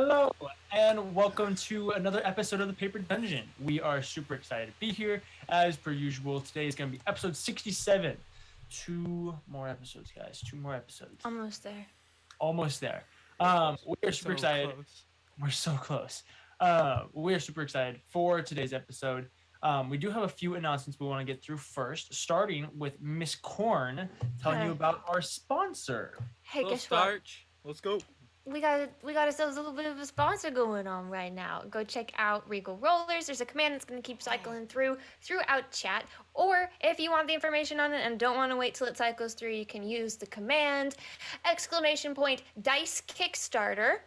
Hello, and welcome to another episode of the Paper Dungeon. We are super excited to be here. As per usual, today is going to be episode 67. Two more episodes, guys. Two more episodes. Almost there. Almost there. We are super So excited. close. We're so close. We are super excited for today's episode. We do have a few announcements we want to get through first, starting with Miss Corn telling you about our sponsor. Hey, Little guess starch. Let's go. what? We got ourselves a little bit of a sponsor going on right now. Go check out Regal Rollers. There's a command that's going to keep cycling throughout chat. Or if you want the information on it and don't want to wait till it cycles through, you can use the command !dice Kickstarter.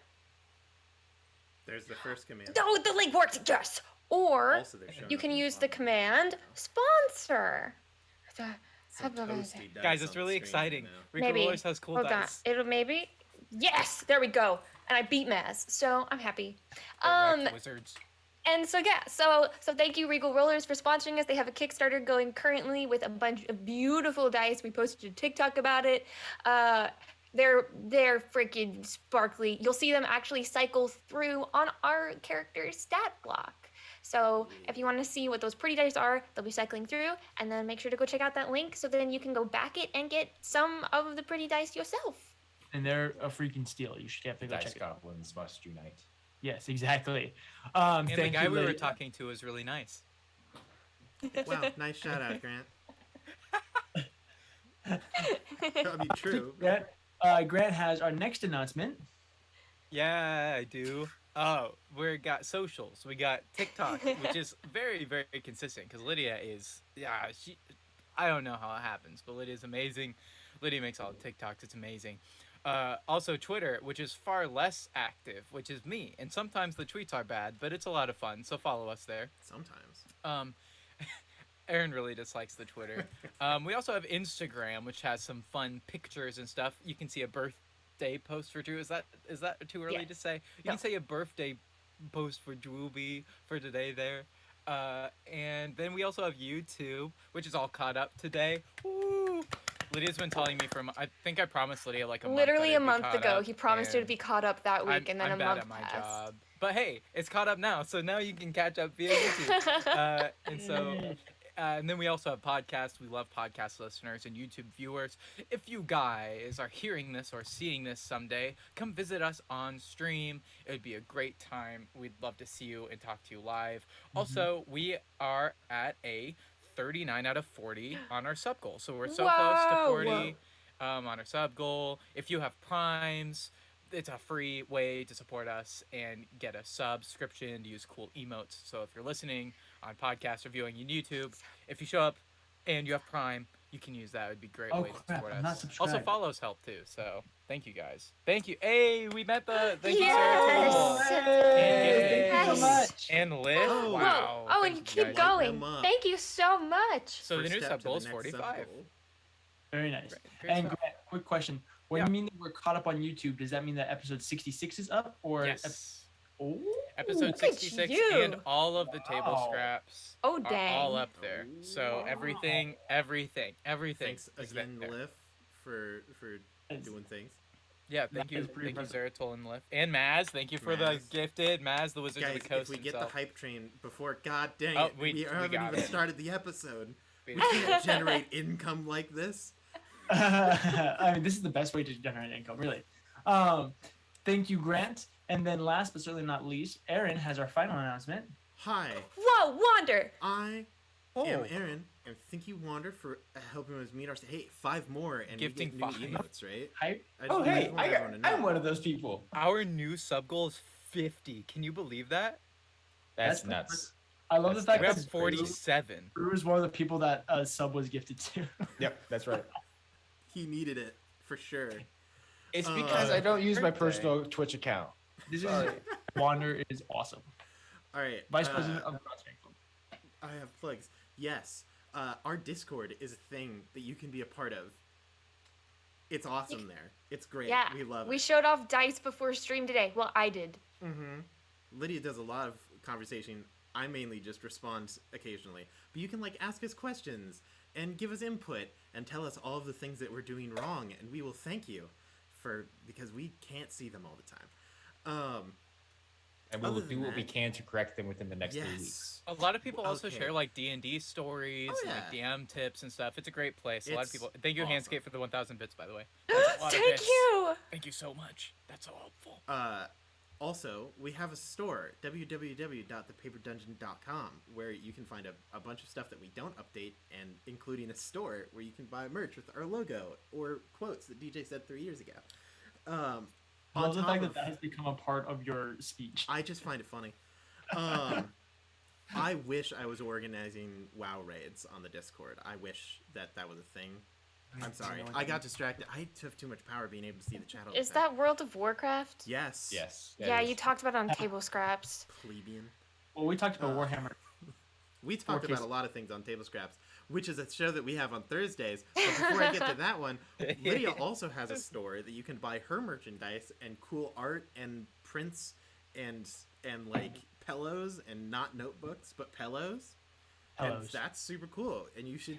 There's the first command. Oh, the link works. Yes. Or Also, they're showing you up can on use the the command sponsor. Some toasty dice Guys, it's on really the screen exciting. now. Rico Maybe. always has cool Hold on. dice. It'll maybe. Yes, there we go. And I beat Maz, so I'm happy. Wizards. And so yeah, so thank you Regal Rollers for sponsoring us. They have a Kickstarter going currently with a bunch of beautiful dice. We posted a TikTok about it. They're freaking sparkly. You'll see them actually cycle through on our character's stat block. So if you want to see what those pretty dice are, they'll be cycling through, and then make sure to go check out that link so then you can go back it and get some of the pretty dice yourself. And they're a freaking steal. You should definitely go Dice check it out. goblins must unite. Yes, exactly. And the Thank guy you, we were Lydia. talking to was really nice. Wow, nice shout out, Grant. I mean, true. Grant has our next announcement. Yeah, I do. Oh, we got socials. We got TikTok, which is very, very consistent because Lydia is, I don't know how it happens, but Lydia's amazing. Lydia makes all the TikToks. It's amazing. Also Twitter, which is far less active, which is me. And sometimes the tweets are bad, but it's a lot of fun. So follow us there. Sometimes. Aaron really dislikes the Twitter. We also have Instagram, which has some fun pictures and stuff. You can see a birthday post for Drew. Is that too early Yeah. to say? You No. can say a birthday post for Drewby for today there. And then we also have YouTube, which is all caught up today. Woo! Lydia's been telling me I think I promised Lydia like a month Literally that a it'd be month caught ago, up, he promised her to and be caught up that week, and then I'm a bad month at my passed. job. But hey, it's caught up now, so now you can catch up via YouTube. And then we also have podcasts. We love podcast listeners and YouTube viewers. If you guys are hearing this or seeing this someday, come visit us on stream. It would be a great time. We'd love to see you and talk to you live. Also, we are at a 39 out of 40 on our sub goal. So we're so close to Whoa! 40 on our sub goal. If you have primes, it's a free way to support us and get a subscription to use cool emotes. So if you're listening on podcast or viewing on YouTube, if you show up and you have Prime, you can use that. It would be a great way to crap, support I'm not us. subscribed. Also, follows help too. So thank you guys. Thank you. Hey, we met the. Thank you, Yes! Sarah. Hey, Yes. thank you so much. And Liv. Oh. Wow. Whoa! Oh, Thank and you you keep guys. going. them up. Thank you so much. So the First new step sub to the goal is next 45. sub-goal. Very nice. Great And stuff. Grant, quick question. When Yeah. you mean that we're caught up on YouTube, does that mean that episode 66 is up? Or Yes. Oh. Episode Look at 66 you. and all of the table Wow. scraps Oh, are dang. all up there. So everything Thanks is again, there. Liv, for It's- doing things. Yeah, thank That you, is pretty thank you, impressive. Zeratul and Liv, and Maz. Thank you for the Maz. gifted Maz, the Wizard Guys, of the Coast if we get himself. the hype train before, god dang Oh, it, we haven't got even it. started the episode. We We did. can't generate income like this. I mean, this is the best way to generate income, really. Thank you, Grant. And then last but certainly not least, Aaron has our final announcement. Hi, Whoa, Wander! I Oh. am Aaron, and thank you, Wander, for helping us meet our. Hey, 5 more, and Gifting we get new 5. emotes, right? Hype. I just Oh, hey, want everyone to know. I'm one of those people. Our new sub goal is 50. Can you believe that? That's That's nuts. I love the That's- fact We're that at 47. Brew is one of the people that sub was gifted to. Yep, that's right. He needed it for sure. It's Uh, because I don't use my birthday. personal Twitch account. This is Wander is awesome. All right, Vice President of Cross Fan Club. I have plugs. Yes, our Discord is a thing that you can be a part of. It's awesome there. It's great. Yeah, we love we it. showed off dice before stream today. Well, I did. Mm-hmm. Lydia does a lot of conversation. I mainly just respond occasionally. But you can like ask us questions and give us input and tell us all of the things that we're doing wrong, and we will thank you because we can't see them all the time. And we Other will than do what we that- can to correct them within the next 3 weeks. A lot of people also Okay. share like D&D stories, Oh, and, like DM tips and stuff. It's a great place. A lot of It's people. Thank you, awesome. Handscape, for the 1,000 bits, by the way. That's a lot of Thank bits. you. Thank you so much. That's so helpful. Also, we have a store, www.thepaperdungeon.com, where you can find a bunch of stuff that we don't update, and including a store where you can buy merch with our logo or quotes that DJ said 3 years ago. I On love the top fact of, that has become a part of your speech. I just find it funny. I wish I was organizing WoW raids on the Discord. I wish that was a thing. I'm sorry. I got distracted. I took too much power being able to see the chat all the Is time. that World of Warcraft? Yes. Yes. Yeah, you talked about it on Table Scraps. Plebeian. Well, we talked about Uh, Warhammer. We talked 4K. about a lot of things on Table Scraps, which is a show that we have on Thursdays. But before I get to that one, Lydia also has a store that you can buy her merchandise and cool art and prints and like pillows and not notebooks but pillows. And Hellos. that's super cool. And you should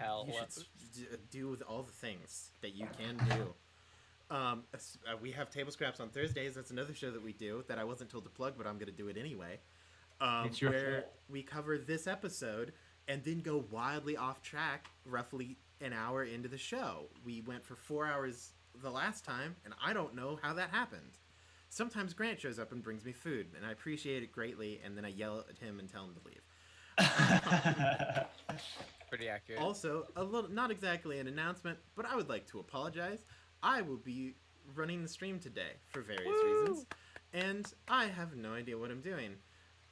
do with all the things that you can do. We have Table Scraps on Thursdays. That's another show that we do that I wasn't told to plug, but I'm going to do it anyway. It's your Where fault. we cover this episode and then go wildly off track roughly an hour into the show. We went for 4 hours the last time, and I don't know how that happened. Sometimes Grant shows up and brings me food, and I appreciate it greatly, and then I yell at him and tell him to leave. Pretty accurate. Also, a little, not exactly an announcement, but I would like to apologize. I will be running the stream today for various reasons, and I have no idea what I'm doing.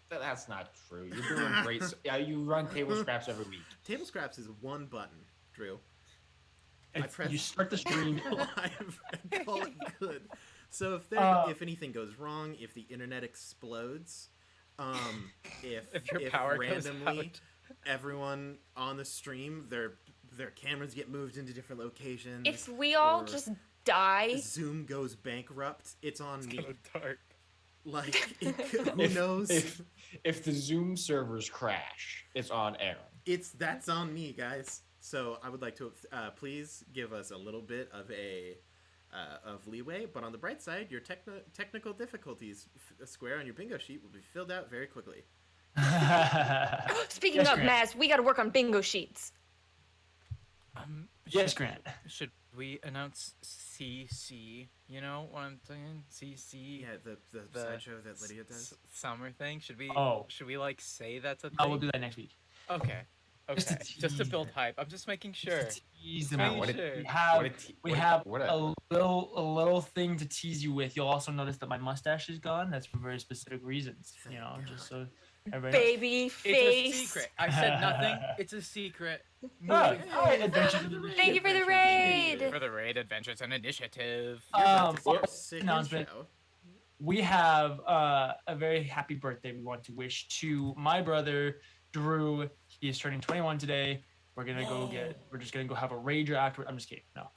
That's not true. You're doing great. You run Table Scraps every week. Table Scraps is one button, Drew. If press- you start the stream. Live and call it good. So if anything goes wrong, if the internet explodes, if your power goes randomly out. everyone on the stream their cameras get moved into different locations, If we all or just die, Zoom goes bankrupt, it's on me. So dark. Like who knows? If the Zoom servers crash, it's on Aaron. That's on me, guys. So I would like to please give us a little bit of of leeway, but on the bright side, your technical difficulties square on your bingo sheet will be filled out very quickly. speaking Yes, of Grant. Maz, we got to work on bingo sheets. Yes, Grant. Should we announce CC? You know what I'm saying? CC. Yeah, the sideshow that Lydia does. Summer thing. Should we? Oh. Should we like say that's a thing? I will do that next week. Okay. Just to Okay. Just to tease build it. hype. I'm just making sure. Just to tease them Making out. What a- sure. We have what a little thing to tease you with. You'll also notice that my mustache is gone. That's for very specific reasons. You know, Thank just so everybody knows. Baby It's face. a secret. I said nothing. It's a secret. Oh, Moving all right, Adventures of the Thank you for the raid. for the raid adventures and initiative. You're about to say or- a sick announcement. intro. We have a very happy birthday we want to wish to my brother Drew. He is turning 21 today. We're just gonna go have a rager afterward. I'm just kidding. No.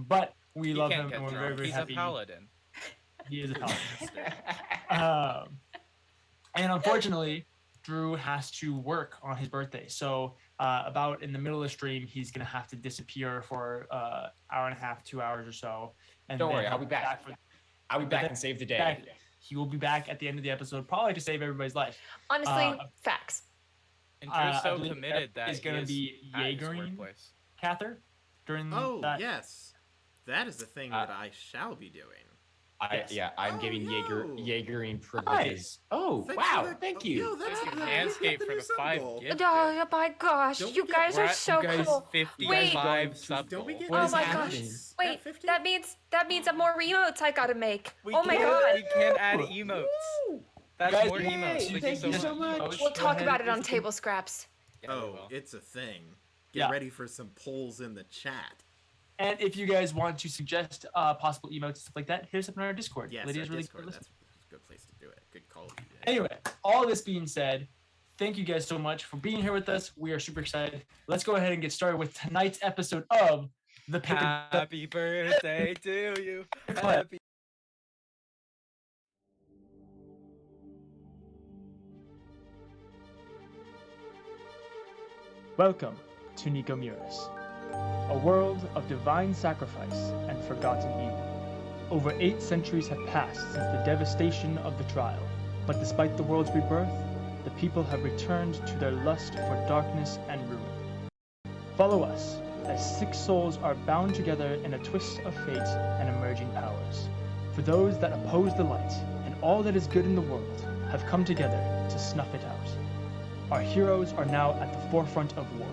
But we He love can't him get and we're drunk. very, very He's happy. a paladin. He is a paladin. And unfortunately, Drew has to work on his birthday. So about in the middle of the stream, he's gonna have to disappear for hour and a half, 2 hours or so. And Don't then worry, he'll I'll be back. for- I'll be back and save the day. back. He will be back at the end of the episode, probably to save everybody's life. Honestly, facts. And Drew's I so believe committed that is he gonna is be at his Jaegering workplace. Cather during Oh that. yes, that is the thing that I shall be doing. I'm Oh, giving yo. Jaegering privileges. Oh, Thanks wow, for the- thank oh, you. Yo, that's Thank you, the- Manscaped, the for new the sub 5 goal. gifts. Oh my gosh, Don't you we guys get- are so You guys cool. 55 Wait. sub Don't we goal. get What Oh is my happening? gosh. Wait, At 50? that means some more emotes I gotta make. We Oh my can't- god. We can't add emotes. That's Guys, more yay, emotes. thank you so much. Coach, We'll go talk ahead about it and on Table Scraps. Yeah, we Oh, will. it's a thing. Get Yeah. ready for some polls in the chat. And if you guys want to suggest possible emotes and stuff like that, hit us up on our Discord. Yes, Lydia's our really Discord. good. That's a good place to do it. Good call. DJ. Anyway, all this being said, thank you guys so much for being here with us. We are super excited. Let's go ahead and get started with tonight's episode of the Paper. Happy birthday to you. Happy Welcome to Nicomuris, a world of divine sacrifice and forgotten evil. Over 8 centuries have passed since the devastation of the trial, But despite the world's rebirth, the people have returned to their lust for darkness and ruin. Follow us as 6 souls are bound together in a twist of fate and emerging powers. For those that oppose the light and all that is good in the world have come together to snuff it out. Our heroes are now at the forefront of war.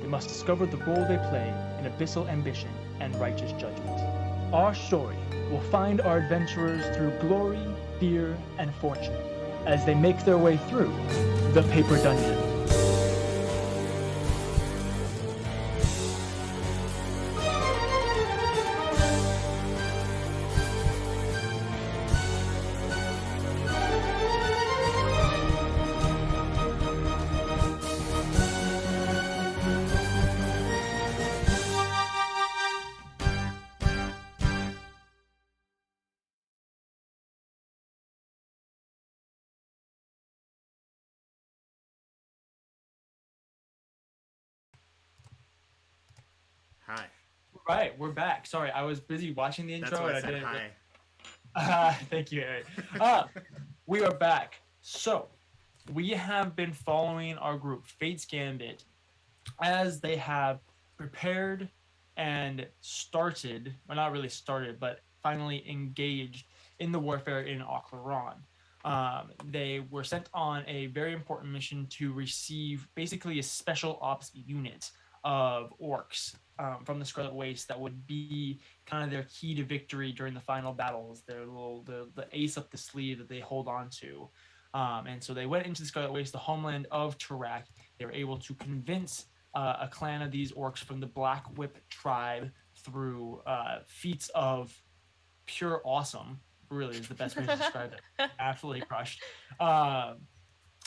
They must discover the role they play in abyssal ambition and righteous judgment. Our story will find our adventurers through glory, fear, and fortune as they make their way through the Paper Dungeon. Hi. Right, we're back. Sorry, I was busy watching the That's intro why and I I said didn't. hi. Thank you, Eric. We are back. So, we have been following our group, Fate's Gambit, as they have prepared and started, well, not really started, but finally engaged in the warfare in Oclaron. They were sent on a very important mission to receive basically a special ops unit of orcs from the Scarlet Waste that would be kind of their key to victory during the final battles, their little the ace up the sleeve that they hold on to. And so they went into the Scarlet Waste, the homeland of Tarak. They were able to convince a clan of these orcs from the Black Whip tribe through feats of pure awesome. Really is the best way to describe it. Absolutely crushed.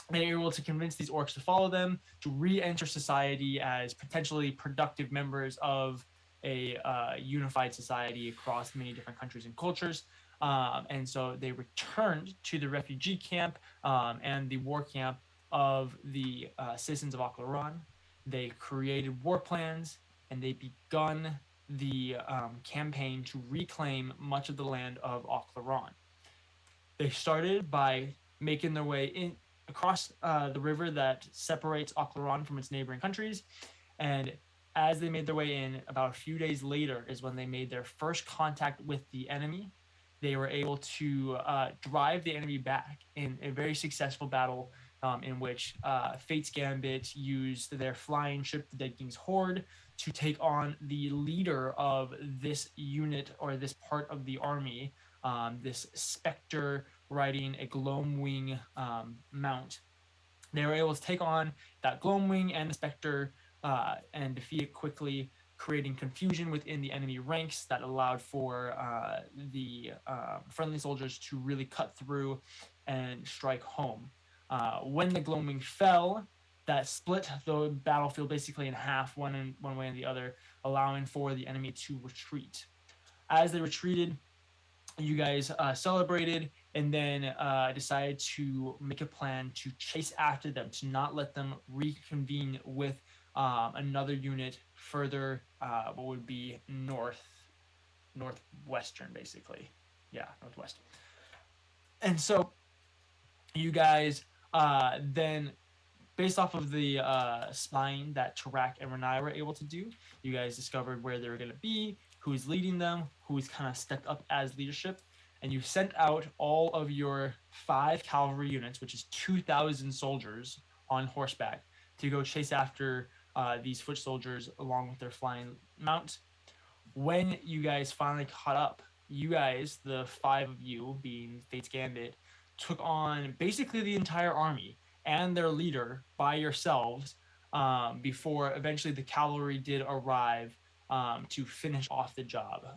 They were able to convince these orcs to follow them, to re-enter society as potentially productive members of a unified society across many different countries and cultures. And so they returned to the refugee camp and the war camp of the citizens of Oclaron. They created war plans and they begun the campaign to reclaim much of the land of Oclaron. They started by making their way in across the river that separates Oclaron from its neighboring countries, and as they made their way in, about a few days later is when they made their first contact with the enemy. They were able to drive the enemy back in a very successful battle in which Fate's Gambit used their flying ship, the Dead King's Horde, to take on the leader of this unit or this part of the army, this Spectre riding a Gloamwing mount. They were able to take on that Gloamwing and the Spectre and defeat it quickly, creating confusion within the enemy ranks that allowed for the friendly soldiers to really cut through and strike home. When the Gloamwing fell, that split the battlefield basically in half, one way and the other, allowing for the enemy to retreat. As they retreated, you guys celebrated and then decided to make a plan to chase after them, to not let them reconvene with another unit further, what would be northwestern, basically. Yeah, northwest. And so you guys then, based off of the spying that Tarak and Renai were able to do, you guys discovered where they were going to be, who's leading them, who's kind of stepped up as leadership, and you sent out all of your 5 cavalry units, which is 2,000 soldiers on horseback, to go chase after these foot soldiers along with their flying mount. When you guys finally caught up, you guys, the 5 of you, being Fate's Gambit, took on basically the entire army and their leader by yourselves before eventually the cavalry did arrive to finish off the job.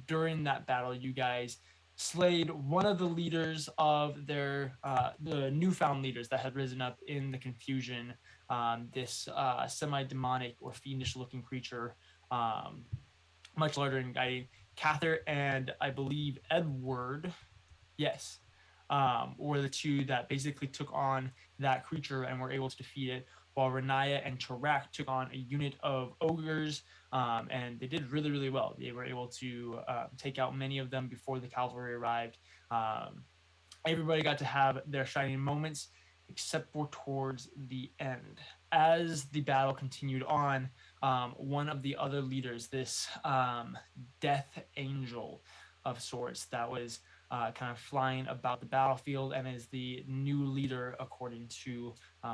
During that battle, you guys slayed one of the leaders of their the newfound leaders that had risen up in the confusion. This semi-demonic or fiendish-looking creature, much larger and guiding. Cather and I believe Edward, yes, were the 2 that basically took on that creature and were able to defeat it, while Renaya and Tarak took on a unit of ogres, and they did really, really well. They were able to take out many of them before the cavalry arrived. everybody got to have their shining moments, except for towards the end. As the battle continued on, one of the other leaders, this death angel of sorts, that was kind of flying about the battlefield and is the new leader, according to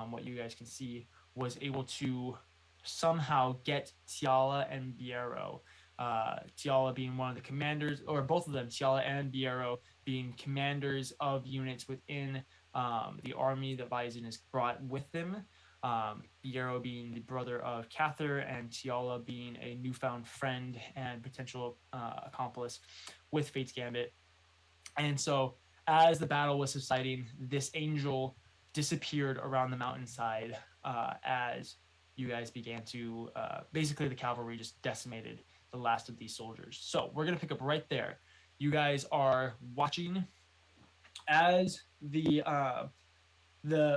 what you guys can see, was able to somehow get Tiala and Biero. Tiala being one of the commanders, or both of them, Tiala and Biero, being commanders of units within the army that Bison has brought with him. Biero being the brother of Cather, and Tiala being a newfound friend and potential accomplice with Fate's Gambit. And so, as the battle was subsiding, this angel disappeared around the mountainside as you guys began to basically the cavalry just decimated the last of these soldiers. So we're gonna pick up right there. You guys are watching as the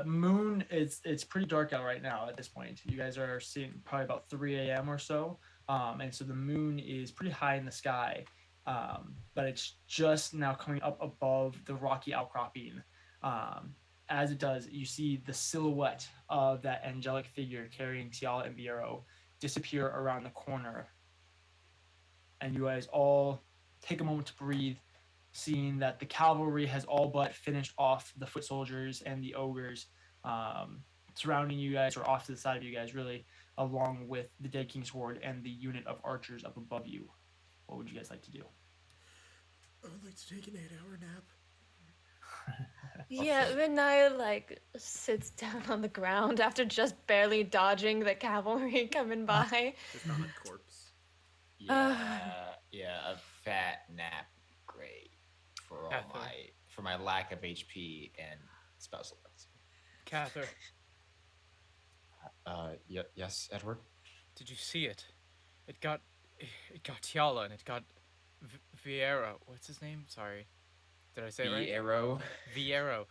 moon is, it's pretty dark out right now at this point. You guys are seeing probably about 3 a.m. or so. And so the moon is pretty high in the sky. But it's just now coming up above the rocky outcropping. As it does, you see the silhouette of that angelic figure carrying Tiala and Biero disappear around the corner. And you guys all take a moment to breathe, seeing that the cavalry has all but finished off the foot soldiers and the ogres surrounding you guys, or off to the side of you guys, really, along with the Dead King's Horde and the unit of archers up above you. What would you guys like to do? I would like to take an 8-hour nap. Yeah, Renaya like sits down on the ground after just barely dodging the cavalry coming by. Just on a corpse. Yeah, a fat nap, great for all Cather. my lack of HP and spell slots. Cather, Yes, Edward. did you see it? It got Tiala and it got Vieira. What's his name? Sorry, did I say it right? Arrow. Viero.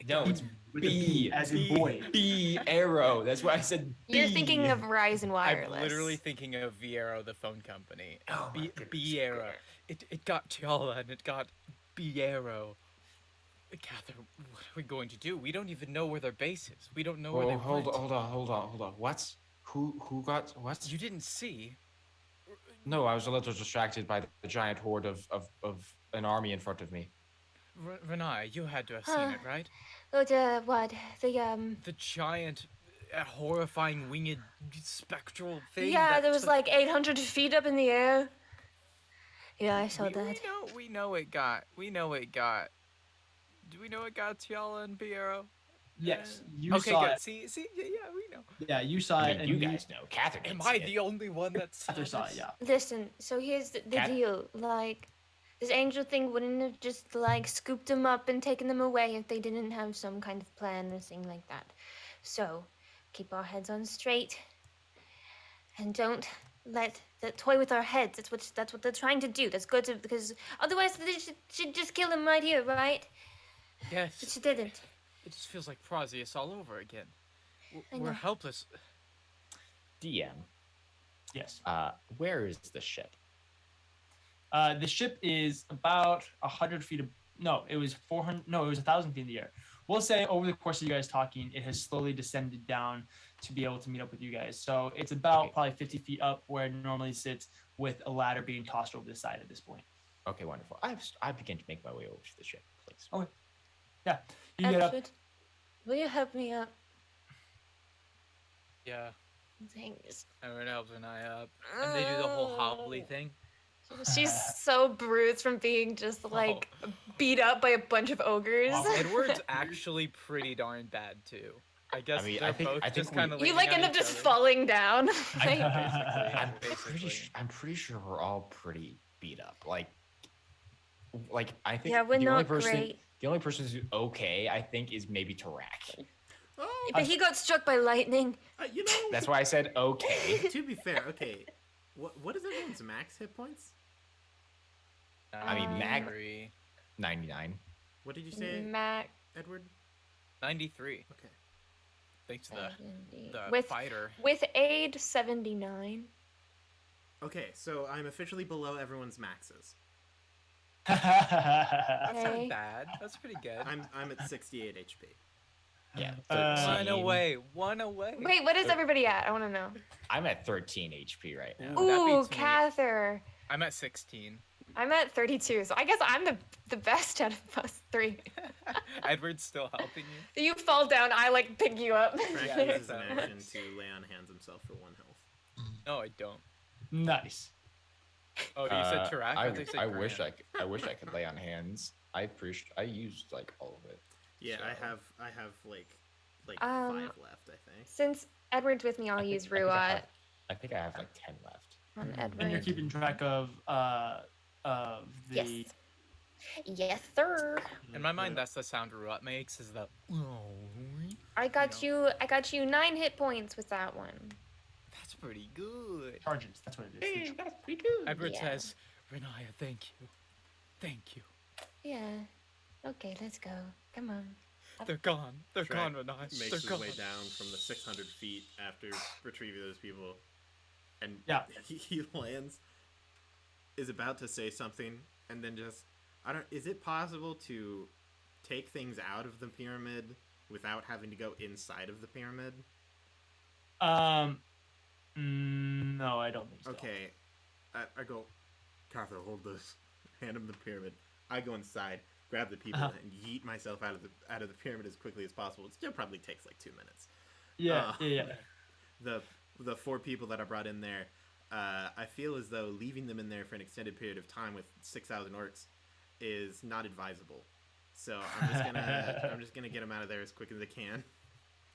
No, it's With a B as in boy. B arrow. That's why I said B. You're thinking of Verizon Wireless. I'm literally thinking of Viero, the phone company. Oh my goodness. Biero. It got Tiala and it got Biero. Cather, what are we going to do? We don't even know where their base is. We don't know where they hold went. on. What? Who got what? You didn't see? No, I was a little distracted by the giant horde of an army in front of me. Renai, you had to have seen it, right? Oh, what? The giant, horrifying winged spectral thing. Yeah, that there was took- like 800 feet up in the air. Yeah, I saw we, that. We know it got. Do we know it got Tiala and Biero? Yes, you Okay, saw good. it. See, yeah, we know. Yeah, you saw I it. mean, And you guys know. Catherine. Am didn't I see the only one that saw Cather saw it, this? yeah. Listen, so here's the Cat- deal. Like, this angel thing wouldn't have just, like, scooped them up and taken them away if they didn't have some kind of plan or thing like that. So, keep our heads on straight. And don't let that toy with our heads. That's what they're trying to do. That's good to, because otherwise they should just kill him right here, right? But Yes. she didn't. It just feels like Prozius all over again. I We're know. helpless. DM. Yes. Where is the ship? The ship is about 100 feet. No, it was 400. No, it was 1,000 feet in the air. We'll say over the course of you guys talking, it has slowly descended down to be able to meet up with you guys. So it's about Okay. probably 50 feet up where it normally sits, with a ladder being tossed over the side at this point. Okay, wonderful. I begin to make my way over to the ship, please. Okay. Yeah. You get up. Edward, will you help me up? Yeah. Thanks. Everyone helps Renai up. And they do the whole hobbly thing. She's so bruised from being just like beat up by a bunch of ogres. Awful. Edward's actually pretty darn bad too. I guess I mean, they're I think- both I think just we- kind of You like end up just falling down. Like, I'm pretty sure we're all pretty beat up. Like I think Yeah, we're the not only person great. the only person who's okay, I think, is maybe Tarak. Oh, but he got struck by lightning. you know. That's why I said okay. To be fair, okay. What is everyone's max hit points? I mean, Mag- 93. 99. What did you say, Mac. Edward? 93. Okay. Thanks to the with fighter. with aid 79. Okay, so I'm officially below everyone's maxes. That's Okay. not bad. That's pretty good. I'm at 68 HP. Yeah. One 13. away. One away. Wait, what is everybody at? I want to know. I'm at 13 HP right now. Ooh. That Ooh, beats me. Cather. I'm at 16. I'm at 32, so I guess I'm the best out of us three. Edward's still helping you. You fall down, I like pick you up. Frank Yeah, uses an that action works. to lay on hands himself for 1 health. No, I don't. Nice. Oh, you said Tarak? I, thought you said I wish Karan. I wish I could lay on hands. I used like all of it. Yeah, So- I have like 5 left, I think. Since Edward's with me, I'll use Ruat I think I have like 10 left. on And you're Edward. keeping track of the. Yes. Yes, sir. In my mind, that's the sound Ruat makes. Is the. I got you. I got you 9 hit points with that one. That's pretty good. Charges. That's what it is. Hey, that's pretty good. Edward Yeah. says, Renaya, thank you. Thank you. Yeah. Okay, let's go. Come on. They're gone. They're Shrek gone, Renaya. Makes They're his gone. way down from the 600 feet after retrieving those people, and Yeah. he lands. Is about to say something, and then just Is it possible to take things out of the pyramid without having to go inside of the pyramid? No, I don't think so. Okay, I go, Cartha, hold this. Hand him the pyramid. I go inside, grab the people, and yeet myself out of the pyramid as quickly as possible. It still probably takes like 2 minutes. Yeah, yeah. The 4 people that I brought in there, I feel as though leaving them in there for an extended period of time with 6,000 orcs is not advisable. So I'm just gonna get them out of there as quick as I can.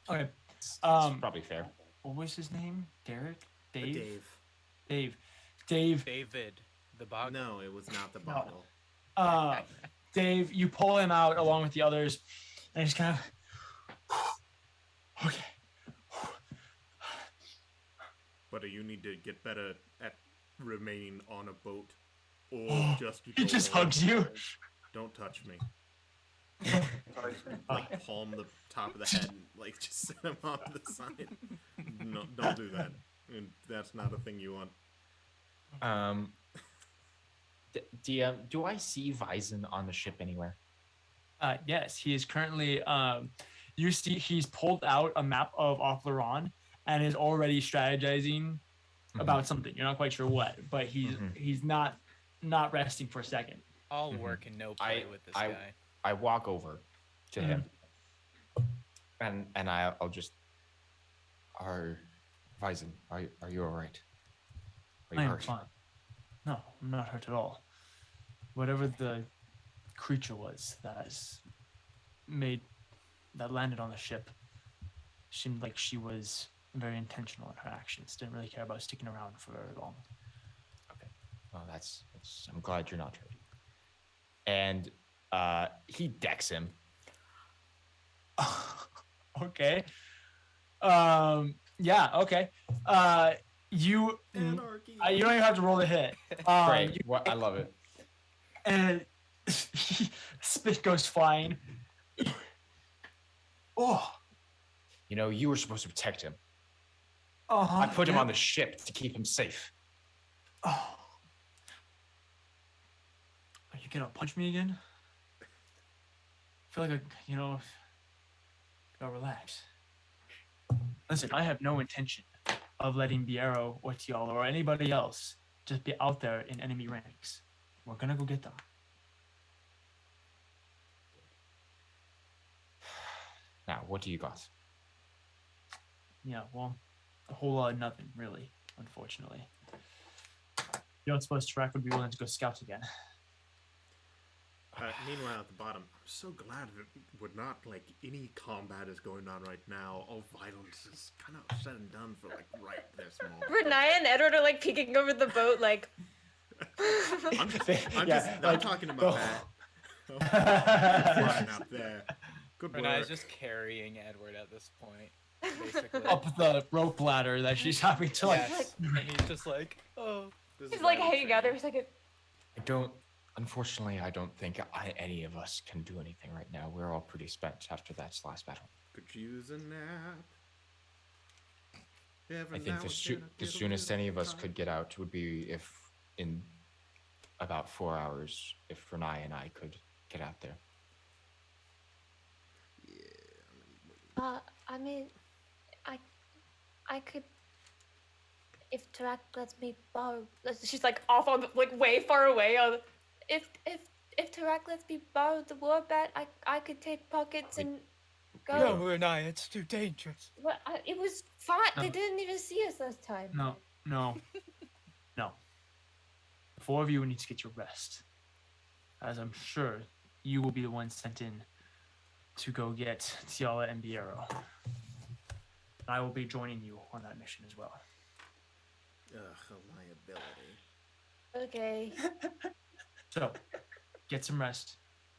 Okay. It's Um, probably fair. What was his name? Derek? Dave? Dave. Dave. David, the bog. No, it was not the No. bottle. Dave, you pull him out along with the others, and he's kind of. Okay. But you need to get better at remaining on a boat, or just He just hugs you. Don't touch me. Like palm the top of the head, and like just set him off to the side. No, don't do that. And that's not a thing you want. DM, do I see Vyzen on the ship anywhere? Yes, he is currently. You see, he's pulled out a map of Offleron and is already strategizing about something. You're not quite sure what, but he's not resting for a second. All work and no play with this guy. I walk over to him, and I'll just. Vyzen, are you all right? Are you I am hurt? fine. No, I'm not hurt at all. Whatever the creature was that landed on the ship seemed like she was very intentional in her actions. Didn't really care about sticking around for very long. Okay. Well, that's I'm glad you're not hurt. And he decks him. Okay. Yeah. Okay. You Anarchy. you don't even have to roll the hit. Great. I love it. And spit goes flying. Oh. You know, you were supposed to protect him. Uh-huh. I put him on the ship to keep him safe. Oh. Are you gonna punch me again? I feel like gotta relax. Listen, I have no intention of letting Biero or Tial or anybody else just be out there in enemy ranks. We're gonna go get them. Now, what do you got? Yeah, well, a whole lot of nothing, really, unfortunately. You don't suppose Tarak would be willing to go scout again? Meanwhile, at the bottom, I'm so glad that we're not like any combat is going on right now. All violence is kind of said and done for like right this moment. Renaya and Edward are like peeking over the boat, like. I'm talking about that. Flying out there. Good work. Renaya's just carrying Edward at this point, basically. Up the rope ladder that she's having to like. Yes. And he's just like, oh. This He's is like what I'm hanging out there. saying. He's like, Unfortunately, I don't think any of us can do anything right now. We're all pretty spent after that last battle. Could use a nap. I think the soonest any of us could get out would be if in about 4 hours if Renai and I could get out there. I mean, I could, if Tarak lets me borrow. She's like off on like way far away. If Tarak lets me borrow the war bat, I could take pockets and go. No, Renai, it's too dangerous. Well, it was fine. No. They didn't even see us last time. No. No. The four of you need to get your rest, as I'm sure you will be the one sent in to go get Tiala and Biero. I will be joining you on that mission as well. Ugh, a liability. Okay. So, get some rest.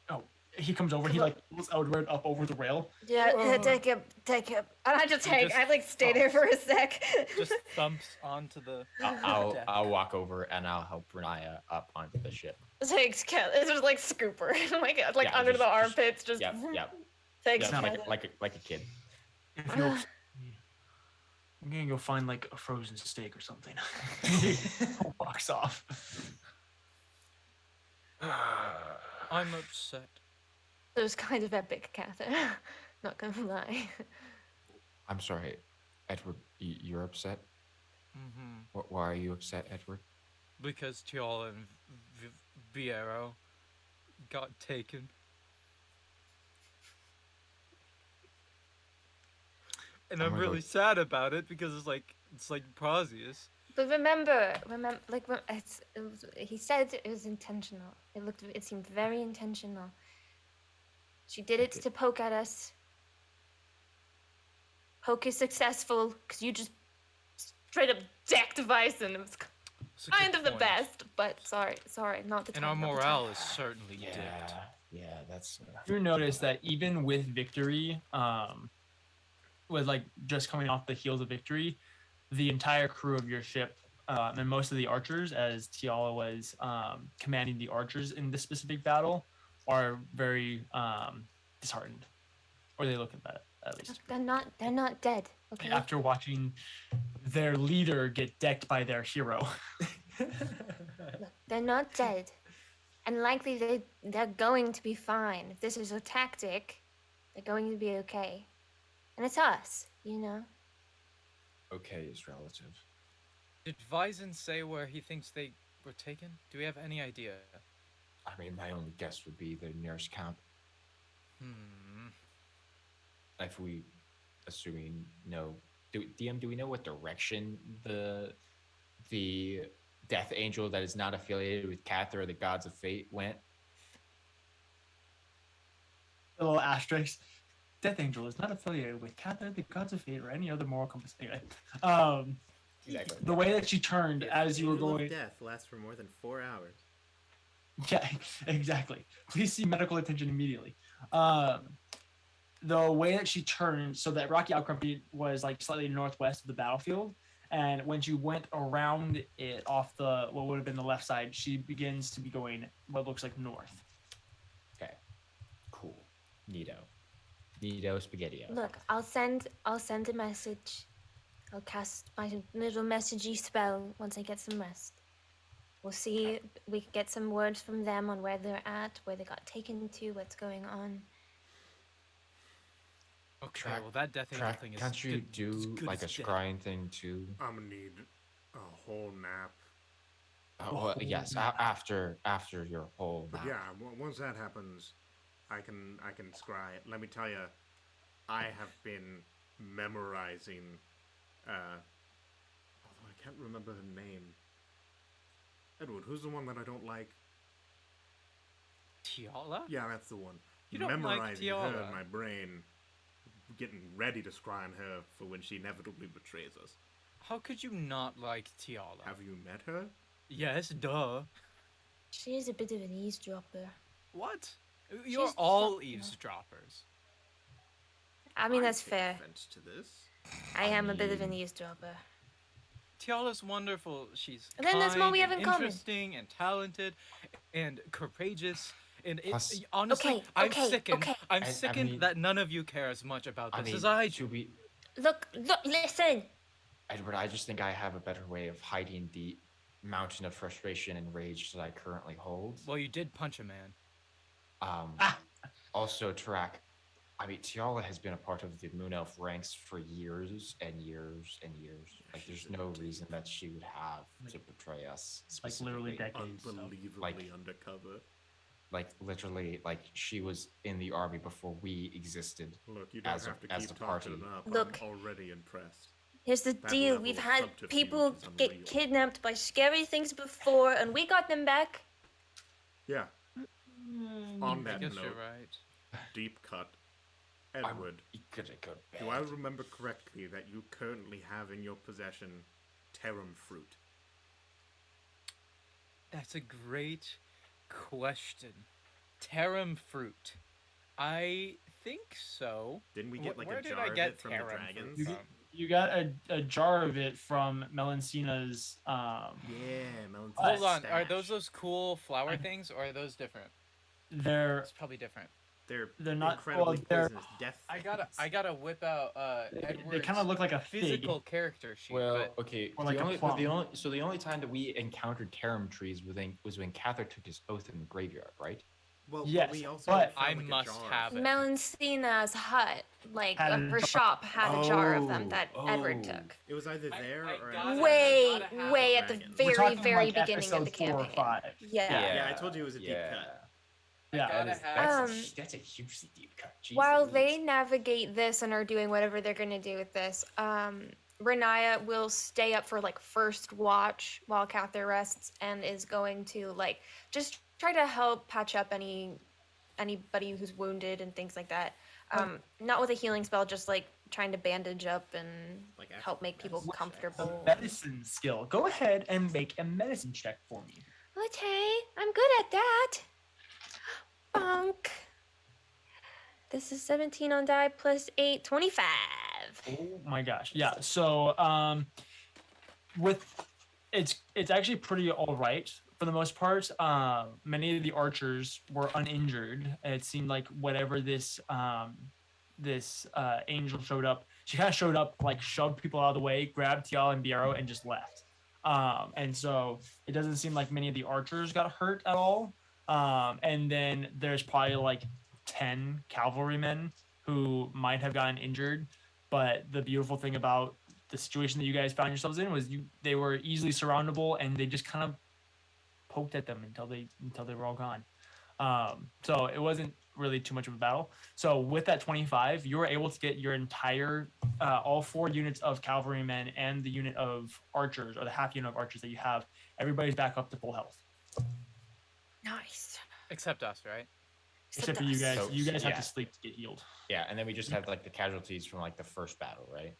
Oh, he comes over. He like pulls Edward up over the rail. Yeah, take him. And I just hang. I like stay there for a sec. Just thumps onto the. I'll walk over and I'll help Renaya up onto the ship. Thanks, Ken. It's just like scooper. Oh my god, like Yeah, under just- the armpits. Just. Yep. Thanks, Yeah, Ken. like a kid. If you'll, I'm gonna go find like a frozen steak or something. Walks off. I'm upset. It was kind of epic, Catherine. Not gonna lie. I'm sorry, Edward. You're upset. Mm-hmm. Why are you upset, Edward? Because Tiala and Viero got taken. And I'm my really God. sad about it because it's like Prasius. But remember, he said it was intentional. It seemed very intentional. She did it to poke at us. Poke is successful because you just straight up decked Bison. It was It's a kind good of the point. best, but sorry, not the time. And our not the morale time. is certainly dipped. Yeah, that's. You notice that even with victory, with like just coming off the heels of victory, the entire crew of your ship and most of the archers, as Tiala was commanding the archers in this specific battle, are very disheartened, or they look at that at least. They're not dead. Okay. After watching their leader get decked by their hero. Look, they're not dead, and likely they're going to be fine. If this is a tactic, they're going to be okay. And it's us, you know. Okay is relative. Did Vyzen say where he thinks they were taken? Do we have any idea? I mean, my only guess would be the nearest camp. If we, assuming no, DM, do we know what direction the Death Angel that is not affiliated with Cath or the Gods of Fate went? A little asterisk. Death Angel is not affiliated with Cather, the Gods of Fate, or any other moral compass. Anyway, Exactly. the way that she turned If as you were Angel of going. Death lasts for more than 4 hours. Yeah, exactly. Please see medical attention immediately. The way that she turned, so that Rocky Outcropping was like slightly northwest of the battlefield, and when she went around it off the what would have been the left side, she begins to be going what looks like north. Okay. Cool. Neato spaghetti. Look, I'll send a message. I'll cast my little messagey spell once I get some rest. We'll see. We can get some words from them on where they're at, where they got taken to, what's going on. Okay, well that Death Angel thing is Can't you good, as do good like a as dead. scrying thing too? I'm gonna need a whole nap. Oh, well, yes. After your whole. But nap. yeah, once that happens, I can scry. Let me tell you, I have been memorizing. Although I can't remember her name. Edward, who's the one that I don't like? Tiala? Yeah, that's the one. You don't like Memorizing her Tiala. in my brain, getting ready to scry on her for when she inevitably betrays us. How could you not like Tiala? Have you met her? Yes, duh. She is a bit of an eavesdropper. What? You're She's all fucking- eavesdroppers. I mean, that's take fair. offense to this. I am a bit of an eavesdropper. Tiala's wonderful. She's And then there's more we kind have in and common. interesting and talented and courageous. And Plus- honestly, Okay, I'm okay, sickened. okay. I'm I sickened mean- that none of you care as much about this I mean, as I do. should we, Look, listen. Edward? I just think I have a better way of hiding the mountain of frustration and rage that I currently hold. Well, you did punch a man. Also, Tarak, I mean, Tiala has been a part of the Moon Elf ranks for years and years and years. Like, there's no reason that she would have to betray us. Like literally specifically. decades. So. Unbelievably Like- undercover. Like, literally, like, she was in the army before we existed. Look, you don't As a- have to as keep the talking party. up. Look. I'm already impressed. Here's the That deal. level We've of had subterfuge people is get unreal. kidnapped by scary things before, and we got them back. Yeah. Mm, On I that guess note, you're right. deep cut. I'm Edward, gonna go to bed. do I remember correctly that you currently have in your possession Terum fruit? That's a great question. Tarum fruit. I think so. Didn't we get Wh- like where a did jar I of get it from the Tarum fruit dragons? You, from? you got a jar of it from Melancina's. Yeah, melon. Hold on. Are stash. those cool flower I- things, or are those different? They're It's probably different. They're not- incredibly well, they're- poisonous death. I things. gotta whip out they Edward's kind of look like a fig. physical character sheet. Well, but okay. Or like a the plum. only time that we encountered Tarum trees was when Cather took his oath in the graveyard, right? Well, Yes, we also but- found, I like, a must jar. have it. Melancina's hut, like Had a her jar. shop, had a jar of them Oh, that Edward oh. took. It was either I- there I or gotta- after. Way, gotta have way the at the dragon. We're very, talking very like beginning of episode the 4 or campaign. 5. Yeah. Yeah, I told you it was a deep cut. Yeah, gotta That is, have- that's a hugely deep cut. While Jesus. they navigate this and are doing whatever they're going to do with this, Renaya will stay up for like first watch while Cather rests and is going to like just try to help patch up anybody who's wounded and things like that. Not with a healing spell, just like trying to bandage up and Like help make people medicine comfortable. medicine skill. Go ahead and make a medicine check for me. Okay, I'm good at that. Bonk. This is 17 on die plus 8, 25. Oh my gosh. Yeah. So with it's actually pretty all right for the most part. Many of the archers were uninjured. It seemed like whatever this angel showed up, she kind of showed up, like shoved people out of the way, grabbed Tiala and Biero, and just left. And so it doesn't seem like many of the archers got hurt at all. And then there's probably like 10 cavalrymen who might have gotten injured. But the beautiful thing about the situation that you guys found yourselves in was they were easily surroundable, and they just kind of poked at them until they were all gone. So it wasn't really too much of a battle. So with that 25, you were able to get your entire all 4 units of cavalrymen and the unit of archers, or the half unit of archers that you have. Everybody's back up to full health, Nice. Except us, right? except for you guys. So- You guys have yeah. to sleep to get healed. Yeah, and then we just had like the casualties from like the first battle, right?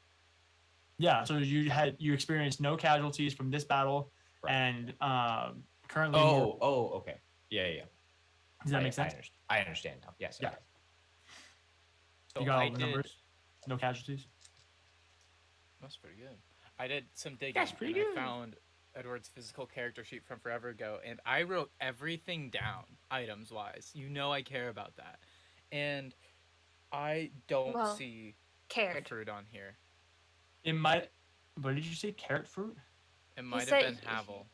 Yeah. So you experienced no casualties from this battle, Right. and currently. Okay. Yeah. Does that make sense? I understand now. Yes. Yeah. Okay. So You got I all the did. numbers? No casualties. That's pretty good. I did some digging That's pretty and good. I found Edward's physical character sheet from forever ago, and I wrote everything down, items wise. You know I care about that, and I don't Well, see a Cared. fruit on here. It might. What did you say? Carrot fruit? It might have said- been Havel.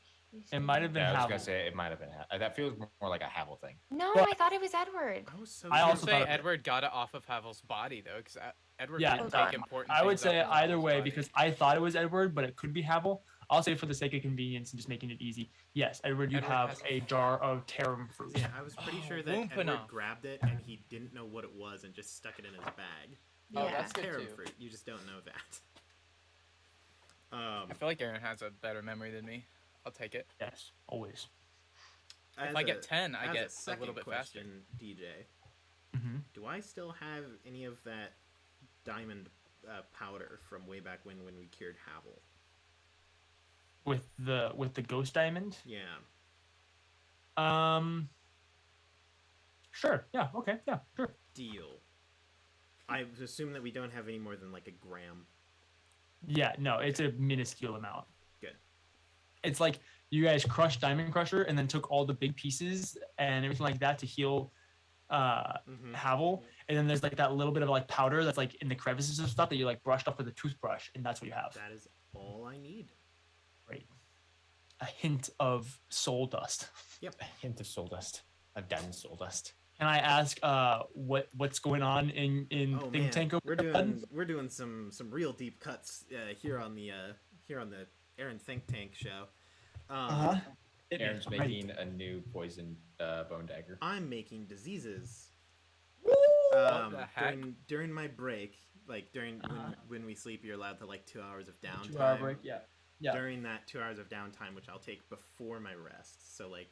It might have been. Yeah, I was Havel. gonna say it might have been. That feels more like a Havel thing. No, Well- I thought it was Edward. I was so. I I also say thought- Edward got it off of Havel's body though, because Edward Yeah, didn't hold take on. important. I would things say off of either Havel's way body. because I thought it was Edward, but it could be Havel. I'll say for the sake of convenience and just making it easy. Yes, Edward, you Edward have has a jar of Tarum fruit. Yeah, I was pretty sure that Whoompa Edward enough. grabbed it and he didn't know what it was and just stuck it in his bag. Oh, Yeah. that's good Tarum too. fruit. You just don't know that. I feel like Aaron has a better memory than me. I'll take it. Yes, always. If I get 10, I as get a second little bit faster. question, DJ, Mm-hmm. do I still have any of that diamond powder from way back when we cured Havel? With the ghost diamond. Yeah. Sure. Yeah. Okay. Yeah. Sure. Deal. I assume that we don't have any more than like a gram. Yeah. No, it's a minuscule amount. Good. It's like you guys crushed Diamond Crusher and then took all the big pieces and everything like that to heal Mm-hmm. Havel, and then there's like that little bit of like powder that's like in the crevices of stuff that you like brushed off with a toothbrush, and that's what you have. That is all I need. Great. a hint of soul dust. A hint of soul dust, of diamond soul dust. Can I ask what's going on in Oh think man, tank over we're there, doing bud? we're doing some real deep cuts here on the Aaron Think Tank show. Uh-huh. Hit me. Aaron's I'm ready. making a new poison bone dagger. I'm making diseases. What the heck? During my break, like during Uh-huh. when we sleep, you're allowed to like 2 hours of downtime. 2 hour break. Yeah. Yeah. During that 2 hours of downtime, which I'll take before my rest, so like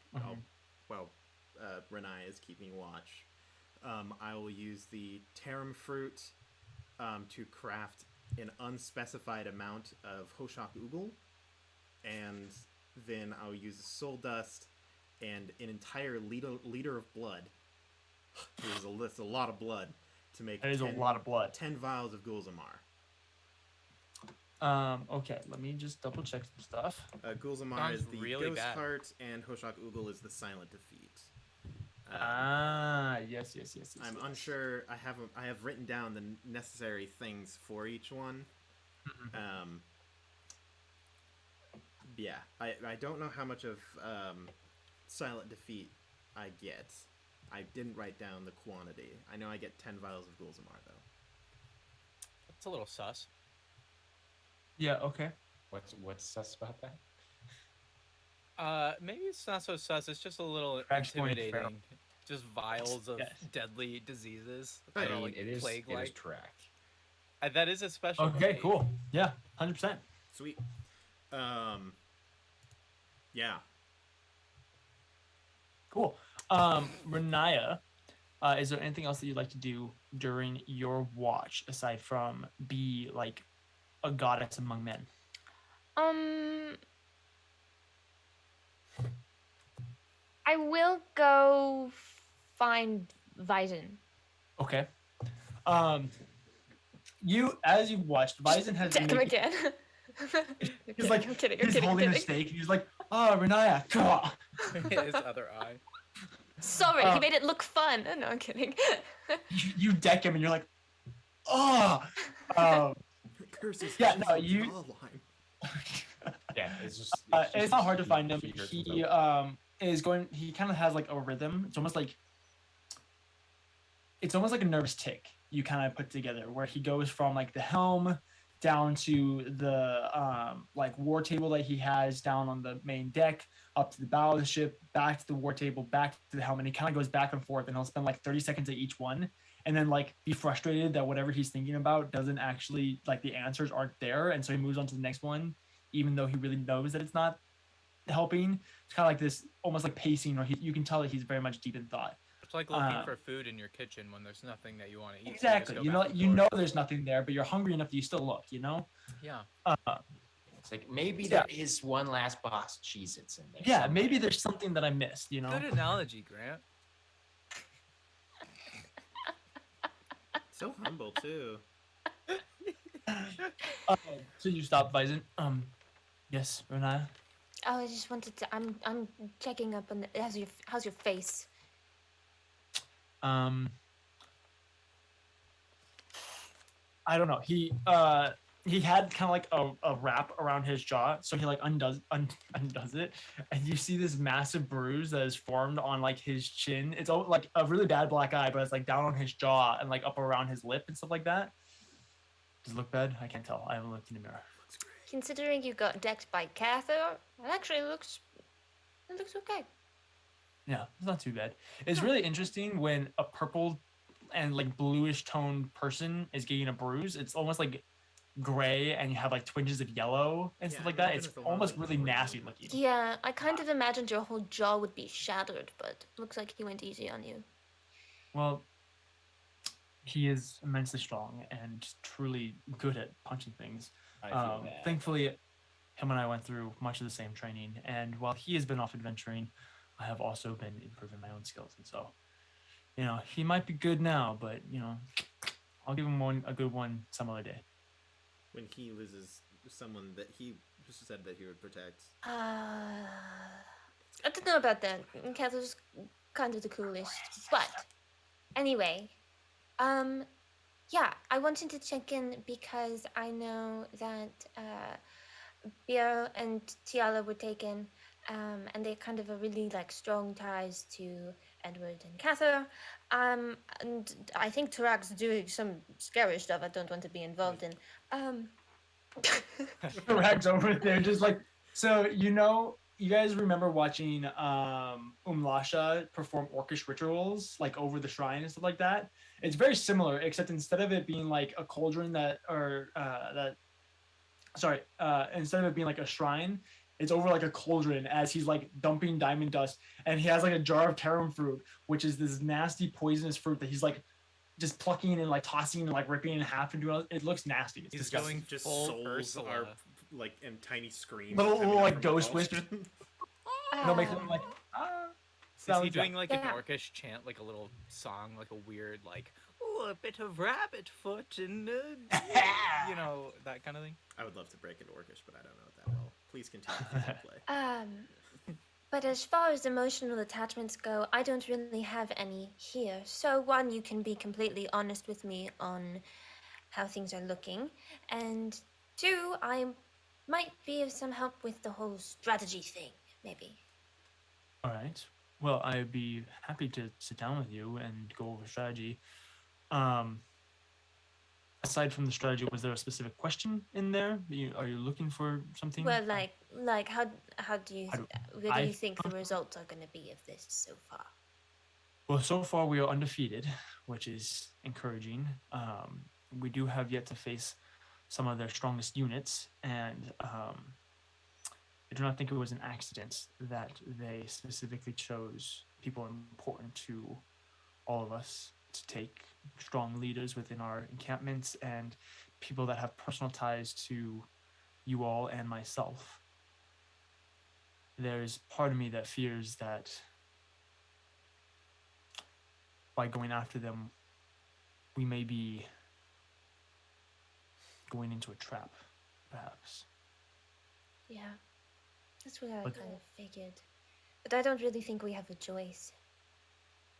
Renai is keeping watch. I will use the Tarum fruit to craft an unspecified amount of Hoshak Ugel, and then I'll use soul dust and an entire liter of blood. That's a lot of blood to make. That is a lot of blood. 10 vials of Gulzamar. Okay, let me just double check some stuff. Gulzamar Sounds is the really ghost bad. heart, and Hoshak Ugel is the silent defeat. Yes. I'm unsure. I have written down the necessary things for each one. Yeah, I don't know how much of silent defeat I get. I didn't write down the quantity. I know I get 10 vials of Gulzamar though. That's a little sus. Yeah. Okay. What's sus about that? Maybe it's not so sus. It's just a little Crack's going feral. intimidating. Just vials of Yes. deadly diseases. I that I are, mean, like, it is plague-like. track. That is a special. Okay. trait. Cool. Yeah. 100%. Sweet. Yeah. Cool. Renaya, is there anything else that you'd like to do during your watch aside from be like a goddess among men? I will go find Visen. Okay. As you've watched, Visen has been Deck him making, again. he's like I'm kidding. he's holding a steak and he's like, oh, Renaya, gah." His other eye. Sorry, he made it look fun. Oh, no, I'm kidding. you deck him and you're like, oh. Curses. Yeah, no, you- Jawline. Yeah, it's just. It's not hard to find him. hurts He himself. is going. He kind of has like a rhythm. It's almost like a nervous tick. You kind of put together where he goes from like the helm down to the like war table that he has down on the main deck, up to the bow of the ship, back to the war table, back to the helm, and he kind of goes back and forth, and he'll spend like 30 seconds at each one, and then like be frustrated that whatever he's thinking about doesn't actually like the answers aren't there, and so he moves on to the next one, even though he really knows that it's not helping. It's kind of like this, almost like pacing, or you can tell that he's very much deep in thought. It's like looking for food in your kitchen when there's nothing that you want to eat. so Exactly. just You go know, back and you forth. know, there's nothing there, but you're hungry enough that you still look. You know. Yeah. It's like maybe Yeah. there is one last box Cheez-Its in there. Yeah, somewhere. maybe there's something that I missed. You know. Good analogy, Grant. So humble too. So you stop, Bison. Yes, Renaya. Oh, I just wanted to. I'm checking up on. How's your face? I don't know. He had kind of like a wrap around his jaw, so he like undoes it, and you see this massive bruise that is formed on like his chin. It's all like a really bad black eye, but it's like down on his jaw and like up around his lip and stuff like that. Does it look bad? I can't tell. I haven't looked in the mirror. Considering you got decked by Cather, it actually looks. It looks okay. Yeah, it's not too bad. It's really interesting when a purple and like bluish toned person is getting a bruise. It's almost like gray and you have like twinges of yellow and stuff Yeah, like that. imagine It's if the one almost was really green. nasty looking. Yeah, I kind of imagined your whole jaw would be shattered, but looks like he went easy on you. Well, he is immensely strong and truly good at punching things. I feel bad. Thankfully, him and I went through much of the same training, and while he has been off adventuring, I have also been improving my own skills. And so, you know, he might be good now, but you know, I'll give him a good one some other day. When he loses someone that he just said that he would protect. I don't know about that. Cather's kind of the coolest, but anyway, yeah, I wanted to check in because I know that Bio and Tiala were taken, And they kind of are really like strong ties to Edward and Cather. And I think Tarak's doing some scary stuff I don't want to be involved in. Um, Rags over there, just like so. You guys remember watching Umlasha perform orcish rituals like over the shrine and stuff like that. It's very similar, except instead of it being like a cauldron instead of it being like a shrine, it's over like a cauldron as he's like dumping diamond dust, and he has like a jar of tarum fruit, which is this nasty poisonous fruit that he's like just plucking and like tossing and like ripping in half and doing. It looks nasty. It's He's disgusting. going Just full souls Ursula. are like in tiny screams. Little coming like from ghost the whispers. cauldron. It'll make them like ah. Is sounds he like- doing like an Yeah. orcish chant, like a little song, like a weird, like, oh, a bit of rabbit foot and, you know, that kind of thing? I would love to break into Orcish, but I don't know it that well. Please continue with the play. But as far as emotional attachments go, I don't really have any here. So, one, you can be completely honest with me on how things are looking. And two, I might be of some help with the whole strategy thing, maybe. All right. Well, I'd be happy to sit down with you and go over strategy. Aside from the strategy, was there a specific question in there? Are you looking for something? Well, like how do you, How do what do I you think the results are going to be of this so far? Well, so far we are undefeated, which is encouraging. We do have yet to face some of their strongest units, and I do not think it was an accident that they specifically chose people important to all of us to take strong leaders within our encampments and people that have personal ties to you all and myself. There's part of me that fears that by going after them, we may be going into a trap, perhaps. Yeah, that's what I But- kind of figured. But I don't really think we have a choice.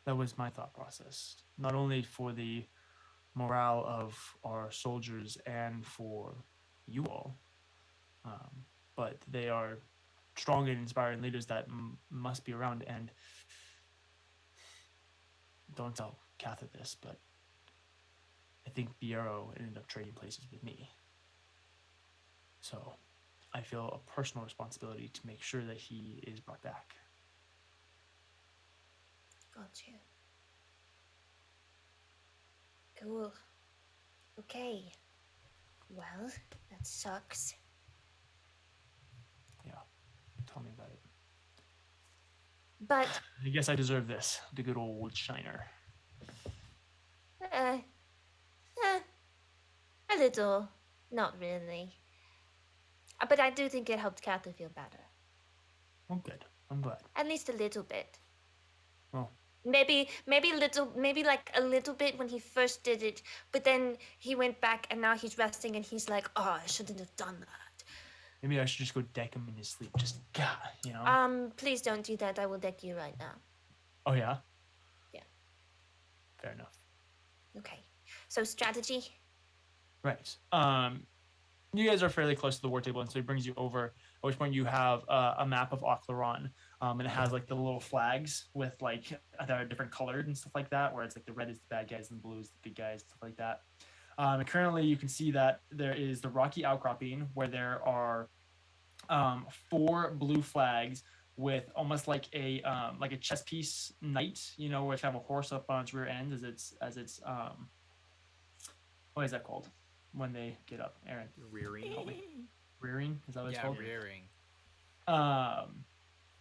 That was my thought process. Not only for the morale of our soldiers and for you all, but they are strong and inspiring leaders that must be around. And don't tell Cather this, but I think Biero ended up trading places with me. So I feel a personal responsibility to make sure that he is brought back. Gotcha. Cool. Okay. Well, that sucks. Yeah, tell me about it. But, I guess I deserve this, the good old Shiner. uh, a little. Not really. But I do think it helped Cather feel better. Well, good. I'm glad. At least a little bit. Well, Maybe like a little bit when he first did it, but then he went back and now he's resting and he's like, oh, I shouldn't have done that. maybe I should just go deck him in his sleep. Just, God, you know? Please don't do that. I will deck you right now. Oh, yeah? Yeah. Fair enough. Okay. So strategy. Right. You guys are fairly close to the war table, and so he brings you over, at which point you have a map of Ocleron, and it has like the little flags with like that are different colored and stuff like that, where it's like the red is the bad guys and the blue is the good guys, stuff like that. And currently you can see that there is the rocky outcropping where there are 4 blue flags with almost like a chess piece knight, you know, which have a horse up on its rear end as it's what is that called when they get up, Aaron? Rearing. Rearing, is that what it's Yeah, called? rearing.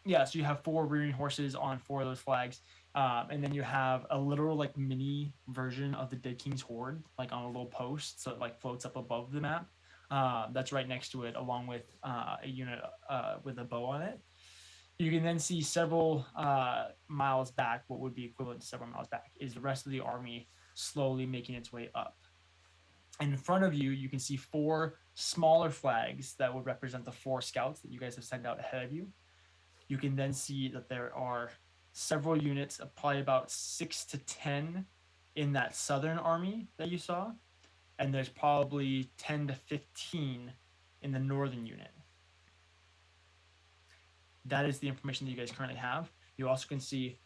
Yeah, so you have 4 rearing horses on 4 of those flags, and then you have a literal like mini version of the Dead King's Horde, like on a little post, so it like floats up above the map. That's right next to it, along with a unit with a bow on it. You can then see several miles back, what would be equivalent to several miles back, is the rest of the army slowly making its way up. In front of you, you can see 4 smaller flags that would represent the 4 scouts that you guys have sent out ahead of you. You can then see that there are several units of probably about 6 to 10 in that southern army that you saw, and there's probably 10 to 15 in the northern unit. That is the information that you guys currently have. You also can see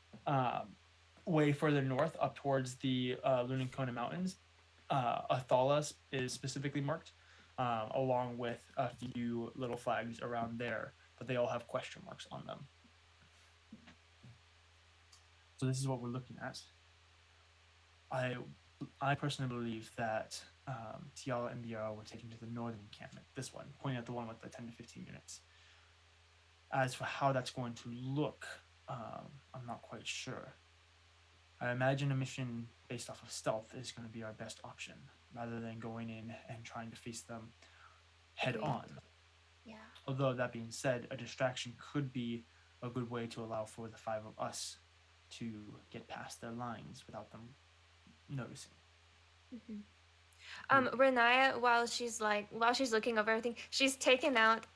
way further north, up towards the Lunincona Mountains, Athala is specifically marked, along with a few little flags around there, but they all have question marks on them. So this is what we're looking at. I personally believe that Tiala and Biara were taken to the northern encampment. This one, pointing at the one with the 10 to 15 units. As for how that's going to look, I'm not quite sure. I imagine a mission based off of stealth is going to be our best option, rather than going in and trying to face them head Agreed. on. Yeah. Although that being said, a distraction could be a good way to allow for the 5 of us to get past their lines without them noticing. Renaya, while she's looking over everything, she's taken out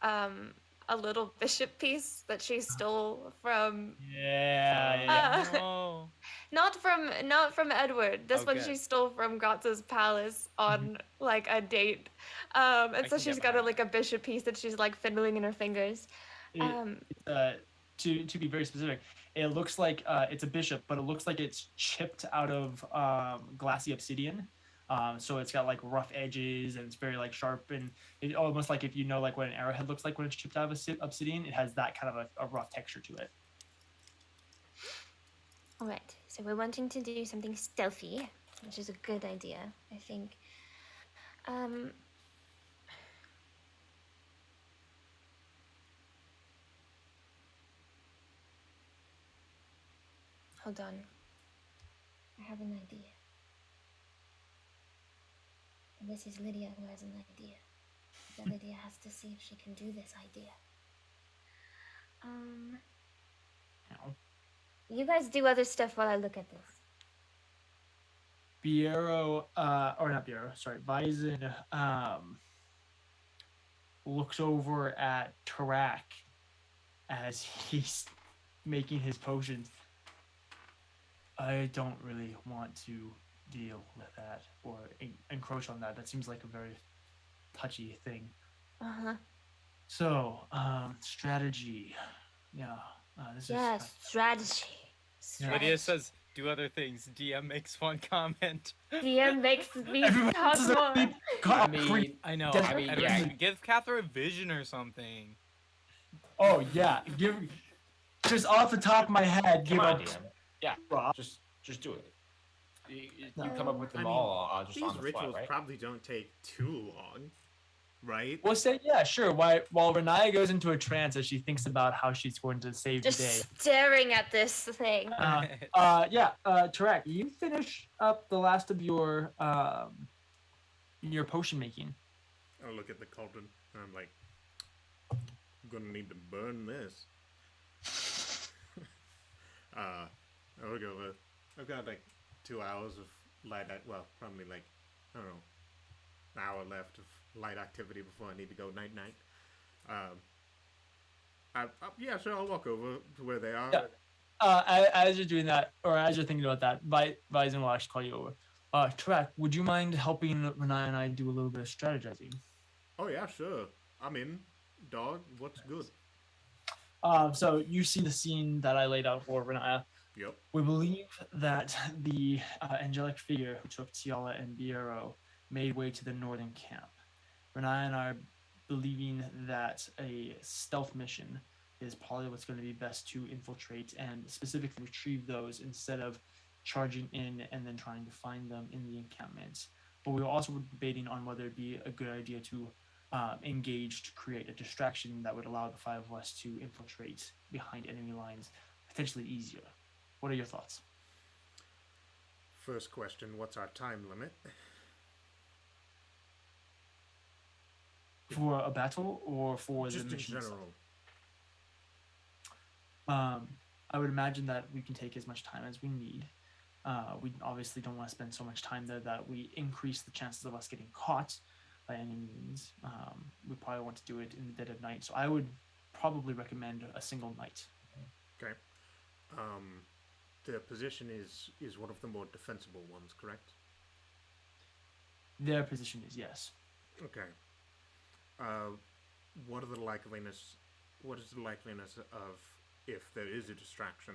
a little bishop piece that she stole from Yeah. Oh. not from Edward. This one Okay. she stole from Gotza's palace on like a date. And so can she's get got behind like a bishop piece that she's like fiddling in her fingers. To be very specific, it looks like it's a bishop, but it looks like it's chipped out of glassy obsidian. So it's got like rough edges and it's very like sharp, and it almost like if you know like what an arrowhead looks like when it's chipped out of obsidian, it has that kind of a rough texture to it. All right, so we're wanting to do something stealthy, which is a good idea, I think. Hold on. I have an idea. And this is Lydia who has an idea. So Lydia has to see if she can do this idea. Ow. You guys do other stuff while I look at this. Biero, or not Biero, sorry, Bison looks over at Tarak as he's making his potions. I don't really want to deal with that or encroach on that. That seems like a very touchy thing. So, strategy. Yeah, this Yes, is... strategy. Lydia says, do other things. DM makes one comment. DM makes me Everyone talk else is more. already I mean, I know. Does- I mean, Edward, yeah. give Catherine a vision or something. Oh, yeah. Just off the top of my head, come give on, a... DM. Yeah, Rob. just do it. You No. come up with them I mean, all just These on the fly, rituals right? probably don't take too long, right? We'll say, yeah, sure. While Renaya goes into a trance as she thinks about how she's going to save the day. Just staring at this thing. Tarak, you finish up the last of your potion making. I look at the cauldron and I'm like, I'm gonna need to burn this. I'll go with, I've got like 2 hours of light, well, probably like, I don't know, an hour left of light activity before I need to go night. Yeah, sure, I'll walk over to where they are. Yeah. As you're doing that, or as you're thinking about that, Bison will actually call you over. Tarak, would you mind helping Renaya and I do a little bit of strategizing? Oh yeah, sure. I'm in. Dog, what's good? So you see the scene that I laid out for Renaya. Yep. We believe that the angelic figure who took Tiala and Biero made way to the northern camp. Renaya and I are believing that a stealth mission is probably what's going to be best to infiltrate and specifically retrieve those instead of charging in and then trying to find them in the encampments. But we were also debating on whether it'd be a good idea to engage to create a distraction that would allow the 5 of us to infiltrate behind enemy lines potentially easier. What are your thoughts? First question, what's our time limit? For a battle or for Just the in mission itself? general. I would imagine that we can take as much time as we need. We obviously don't want to spend so much time there that we increase the chances of us getting caught by any means. We probably want to do it in the dead of night. So I would probably recommend a single night. Okay. The position is one of the more defensible ones, correct? Their position is yes. Okay. What are the likeliness what is the likeliness of, if there is a distraction,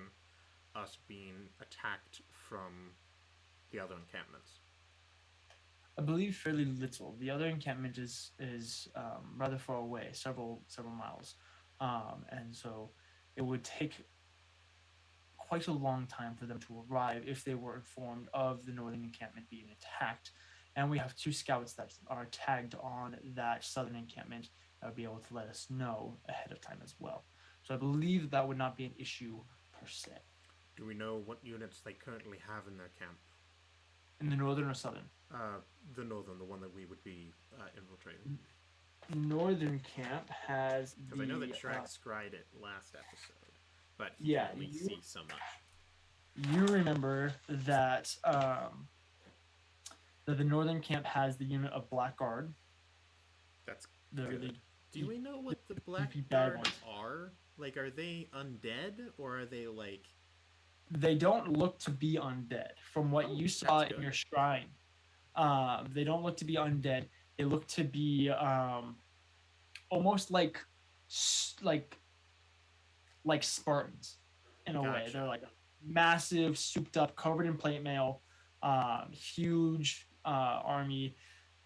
us being attacked from the other encampments? I believe fairly little. The other encampment is rather far away, several miles, and so it would take quite a long time for them to arrive if they were informed of the northern encampment being attacked. And we have 2 scouts that are tagged on that southern encampment that would be able to let us know ahead of time as well. So I believe that would not be an issue per se. Do we know what units they currently have in their camp? In the northern or southern? The northern, the one that we would be infiltrating. Northern camp has Because I know that Shrek scried it last episode, but he Yeah, can only you- see so much. you remember that that the northern camp has the unit of Black Guard. That's The good. really Do we know what the Black beefy bad Guard ones. are? Like, are they undead, or are they like... They don't look to be undead from what Oh, you saw that's in good. your shrine. They don't look to be undead. They look to be almost like Spartans in a way. Gotcha. They're like massive, souped up, covered in plate mail, huge army.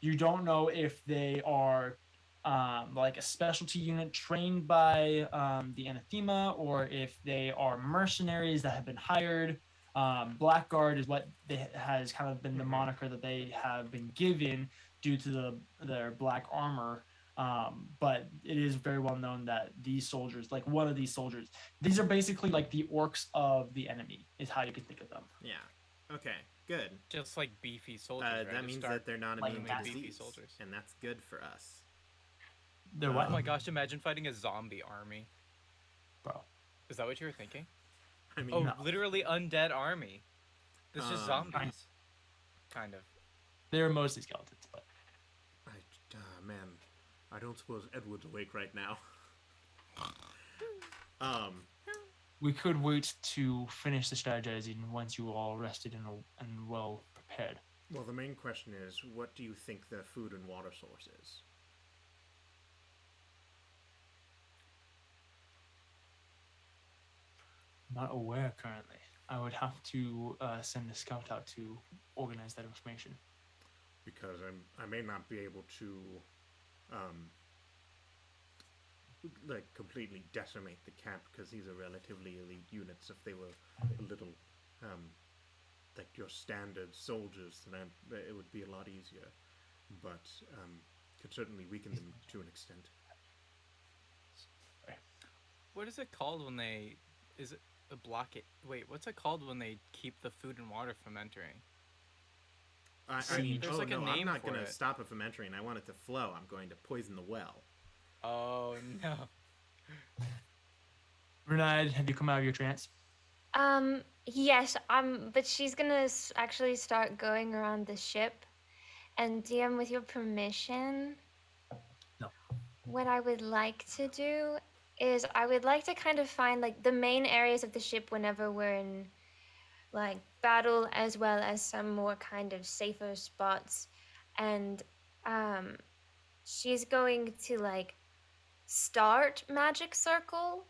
You don't know if they are like a specialty unit trained by the Anathema, or if they are mercenaries that have been hired. Blackguard is what has kind of been the Mhm. moniker that they have been given due to their black armor. But it is very well known that these soldiers, like one of these soldiers, these are basically like the orcs of the enemy, is how you can think of them. Yeah. Okay. Good. Just like beefy soldiers. Right? That Just means start that they're not like immune to massive beefy disease, soldiers. and that's good for us. They're Oh what? Oh my gosh! Imagine fighting a zombie army. Bro. Is that what you were thinking? I mean, Oh, No. literally undead army. It's just zombies. Kind of. They're mostly skeletons, but man, I don't suppose Edward's awake right now. we could wait to finish the strategizing once you all rested and well prepared. Well, the main question is, what do you think the food and water source is? Not aware currently. I would have to send a scout out to organize that information. Because I may not be able to, like, completely decimate the camp, because these are relatively elite units. If they were a little, like your standard soldiers, then it would be a lot easier. But could certainly weaken them to an extent. What is it called when they? Is it a block it? Wait, what's it called when they keep the food and water from entering? I See, mean, there's like a I'm name not for going to it. stop it from entering. I want it to flow. I'm going to poison the well. Oh no! Renard, have you come out of your trance? Yes, but she's gonna actually start going around the ship. And DM, with your permission, No. what I would like to do is I would like to kind of find like the main areas of the ship whenever we're in like battle, as well as some more kind of safer spots. And she's going to like start magic circle,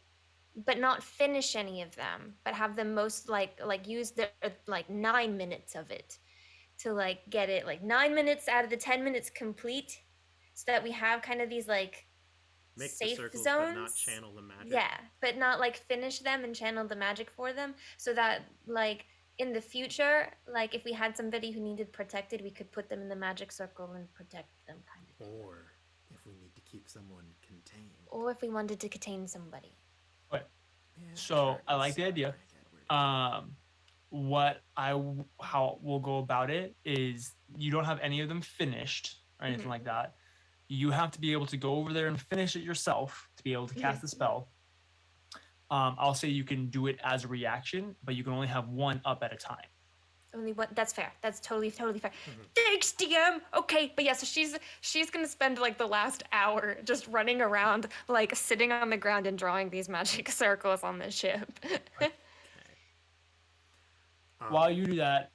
but not finish any of them, but have the most like use the like 9 minutes of it to like get it like 9 minutes out of the 10 minutes complete, so that we have kind of these like Make safe the circles, zones. but not channel the magic. Yeah, but not like finish them and channel the magic for them, so that like in the future, like if we had somebody who needed protected, we could put them in the magic circle and protect them, kind of. Or if we need to keep someone contained. Or if we wanted to contain somebody. Yeah, So, I like the sound idea. like Edward. How we'll go about it is you don't have any of them finished or anything Mhm. like that. You have to be able to go over there and finish it yourself to be able to cast the spell. I'll say you can do it as a reaction, but you can only have one up at a time. Only one. That's fair. That's totally fair. Thanks, DM. Okay, but yeah, so she's gonna spend like the last hour just running around, like sitting on the ground and drawing these magic circles on the ship. While you do that,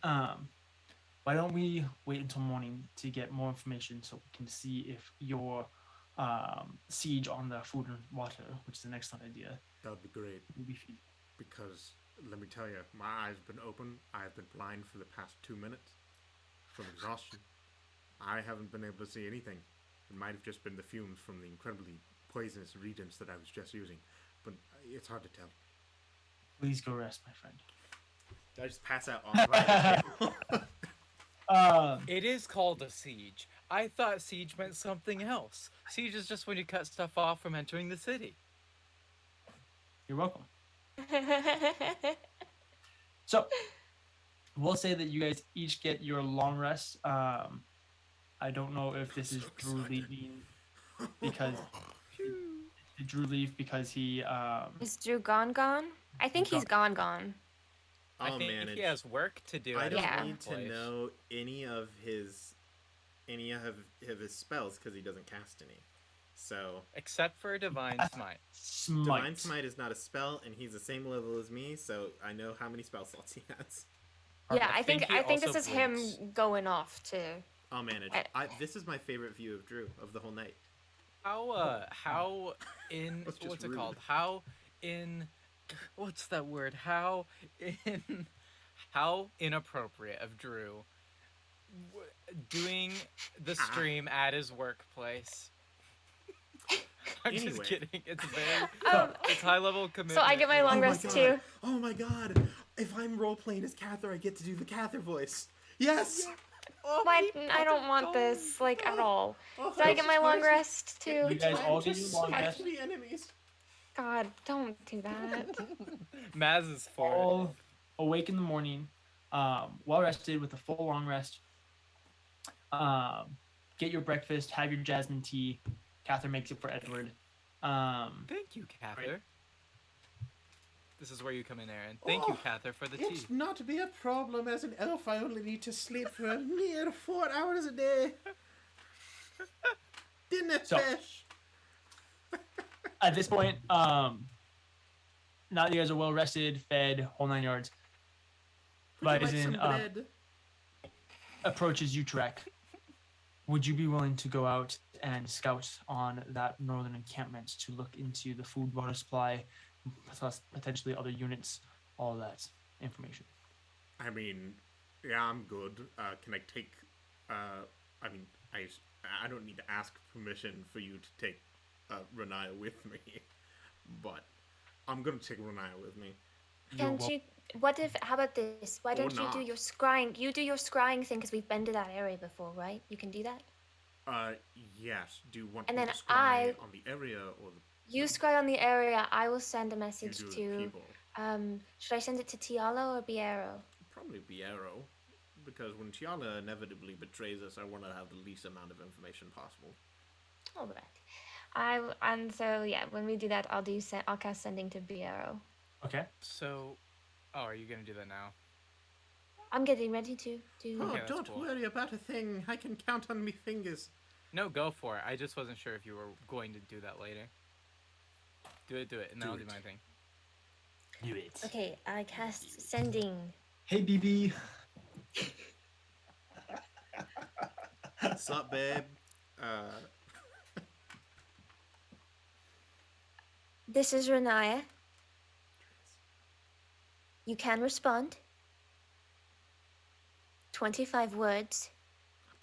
why don't we wait until morning to get more information so we can see if your siege on the food and water, which is an excellent idea. That would be great. We'll be feed- Because let me tell you, my eyes have been open. I have been blind for the past 2 minutes from exhaustion. I haven't been able to see anything. It might have just been the fumes from the incredibly poisonous reagents that I was just using, but it's hard to tell. Please go rest, my friend. Did I just pass out on the table? It is called a siege. I thought siege meant something else. Siege is just when you cut stuff off from entering the city. You're welcome. So, we'll say that you guys each get your long rest. I don't know if this is Drew leaving because did Drew leave because he Is Drew gone? I think he's gone. I I'll think manage. if he has work to do, I at don't his Yeah. need to place. know any of his spells because he doesn't cast any. So Except for Divine Smite. smite. Divine Smite is not a spell, and he's the same level as me, so I know how many spell slots he has. Yeah, I think he this also is him blinks. going off too. I'll manage. I- This is my favorite view of Drew of the whole night. How in That's just what's it rude. called? How in what's that word? How inappropriate of Drew doing the stream at his workplace. I'm Anyway. just kidding. It's very Um, it's high level commitment. so I get my long Oh my rest God. too. Oh my god! If I'm role playing as Cather, I get to do the Cather voice. Yes. Oh, Why? he I don't fucking want gone. this like at all. Oh, Do I get my long just- rest too? You guys all Just get your long smack rest. the enemies. God, don't do that. Maz is for it. All awake in the morning, well rested with a full long rest. Get your breakfast, have your jasmine tea. Catherine makes it for Edward. Thank you, Cather. This is where you come in, Aaron. Thank you, Oh, Cather, for the tea. It's not to be a problem. As an elf, I only need to sleep for a mere 4 hours a day. Dinner So- fish. At this point, now that you guys are well rested, fed, whole 9 yards, Would you like Bison some bread? approaches Utrecht. Would you be willing to go out and scout on that northern encampment to look into the food, water supply, plus potentially other units, all that information? I mean, yeah, I'm good. Can I take? I mean, I don't need to ask permission for you to take Renaya with me, but I'm gonna take Renaya with me. Can't you? What if? How about this? Why Or don't you do not. your scrying? You do your scrying thing because we've been to that area before, right? You can do that. Yes. Do you want And me then to scry I- on the area or the You scry on the area. I will send a you message do the to. people? Should I send it to Tialo or Biero? Probably Biero, because when Tiana inevitably betrays us, I want to have the least amount of information possible. All right. And so yeah, when we do that, I'll cast sending to Biero. Okay. So, are you gonna do that now? I'm getting ready to do. Oh, Okay, that's don't cool. worry about a thing. I can count on me fingers. No, go for it. I just wasn't sure if you were going to do that later. Do it, and then Do I'll do it. my thing. Do it. Okay, I cast sending. Hey, BB. What's up, babe? This is Renaya. You can respond. 25 words.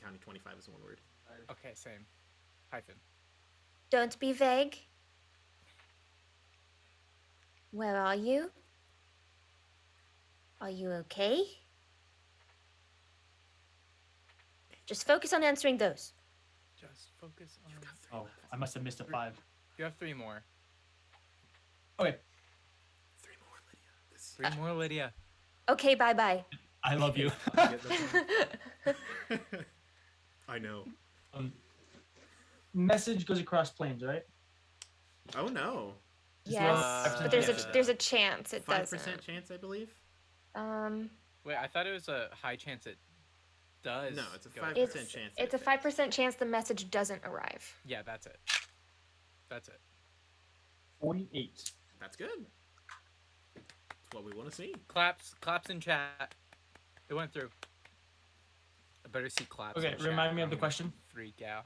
Counting 25 is one word. Okay, same. Hyphen. Don't be vague. Where are you? Are you okay? Just focus on answering those. Just focus on. Oh, I must have missed a 5. You have 3 more. Okay. 3 more, Lydia. This 3 more, Lydia. Okay, bye bye. I love you. I get the point. I know. Message goes across planes, right? Oh no. Just Yes, Uh, but yeah. there's a chance it 5% doesn't. chance, I believe. Wait, I thought it was a high chance it does. No, it's a go 5% through. It's chance. it's a 5% chance the message doesn't arrive. Yeah, that's it. That's it. 48. That's good. That's what we want to see. Claps in chat. It went through. better see claps. Okay, in chat, remind me or of the I'm gonna question. Freak out.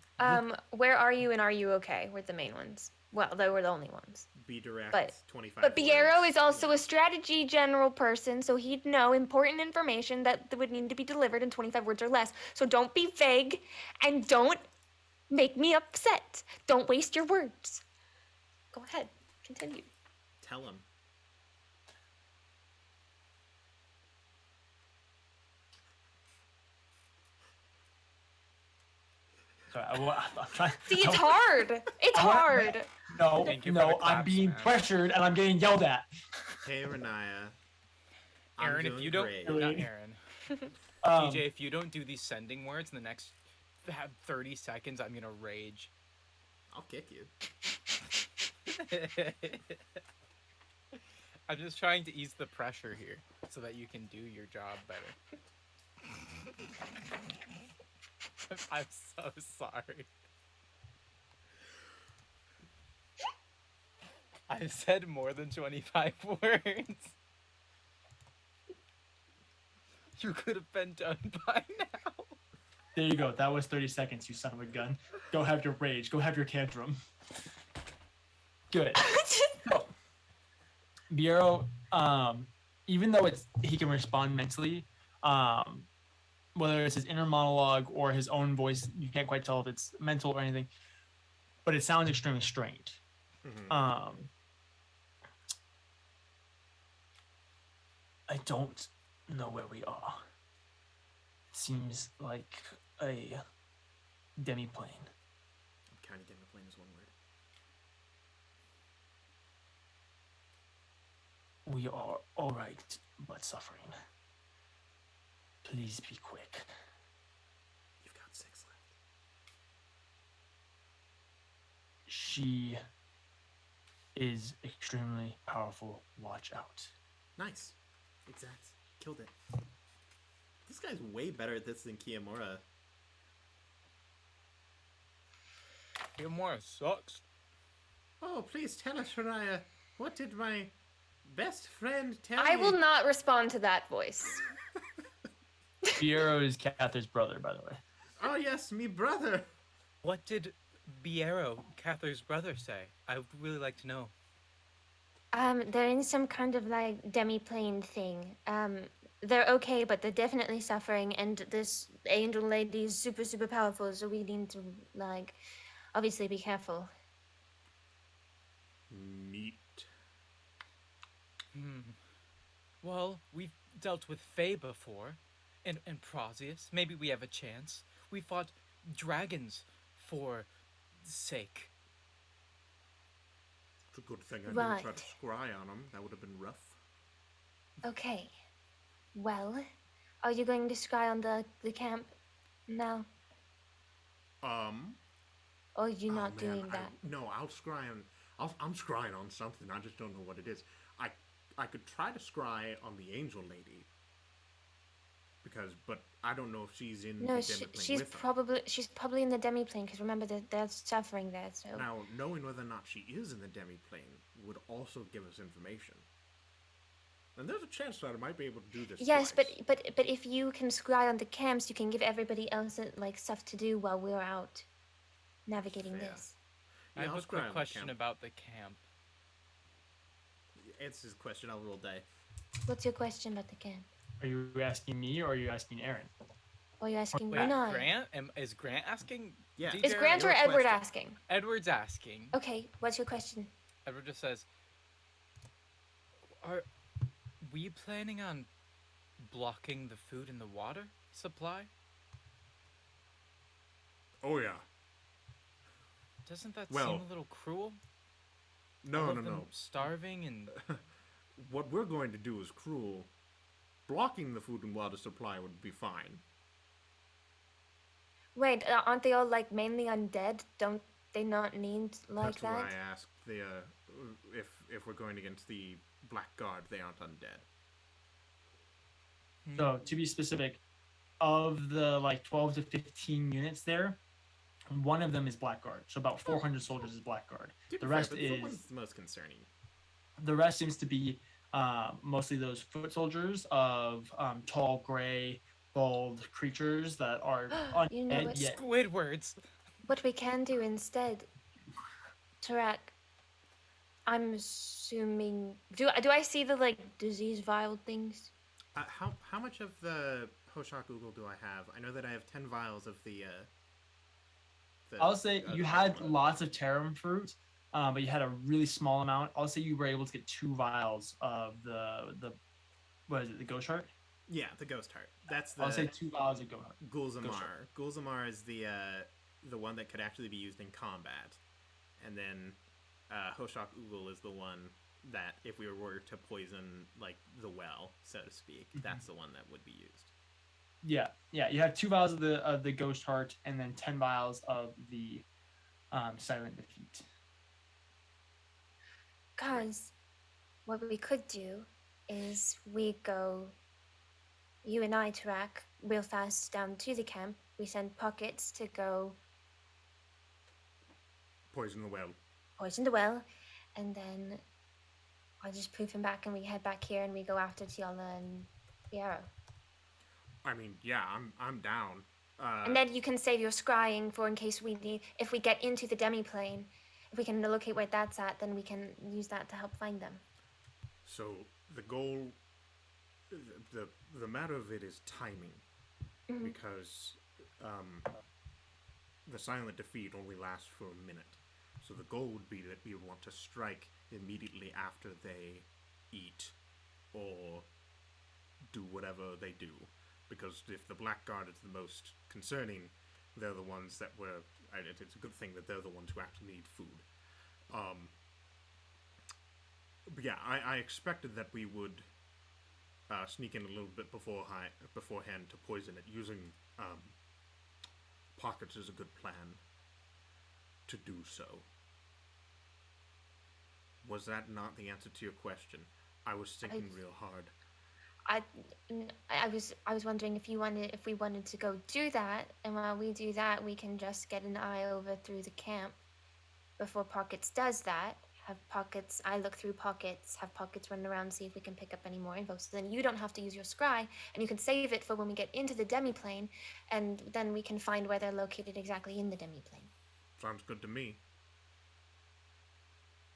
Where are you and are you okay? Were the main ones. Well, they were the only ones. Be direct. But- 25. But Piero words, is also you know. a strategy general person, so he'd know important information that would need to be delivered in 25 words or less. So don't be vague and don't make me upset. Don't waste your words. Go ahead. Continue. Tell him. Sorry, I'm trying. See, it's hard. It's I wanna- hard. No, Thank you for no, the I'm claps, being man. pressured and I'm getting yelled at. Hey, Renaya. I'm Aaron, if doing you don't, great. Really? not Aaron. Um, DJ, if you don't do these sending words in the next 30 seconds, I'm gonna rage. I'll kick you. I'm just trying to ease the pressure here so that you can do your job better. I'm so sorry. I've said more than 25 words. You could have been done by now. There you go. That was 30 seconds, you son of a gun. Go have your rage. Go have your tantrum. Good. So, Biero, even though he can respond mentally, whether it's his inner monologue or his own voice, you can't quite tell if it's mental or anything, but it sounds extremely strained. Mhm. I don't know where we are. It seems like a demi-plane. County Demiplane is one word. We are all right, but suffering. Please be quick. You've got 6 left. She is extremely powerful. Watch out. Nice. Exact. Killed it. This guy's way better at this than Kiyomura. Kiyomura sucks. Oh, please tell us, Renaya. What did my best friend tell I me? will not respond to that voice. Piero is Cather's brother, by the way. Oh, yes, me brother. What did Biero, Cather's brother, say? I would really like to know. They're in some kind of like demi-plane thing. They're okay, but they're definitely suffering, and this angel lady is super, super powerful, so we need to, like, obviously be careful. Neat. Well, we've dealt with Fae before, and Prosius. Maybe we have a chance. We fought dragons for sake. It's a good thing I didn't try Right. to scry on him. That would have been rough. Okay. Well, are you going to scry on the camp now? Or are you Oh, not man, doing that? No, I'll scry on. I'm scrying on something. I just don't know what it is. I could try to scry on the angel lady. But I don't know if she's in No, the she's demiplane with them. she's probably in the demi-plane, because remember that they're suffering there, so... Now, knowing whether or not she is in the demiplane would also give us information. And there's a chance that I might be able to do this. Yes, twice. but if you can scry on the camps, you can give everybody else like stuff to do while we're out navigating Fair. this. I Yeah, have I'll a scry quick on the question camp. about the camp. Answer his question. I'll roll die. What's your question about the camp? Are you asking me or are you asking Aaron? Or are you asking Wait, Renai? Grant? Is Grant asking? Yeah. DJ, Is Grant or your Edward question. asking? Edward's asking. Okay, what's your question? Edward just says, "Are we planning on blocking the food and the water supply? Oh yeah. Doesn't that Well, seem a little cruel? No, All no, of them no. starving and What we're going to do is cruel. Blocking the food and water supply would be fine. Wait, aren't they all like mainly undead? Don't they not need like That's why that? I asked the if we're going against the Black Guard, they aren't undead. So to be specific, of the like 12 to 15 units there, one of them is Blackguard. So about 400 soldiers is Blackguard. To be The fair, rest but is one's the most concerning. the rest seems to be mostly those foot soldiers of tall gray, bald creatures that are You know undead what? yet. Squidwards. What we can do instead, Tarak, I'm assuming. Do I see the like disease vial things? How much of the Hoshak Oogle do I have? I know that I have 10 vials of the. I'll say you had one. lots of Tarum fruit, but you had a really small amount. I'll say you were able to get 2 vials of the what is it, the ghost heart? Yeah, the ghost heart. That's the. I'll say 2 vials of ghost heart. Gulzamar. Gulzamar is the one that could actually be used in combat, and then Hoshak Oogle is the one that if we were to poison like the well, so to speak, that's the one that would be used. Yeah. You have 2 vials of the ghost heart, and then 10 vials of the silent defeat. Guys, what we could do is you and I, Tarak, real fast down to the camp. We send pockets to go Poison the well. poison the well, and then I'll just proof him back, and we head back here, and we go after Tiala and the arrow. I mean, yeah, I'm down. And then you can save your scrying for in case if we get into the demi-plane, if we can locate where that's at, then we can use that to help find them. So the goal, the matter of it is timing, because the silent defeat only lasts for a minute. So the goal would be that we would want to strike immediately after they eat or do whatever they do. Because if the Blackguard is the most concerning, they're the ones that were. It's a good thing that they're the ones who actually need food. But yeah, I expected that we would sneak in a little bit beforehand to poison it. Using pockets is a good plan to do so. Was that not the answer to your question? I was thinking real hard. I was wondering if we wanted to go do that, and while we do that, we can just get an eye over through the camp before Pockets does that. I look through Pockets, have Pockets run around, see if we can pick up any more info. So then you don't have to use your scry, and you can save it for when we get into the demi-plane, and then we can find where they're located exactly in the demi-plane. Sounds good to me.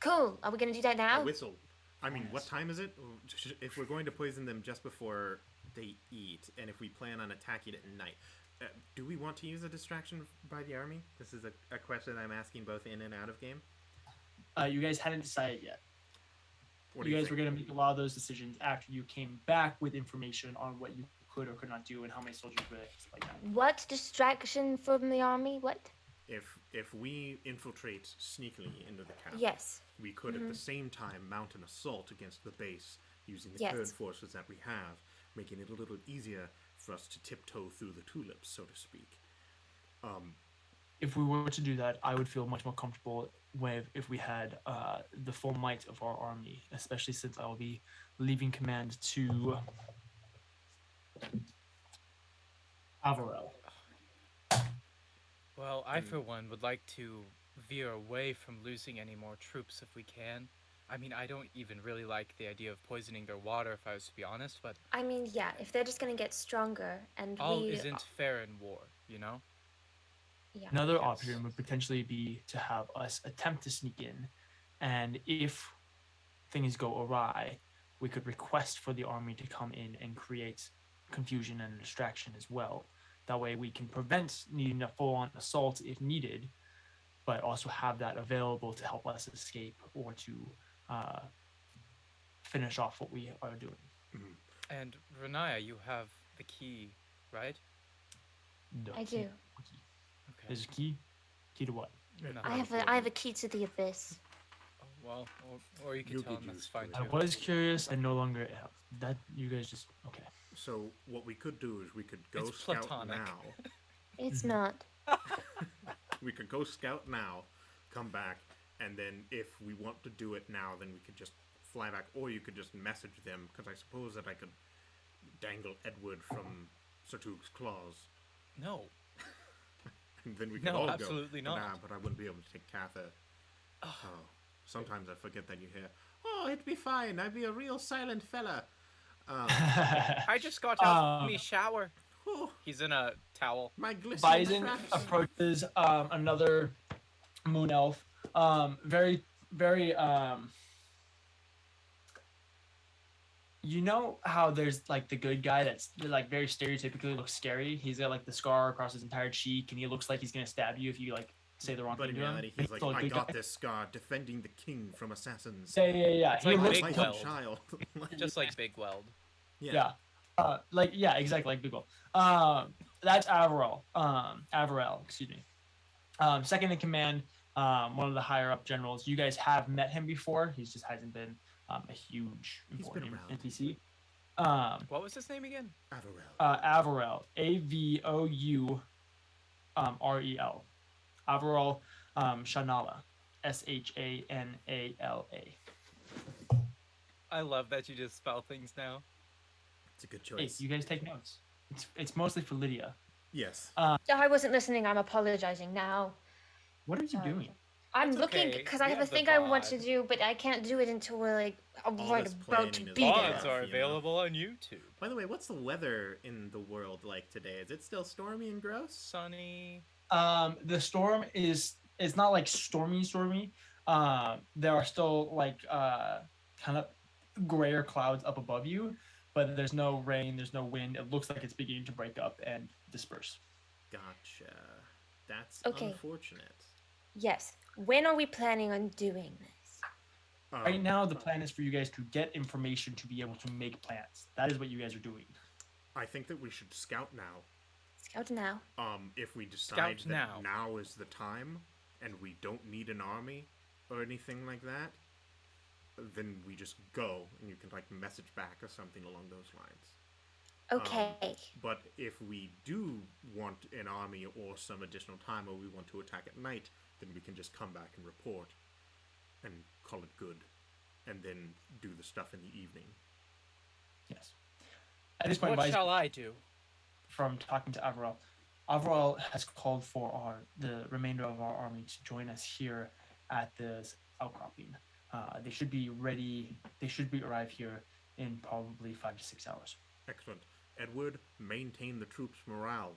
Cool. Are we gonna do that now? A whistle. I mean, what time is it? If we're going to poison them just before they eat, and if we plan on attacking it at night, do we want to use a distraction by the army? This is a question I'm asking both in and out of game. You guys hadn't decided yet. What do You you guys were think? going to make a lot of those decisions after you came back with information on what you could or could not do and how many soldiers were there, stuff like that. What distraction from the army? What? If we infiltrate sneakily into the camp, Yes. we could at the same time mount an assault against the base using the Yes. current forces that we have, making it a little easier for us to tiptoe through the tulips, so to speak. If we were to do that, I would feel much more comfortable with if we had the full might of our army, especially since I will be leaving command to Avarel. Well, I for one would like to veer away from losing any more troops if we can. I mean, I don't even really like the idea of poisoning their water, if I was to be honest, but I mean, yeah, if they're just gonna get stronger and all we isn't fair in war, you know? yeah. Another Yes. option would potentially be to have us attempt to sneak in, and if things go awry, we could request for the army to come in and create confusion and distraction as well. That way we can prevent needing a full-on assault if needed, but also have that available to help us escape or to finish off what we are doing. And Renaya, you have the key, right? The I key- do. Okay. There's a key? Key to what? No. I have a key to the abyss. Oh, well, or you can You tell could him that's use fine it. I too. was curious, I no longer am. That you guys just okay. So what we could do is we could go It's scout platonic. now. It's not. We could go scout now, come back, and then if we want to do it now, then we could just fly back, or you could just message them, because I suppose that I could dangle Edward from Sartug's claws, No. and then we could No, all absolutely go. not. Nah, but I wouldn't be able to take Cather. Oh, sometimes I forget that you hear, "Oh, it'd be fine. I'd be a real silent fella." I just got out of me shower. Oh, He's in a towel. my glistening Bison fraps. approaches another moon elf. Very, very. You know how there's like the good guy that's like very stereotypically looks scary. He's got like the scar across his entire cheek, and he looks like he's gonna stab you if you like say the wrong But thing in to him. reality, But he's like, still a I good got guy. this scar defending the king from assassins. Yeah. It's He like looks Big like Weld. a child. Just like Big Weld. yeah. Exactly like Google. That's Averell. Averell, excuse me. Second in command, one of the higher up generals. You guys have met him before. He just hasn't been a huge He's been important around. NPC. What was his name again? Averell. Averell, Avorel, Averell Shanala, Shanala. I love that you just spell things now. It's a good Hey, choice. you guys take notes. It's mostly for Lydia. Yes. I wasn't listening. I'm apologizing now. What are you Sorry. doing? I'm It's looking okay. because We I have a have the thing I want to VOD. do, but I can't do it until we're like right this about to planning is be all there. VODs Yeah, are you know. available on YouTube. By the way, what's the weather in the world like today? Is it still stormy and gross? Sunny. The storm is it's not like stormy. There are still like kind of grayer clouds up above you, but there's no rain, there's no wind. It looks like it's beginning to break up and disperse. Gotcha. That's Okay. unfortunate. Yes. When are we planning on doing this? Right now, the plan is for you guys to get information to be able to make plans. That is what you guys are doing. I think that we should scout now. Scout now. If we decide Scout that now. now is the time and we don't need an army or anything like that, then we just go and you can like message back or something along those lines. Okay. But if we do want an army or some additional time, or we want to attack at night, then we can just come back and report and call it good, and then do the stuff in the evening. Yes. At this point, What Vice, shall I do? from talking to Averell, Averell has called for the remainder of our army to join us here at this outcropping. They should be ready. They should be arrive here in probably 5 to 6 hours. Excellent. Edward, maintain the troops' morale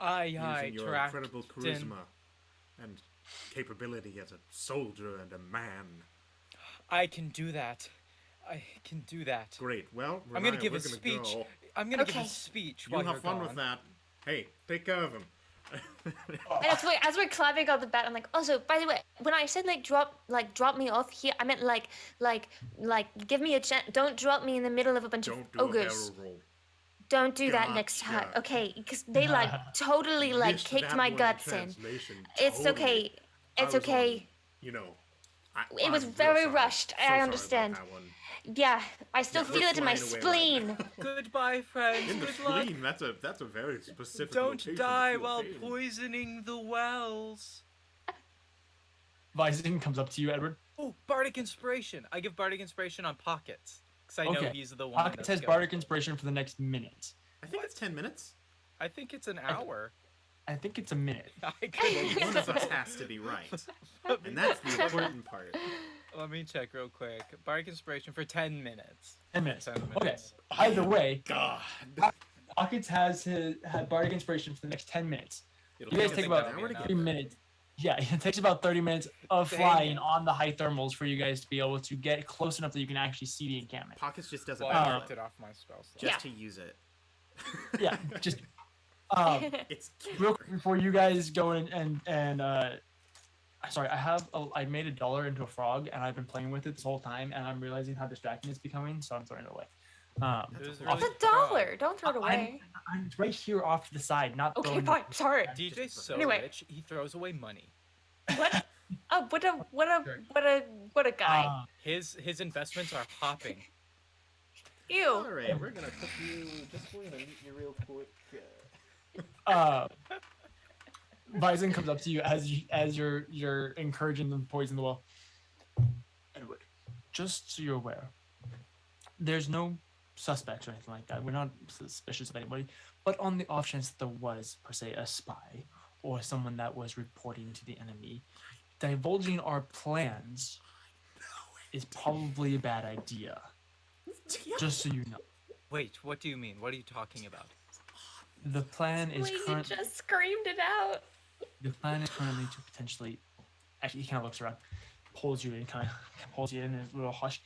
Aye, using your incredible Captain. charisma and capability as a soldier and a man. I can do that. I can do that. Great. Well, I'm gonna Renaya, give we're a gonna speech. Go. I'm gonna give Okay. a speech You while have you're fun gone. with that. Hey, take care of him. And as we're clapping on the bat, I'm like, also, by the way, when I said drop me off here, I meant like give me a chance. Don't drop me in the middle of a bunch Don't of do a ogres. barrel roll. Don't do that next time, Gotcha. okay? Because they like totally like Missed kicked that my one in guts in. translation, It's totally. okay. I It's was okay. on, you know, It was I'm real very sorry. rushed, So I sorry about understand. that one. Yeah, I still Yeah, feel we're it in my flying away right spleen. now. Goodbye, friends. In the Good luck. spleen, that's a very specific Don't location to die feel while pain. poisoning the wells. Visine comes up to you, Edward. Oh, bardic inspiration. I give bardic inspiration on pockets because I know Okay. he's the one. Pocket that's has going bardic for it. inspiration for the next minute. I think it's 10 minutes. I think it's an hour. I think it's a minute. I Well, could. one of us has to be right. And that's the important part. Let me check real quick. Bardic inspiration for 10 minutes. 10 minutes. 10 Okay. minutes. Either way, God. Pockets had bardic inspiration for the next 10 minutes. It'll You guys don't take think about that'll be enough. 3 minutes. Yeah, it takes about 30 minutes of Dang flying it. on the high thermals for you guys to be able to get close enough that you can actually see the encampment. Pockets just does it Well, for I Uh, marked fun, it off my spell slot. just Yeah. to use it. Yeah, just It's real quick before you guys go in and sorry, I made $1 into a frog and I've been playing with it this whole time and I'm realizing how distracting it's becoming, so I'm throwing it away. It was a really It's $1. Don't throw it I'm- away. I'm right here off to the side, not Okay, throwing fine. Sorry. DJ's so Anyway. rich, he throws away money. What? Oh, what a guy. His investments are hopping. Ew. all right. We're gonna put you. We're gonna meet you real quick. Bison comes up to you as you're encouraging them to poison the well. Edward, just so you're aware, there's no suspects or anything like that. We're not suspicious of anybody, but on the off chance that there was, per se, a spy or someone that was reporting to the enemy, divulging our plans is probably a bad idea. Just so you know. Wait, what do you mean? What are you talking about? The plan is Wait, you currently just screamed it out. to potentially. Actually, he kind of looks around, pulls you in, kind of pulls you in a little hush.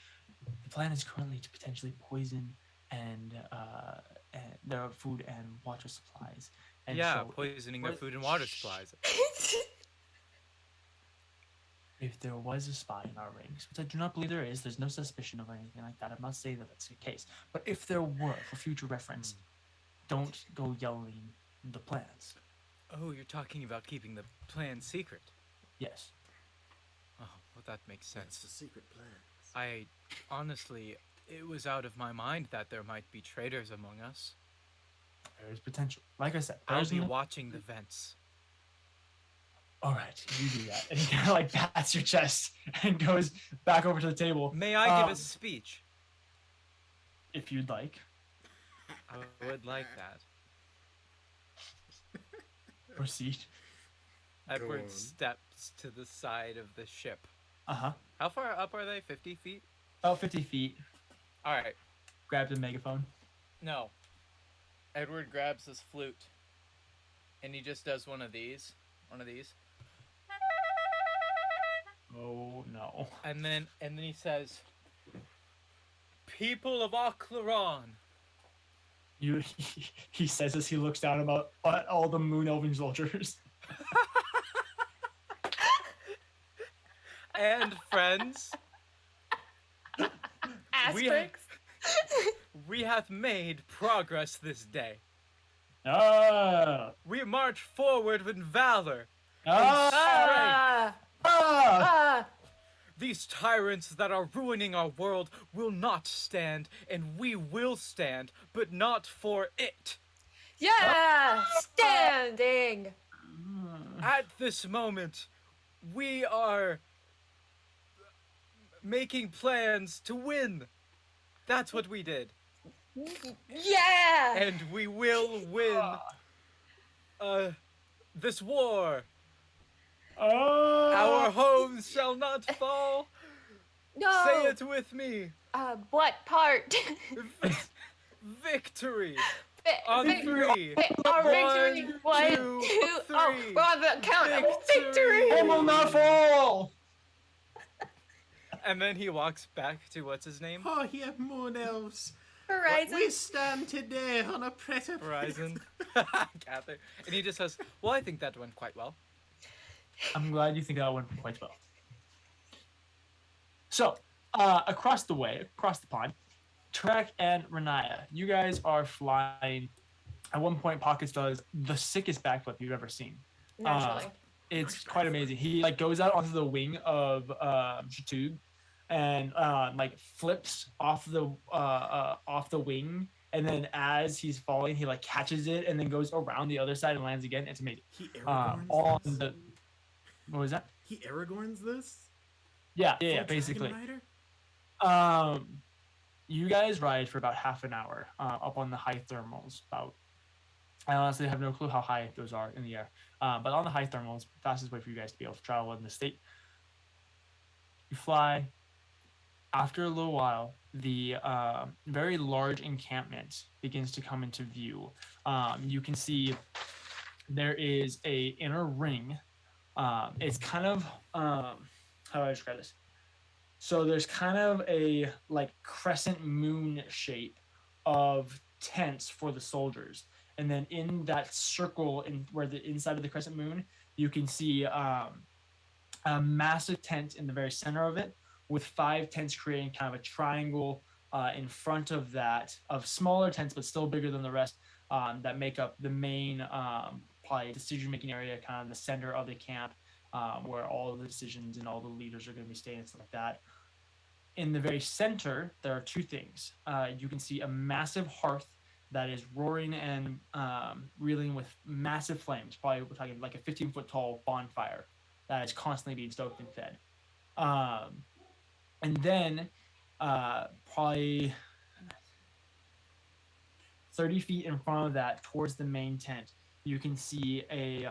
The plan is currently to potentially poison and their food and water supplies. And Yeah, so poisoning their food and water supplies. if there was a spy in our ranks, which I do not believe there is, there's no suspicion of anything like that. I'm not saying that that's the case. But if there were, for future reference, don't go yelling the plans. Oh, you're talking about keeping the plan secret. Yes. Oh, well, that makes That's sense. the secret plan. I honestly, it was out of my mind that there might be traitors among us. There is potential. Like I said, I'll be personally- watching the vents. all right, you do that. And he kind of like pats your chest and goes back over to the table. May I give a speech? If you'd like. I would like that. Proceed. Go Edward on. steps to the side of the ship. Uh-huh. How far up are they? 50 feet? About 50 feet. All right. Grab the megaphone. No. Edward grabs his flute, and he just does one of these. Oh, no. And then he says, "People of Oclaron." He says as he looks down about at all the moon elven soldiers. And friends, Asterisks. we have made progress this day. Ah! We march forward with valor. Ah! Ah, Ah! ah. These tyrants that are ruining our world will not stand, and we will stand, but not for it. Yeah, standing. At this moment, we are making plans to win. That's what we did. Yeah. And we will win this war. Ah! Our homes shall not fall. No. Say it with me. What part? Victory. Vi- On vic- three. Our victory. One, One, two, two. Oh, three. we're on the count. Victory. Victory. I will not fall! And then he walks back to what's his name? Oh, here, moon elves. Horizon. We stand today on a precipice. Horizon. Cather. And he just says, "Well, I think that went quite well." I'm glad you think that went quite well. So, across the pond, Trek and Renaya, you guys are flying. At one point, Pockets does the sickest backflip you've ever seen. Naturally. It's quite amazing. He like goes out onto the wing of Shatug and like flips off the wing, and then as he's falling, he like catches it and then goes around the other side and lands again. It's amazing. He Aragorns On this? the what was that? He Aragorns this? Yeah, Full Dragon basically. Rider? You guys ride for about half an hour up on the high thermals. I honestly have no clue how high those are in the air. But on the high thermals, fastest way for you guys to be able to travel in the state. You fly. After a little while, the very large encampment begins to come into view. You can see there is a inner ring. It's kind of how do I describe this? So there's kind of a like crescent moon shape of tents for the soldiers, and then in that circle, in where the inside of the crescent moon, you can see a massive tent in the very center of it, with 5 tents creating kind of a triangle in front of that, of smaller tents but still bigger than the rest, that make up the main probably decision-making area, kind of the center of the camp, where all the decisions and all the leaders are going to be staying and stuff like that. In the very center, there are 2 things. You can see a massive hearth that is roaring and reeling with massive flames. Probably we're talking like a 15-foot tall bonfire that is constantly being stoked and fed. And then probably 30 feet in front of that, towards the main tent, you can see a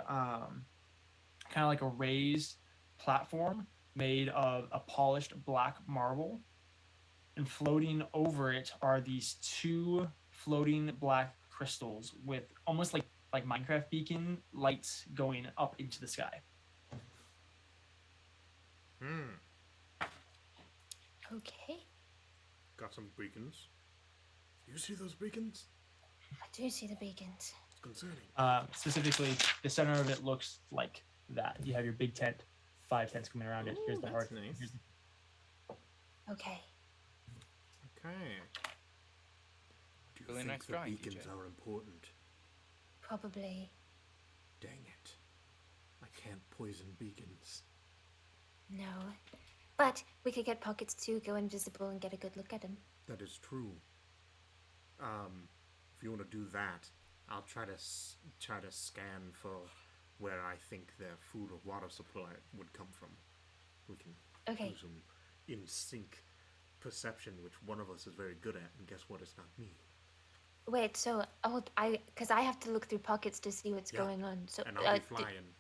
kind of like a raised platform made of a polished black marble, and floating over it are these 2 floating black crystals with almost like Minecraft beacon lights going up into the sky. Okay. Got some beacons. You see those beacons? I do see the beacons. It's concerning. Specifically, the center of it looks like that. You have your big tent, 5 tents coming around it. Here's Ooh, the that's heart. nice. Here's the Okay. Okay. Do you Really think nice the drawing, beacons DJ. are important? Probably. Dang it. I can't poison beacons. No. But we could get Pockets to go invisible and get a good look at him. That is true. If you want to do that, I'll try to scan for where I think their food or water supply would come from. We can Okay. do some in sync perception, which one of us is very good at, and guess what? It's not me. Wait, so because I have to look through Pockets to see what's Yeah. going on. So And I'll be d- flying.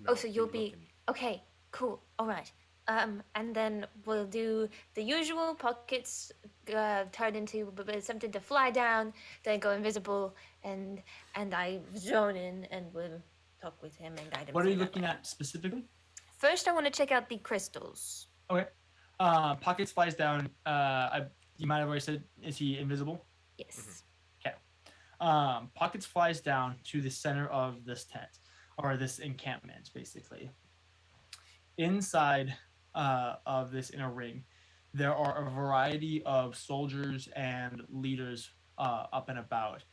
oh, so you'll be looking. okay. Cool. All right. And then we'll do the usual. Pockets turn into something to fly down, then go invisible, and I zone in and will talk with him and guide him. What are you through that looking way. at specifically? First, I want to check out the crystals. Okay. Pockets flies down. You might have already said, is he invisible? Yes. Pockets flies down to the center of this tent, or this encampment, basically. Inside of this inner ring, there are a variety of soldiers and leaders up and about.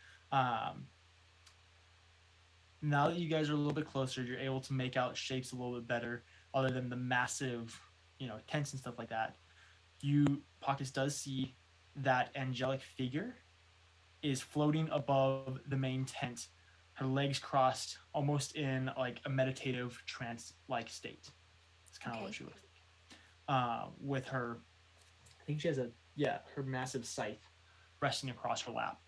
Now that you guys are a little bit closer, you're able to make out shapes a little bit better, other than the massive, tents and stuff like that. Pockets does see that angelic figure is floating above the main tent, her legs crossed, almost in like a meditative trance-like state. It's kind of what she looks like. With her, I think she has her massive scythe resting across her lap.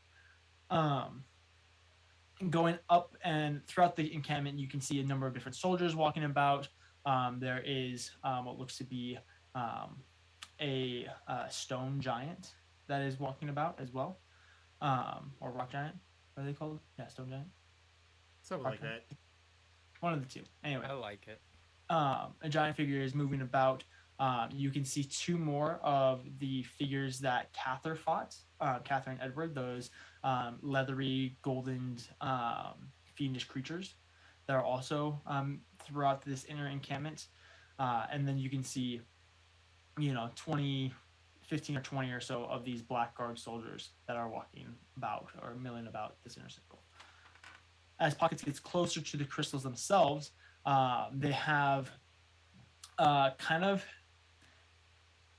Going up and throughout the encampment, you can see a number of different soldiers walking about. There is what looks to be a stone giant that is walking about as well. Or rock giant. What are they called? Yeah, stone giant. Something Rock like giant. that. One of the two. Anyway, I like it. a giant figure is moving about. You can see 2 more of the figures that Cather fought. Cather and Edward, those leathery, golden, fiendish creatures that are also throughout this inner encampment. And then you can see, 15 or 20 or so of these black guard soldiers that are walking about or milling about this inner circle. As Pockets gets closer to the crystals themselves, they have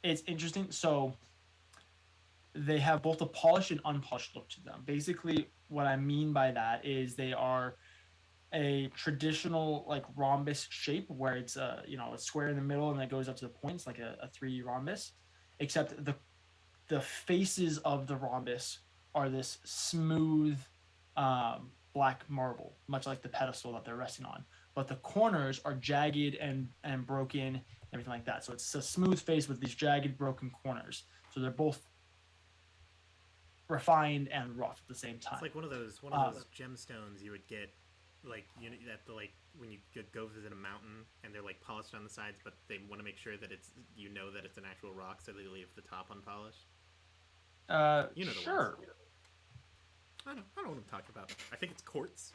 it's interesting. So they have both a polished and unpolished look to them. Basically, what I mean by that is they are a traditional like rhombus shape where it's a square in the middle and it goes up to the points like a 3D rhombus, except the faces of the rhombus are this smooth black marble, much like the pedestal that they're resting on. But the corners are jagged and broken, everything like that. So it's a smooth face with these jagged, broken corners. So they're both refined and rough at the same time. It's like one of those gemstones you would get, like when you go visit a mountain and they're like polished on the sides, but they want to make sure that it's that it's an actual rock, so they leave the top unpolished. The sure. ones. I don't know what I'm talking about. I think it's quartz.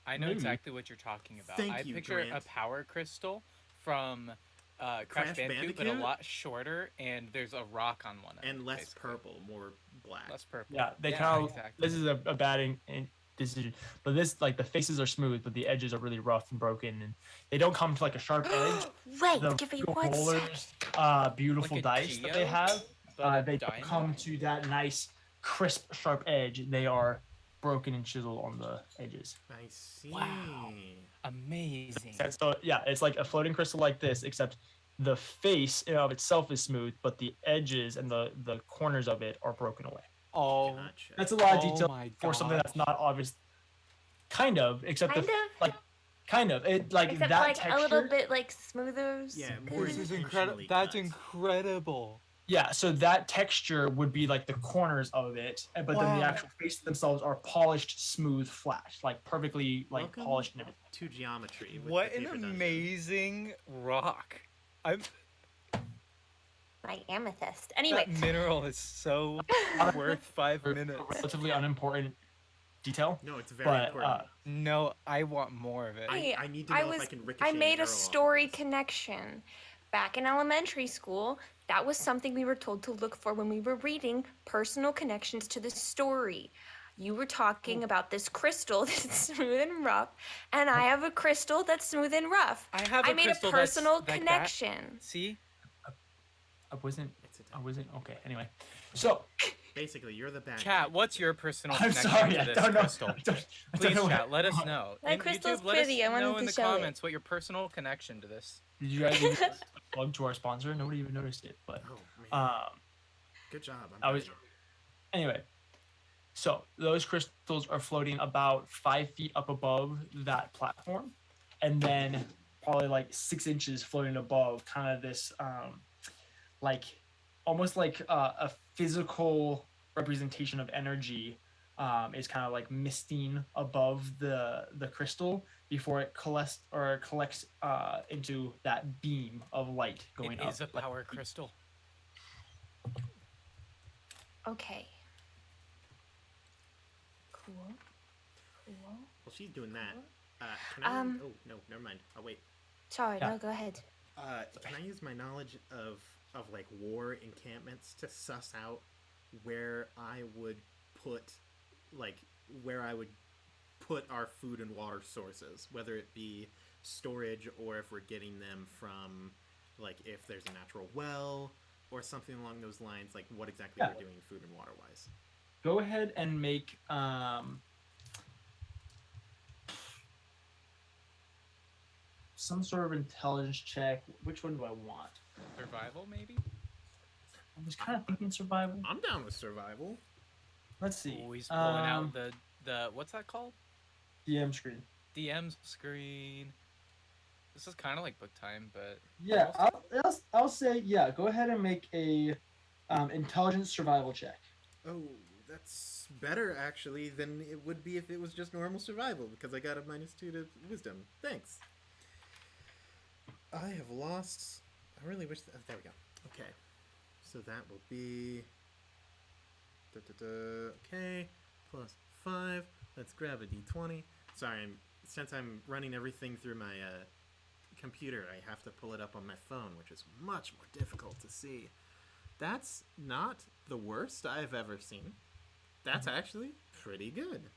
I know Maybe. exactly what you're talking about. Thank I you, picture Grant. a power crystal from Crash Crash Bandicoot, but a Bandicoot? lot shorter, and there's a rock on one end. And less basically. purple, more black. Less purple. Yeah, they Yeah, kind of. exactly. This is a bad decision, but this like the faces are smooth, but the edges are really rough and broken, and they don't come to like a sharp edge. Wait, The give me one sec. rollers, beautiful Like a dice that they Geo, have, but a they don't diamond? come to that nice, crisp, sharp edge. They are broken and chiseled on the edges. I see. Wow. Amazing. And so yeah, it's like a floating crystal like this, except the face of itself is smooth, but the edges and the corners of it are broken away. Oh, Gotcha. That's a lot of Oh detail my for something gosh. that's not obvious. Kind of, except Kind of? kind of it like Except that like texture. a little bit like smoother. Yeah, more this is intentionally incredible. That's cut. incredible. Yeah, so that texture would be like the corners of it, but then the Wow. actual faces themselves are polished, smooth, flat, like perfectly like Welcome polished and everything. to geometry. With What the an paper dungeon. amazing rock! I'm My amethyst. Anyway, that mineral is so worth 5 A minutes. relatively unimportant detail, No, it's very but important. No, I want more of it. I need to know if I can ricochet I an made arrow a off of story this. connection. Back in elementary school, that was something we were told to look for when we were reading personal connections to the story. You were talking about this crystal that's smooth and rough, and I have a crystal that's smooth and rough. I have a made crystal a that's personal like that. connection. See? I wasn't. It's a I wasn't okay. Anyway, so Basically, you're the bad Chat, guy. what's your personal I'm connection sorry. to I this don't know. crystal? I don't Please, know chat, let us know. My In crystal's YouTube, let pretty, I us wanted know to in the show it. comments what your personal connection to this. Did you guys even plug to our sponsor? Nobody even noticed it, but Oh man, um, good job. I'm I was proud of anyway. So those crystals are floating about 5 feet up above that platform, and then probably like 6 inches floating above, kind of this like almost like a physical representation of energy is kind of like misting above the crystal before it collects into that beam of light going It up. is a power crystal. Okay. Cool. Cool. Well, she's doing that. Can I? Oh no, never mind. Oh wait. Sorry, Yeah. no, go ahead. Can I use my knowledge of like war encampments to suss out where I would put like where I would put our food and water sources, whether it be storage or if we're getting them from like if there's a natural well or something along those lines, like what exactly Yeah. we're doing food and water wise. Go ahead and make some sort of intelligence check. Which one do I want? Survival, maybe? I was kind of thinking survival. I'm down with survival. Let's see. Oh, he's pulling out the what's that called? DM screen. DM screen. This is kind of like book time, but Yeah, I'll say yeah. Go ahead and make a intelligence survival check. Oh, that's better actually than it would be if it was just normal survival because I got a -2 to wisdom. Thanks. I have lost. I really wish. There we go. Okay, so that will be. Okay, +5. Let's grab a d20. Sorry, since I'm running everything through my computer, I have to pull it up on my phone, which is much more difficult to see. That's not the worst I've ever seen. That's actually pretty good.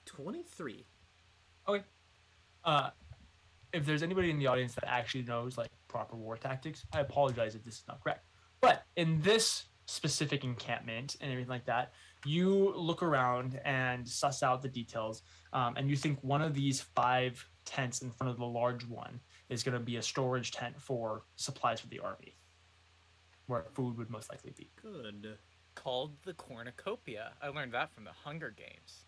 23. Okay. If there's anybody in the audience that actually knows like proper war tactics, I apologize if this is not correct. But in this specific encampment and everything like that, you look around and suss out the details, and you think one of these 5 tents in front of the large one is going to be a storage tent for supplies for the army, where food would most likely be. Good. called the cornucopia. I learned that from the Hunger Games.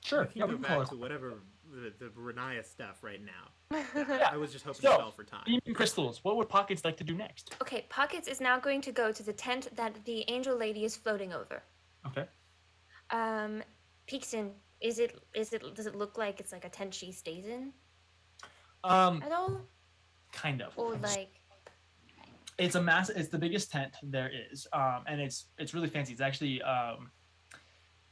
Sure. We can Yeah, go we can call back it. to whatever the Renaya stuff right now. Yeah. I was just hoping So, to stall for time. Beaming crystals. What would Pockets like to do next? Okay, Pockets is now going to go to the tent that the angel lady is floating over. Okay. Peekson, does it look like it's like a tent she stays in at all? Kind of. Or like It's a massive. It's the biggest tent there is, and it's really fancy. It's actually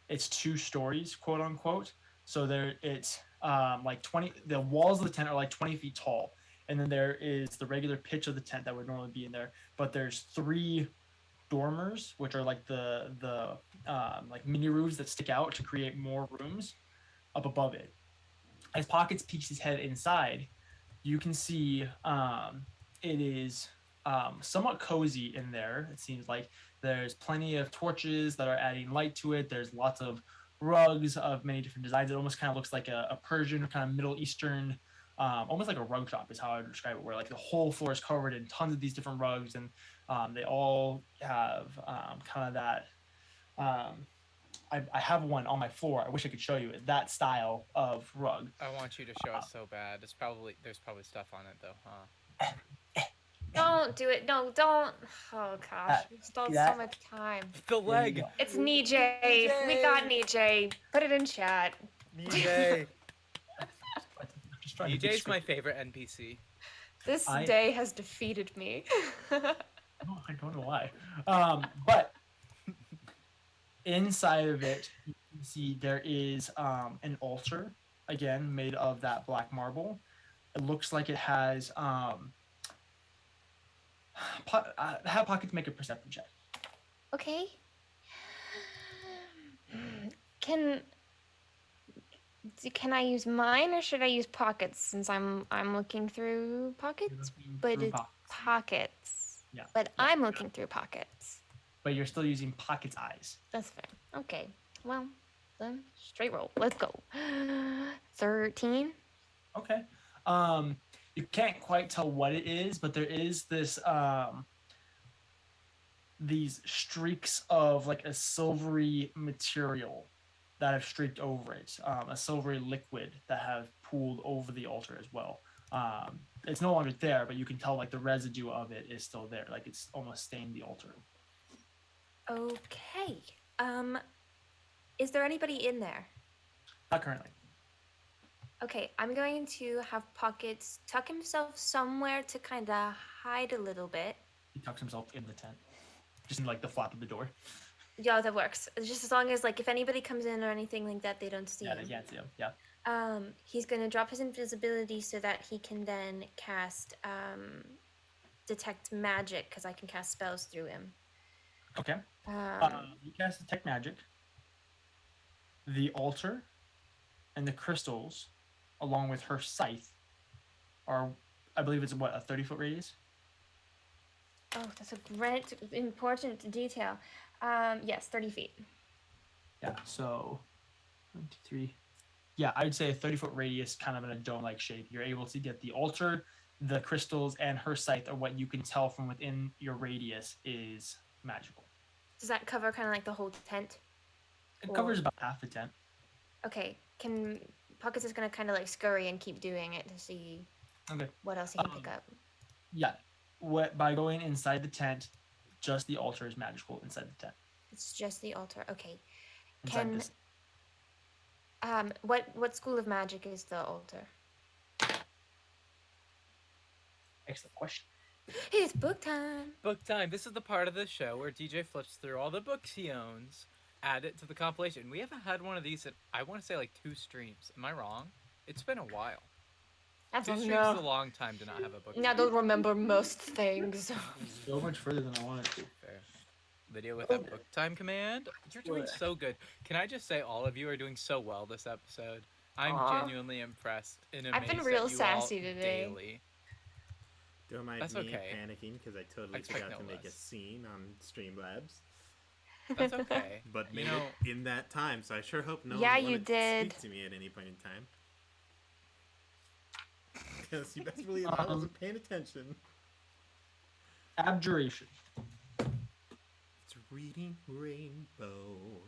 it's 2 stories, quote unquote. So it's like 20. The walls of the tent are like 20 feet tall, and then there is the regular pitch of the tent that would normally be in there. But there's 3 dormers, which are like the like mini roofs that stick out to create more rooms up above it. As Pockets peeks his head inside, you can see it is somewhat cozy in there. It seems like there's plenty of torches that are adding light to it. There's lots of rugs of many different designs. It almost kind of looks like a Persian kind of Middle Eastern, almost like a rug shop is how I would describe it, where like the whole floor is covered in tons of these different rugs, and they all have kind of that. I have one on my floor. I wish I could show you it. That style of rug. I want you to show us so bad. There's probably stuff on it though, huh? Don't do it. No, don't. Oh gosh, we spent so that- much time. The There you leg. go. It's Nijay. We got Nijay. Put it in chat. EJ. I'm just trying to be EJ's my scripted. favorite NPC. This I- day has defeated me. Oh, I don't know why. But inside of it, you can see there is an altar, again, made of that black marble. It looks like it has have Pockets make a perception check. Okay. Can can I use mine or should I use pockets since I'm looking through pockets? looking But through it's Pockets. pockets. Yeah. But I'm looking through pockets. But you're still using Pockets' eyes. That's fair. Okay. Well, then straight roll. Let's go. 13. Okay. You can't quite tell what it is, but there is this these streaks of like a silvery material that have streaked over it, a silvery liquid that have pooled over the altar as well. It's no longer there, but you can tell like the residue of it is still there, like it's almost stained the altar. Okay. Is there anybody in there? Not currently. Okay, I'm going to have Pockets tuck himself somewhere to kind of hide a little bit. He tucks himself in the tent, just in like the flap of the door. Yeah, that works. Just as long as like if anybody comes in or anything like that, they don't see Yeah, him. they can't see him. Yeah. He's gonna drop his invisibility so that he can then cast detect magic because I can cast spells through him. Okay. Um, You cast detect magic. The altar and the crystals, along with her scythe, are, I believe it's what, a 30-foot radius? oh, that's a great important detail. Yes, 30 feet. Yeah, so 1, 2, 3. Yeah, I'd say a 30-foot radius, kind of in a dome-like shape. You're able to get the altar, the crystals, and her scythe, are what you can tell from within your radius is magical. Does that cover kind of like the whole tent? It covers about half the tent. Okay, can Pockets is gonna kind of like scurry and keep doing it to see Okay. what else he can pick up. Yeah. By going inside the tent, just the altar is magical inside the tent. It's just the altar. Okay. Inside Can this. what school of magic is the altar? Excellent question. It's book time. Book time. This is the part of the show where DJ flips through all the books he owns, add it to the compilation. We haven't had one of these in, I want to say, like 2 streams. Am I wrong? It's been a while. I 2 don't streams is a know. long time to not have a book. I don't remember most things. So much further than I wanted to. Fair. Video with that book time command. You're doing What? so good. Can I just say all of you are doing so well this episode? I'm Aw. genuinely impressed and I've amazed been at real you sassy all today. daily. Don't mind That's me okay. panicking because I totally Expect forgot no to make a less. scene on Streamlabs. That's okay. But You made know- it in that time, so I sure hope no Yeah, one you wanted did. to speak to me at any point in time. Because you best believe I wasn't paying attention. Abjuration. It's reading Rainbow.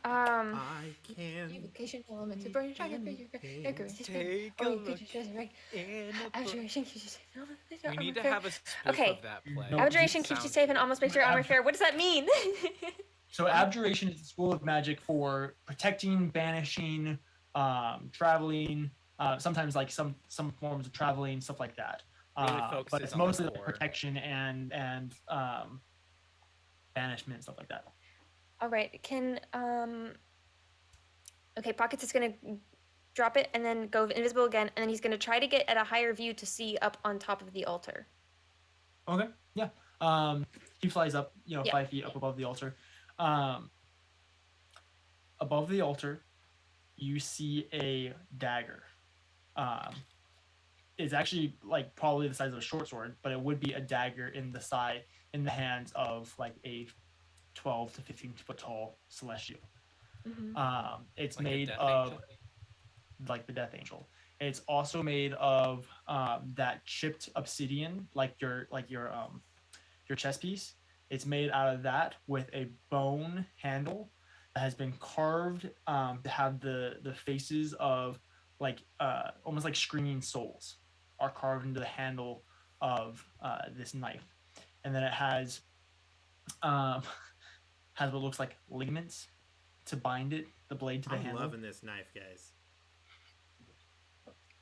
I can. Evocation element to read burn try to anything. Take a look in a book. Abjuration keeps you safe. We need to have a spoof Okay. of that play. No, Abjuration keeps you safe and almost makes your armor fair. What does that mean? So abjuration is the school of magic for protecting, banishing, traveling, sometimes like some forms of traveling, stuff like that. Really But focuses it's on the mostly the core. protection and banishment, stuff like that. All right. Can okay, Pockets is gonna drop it and then go invisible again, and then he's gonna try to get at a higher view to see up on top of the altar. Okay, yeah. He flies up, Yeah. 5 feet up above the altar. Above the altar, you see a dagger. It's actually like probably the size of a short sword, but it would be a dagger in the hands of like a 12 to 15 foot tall celestial. Mm-hmm. It's Like a made death of angel? like the Death Angel. It's also made of that chipped obsidian, like your chess piece. It's made out of that with a bone handle that has been carved to have the faces of like almost like screaming souls are carved into the handle of this knife, and then it has what looks like ligaments to bind it, the blade to the I'm handle. loving this knife, guys.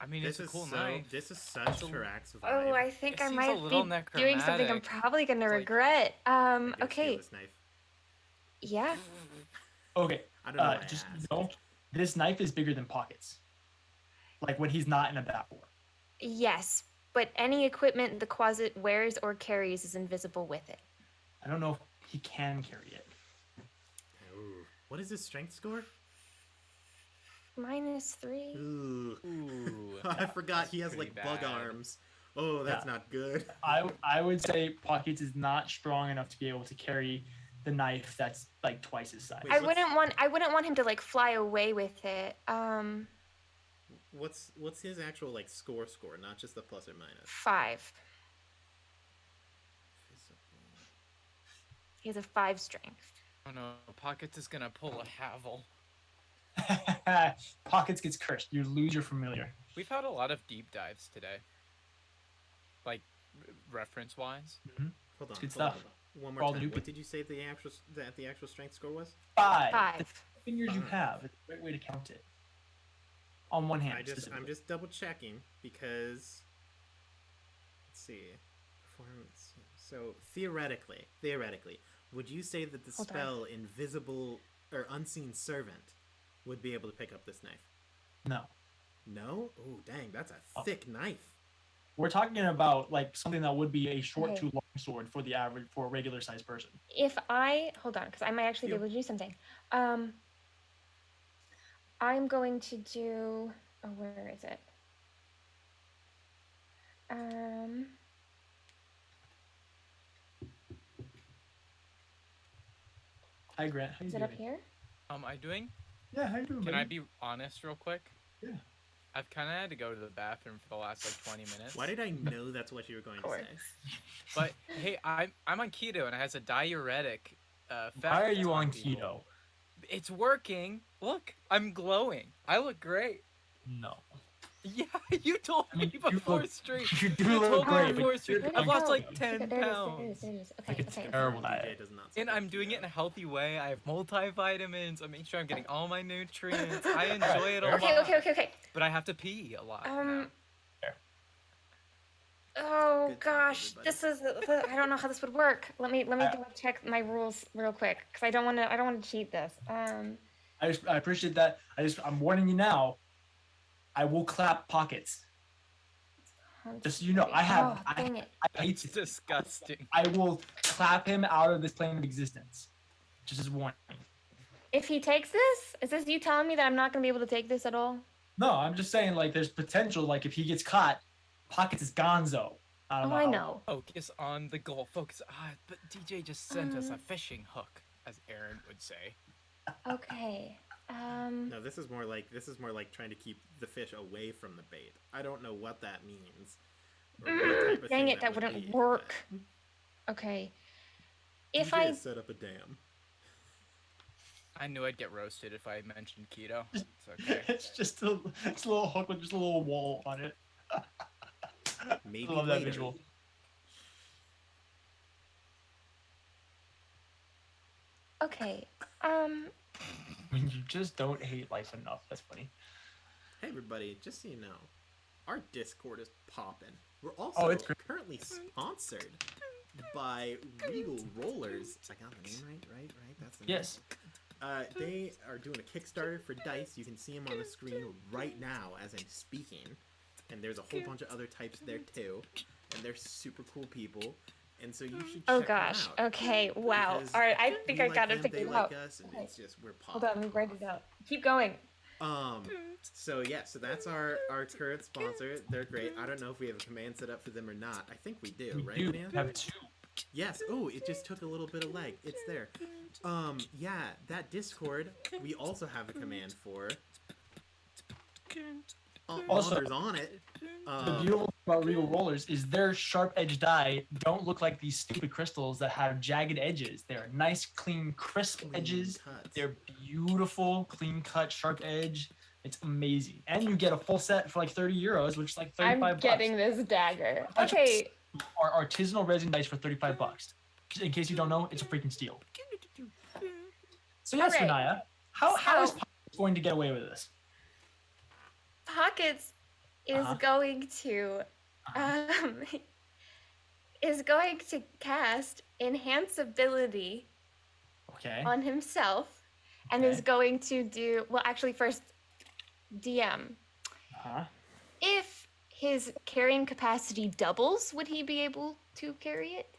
I mean, This it's a is cool so. knife. This is such Tarax vibe. Oh, I think It I seems a might little be doing something I'm necromantic. probably gonna It's like- regret. I'm gonna steal Okay. This knife. Yeah. Okay, I don't know. Why I just asked. know this knife is bigger than Pockets. Like when he's not in a bat form. Yes, but any equipment the closet wears or carries is invisible with it. I don't know if he can carry it. Ooh. What is his strength score? -3. Ooh. Ooh, I forgot he has pretty like bug bad. arms. Oh, that's Yeah. not good. I would say Pockets is not strong enough to be able to carry the knife that's like twice his size. Wait, I what's- wouldn't want him to like fly away with it. What's his actual like score, not just the plus or minus? 5. Visible. He has a 5 strength. Oh no, Pockets is gonna pull a Havel. Pockets gets cursed. You lose your familiar. We've had a lot of deep dives today. Like, reference-wise. Hold on. good hold on. stuff. One For more all the time. new What did you say the actual strength score was? 5. 5. Fingers you Five. have. It's the right way to count it. On one hand. I'm specifically. just double checking because let's see. Performance. So theoretically, would you say that the Hold on. spell invisible or unseen servant would be able to pick up this knife? No. No? Oh, dang, that's a Oh. thick knife. We're talking about like something that would be a short Okay. to long sword for a regular sized person. If I hold on, because I might actually be able to do something. I'm going to do. Oh, where is it? Hi Grant, how you Is it doing? up here? I doing? Yeah, how you doing? Can I buddy? be honest real quick? Yeah. I've kind of had to go to the bathroom for the last like 20 minutes. Why did I know that's what you were going to course. say? But hey, I'm on keto and it has a diuretic effect. Why are you on people. keto? It's working. Look, I'm glowing. I look great. No. Yeah, you told I mean, me you before look- stream. You do You look told me great. before but stream. you're Where'd it I've lost go? like Okay, 10 there it is, pounds. there it is. Okay, Like it's okay. terrible DJ diet. does not And support I'm doing keto. it in a healthy way. I have multivitamins. I make sure I'm getting all my nutrients. I enjoy it a Okay, lot. Okay. But I have to pee a lot. now. Oh Good talk, gosh, everybody. this is. I don't know how this would work. Let me double check my rules real quick because I don't want to cheat this. I appreciate that. I'm warning you now. I will clap Pockets. Just so you know, I have. Oh, dang it. I hate It's it. disgusting. I will clap him out of this plane of existence. Just as a warning. If he takes this, is this you telling me that I'm not gonna be able to take this at all? No, I'm just saying like there's potential. Like if he gets caught, Pockets is Gonzo. I don't Oh, know. I how- know. Focus on the goal. Focus. But DJ just sent us a fishing hook, as Aaron would say. Okay. No, this is more like trying to keep the fish away from the bait. I don't know what that means. or what type of Dang thing it, that would wouldn't be, work. Okay. but If DJ I has set up a dam. I knew I'd get roasted if I mentioned keto. It's okay. It's just a little hook with just a little wall on it. Maybe I love that later. visual. okay. When you just don't hate life enough. That's funny. Hey everybody, just so you know, our Discord is popping. We're also it's great. currently sponsored by Regal Rollers. I got the name right? That's the name. Yes. They are doing a Kickstarter for dice. You can see them on the screen right now as I'm speaking. And there's a whole bunch of other types there too. And they're super cool people. And so you should check Oh them gosh. out. Okay. Wow. Because All right. I think we I like got it them, they figured like out. us, and Okay. it's just we're Hold popping on. Let me write it off. out. Keep going. So yeah, so that's our current sponsor. They're great. I don't know if we have a command set up for them or not. I think we do, We right, do man? have two. Yes. Oh, it just took a little bit of leg. It's there. Yeah, that Discord we also have a command for. Also- There's on it. The beautiful thing about Regal Rollers is their sharp edge die don't look like these stupid crystals that have jagged edges. They're nice, clean, crisp clean edges. cuts. They're beautiful, clean cut, sharp edge. It's amazing. And you get a full set for like 30 euros, which is like 35 I'm getting bucks. this dagger. That's Okay. are artisanal resin dice for $35. In case you don't know, it's a freaking steal. So yes, Alright. Renaya, how is So- Pockets going to get away with this? Pockets is Uh-huh. going to is going to cast enhance ability Okay. on himself and is Okay. going to do well actually first DM. Uh-huh. If his carrying capacity doubles, would he be able to carry it?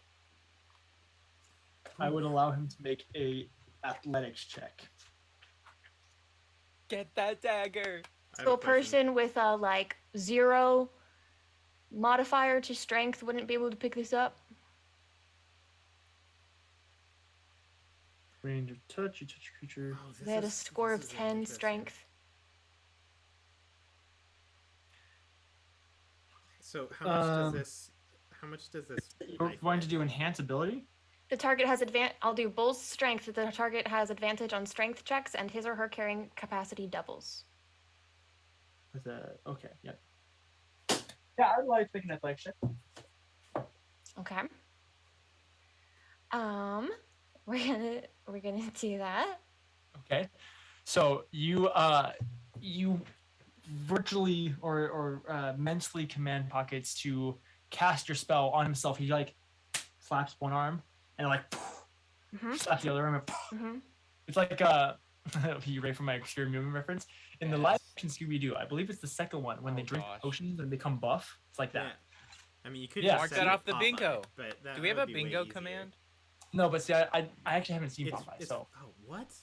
I would allow him to make a athletics check. Get that dagger. I have So a question. person with a like 0 modifier to strength wouldn't be able to pick this up. Range of touch, you touch a creature. Oh, They had a this score of is 10 interesting. strength. So how much does Um, this? How much does this? We're knife going to weigh? do enhance ability. The target has I'll do bull's strength. The target has advantage on strength checks, and his or her carrying capacity doubles. With a okay, yeah. Yeah, I'd like to make an athletics check. Okay. We're gonna do that. Okay, so you virtually or mentally command Pockets to cast your spell on himself. He like slaps one arm and like Mhm. slaps the other arm. And, Mhm. it's like you ready for my obscure movie reference? In the Yes. live action Scooby Doo, I believe it's the second one when they Oh, drink gosh. potions and become buff. It's like that. Yeah. I mean, you could Yeah. just Mark set that it off the Popeye, bingo. But that, Do we have that a would be way bingo easier. command? No, but see, I actually haven't seen It's, Popeye, it's, so oh, what?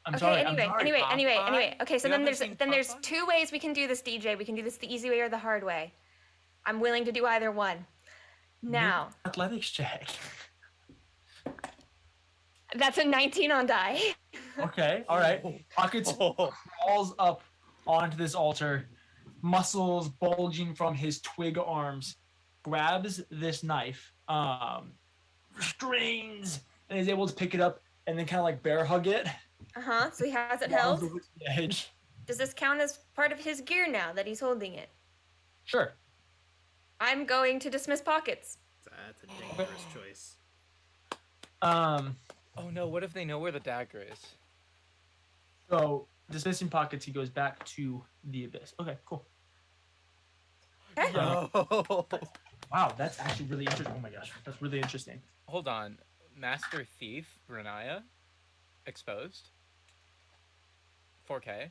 I'm Okay. sorry. Anyway. I'm sorry. Popeye? Okay. So You then haven't there's seen there's Popeye? 2 ways we can do this, DJ. We can do this the easy way or the hard way. I'm willing to do either one. Now, Make an athletics check. that's a 19 on die. Okay, all right. Pockets Oh. crawls up onto this altar, muscles bulging from his twig arms, grabs this knife, strains, and is able to pick it up and then kind of like bear hug it. So he has it Arms held. over to the edge. Does this count as part of his gear now that he's holding it? Sure. I'm going to dismiss Pockets. That's a dangerous choice. Oh no, what if they know where the dagger is? So dismissing Pockets, he goes back to the abyss. Okay, cool. Okay. Yeah. Oh. Wow, that's actually really interesting. Oh my gosh, that's really interesting. Hold on. Master Thief, Renaya, exposed. 4K.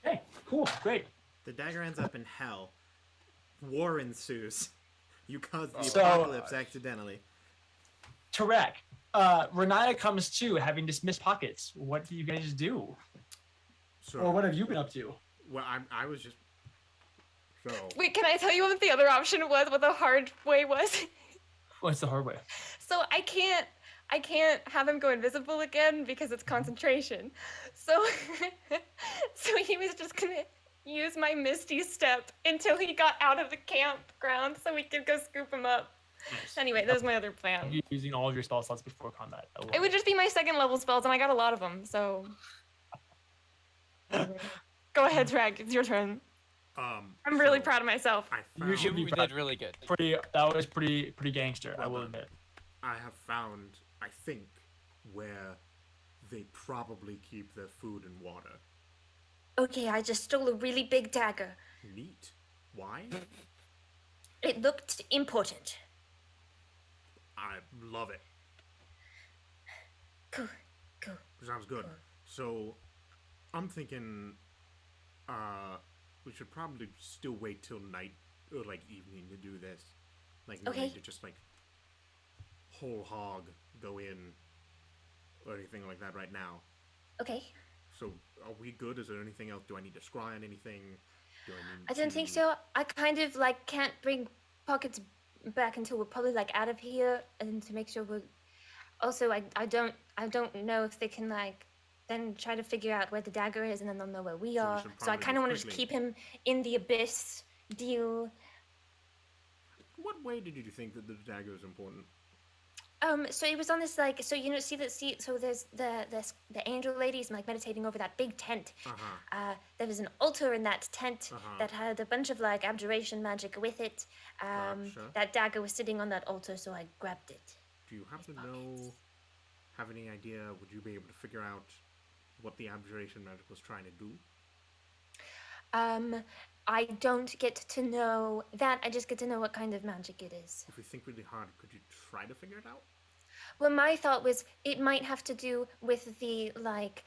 Okay, cool, great. The dagger ends up in hell. War ensues. You caused the So- apocalypse accidentally. Tarek, Renaya comes to having dismissed Pockets. What do you guys do? So, Or what have you been up to? well, I was just. So, Wait, can I tell you what the other option was? What the hard way was? What's the hard way? So I can't have him go invisible again because it's concentration. So so he was just gonna use my Misty Step until he got out of the campground so we could go scoop him up. Anyway, that was my other plan. You're using all of your spell slots before combat. I love It would just be my 2nd level spells, and I got a lot of them. So go ahead, Trag. It's your turn. I'm really so proud of myself. I You found, should be You proud. did really good. That was pretty gangster, I Well will done. admit. I have found, I think, where they probably keep their food and water. Okay, I just stole a really big dagger. Neat. Why? It looked important. I love it. Cool, cool. Sounds good. So, I'm thinking, we should probably still wait till night or like evening to do this. Like, no Okay. need to just like whole hog go in or anything like that right now. Okay. So, are we good? Is there anything else? Do I need to scry on anything? Do I need I don't think to- so. I kind of like can't bring Pockets back until we're probably like out of here, and to make sure we're. Also, I don't know if they can like then try to figure out where the dagger is, and then they'll know where we So we are. should So I probably kind of move want to just quickly. keep him in the abyss deal. What way did you think that the dagger is important? So it was on this like, so you know, so there's the angel ladies like meditating over that big tent. There was an altar in that tent that had a bunch of like abjuration magic with it. Gotcha. That dagger was sitting on that altar, so I grabbed it. Do you happen to know, have any idea, would you be able to figure out what the abjuration magic was trying to do? I don't get to know that. I just get to know what kind of magic it is. If we think really hard, could you try to figure it out? Well, my thought was it might have to do with the like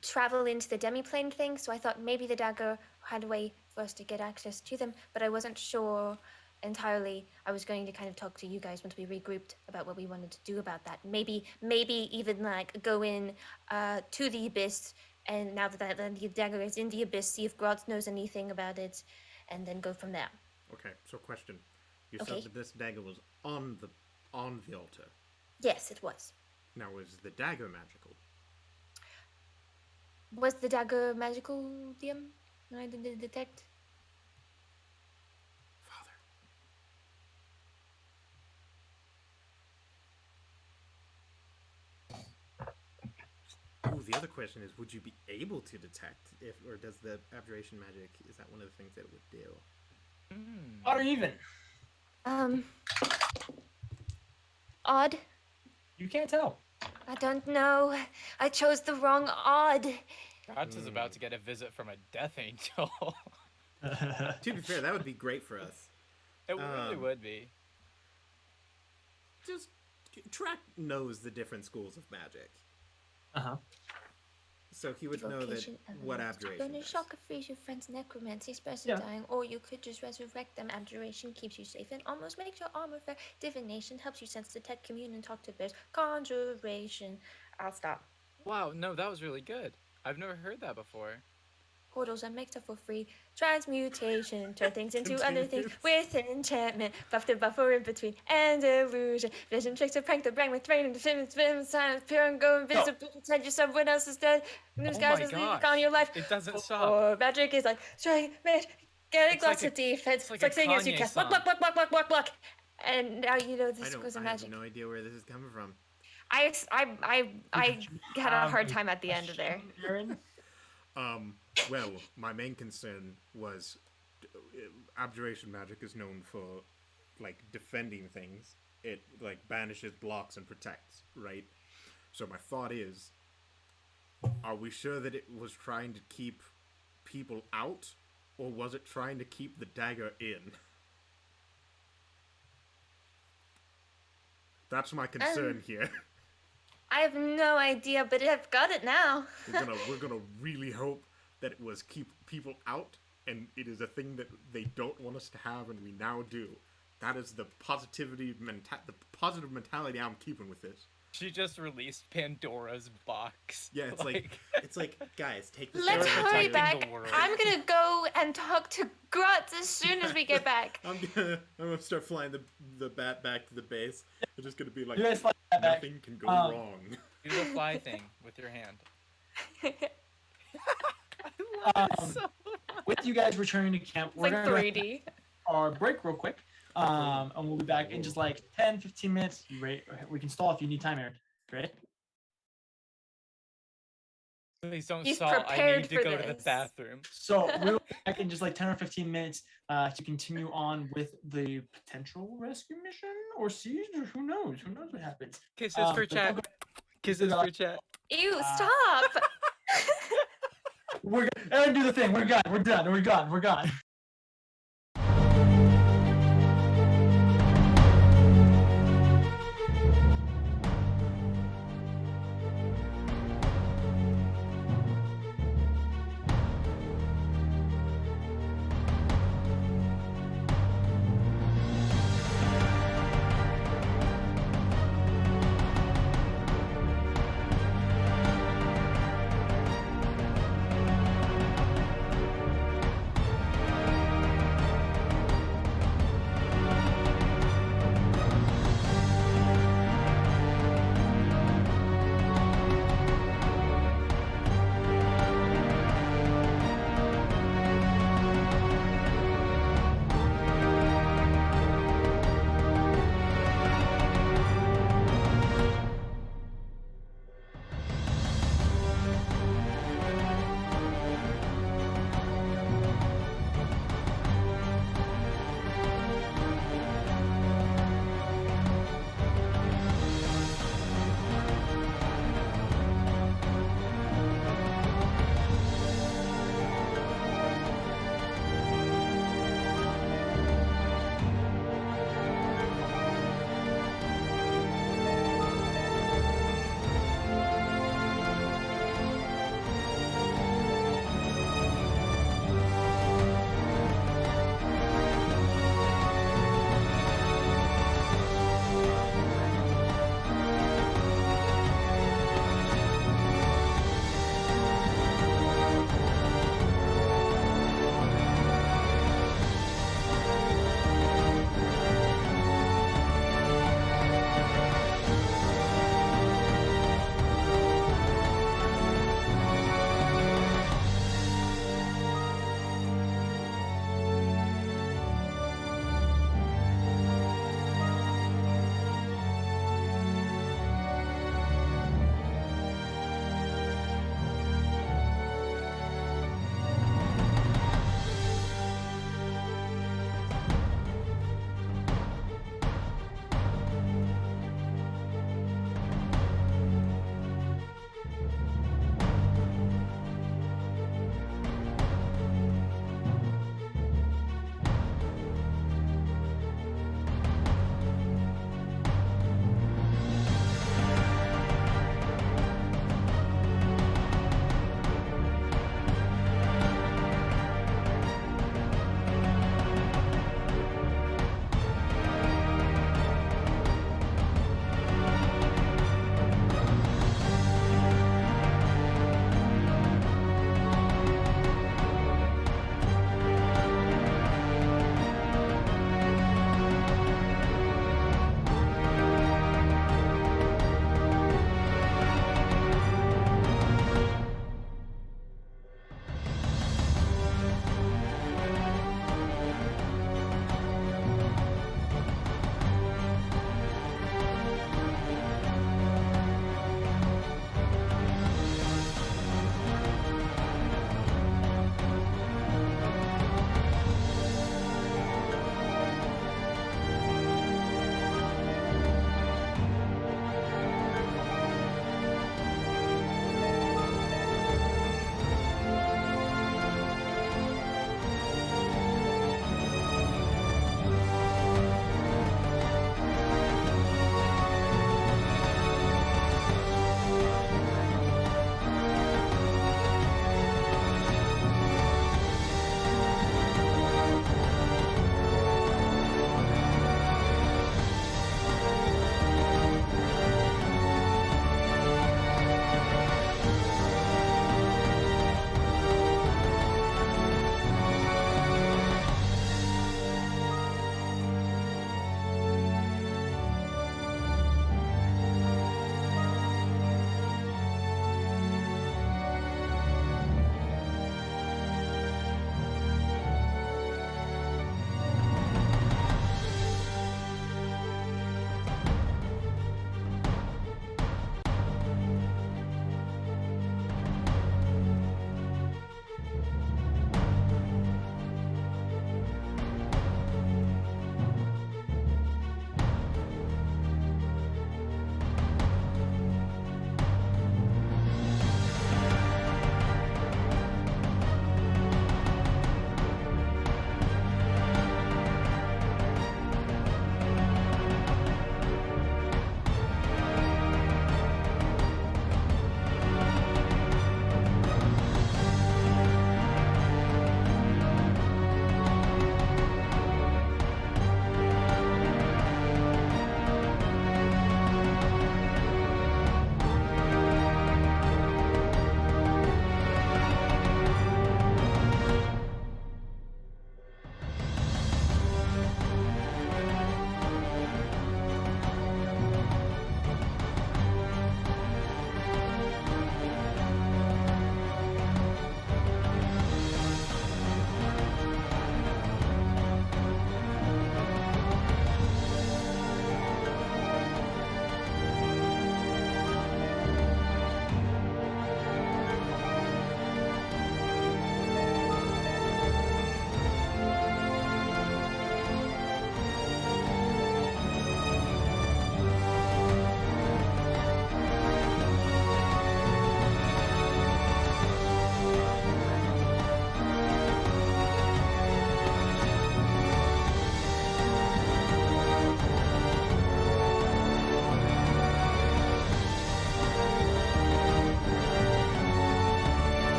travel into the demiplane thing. So I thought maybe the dagger had a way for us to get access to them, but I wasn't sure entirely. I was going to kind of talk to you guys once we regrouped about what we wanted to do about that. Maybe even like go in to the abyss, and now that the dagger is in the abyss, see if Grots knows anything about it, and then go from there. Okay, so question. You Okay. said that this dagger was on the altar. Yes, it was. Now, is the dagger magical? Was the dagger magical, DM? I didn't detect. Father. Ooh, the other question is, would you be able to detect if, or does the abjuration magic, is that one of the things that it would do? Odd or even? Odd. You can't tell. I don't know. I chose the wrong odd. Gods is about to get a visit from a death angel. To be fair, that would be great for us. It really would be. Just, Track knows the different schools of magic. So he would know that Vocation what elements. abjuration Gonna is. shock or freeze your friend's necromancy, person Yeah. dying, or you could just resurrect them. Abjuration keeps you safe and almost makes your armor fair. Divination helps you sense, detect, commune, and talk to bears. Conjuration. I'll stop. Wow, no, that was really good. I've never heard that before. Portals and make stuff for free. Transmutation, turn things into other things with enchantment. Buff to buffer in between and illusion. Vision tricks to prank the brain with rain and definitive silence. Pure and go invisible. Pretend you're someone else's dead. New Oh skies my is leaving gosh. on your life. It doesn't stop. Or magic is like strike, man. Getting It's lots like of defense. it's like a Flexing as you Kanye cast. song. Block. And now you know I this goes don't. in I have magic. no idea where this is coming from. I had a hard time at the end of there. Aaron? Well, my main concern was abjuration magic is known for like defending things. It like banishes, blocks, and protects, right? So my thought is, are we sure that it was trying to keep people out, or was it trying to keep the dagger in? That's my concern here. I have no idea, but I've got it now. We're gonna really hope that it was keep people out, and it is a thing that they don't want us to have, and we now do. That is the the positive mentality I'm keeping with this. She just released Pandora's box. Yeah, it's like guys, take this. Let's They're hurry protecting back. the world. I'm gonna go and talk to Grotz as soon as we get back. I'm gonna start flying the bat back to the base. It's just gonna be like You guys fly that back. nothing can go wrong. Do the fly thing with your hand. With you guys returning to camp, It's we're like gonna 3D. our break real quick. And we'll be back in just like 10, 15 minutes. You ready? We can stall if you need time, Aaron. Ready? Please don't He's stall. I prepared need to for go to the this. bathroom. So we'll be back in just like 10 or 15 minutes to continue on with the potential rescue mission or siege, or who knows? Who knows what happens? Kisses for but don't chat. Kisses for chat. Ew, stop! We're Aaron, do the thing. We're gone. We're done. We're gone. We're gone.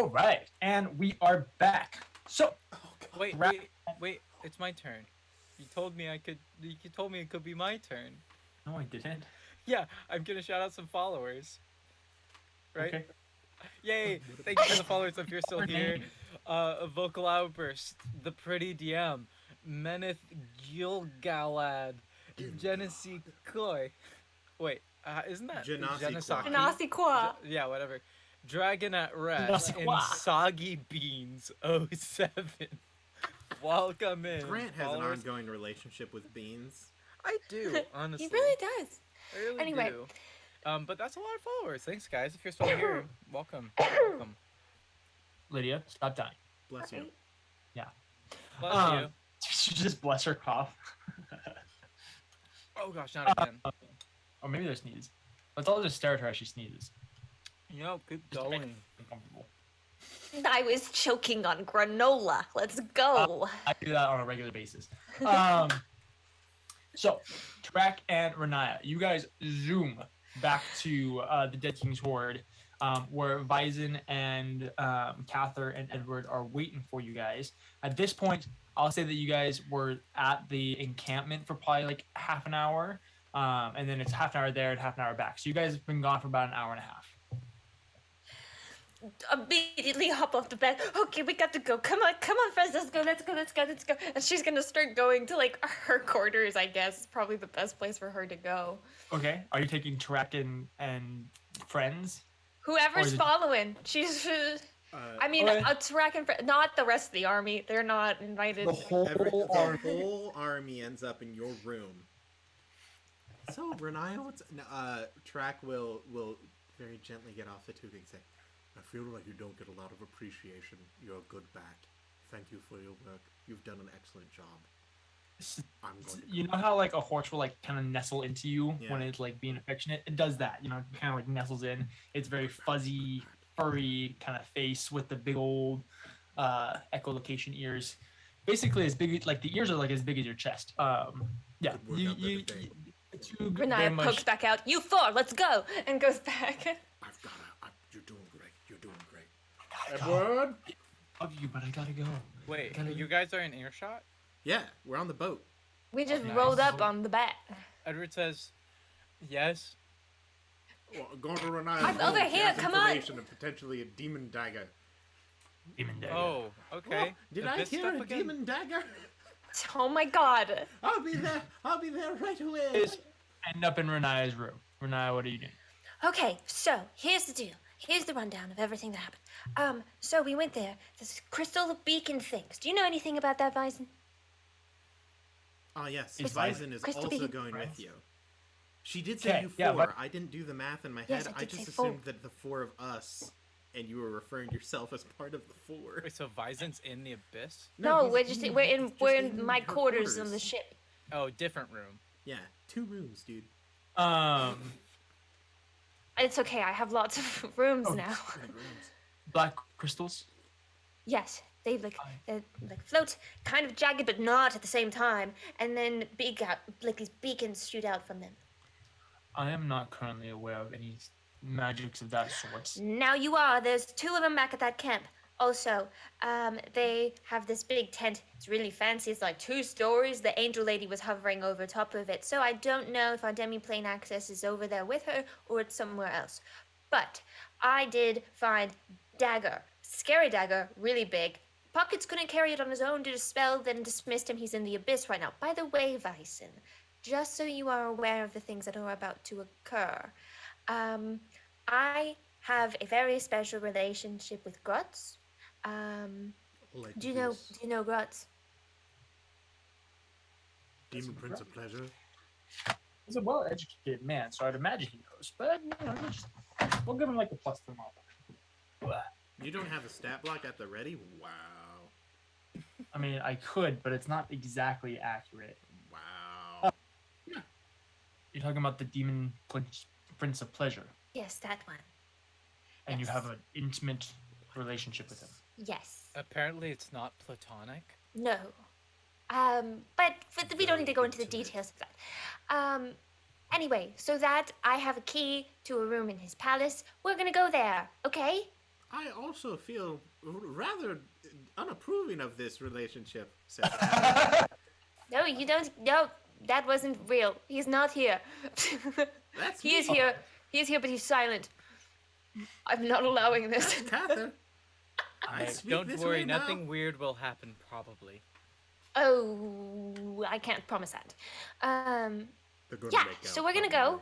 All right, and we are back. So, Wait, Ra- wait. It's my turn. You told me I could. You told me it could be my turn. no, I didn't. Yeah, I'm gonna shout out some followers. Right? Okay. Yay! Thank you for the followers if you're still Her here. name. Vocal Outburst, The Pretty DM, Meneth Gilgalad, Genesee Koi. Wait, isn't that Genasi Genesaki? Koi. Genasi Kwa. Yeah, whatever. Dragon at Rest Genasi and Kwa. Soggy Beans 07. Welcome in. Grant has an followers. ongoing relationship with beans. I do, honestly. He really does. I really Anyway. do. But that's a lot of followers. Thanks, guys. If you're still here, welcome. Welcome. Lydia, stop dying. Bless you. Bless you. Did you just bless her cough? Oh gosh, not again. Or maybe there's sneezes. Let's all just stare at her as she sneezes. Keep Just to make going. her uncomfortable. I was choking on granola. Let's go. I do that on a regular basis. So, Trak and Renaya, you guys zoom back to the Dead King's Horde, where Vyzen and Cather and Edward are waiting for you guys. At this point, I'll say that you guys were at the encampment for probably like half an hour, and then it's half an hour there and half an hour back. So you guys have been gone for about an hour and a half. Immediately hop off the bed. Okay, we got to go. Come on, friends. Let's go. And she's gonna start going to like her quarters. I guess it's probably the best place for her to go. Okay, are you taking Trak and friends? Or Whoever's is it- following, she's. I mean, okay. Tarak and not the rest of the army. They're not invited. The whole The army. whole army ends up in your room. So, Renaya, Track will very gently get off the tube and say, I feel like you don't get a lot of appreciation. You're a good bat. Thank you for your work. You've done an excellent job. I'm going to You know how like a horse will like kind of nestle into you when Yeah. it's like being affectionate? It does that, kind of like nestles in. It's very fuzzy, furry kind of face with the big old echolocation ears. Basically as big like the ears are like as big as your chest. Yeah. Good work You, out there you, today. you very Renaya much- pokes back out. You four, let's go, and goes back. You're doing great. You're doing great. I gotta go. Edward? I love you, but I gotta go. Wait, Can I- you guys are in earshot? Yeah, we're on the boat. We just Nice. rolled up on the bat. Edward says, yes. Well, go to Renaya. I'm over here, come on. And potentially a demon dagger. Demon dagger. Oh, okay. Did The I bit hear stuff a again? demon dagger? Oh my god. I'll be there. I'll be there right away. Is end up in Renaya's room. Renaya, what are you doing? Okay, so here's the deal. Here's the rundown of everything that happened. So we went there. This crystal beacon things. Do you know anything about that, Vyzen? Ah, yes. Is Vyzen is Crystal also Beacon going friends? with you. She did say Okay, you four. yeah, but- I didn't do the math in my Yes, head. I I did just say four. assumed that the four of us, and you were referring to yourself as part of the four. Wait, so Vyzen's in the abyss? No, he's we're just in- we're he's in just we're in my her quarters on the ship. Oh, different room. Yeah, 2 rooms, dude. It's okay. I have lots of rooms Oh. now. Black crystals. Yes, they like float, kind of jagged, but not at the same time. And then big out like these beacons shoot out from them. I am not currently aware of any magics of that sort. Now you are. There's 2 of them back at that camp. Also, they have this big tent. It's really fancy. It's like 2 stories. The angel lady was hovering over top of it. So I don't know if our demi-plane access is over there with her or it's somewhere else. But I did find dagger. Scary dagger, really big. Pockets couldn't carry it on his own, did a spell, then dismissed him. He's in the abyss right now. By the way, Vysen, just so you are aware of the things that are about to occur, I have a very special relationship with Grutz. Like Do you know Grutz? Demon Prince of Pleasure? He's a well-educated man, so I'd imagine he knows. But we'll give him like a plus to model. You don't have a stat block at the ready? Wow. I mean, I could, but it's not exactly accurate. Wow. You're talking about the demon prince of pleasure, Yes, that one. and you Yes. have an intimate relationship with him. Yes. Apparently, it's not platonic. No. But we don't need to go into the details of that. Anyway, so that I have a key to a room in his palace. We're gonna go there, okay? I also feel rather unapproving of this relationship, says Cather. No, you don't. No, that wasn't real. He's not here. That's He is me. here. He is here, but he's silent. I'm not allowing this. That's Cather. I speak Don't this worry, way now. nothing weird will happen, probably. Oh, I can't promise that. They're gonna Yeah. make out, So we're gonna probably.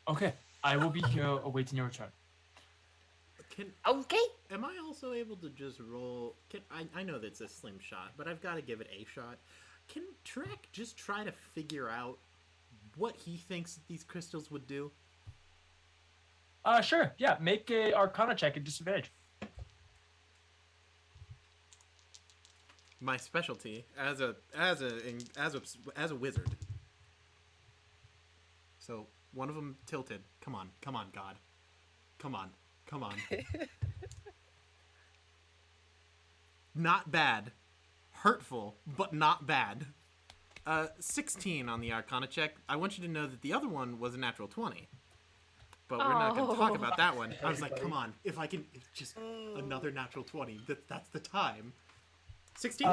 go. Okay, I will be here awaiting your return. Okay. Am I also able to just roll? I know that's a slim shot, but I've got to give it a shot. Can Trek just try to figure out what he thinks these crystals would do? Sure. Yeah, make a Arcana check at disadvantage. My specialty as a wizard. So one of them tilted. Come on, God. Come on. Not bad. Hurtful, but not bad. 16 on the Arcana check. I want you to know that the other one was a natural 20. But we're not going to talk about that one. I was like, come on. If I can... Just another natural 20. That's the time. 16?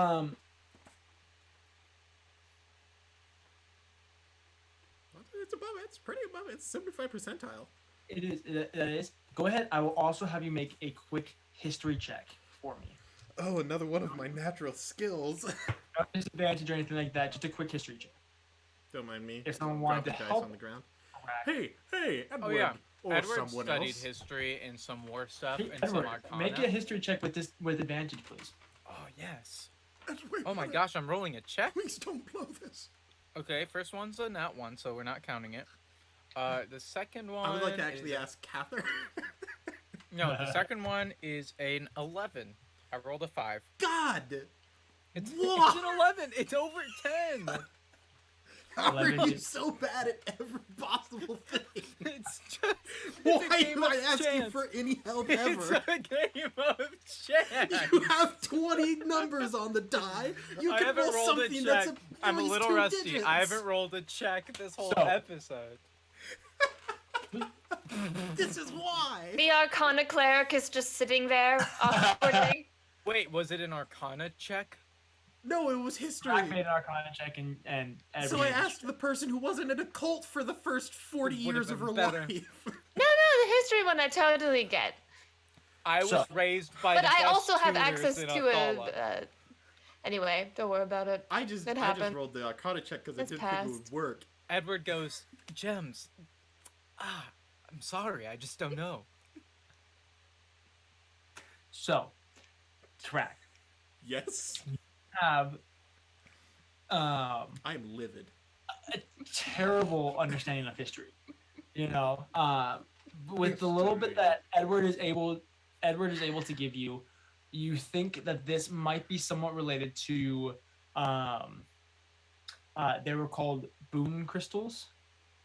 It's above it. It's pretty above it. It's 75 percentile. It is. It is. Go ahead. I will also have you make a quick history check for me. Oh, another one of my natural skills. No disadvantage or anything like that. Just a quick history check. Don't mind me. If someone wanted Dropping to dice help. on the ground. Correct. Hey, Edward. Oh yeah, Or Edward someone studied else. history and some war stuff Hey, and some Edward, arcana. make a history check with advantage, please. Oh yes. Edward, Oh my gosh, I'm rolling a check. Please don't blow this. Okay, first one's a nat one, so we're not counting it. The second one. I would like to actually is ask Cather. No, the second one is an 11. I rolled a 5. God! It's What? an 11. It's over 10. How are 11 you is- so bad at every possible thing? It's just. Why it's a game do I of ask you chance. for any help It's ever? a game of chance. You have 20 numbers on the die. You I can haven't roll rolled a something that's check. at I'm a least little 2 rusty. digits. I haven't rolled a check this whole So- episode. This is why. The Arcana cleric is just sitting there, awkwardly. Wait, was it an Arcana check? No, it was history. I made an Arcana check and So I asked the person who wasn't in a cult for the first 40 It would've years of her been better. life. No, the history one I totally get. I was So- raised by But the I best also have tutors access in to Athala. a. Anyway, don't worry about it. I just It happened. rolled the Arcana check because I It's didn't think it would passed. work. Edward goes, Gems. I'm sorry, I just don't know. So, track. Yes. Have I am livid. a terrible understanding of history. You know, with the little bit that Edward is able to give you, you think that this might be somewhat related to they were called boon crystals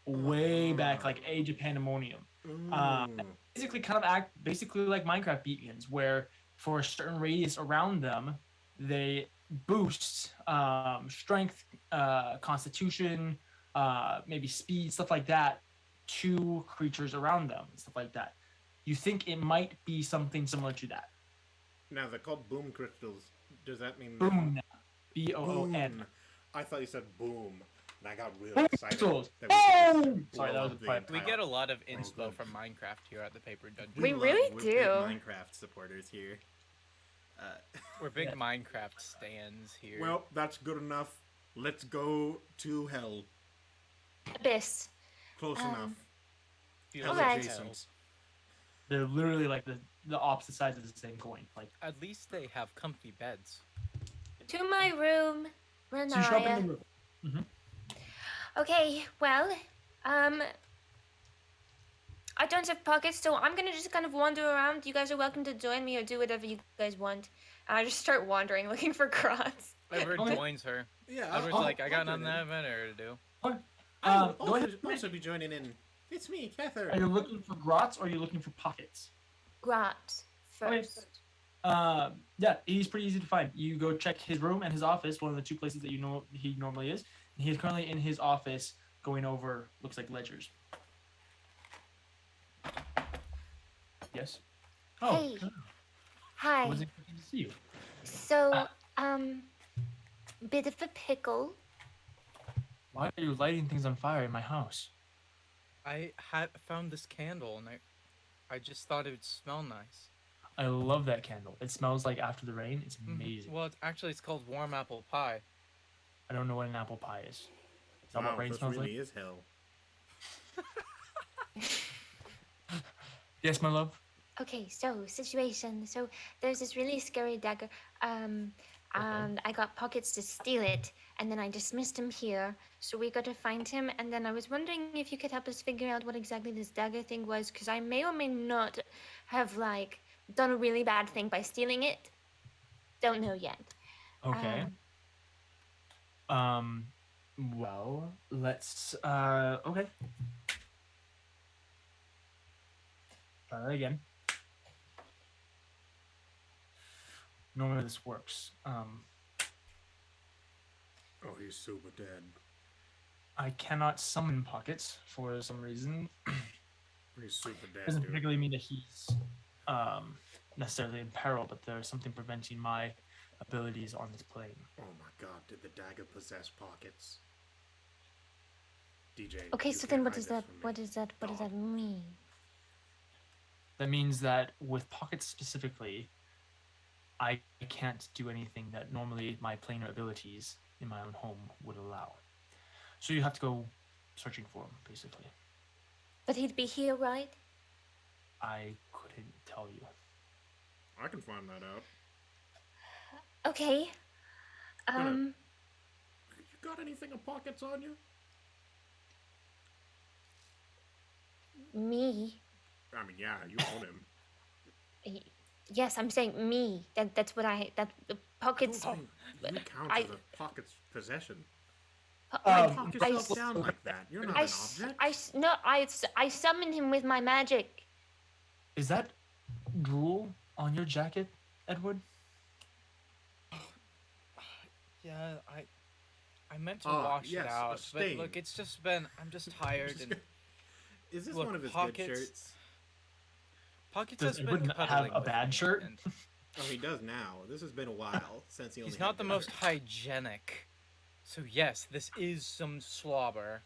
way back, like Age of Pandemonium. Basically kind of act basically like Minecraft beacons, where for a certain radius around them they boost strength, constitution, maybe speed, stuff like that to creatures around them, stuff like that. You think it might be something similar to that. Now, they're called boom crystals. Does that mean... Boon, B-O-O-N. Boom. I thought you said boom. And I got real Boom excited. crystals. that we could just Boom! Sorry, blow that was up a the pipe. We entire- get a lot of Well inspo done. from Minecraft here at the Paper Dungeon. We really we're do. big Minecraft supporters here. We're big Yeah. Minecraft stands here. Well, that's good enough. Let's go to hell. Abyss. Close Um, enough. Feels Hell like Alright. hell. adjacent. They're literally like the opposite sides of the same coin. Like, At least they have comfy beds. To my room, so you show up in Renaya. the room. Okay, well, I don't have pockets, so I'm gonna just kind of wander around. You guys are welcome to join me or do whatever you guys want. And I just start wandering, looking for Grots. Edward Okay. joins her. Yeah, Edward's I'll- like, I got I'll nothing join in. better to do. I Go will ahead. also be joining in. It's me, Cather. Are you looking for grots or are you looking for pockets? Grots Okay. first. Yeah, he's pretty easy to find. You go check his room and his office, one of the two places that you know he normally is. And he's currently in his office going over, looks like ledgers. Yes. Oh, Hey. I Hi. wasn't expecting to see you. So, bit of a pickle. Why are you lighting things on fire in my house? I had found this candle and I just thought it would smell nice. I love that candle. It smells like after the rain. It's Mhm. amazing. Well, it's called warm apple pie. I don't know what an apple pie is. Is that Wow, what rain this smells really like? is hell. Yes, my love. Okay, so situation. So there's this really scary dagger. And I got pockets to steal it, and then I dismissed him here. So we got to find him, and then I was wondering if you could help us figure out what exactly this dagger thing was, because I may or may not have like done a really bad thing by stealing it. Don't know yet. Okay. Um, Well, let's. Okay. Try that again. Normally this works. Oh, he's super dead. I cannot summon pockets for some reason. He's super dead, Doesn't dude. particularly mean that he's necessarily in peril, but there's something preventing my abilities on this plane. Oh my god, did the dagger possess pockets? DJ. okay, you so can't then what hide does this that? from me. What does that? What does that mean? That means that with pockets specifically, I can't do anything that normally my planar abilities in my own home would allow. So you have to go searching for him, basically. But he'd be here, right? I couldn't tell you. I can find that out. Okay. You got anything of pockets on you? Me. I mean, yeah, you own him. Yes, I'm saying me. That's what I. That the pockets. I don't think you count I- as a pocket's possession. Um, Talk I, yourself down like that. You're not I, an s- object. I s- no, I summoned him with my magic. Is that drool on your jacket, Edward? Yeah, I meant to Ah, wash yes, it a out, but stain. look, it's just been I'm just tired and Is this look, one of his pockets. good shirts? Pockets Does has been Edward have cuddling a with bad me, shirt? and Oh, he does now. This has been a while since he only he's had not the good most shirts. hygienic. So yes, this is some slobber.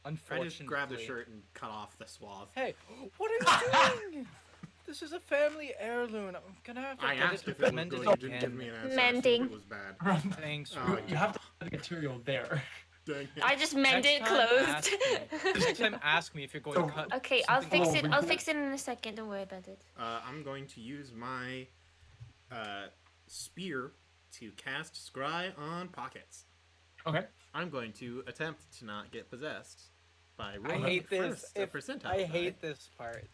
I Unfortunately. just grabbed the shirt and cut off the swath. Hey, what are you doing? This is a family heirloom. I'm gonna have to I get asked it if it was mended good. You didn't give again. me an answer. Mending. It was bad. Thanks. Oh, Rudy. You have to have the material there. Dang it. I just mend Next it time, ask closed. me. Next time, ask me if you're going So- to cut. Okay, I'll something fix off. it. Oh, I'll we- fix it in a second. Don't worry about it. I'm going to use my spear to cast Scry on pockets. Okay. I'm going to attempt to not get possessed by I rolling hate this. first a If, percentile I die. hate this part.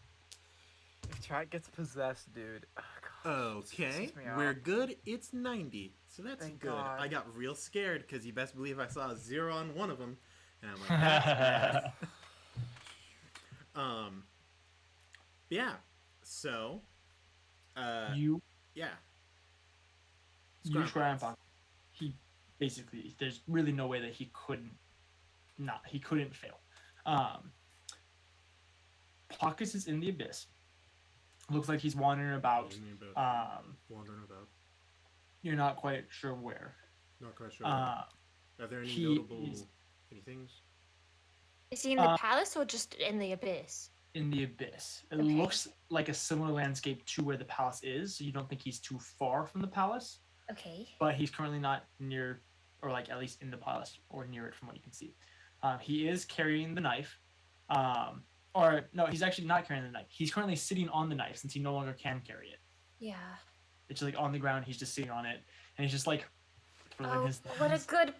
If Chat gets possessed, dude. Oh, God, this Okay, pisses me off. we're good. It's 90, so that's Thank good. God. I got real scared because you best believe I saw a 0 on one of them, and I'm like, that's bad. Yeah. So, You yeah. use Scry grandpa. He basically, there's really no way that he couldn't fail. Pockets is in the abyss. Looks like he's wandering about. Wandering about. You're not quite sure where. Not quite sure. Uh, Are there any he notable is- anythings? Is he in the palace or just in the abyss? in the abyss. It Okay. looks like a similar landscape to where the palace is, so you don't think he's too far from the palace, Okay. but he's currently not near, or like at least in the palace or near it from what you can see. He is carrying the knife. Or no, he's actually not carrying the knife. He's currently sitting on the knife since he no longer can carry it. Yeah. It's just like on the ground. He's just sitting on it, and he's just like twiddling Oh, his what a thumbs, good.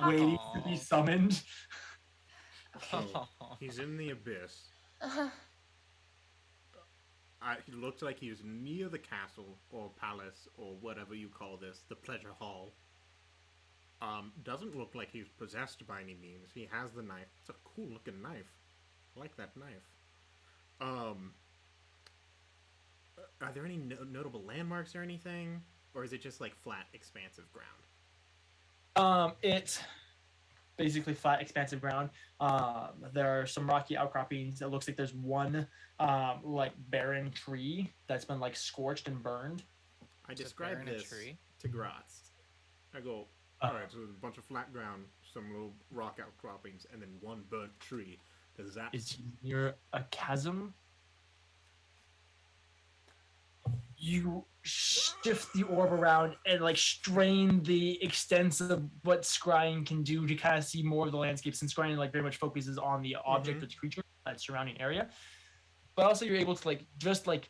waiting to be Aw. summoned. Okay. He's in the abyss. Uh-huh. He looked like he was near the castle or palace or whatever you call this, the pleasure hall. Doesn't look like he's possessed by any means. He has the knife. It's a cool looking knife. I like that knife. Are there any notable landmarks or anything? Or is it just like flat, expansive ground? It's basically flat, expansive ground. There are some rocky outcroppings. It looks like there's one like barren tree that's been like scorched and burned. I Just describe burn a this tree? to Gratz. I go, alright, so there's a bunch of flat ground, some little rock outcroppings, and then one burnt tree. Does that... Is near a chasm. You shift the orb around and like strain the extents of what scrying can do to kind of see more of the landscape, since scrying like very much focuses on the object or the creature, that surrounding area. But also you're able to like just like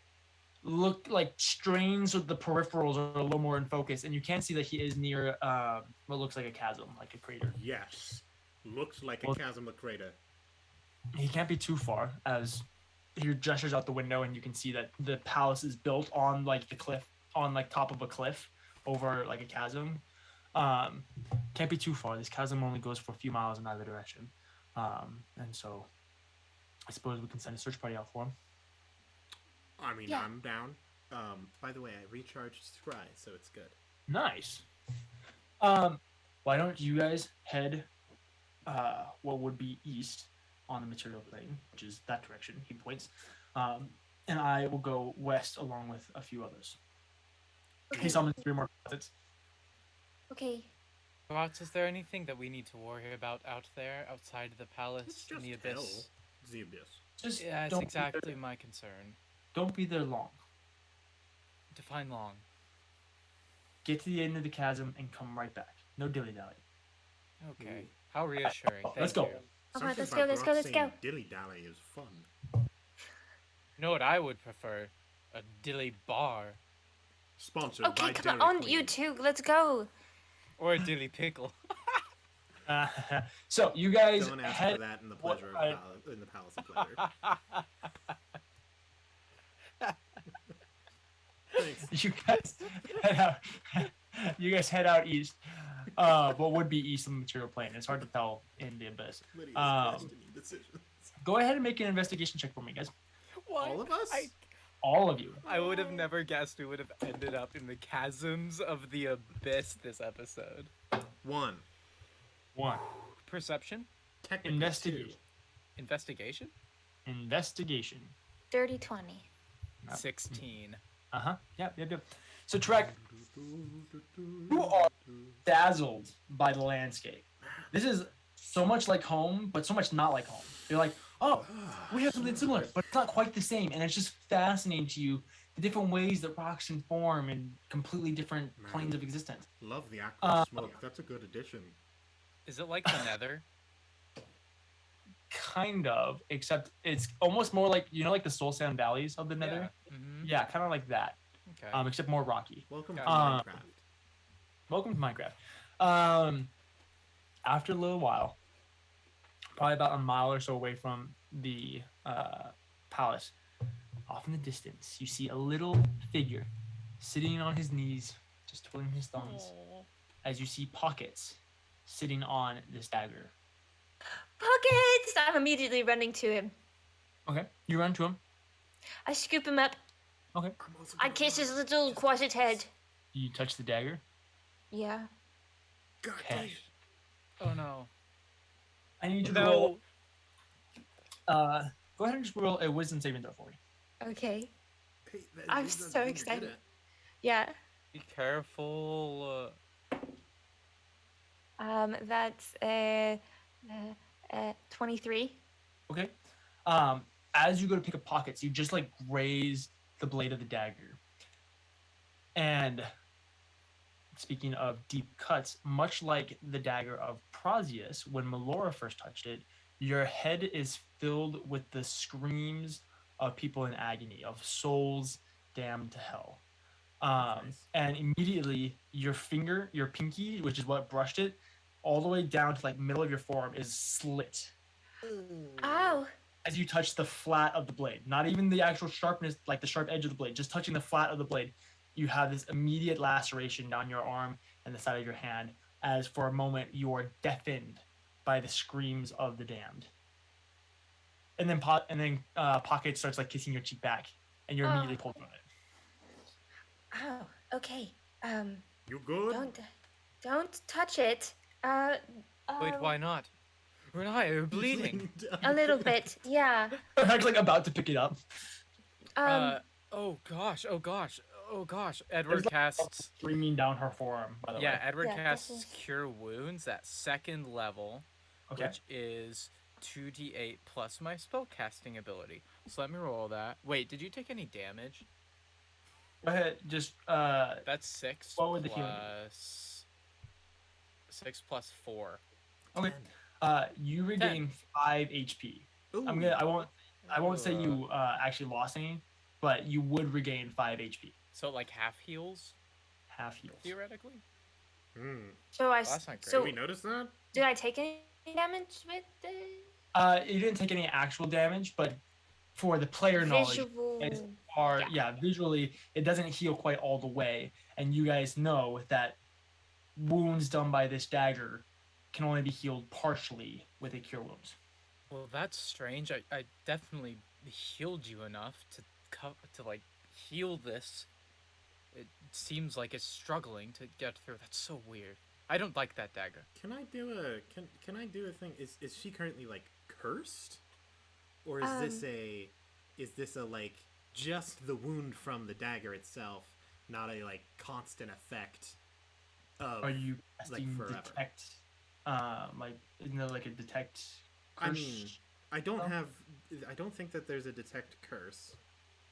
look like strain so the peripherals are a little more in focus, and you can see that he is near what looks like a chasm, like a crater. Yes. Looks like a Well- chasm, a crater. He can't be too far, as he gestures out the window, and you can see that the palace is built on like the cliff, on like top of a cliff over like a chasm. Can't be too far. This chasm only goes for a few miles in either direction, and so I suppose we can send a search party out for him. I mean, Yeah. I'm down. By the way, I recharged Scry, so it's good. Nice. Why don't you guys head what would be east on the material plane, which is that direction, he points. And I will go west along with a few others. He summons 3 more closets. Okay. Rots, is there anything that we need to worry about out there, outside of the It's palace, in just the hell. abyss? The abyss. Just Yeah, that's don't exactly Be there, my concern. don't be there long. Define long. Get to the end of the chasm and come right back. No dilly-dally. Okay. How reassuring. Let's Thank go. you. Alright, let's Something go, about let's go, Grok let's saying go. Dilly-dally is fun. You know what I would prefer? A dilly bar. Sponsored Okay, by come Dairy on, Queen. you two, let's go. Or a dilly pickle. So you guys Don't ask head. for that in the what- pleasure of in the Palace of Pleasure. Thanks. You guys head out. You guys head out east. What would be east of the material plane? It's hard to tell in the abyss. Lydia's Um, questioning decisions. Go ahead and make an investigation check for me, guys. Why? All of us? All of you. I would have never guessed we would have ended up in the chasms of the abyss this episode. 1. 1. Perception? Technically Investigation. 2. Investigation? Investigation. Dirty 20. 16. Yep. So Trek, you are dazzled by the landscape. This is so much like home, but so much not like home. You're like, oh, we have something similar, but it's not quite the same. And it's just fascinating to you the different ways that rocks can form in completely different planes of existence. Love the aqua smoke. That's a good addition. Is it like the nether? Kind of, except it's almost more like, you know, like the Soul Sand Valleys of the Nether? Yeah. Mm-hmm. Yeah, kind of like that, Okay. except more rocky. Welcome to Uh, Minecraft. Welcome to Minecraft. After a little while, probably about a mile or so away from the palace, off in the distance, you see a little figure sitting on his knees, just twiddling his thumbs, as you see Pockets sitting on this dagger. Pockets! I'm immediately running to him. Okay, you run to him. I scoop him up. Okay, I'm also I gonna kiss run. his little quadrant head. you touch the dagger. Yeah. God Okay. damn. Oh no. I need you to roll. No. Go ahead and just roll a wisdom saving throw for me. Okay. Hey, I'm these are so the things you're excited. good at. Yeah. Be careful. That's 23. Okay. As you go to pick up Pockets, you just like graze the blade of the dagger. And speaking of deep cuts, much like the dagger of Prozius, when Melora first touched it, your head is filled with the screams of people in agony, of souls damned to hell. Nice. And immediately your finger, your pinky, which is what brushed it, all the way down to like middle of your forearm is slit Ow. as you touch the flat of the blade. Not even the actual sharpness, like the sharp edge of the blade, just touching the flat of the blade. You have this immediate laceration down your arm and the side of your hand, as for a moment you are deafened by the screams of the damned. And then Pocket starts like kissing your cheek back, and you're immediately pulled from it. Oh, okay. You good? Don't touch it. Wait, why not? Renai, you're bleeding. A little bit, yeah. I'm actually like about to pick it up. Oh gosh. Oh gosh, Edward There's, like, casts. streaming down her forearm, by the Yeah, way. Edward Yeah, casts this is- Cure Wounds at 2nd level, Okay. which is 2d8 plus my spell casting ability. So let me roll that. Wait, did you take any damage? Go ahead. Just That's 6 What would the healing be? plus 6 plus 4. Okay. You regain 5 HP. Ooh. I won't say you actually lost any, but you would regain 5 HP. So like half heals Half heals. theoretically. So I. Well, that's not great. So Did we notice that? did I take any damage with the You didn't take any actual damage, but for the player knowledge, visual? visually, it doesn't heal quite all the way, and you guys know that wounds done by this dagger can only be healed partially with a cure wounds. Well, that's strange. I definitely healed you enough to like heal this. It seems like it's struggling to get through. That's so weird. I don't like that dagger. Can I do a thing? Is she currently like cursed, or is this a like just the wound from the dagger itself, not a like constant effect of? Are you like casting forever? detect? Like isn't there like a detect? I Curse? mean, I don't spell? have. I don't think that there's a detect curse.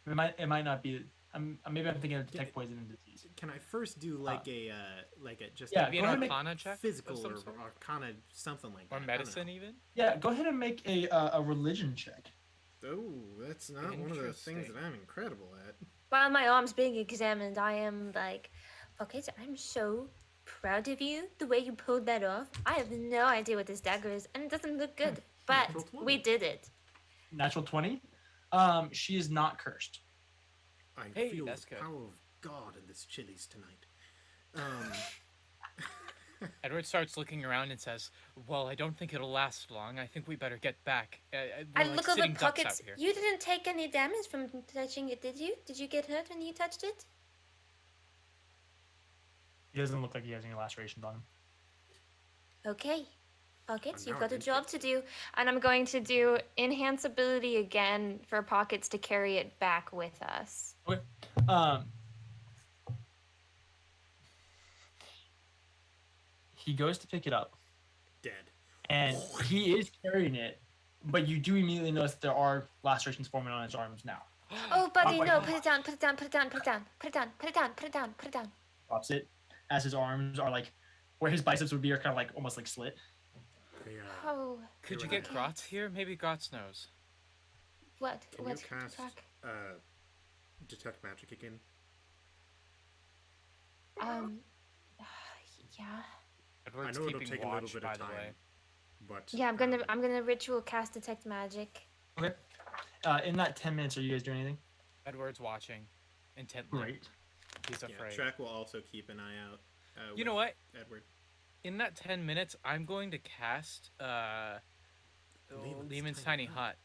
It might not be. Maybe I'm thinking of detect poison and disease. Can I first do like a just yeah, Maybe go an ahead and make- Arcana check, physical of some or sort? arcana something like that? Or I don't medicine know. even. Yeah, go ahead and make a religion check. Oh, that's not one of the things Interesting. that I'm incredible at. While my arm's being examined, I am like, okay, so I'm so proud of you. The way you pulled that off. I have no idea what this dagger is, and it doesn't look good. But Natural 20. we did it. Natural 20. She is not cursed. I Hey, feel that's the good. power of God in this Chili's tonight. Edward starts looking around and says, "Well, I don't think it'll last long. I think we better get back. I We're like look over sitting ducks out pockets. here." You didn't take any damage from touching it, did you? Did you get hurt when you touched it? He doesn't look like he has any lacerations on him. Okay. Okay, so now you've got a I'm job to do. And I'm going to do enhance ability again for Pockets to carry it back with us. Okay. He goes to pick it up, Dead. and he is carrying it, but you do immediately notice there are lacerations forming on his arms now. Oh, buddy, my no, God. put it down, put it down, put it down, put it down, put it down, put it down, put it down, put it down. Drops it as his arms are like where his biceps would be, are kind of like almost like slit. Yeah. Oh, Could you You're get right. Grotz here? Maybe Grotz knows. what? Can What? you cast Track? detect magic again? Yeah. Edward's know it'll keeping take a watch, little bit by of the way. time, but Yeah, I'm gonna ritual cast detect magic. Okay. In that 10 minutes, are you guys doing anything? Edward's watching intently. Great. He's Yeah, afraid. Track will also keep an eye out. You know with what? Edward. In that 10 minutes, I'm going to cast Lehman's Tiny Hut,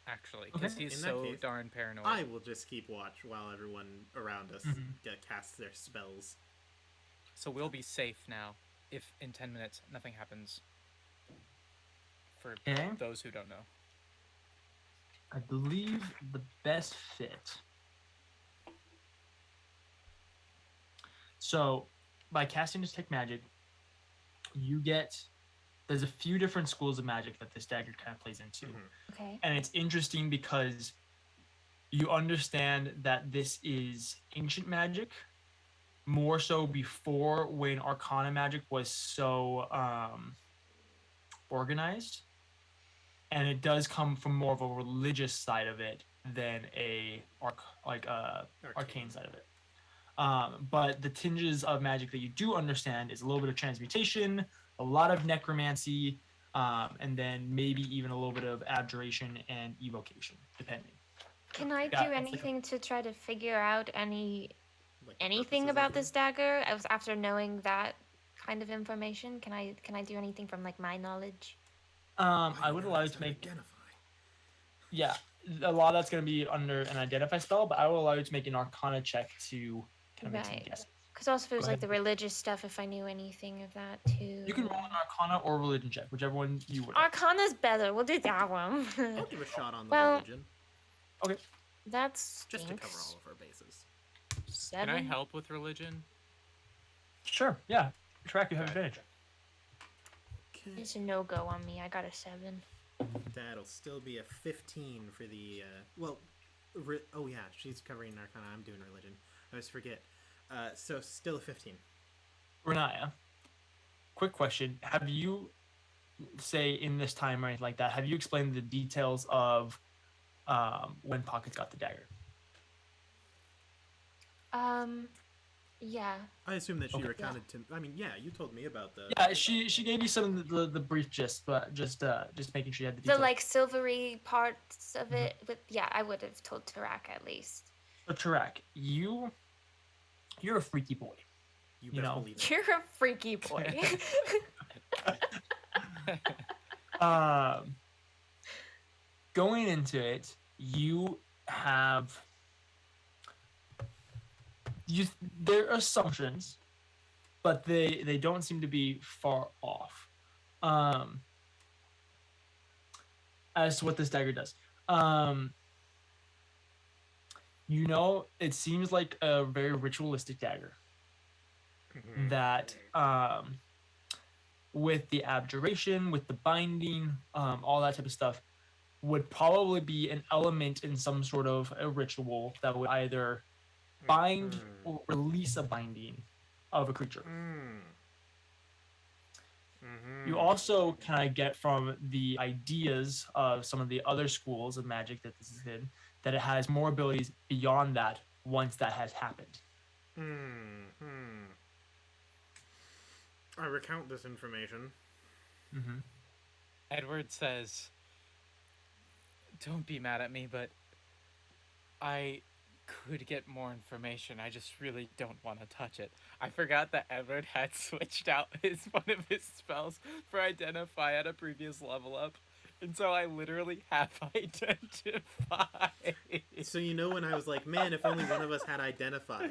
actually, because Okay. he's In that so case, darn paranoid. I will just keep watch while everyone around us Mhm. casts their spells. So we'll be safe now if in 10 minutes nothing happens. For Okay. those who don't know. I believe the best fit. So, by casting Detect Magic, you get. There's a few different schools of magic that this dagger kind of plays into. Mhm. Okay. And it's interesting because you understand that this is ancient magic, more so before when Arcana magic was so organized. And it does come from more of a religious side of it than a arcane side of it. But the tinges of magic that you do understand is a little bit of transmutation, a lot of necromancy, and then maybe even a little bit of abjuration and evocation, depending. Can I Yeah, do it's like a- anything to try to figure out Like the anything purposes about of this dagger? After knowing that kind of information, can I do anything from like my knowledge? I would allow you to make Identify. Yeah, a lot of that's going to be under an identify spell, but I will allow you to make an Arcana check to kind of make some Right. guesses. Because also there's Go like the ahead. religious stuff. If I knew anything of that too. You can roll an Arcana or religion check, whichever one you would. Arcana's better. We'll do that one. I'll give a shot on the Well, religion That's just to cover all of our bases. 7. Can I help with religion? Sure. Yeah. Track. You have advantage. Okay. It's a no-go on me. I got a 7. That'll still be a 15 for the oh yeah, she's covering Arcana. I'm doing religion. I always forget. So still a 15. Renaya, quick question: have you, say, in this time or anything like that, have you explained the details of when Pockets got the dagger? Yeah. I assume that she Okay. recounted to. I mean, yeah, you told me about the. Yeah, she gave you some of the brief gist, but just making sure you had the The details. like silvery parts of it, but yeah, I would have told Tarak at least. So Tarak, you're a freaky boy. You you best know. believe it. You're a freaky boy. Going into it, you have their assumptions, but they don't seem to be far off. As to what this dagger does. It seems like a very ritualistic dagger that with the abjuration, with the binding, all that type of stuff, would probably be an element in some sort of a ritual that would either bind or release a binding of a creature. You also kind of get from the ideas of some of the other schools of magic that this is in, that it has more abilities beyond that once that has happened. I recount this information. Mm-hmm. Edward says, "Don't be mad at me, but I could get more information. I just really don't want to touch it." I forgot that Edward had switched out one of his spells for identify at a previous level up. And so I literally half identify. So when I was like, man, if only one of us had identify.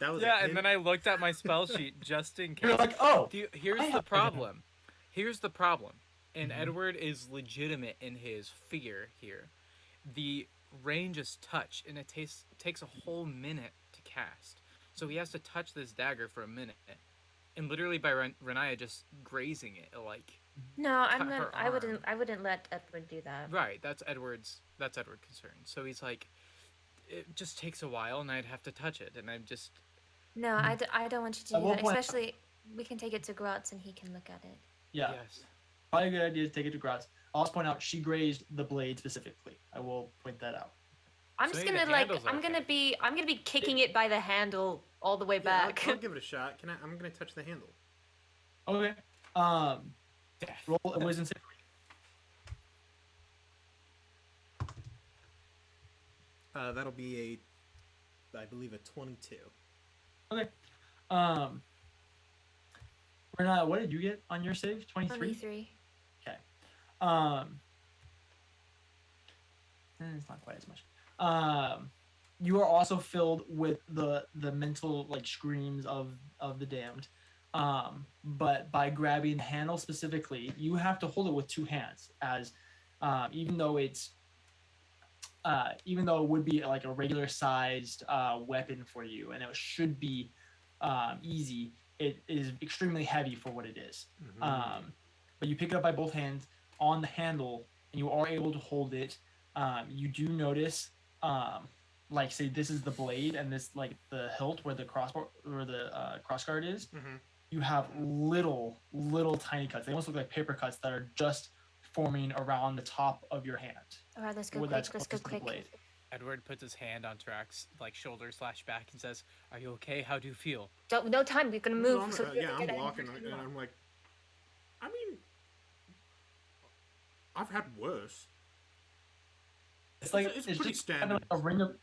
That was Yeah, a and then I looked at my spell sheet just in case. You're like, oh, Here's the problem. Here's the problem. And Edward is legitimate in his fear here. The range is touch, and it takes a whole minute to cast. So he has to touch this dagger for a minute. And literally by Renaya just grazing it, like... No, I arm. wouldn't let Edward do that. Right, that's Edward's concern. So he's like, it just takes a while, and I'd have to touch it, and I'm just... No, I don't want you to At do what that. point- Especially, we can take it to Grotz and he can look at it. yeah. Yes. Probably a good idea to take it to Graz. I'll also point out she grazed the blade specifically. I will point that out. I'm So just maybe gonna the like handle's I'm gonna okay. be kicking it by the handle all the way Yeah, back. I'll give it a shot. I'm gonna touch the handle. Okay. Death. Roll a wisdom save. That'll be I believe a 22. Okay. Renata, what did you get on your save? 23? 23. Okay. It's not quite as much. You are also filled with the mental screams of the damned. But by grabbing the handle specifically, you have to hold it with two hands, as even though it would be like a regular sized weapon for you, and it should be easy, it is extremely heavy for what it is. But you pick it up by both hands on the handle, and you are able to hold it. You do notice, say this is the blade, and this the hilt where the crossbar or the crossguard is. You have little tiny cuts. They almost look like paper cuts that are just forming around the top of your hand. All right, let's go where quick. that's Let's go closest to the quick. blade. Edward puts his hand on Tarak's shoulder/back and says, "Are you okay? How do you feel?" No time. We're gonna move. No, so we I'm can get walking, it. and I'm like, I mean, I've had worse. It's like It's it's pretty just having standard. a ring of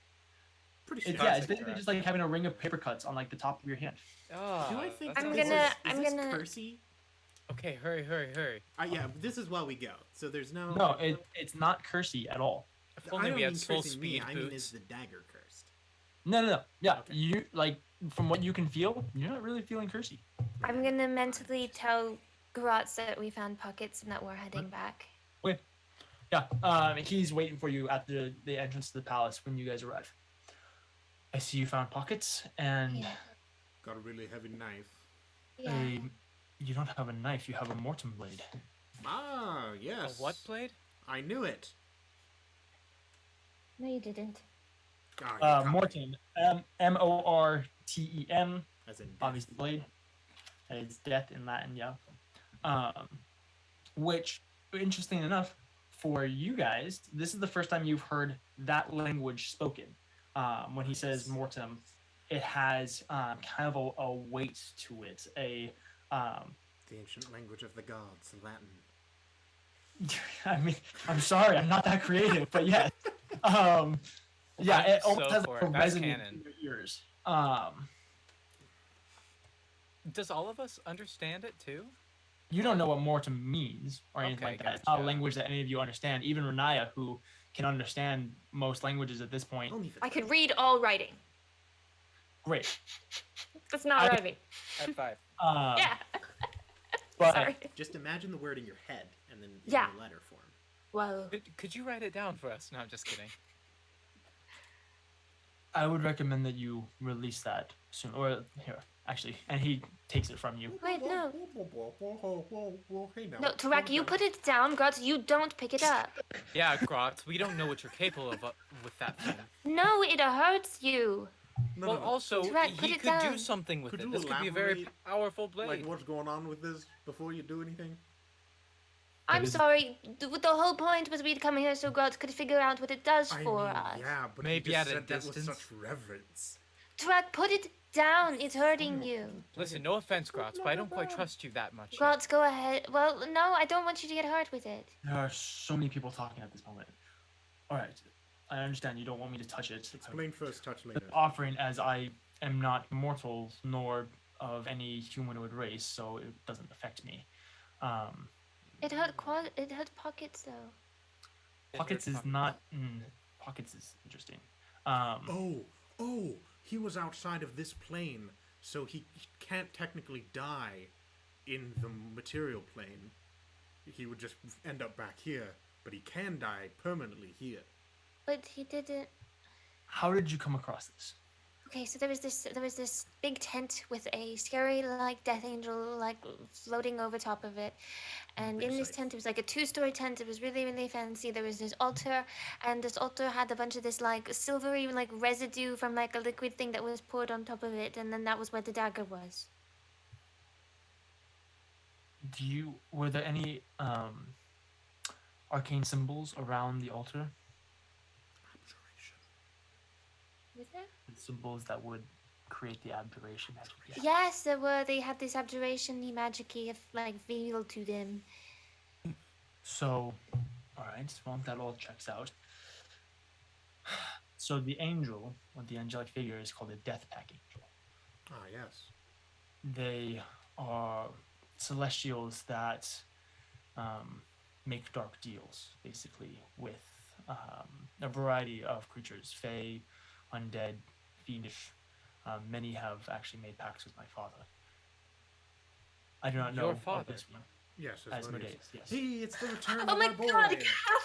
Pretty it's, standard. yeah, it's basically just like having a ring of paper cuts on the top of your hand. Oh, Do I think that's I'm this awesome. gonna- is I'm this gonna- cursey? Okay, hurry. Yeah, this is while we go. So there's no. No, it's not cursey at all. If I only don't we mean had full cursing me. speed I mean, is boots. the dagger cursed? No. Yeah, Okay. you from what you can feel, you're not really feeling cursey. I'm gonna mentally tell Grotz that we found pockets and that we're heading back. Okay. Yeah. He's waiting for you at the entrance to the palace when you guys arrive. I see you found pockets, and Yeah. Got a really heavy knife. Yeah. you don't have a knife. You have a Mortem blade. Ah, A yes. what blade? I knew it. No, you didn't. Ah, you caught me. Mortem, Mortem, As in death. obviously blade. It's death in Latin, yeah. Um, which, interesting enough, for you guys, this is the first time you've heard that language spoken. When he says Mortem, it has kind of a weight to it. The ancient language of the gods, Latin. I mean, I'm sorry, I'm not that creative, but yes. Yeah, it almost so has for like a it. That's resonance canon. in your ears. Does all of us understand it too? You don't know what Mortem means or anything Okay, like that. It's not a gotcha. language that any of you understand. Even Renaya, who can understand most languages at this point. Only the I could read all writing. Great. That's not I- writing. At 5. Yeah. But Sorry. Just imagine the word in your head and then in Yeah. the letter form. Whoa. Could you write it down for us? No, I'm just kidding. I would recommend that you release that soon. Or here, actually. And he takes it from you. Wait, no. Hey now. No, Tarak, you put it down. Grots, you don't pick it up. Yeah, Grot, we don't know what you're capable of with that thing. No, it hurts you. No, Well, no, no. also, Tarak, put he it could do down. something with Could it. you This could be a very elaborate, powerful blade. Like, what's going on with this before you do anything? I'm is- sorry. The whole point was we'd come here so Grots could figure out what it does I for mean, us. yeah, but Maybe he just at a said that with distance. such reverence. Tarak, put it down. It's hurting you. Listen, no offense, Grots, but I don't quite trust you that much. yet. Grots, go ahead. Well, no, I don't want you to get hurt with it. There are so many people talking at this moment. All right. I understand you don't want me to touch it. Explain first, touch later. Offering as I am not mortal nor of any humanoid race, so it doesn't affect me. It hurt pockets though. Pockets is not. Pockets is interesting. Oh, he was outside of this plane, so he can't technically die in the material plane. He would just end up back here, but he can die permanently here. But he didn't. How did you come across this? Okay, so there was this big tent with a scary like death angel like floating over top of it. And in this Nice. tent it was like a 2-story tent. It was really, really fancy. There was this altar, and this altar had a bunch of this like silvery like residue from like a liquid thing that was poured on top of it, and then that was where the dagger was. Were there any arcane symbols around the altar? Was there? Symbols that would create the abjuration magic. Yeah. Yes, there were. They had this abjuration magic like veil to them. So, all right. Well, that all checks out. So the angel, or the angelic figure, is called a death pack angel. Ah, yes. They are celestials that make dark deals, basically, with a variety of creatures, fae, undead, fiendish. Many have actually made pacts with my father. I do not know Your of father? this one. Yes, Asmodeus, yes. Hey, it's the return Oh of my our boy. god,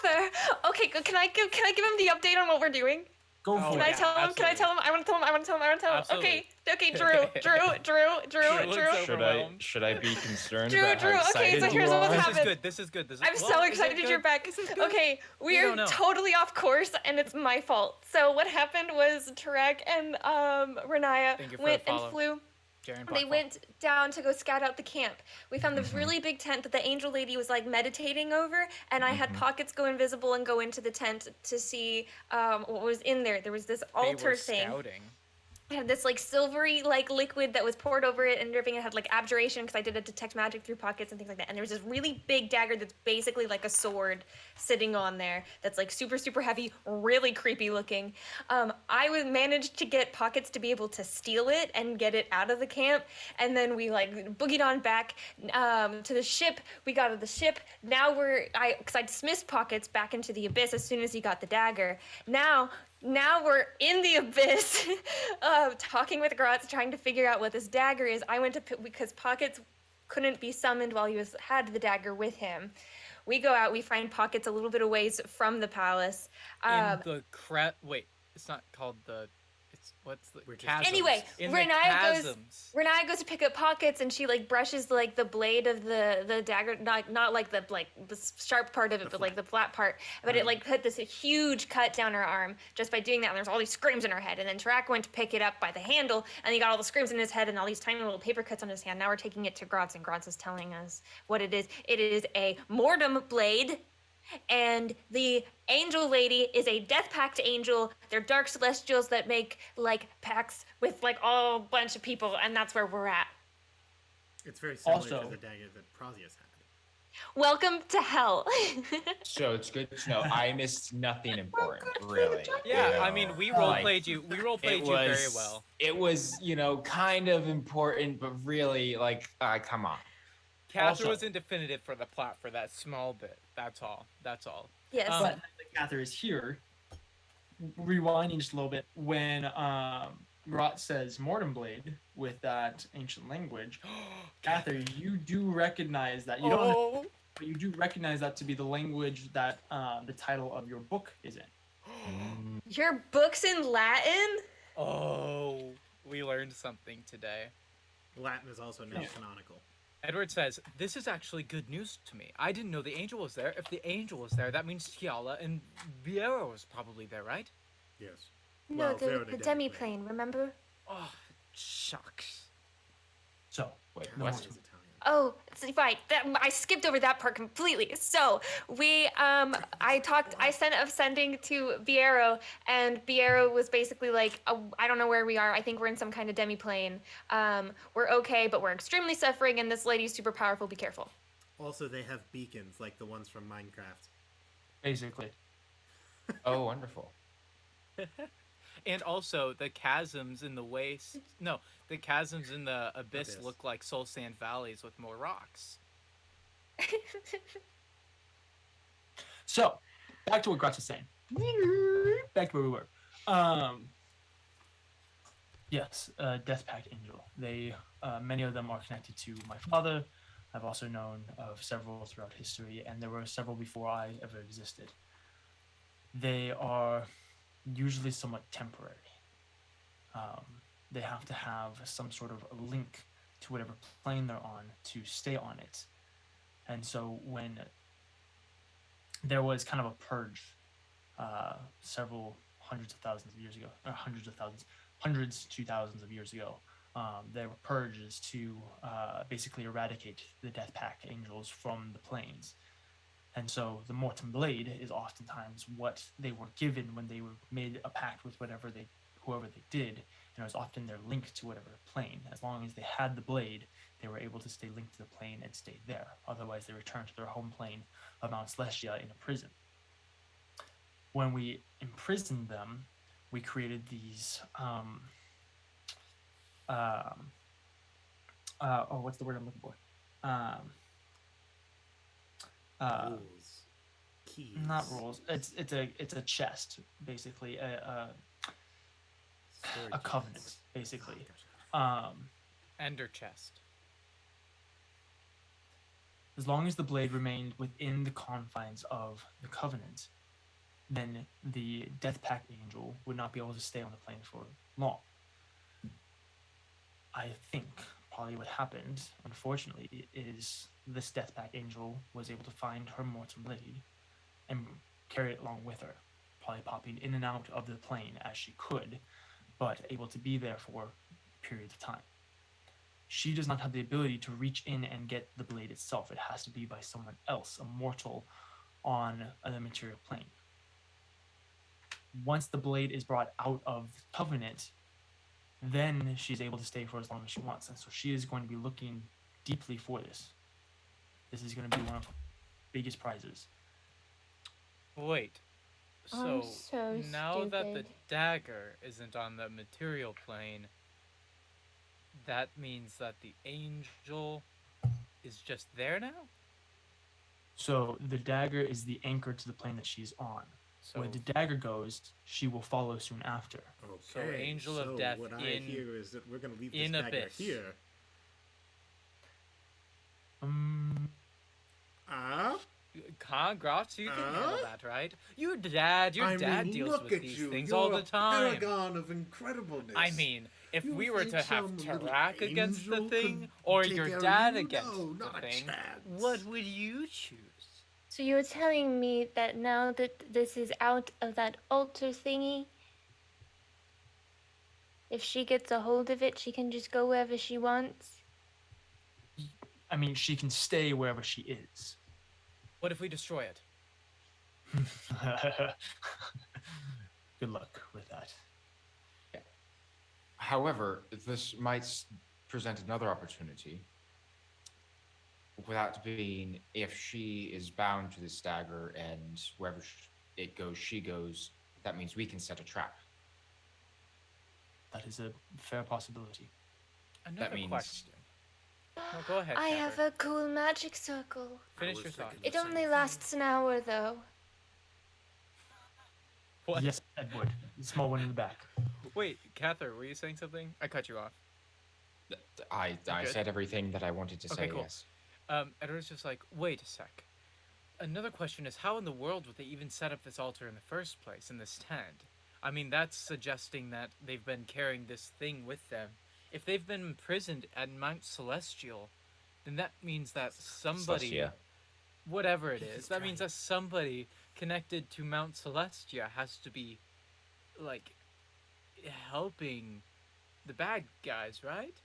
Cather! Okay, can I give him the update on what we're doing? Go Oh, for Can it. I yeah, tell him? Can I tell him? I want to tell him. I want to tell him. I want to tell him. Absolutely. Okay, Drew. looks Should overwhelmed. Should I be concerned Drew, about Drew, how okay, excited so here's you what's are? happening. This is good. I'm so excited you're back. Okay, we are don't know. totally off course, and it's my fault. So what happened was Tarek and Renaya Thank you for went the and follow. flew. Jaren They Blackfall. went down to go scout out the camp. We found this really big tent that the angel lady was like meditating over, and I had pockets go invisible and go into the tent to see what was in there. There was this They altar were thing. scouting. It had this like silvery like liquid that was poured over it and dripping. It had like abjuration because I did a detect magic through pockets and things like that. And there was this really big dagger that's basically like a sword sitting on there that's like super super heavy, really creepy looking. Managed to get pockets to be able to steal it and get it out of the camp, and then we like boogied on back to the ship. We got to the ship. Now because I dismissed pockets back into the abyss as soon as he got the dagger. Now we're in the abyss, talking with Gratz, trying to figure out what this dagger is. I went to because Pockets couldn't be summoned while he had the dagger with him. We go out. We find Pockets a little bit of ways from the palace. In the wait, it's not called the. What's the We're just- chasms? Anyway, In the Renaya chasms. goes to pick up pockets, and she like brushes like the blade of the dagger, not like the sharp part of it, but like the flat part. But it like put this huge cut down her arm just by doing that. And there's all these screams in her head. And then Tarak went to pick it up by the handle, and he got all the screams in his head and all these tiny little paper cuts on his hand. Now we're taking it to Grotz, and Grotz is telling us what it is. It is a mortem blade. And the angel lady is a death pact angel. They're dark celestials that make like pacts with like a bunch of people, and that's where we're at. It's very similar Also- to the dagger that Prazius had. Welcome to hell. So it's good to know I missed nothing important, really. Yeah, you I know? mean, we Like, role played you. We role played it you very was- well. It was, kind of important, but really, like, come on. Cather Also- wasn't definitive for the plot for that small bit. That's all. That's all. Yes. But Cather is here. Rewinding just a little bit, when Rot says Mortem Blade with that ancient language, Cather, you do recognize that. You don't, Oh. but you do recognize that to be the language that the title of your book is in. Your book's in Latin? Oh, we learned something today. Latin is also now canonical. Edward says, "This is actually good news to me. I didn't know the angel was there. If the angel was there, that means Tiala and Viero was probably there, right?" Yes. No, Well, they're the in a demi-plane, remember? Oh, shucks. So, Wait, no what's more. He's Italian. Oh, it's right. I skipped over that part completely. So we, I sent a sending to Viero, and Viero was basically like, I don't know where we are. I think we're in some kind of demi-plane. We're okay, but we're extremely suffering, and this lady's super powerful. Be careful. Also, they have beacons like the ones from Minecraft. Basically. Oh, wonderful. And also, the chasms in the waste. No, the chasms in the abyss look like soul sand valleys with more rocks. So, back to what Grotz is saying. Back to where we were. Yes, Death Pact Angel. They, many of them are connected to my father. I've also known of several throughout history, and there were several before I ever existed. They are usually somewhat temporary. They have to have some sort of a link to whatever plane they're on to stay on it. And so when there was kind of a purge several hundreds of thousands of years ago, or hundreds to thousands of years ago, there were purges to basically eradicate the Death Pact angels from the planes. And so the Mortem Blade is oftentimes what they were given when they were made a pact with whoever they did, and it was often their link to whatever plane. As long as they had the blade, they were able to stay linked to the plane and stay there. Otherwise, they returned to their home plane of Mount Celestia in a prison. When we imprisoned them, we created these what's the word I'm looking for? Rules. Keys. Not rules. It's a chest, basically, a Storage covenant, units. basically. Gotcha. Ender chest. As long as the blade remained within the confines of the covenant, then the Death Pact angel would not be able to stay on the plane for long. I think probably what happened, unfortunately, is this Death Pact angel was able to find her mortal blade and carry it along with her, probably popping in and out of the plane as she could, but able to be there for periods of time. She does not have the ability to reach in and get the blade itself. It has to be by someone else, a mortal on the material plane. Once the blade is brought out of Covenant, then she's able to stay for as long as she wants. And so she is going to be looking deeply for this. This is going to be one of her biggest prizes. Wait. I'm So, so now that the stupid. dagger isn't on the material plane, that means that the angel is just there now? So the dagger is the anchor to the plane that she's on. So, Where the dagger goes, she will follow soon after. Okay. Angel of so Death what I in- hear is that we're going to leave this in dagger Abyss. here. Grots, you can handle that, right? Your dad deals look with at these you. things You're all the a time. paragon of incredibleness. I mean, if You we were think to have some little Tarak against the angel thing, could or take your care of dad you? against No, the not a thing, chance. what would you choose? So you're telling me that now that this is out of that altar thingy, if she gets a hold of it, she can just go wherever she wants? I mean, she can stay wherever she is. What if we destroy it? Good luck with that. However, this might present another opportunity. Without being, if she is bound to this dagger and wherever it goes, she goes, that means we can set a trap. That is a fair possibility. Another means- question. No, go ahead, I have Cather. a cool magic circle. Finish was your thought. thinking the It same only thing. lasts an hour, though. What? Yes, Edward. The small one in the back. Wait, Cather, were you saying something? I cut you off. I good? said everything that I wanted to Okay, say, cool. yes. Edward's just like, wait a sec. Another question is, how in the world would they even set up this altar in the first place, in this tent? I mean, that's suggesting that they've been carrying this thing with them. If they've been imprisoned at Mount Celestial, then that means that somebody, Celestia. whatever it is, He's that means trying. that somebody connected to Mount Celestia has to be, like, helping the bad guys, right?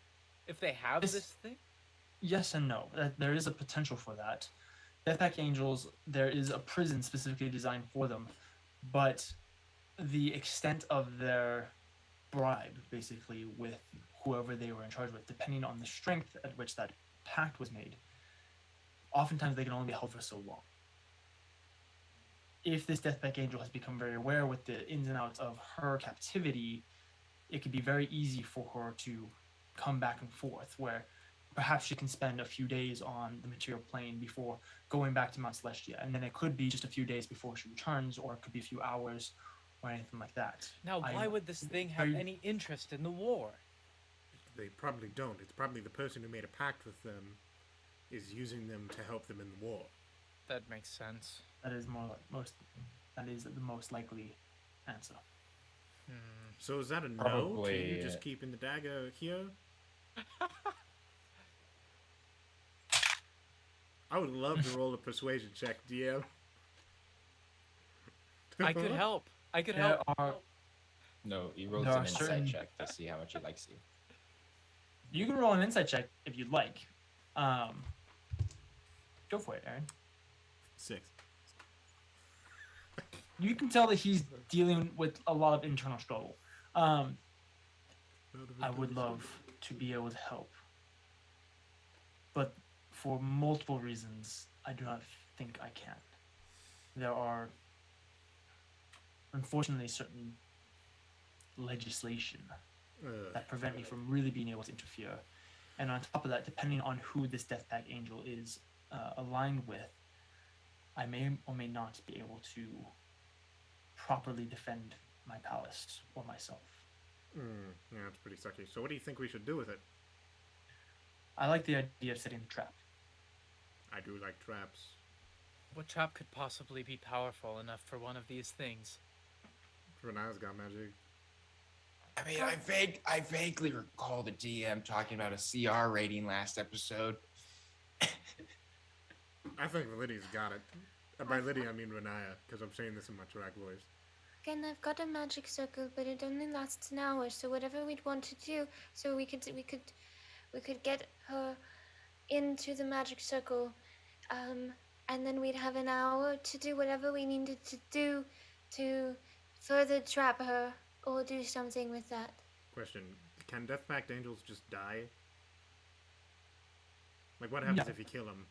If they have This- this thing? Yes and no. There is a potential for that. Deathpack Angels, there is a prison specifically designed for them, but the extent of their bribe, basically, with whoever they were in charge with, depending on the strength at which that pact was made, oftentimes they can only be held for so long. If this Deathpack Angel has become very aware with the ins and outs of her captivity, it could be very easy for her to come back and forth, where perhaps she can spend a few days on the material plane before going back to Mount Celestia, and then it could be just a few days before she returns, or it could be a few hours, or anything like that. Now, why would this thing have very- any interest in the war? They probably don't. It's probably the person who made a pact with them is using them to help them in the war. That makes sense. That is that is the most likely answer. So is that a no to Probably, you just keeping the dagger here? I would love to roll a persuasion check, DM. I could help. I could There help. are No, he rolls There an are insight certain- check to see how much he likes you. You can roll an insight check if you'd like. Go for it, Aaron. 6. You can tell that he's dealing with a lot of internal struggle. I would love to be able to help, but for multiple reasons, I do not think I can. There are, unfortunately, certain legislation that prevent me from really being able to interfere. And on top of that, depending on who this Deathpack Angel is aligned with, I may or may not be able to properly defend my palace or myself. Yeah, that's pretty sucky. So what do you think we should do with it? I like the idea of setting the trap. I do like traps. What trap could possibly be powerful enough for one of these things? Renae's got magic. I mean, I vaguely recall the DM talking about a CR rating last episode. I think Lydia's got it. By Lydia, I mean Renaya, because I'm saying this in my track voice. Again, I've got a magic circle, but it only lasts an hour. So whatever we'd want to do, so we could get her into the magic circle, and then we'd have an hour to do whatever we needed to do to further trap her or do something with that. Question: can Deathpact Angels just die? Like, what happens No. if you kill them?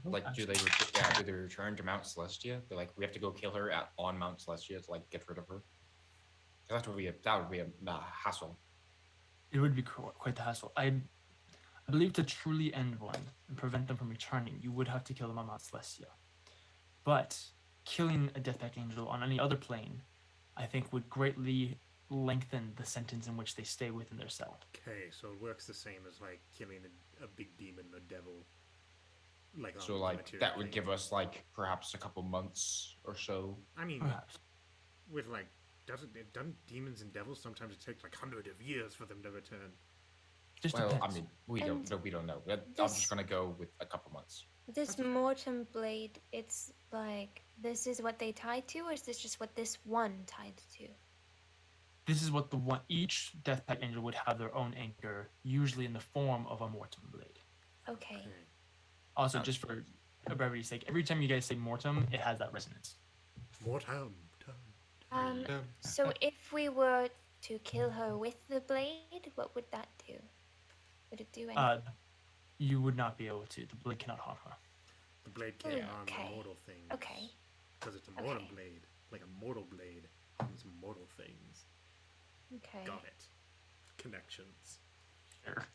Like, do they return to Mount Celestia? They're like, we have to go kill her on Mount Celestia to like get rid of her. That would be a hassle. It would be quite the hassle. I believe to truly end one and prevent them from returning, you would have to kill them on Mount Celestia. But killing a Deathpack Angel on any other plane, I think, would greatly lengthen the sentence in which they stay within their cell. Okay, so it works the same as like killing a big demon or devil. Like So on the like material that would plane. give us like perhaps a couple months or so. I mean, Perhaps. with like, doesn't demons and devils sometimes it takes like hundreds of years for them to return? Just Well, depends. I mean, we And don't know. I'm this- just gonna go with a couple months. This mortem blade, it's like this is what they tied to, or is this just what this one tied to? This is what each Death Pact Angel would have their own anchor, usually in the form of a Mortem blade. Okay. Okay. Also, Oh. just for brevity's sake, every time you guys say Mortem, it has that resonance. Mortem. So if we were to kill her with the blade, what would that do? Would it do anything? You would not be able to. The blade cannot harm her. The blade can't harm Okay. mortal things. Okay. Because it's a mortal Okay. blade. Like a mortal blade harms mortal things. Okay. Got it. Connections. Sure.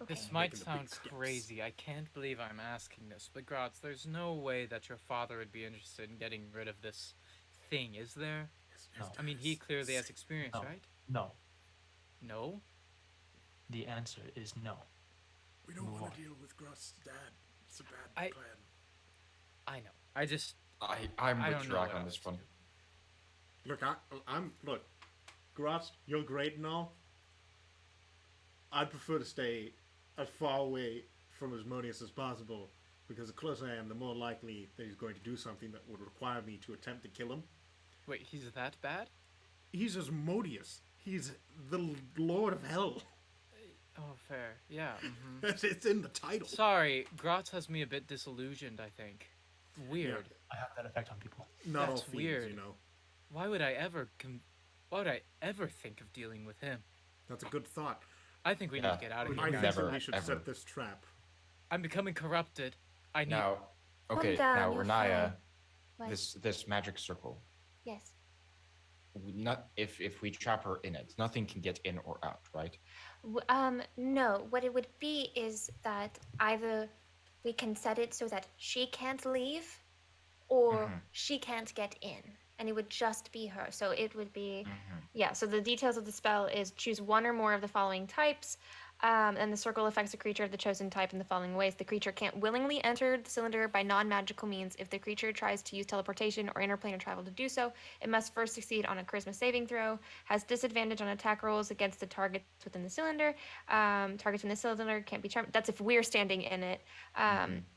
Okay. This might Making the sound big steps. crazy. I can't believe I'm asking this, but Gratz, there's no way that your father would be interested in getting rid of this thing, is there? No. I mean, he clearly has experience, No. right? No. No? The answer is no. We don't Move want on. to deal with Gross's dad. It's a bad I- plan. I know. I just. I'm I with don't know Drag what on else this to one. do. Look, look, Gross, you're great and all. I'd prefer to stay as far away from Asmodeus as possible, because the closer I am, the more likely that he's going to do something that would require me to attempt to kill him. Wait, he's that bad? He's Asmodeus. He's the Lord of Hell. Oh, fair. Yeah. mhm. It's in the title. Sorry, Gratz has me a bit disillusioned, I think. Weird. I have that effect on people. Not all That's fiends, weird. you know. Why would I ever think of dealing with him? That's a good thought. I think we need Yeah. to get out of I here, think guys. that Never, we should ever. set this trap. I'm becoming corrupted. I need. Now, Calm okay, down, now you're Renaya, What? this magic circle. Yes. Not if we trap her in it, nothing can get in or out, right? No. What it would be is that either we can set it so that she can't leave, or Mhm. she can't get in, and it would just be her. So it would be, Mhm. yeah. So the details of the spell is choose one or more of the following types. And the circle affects a creature of the chosen type in the following ways. The creature can't willingly enter the cylinder by non-magical means. If the creature tries to use teleportation or interplanar travel to do so, it must first succeed on a charisma saving throw. Has disadvantage on attack rolls against the targets within the cylinder. Targets in the cylinder can't be charmed. That's if we're standing in it.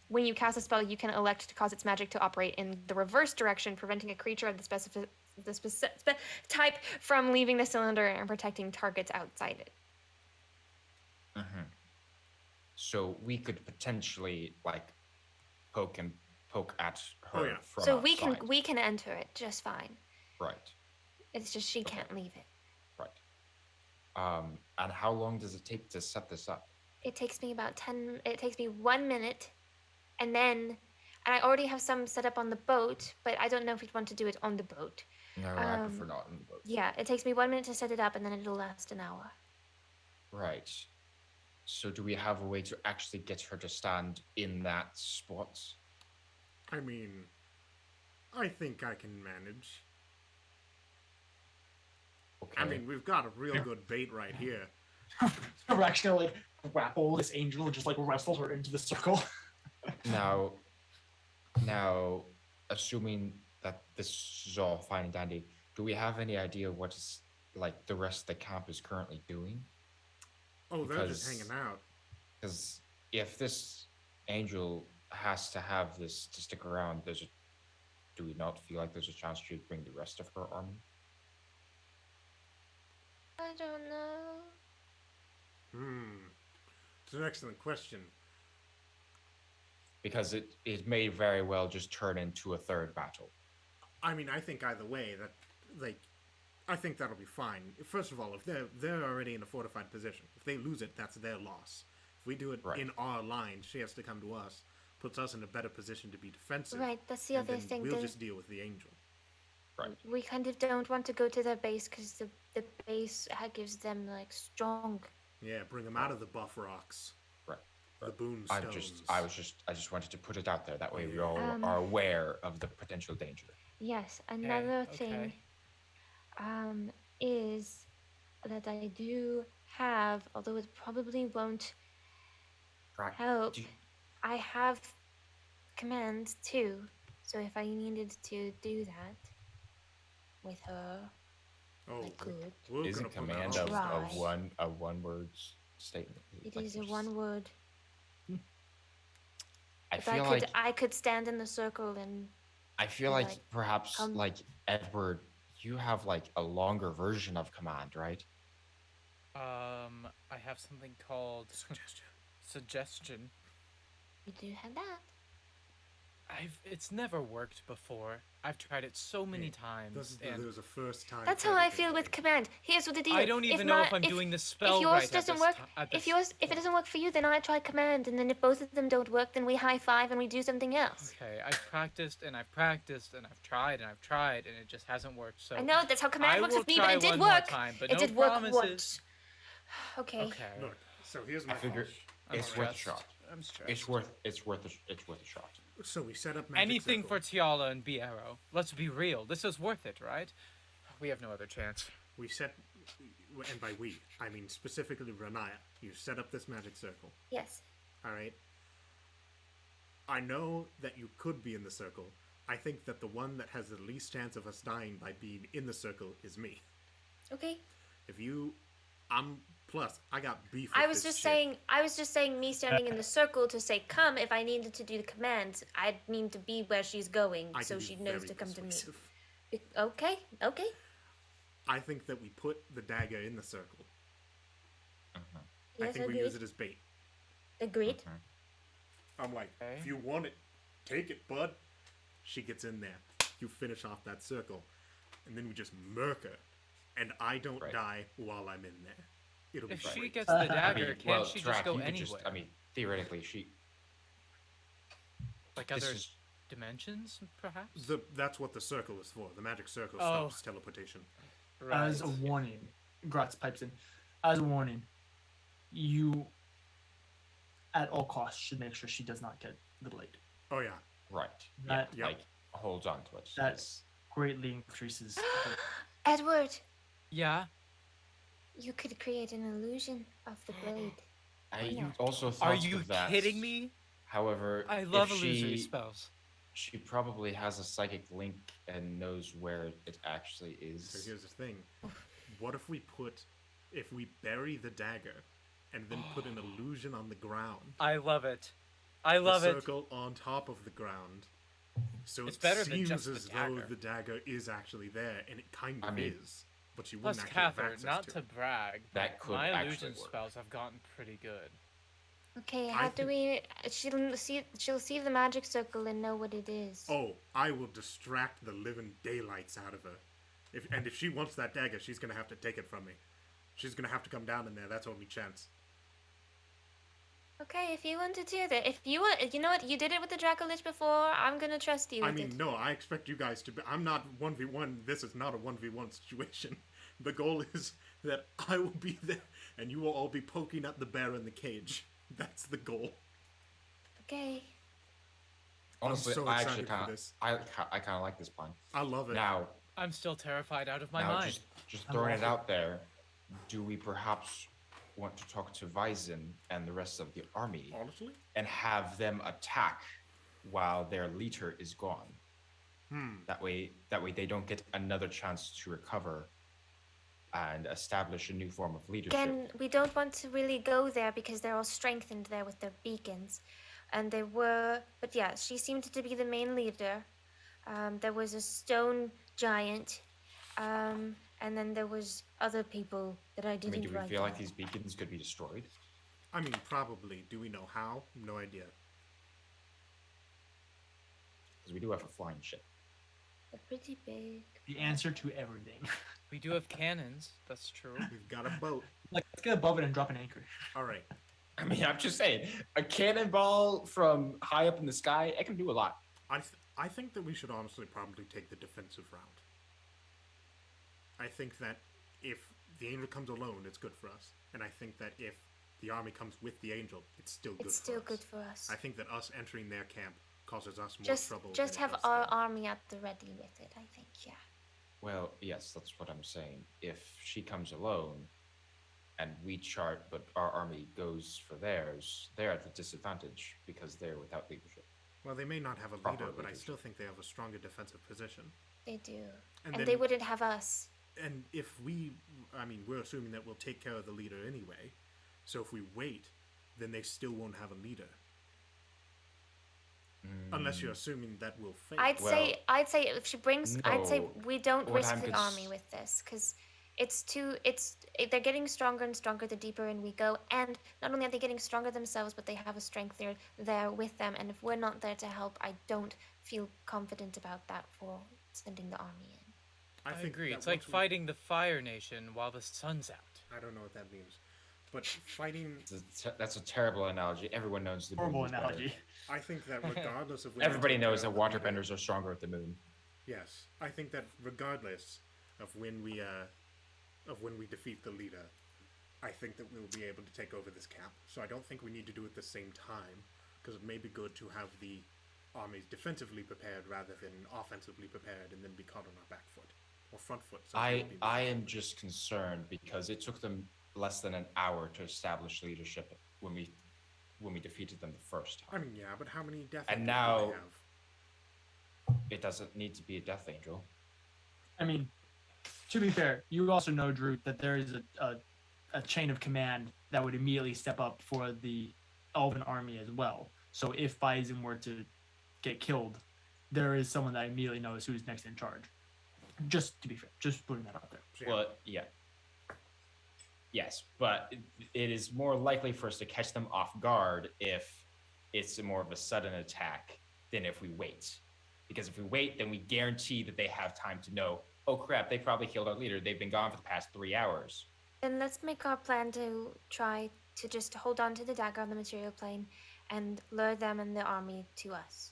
When you cast a spell, you can elect to cause its magic to operate in the reverse direction, preventing a creature of the specific type from leaving the cylinder and protecting targets outside it. Mhm. So we could potentially like poke at her Oh, yeah. from So outside. we can enter it just fine. Right, It's just she can't leave it. right. And how long does it take to set this up? It takes me about 1 minute, and I already have some set up on the boat, but I don't know if we'd want to do it on the boat. No, I prefer Um, not on the boat. Yeah, it takes me 1 minute to set it up, and then it'll last an hour. Right. So do we have a way to actually get her to stand in that spot? I mean, I think I can manage. Okay. I mean, we've got a real good bait right here. We're actually gonna like grapple this angel and just like wrestle her into the circle. now, assuming that this is all fine and dandy, do we have any idea what is like the rest of the camp is currently doing? Oh, they're just Because- hanging out. Because if this angel has to have this to stick around, do we not feel like there's a chance she'd bring the rest of her army? I don't know. It's an excellent question. Because it may very well just turn into a third battle. I mean, I think either way that, like, I think that'll be fine. First of all, if they're already in a fortified position, if they lose it, that's their loss. If we do it Right. in our line, she has to come to us, puts us in a better position to be defensive. Right, that's the and other then thing. We'll just deal with the angel. Right. We kind of don't want to go to their base because the base gives them like strong. Yeah, bring them out of the buff rocks, Right. the boon I stones. just wanted to put it out there. That way we Yeah. all are aware of the potential danger. Yes, another okay. thing. is that I do have, although it probably won't Right. help, Do you- I have command too. So if I needed to do that with her, Oh, I could. we're Isn't gonna put that command on of the Try. dice. a one word statement? It Like is a there's- one word. I But feel like I could stand in the circle and I feel be like like, perhaps come. like Edward, you have like a longer version of command, right? I have something called suggestion. You do have that. It's never worked before. I've tried it so many Hey, times, There and was a first time. That's for how I everything, feel with buddy. command. Here's what the deal. I don't even know if I'm doing the spell if yours right doesn't at this work, ti- at if this yours if it point. doesn't work for you, then I try command, and then if both of them don't work, then we high five and we do something else. Okay, I've practiced and I've practiced and I've tried and I've tried and it just hasn't worked. So I know that's how command I works will with me, try but it did one more work. time, but It no did work promises. once. Okay. Okay. Look, so here's I my figure thought. I'm it's worth a stressed. shot. I'm stressed. It's worth a shot. So we set up magic Anything circle. for Tiala and Biero. Let's be real. This is worth it, right? We have no other chance. We set, and by we, I mean specifically Renaya. You set up this magic circle. Yes. All right. I know that you could be in the circle. I think that the one that has the least chance of us dying by being in the circle is me. Okay. If you, plus I got beef. I with was this just shit. saying me standing in the circle to say come if I needed to do the commands. I'd mean to be where she's going I so can be she knows very to come to me. persuasive. Okay. Okay. I think that we put the dagger in the circle. I Yes, think we agreed. use it as bait. Agreed. I'm like, Okay. if you want it, take it, bud. She gets in there. You finish off that circle, and then we just murk her, and I don't Right. die while I'm in there. It'll be If she great. gets the I dagger, mean, can't well, she Trak, just go you could anywhere? I mean, theoretically, she. Like This other is dimensions, perhaps? That's what the circle is for. The magic circle Oh. stops teleportation. As a warning, Gratz pipes in. As a warning, you, at all costs, should make sure she does not get the blade. Oh yeah. right. That- yeah, Yep. like holds on to it. That greatly increases. her- Edward, Yeah. you could create an illusion of the blade. I Yeah. also thought Are you of that. kidding me? However, I love if illusory she, spells. she probably has a psychic link and knows where it actually So is. here's the thing. What if we bury the dagger, and then put an illusion on the ground? I love it. I love the it. circle on top of the ground. So It's it better than seems just the as though dagger. the dagger is actually there, and it kind of I mean- is. But you Plus, wouldn't actually have Catherine, access not to to it. brag, That could my actually illusion work. spells have gotten pretty good. Okay, I how do think- we? She'll see the magic circle and know what it is. Oh, I will distract the living daylights out of her. If she wants that dagger, she's gonna have to take it from me. She's gonna have to come down in there. That's only chance. Okay, if you want to do that, if you want, you know what? You did it with the Dracolich before. I'm gonna trust you. I with mean, it. no, I expect you guys to be. I'm not 1v1. This is not a 1v1 situation. The goal is that I will be there, and you will all be poking at the bear in the cage. That's the goal. Okay. Honestly, so I excited actually for kind of, this. I kind of like this plan. I love it. Now, I'm still terrified out of my now mind. just I'm throwing it awful. out there. Do we perhaps want to talk to Vyzin and the rest of the army Honestly, and have them attack while their leader is gone? That way they don't get another chance to recover and establish a new form of leadership. Again, we don't want to really go there because they're all strengthened there with their beacons, and they were. But yeah, she seemed to be the main leader. There was a stone giant, and then there was other people that I I didn't mean, do we write feel like down. these beacons could be destroyed? I mean, probably. Do we know how? No idea. Because we do have a flying ship. They're pretty big. The answer to everything. We do have cannons. That's true. We've got a boat. Like, let's get above it and drop an anchor. All right. I mean, I'm just saying, a cannonball from high up in the sky, it can do a lot. I think that we should honestly probably take the defensive route. I think that if the angel comes alone, it's good for us, and I think that if the army comes with the angel, it's still good. It's for still us. good for us. I think that us entering their camp causes us more Just trouble. just than it have does our them. army at the ready with it. I think, yeah. Well, yes, that's what I'm saying. If she comes alone and we chart, but our army goes for theirs, they're at a disadvantage because they're without leadership. Well, they may not have a Proper leader, but I leadership. still think they have a stronger defensive position. They do. And And then- they wouldn't have us. And if we're assuming that we'll take care of the leader anyway. So if we wait, then they still won't have a leader. Unless you're assuming that we'll fail. I'd say if she brings, I'd say no. we don't What risk I'm the army with this because they're getting stronger and stronger the deeper in we go, and not only are they getting stronger themselves, but they have a strength there with them. And if we're not there to help, I don't feel confident about that for sending the army in. I think agree. that It's like once we- fighting the Fire Nation while the sun's out. I don't know what that means, but fighting. That's a terrible analogy. Everyone knows the moon Horrible is better. analogy. I think that regardless of when Everybody we take knows care that of the leader- waterbenders are stronger at the moon. Yes, I think that regardless of when we defeat the leader, I think that we'll be able to take over this camp. So I don't think we need to do it at the same time, because it may be good to have the armies defensively prepared rather than offensively prepared, and then be caught on our back foot or front foot. So it would be I more am forward. just concerned because it took them less than an hour to establish leadership when we defeated them the first time. I mean, yeah, but how many death And angels do now- they have? It doesn't need to be a Death Angel. I mean, to be fair, you also know, Drew, that there is a chain of command that would immediately step up for the Elven army as well. So if Bison were to get killed, there is someone that immediately knows who's next in charge. Just to be fair, just putting that out there. So, yeah, Well, yeah. Yes, but it is more likely for us to catch them off guard if it's more of a sudden attack than if we wait. Because if we wait, then we guarantee that they have time to know, oh crap, they probably killed our leader. They've been gone for the past 3 hours. Then let's make our plan to try to just hold on to the dagger on the material plane and lure them and the army to us.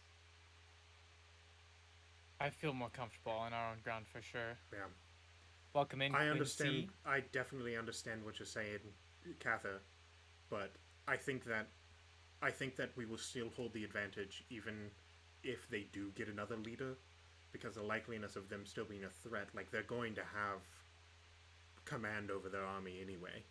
I feel more comfortable on our own ground for sure. yeah. Welcome in, I Quincy. understand. I definitely understand what you're saying, Katha, but I think that we will still hold the advantage even if they do get another leader, because the likeliness of them still being a threat, like they're going to have command over their army anyway.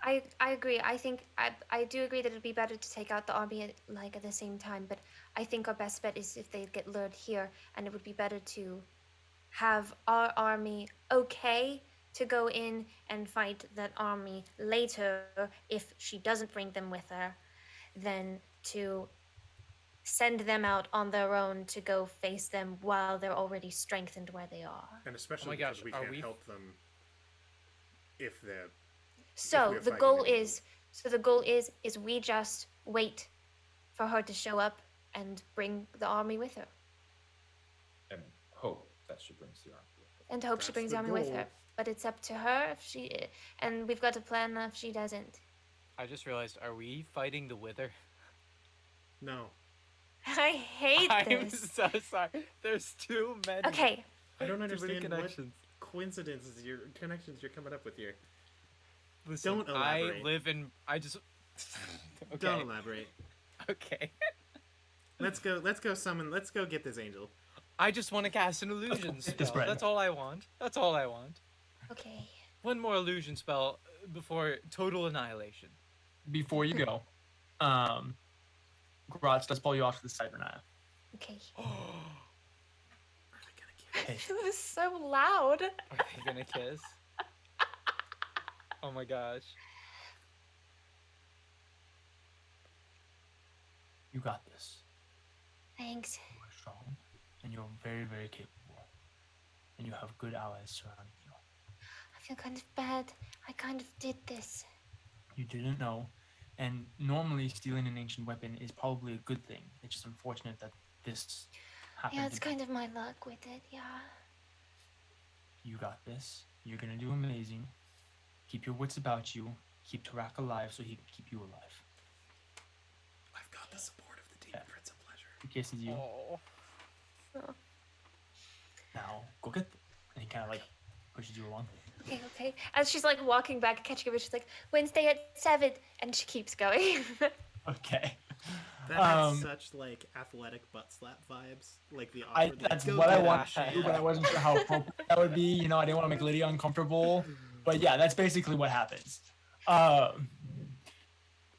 I agree. I think I do agree that it'd be better to take out the army at the same time, but I think our best bet is if they get lured here, and it would be better to have our army okay to go in and fight that army later if she doesn't bring them with her, than to send them out on their own to go face them while they're already strengthened where they are. And especially Oh my because gosh, we are can't we- help them if they're So we're the fighting goal an is we just wait for her to show up and bring the army with her, And hope that she brings the army with her. and hope she That's brings the the army with goal. her. But it's up to her if she, and we've got a plan if she doesn't. I just realized, are we fighting the Wither? no. I hate I'm this. so sorry. There's too many. Okay, I don't Too many understand what connections. connections you're coming up with here. Listen, Don't I elaborate. live in. I just. Okay. Don't elaborate. Okay. Let's go summon. Let's go get this angel. I just want to cast an illusion Get this spell. bread. That's all I want. That's all I want. okay. One more illusion spell before total annihilation. Before you go, Gratz, let's pull you off to the side, Renaya. Okay. Are they gonna kill? Hey, It was so loud. Are they gonna kiss? Oh my gosh. you got this. Thanks. You are strong, and you're very, very capable, and you have good allies surrounding you. I feel kind of bad. I kind of did this. You didn't know, and normally stealing an ancient weapon is probably a good thing. It's just unfortunate that this happened. Yeah, it's to be- kind of my luck with it. Yeah. You got this. You're gonna do amazing. Keep your wits about you. Keep Tarak alive so he can keep you alive. I've got the support of the Yeah. Demon Prince of Pleasure. He kisses you. Oh. Now go get them. And he kind of like pushes you along. Okay, okay. As she's like walking back, catching up, she's like, Wednesday at 7, and she keeps going. Okay. That had Um, such like athletic butt slap vibes, like the I awkward. Like, that's "Go what I get wanted him, to do, but I champ." wasn't sure how appropriate that would be. You know, I didn't want to make Lydia uncomfortable. But yeah, that's basically what happens. Um,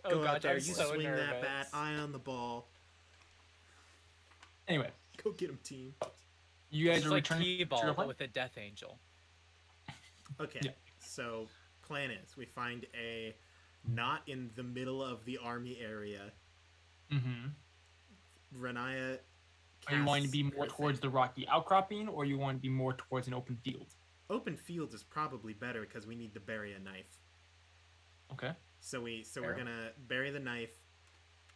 Oh Go god, out there, I'm you so swing nervous. that bat, eye on the ball. anyway, Go get him, team. you guys It's are like returning to your T-ball, but plan? with a Death Angel. Okay, Yeah. so plan is we find a not in the middle of the army area. Mm-hmm. Renaya. Are you wanting to be casts more her towards thing. the rocky outcropping, or you want to be more towards an open field? Open fields is probably better because we need to bury a knife. Okay. So we're Fair. gonna bury the knife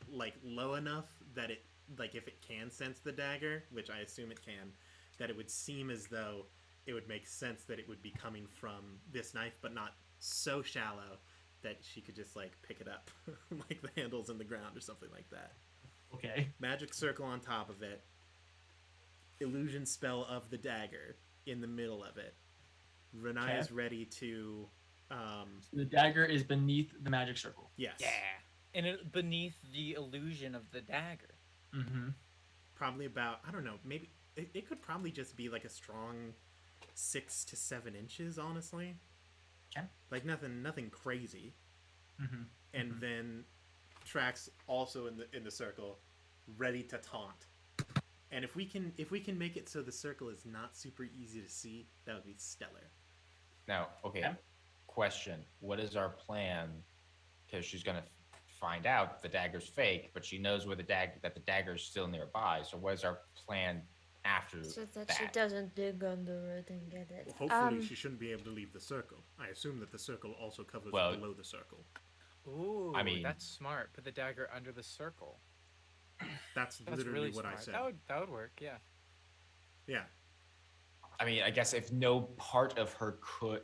like low enough that it like if it can sense the dagger, which I assume it can, that it would seem as though it would make sense that it would be coming from this knife, but not so shallow that she could just like pick it up like the handle's in the ground or something like that. Okay. Magic circle on top of it. Illusion spell of the dagger in the middle of it. Renaya's ready to The dagger is beneath the magic circle. yes. Yeah. And it, beneath the illusion of the dagger. Mm-hmm. Probably about I don't know, maybe it could probably just be like a strong 6 to 7 inches, honestly. Okay. Like nothing crazy. Mm-hmm. And then Trax also in the circle, ready to taunt. And if we can make it so the circle is not super easy to see, that would be stellar. Now, okay. Okay. Question: what is our plan? Because she's gonna find out the dagger's fake, but she knows where the dagger's still nearby. So, what is our plan after So that that? she doesn't dig under it and get it. Well, hopefully she shouldn't be able to leave the circle. I assume that the circle also covers Well- below the circle. Ooh, I mean- that's smart. Put the dagger under the circle. That's That's literally really what smart. I said. That would work, yeah. Yeah. I mean, I guess if no part of her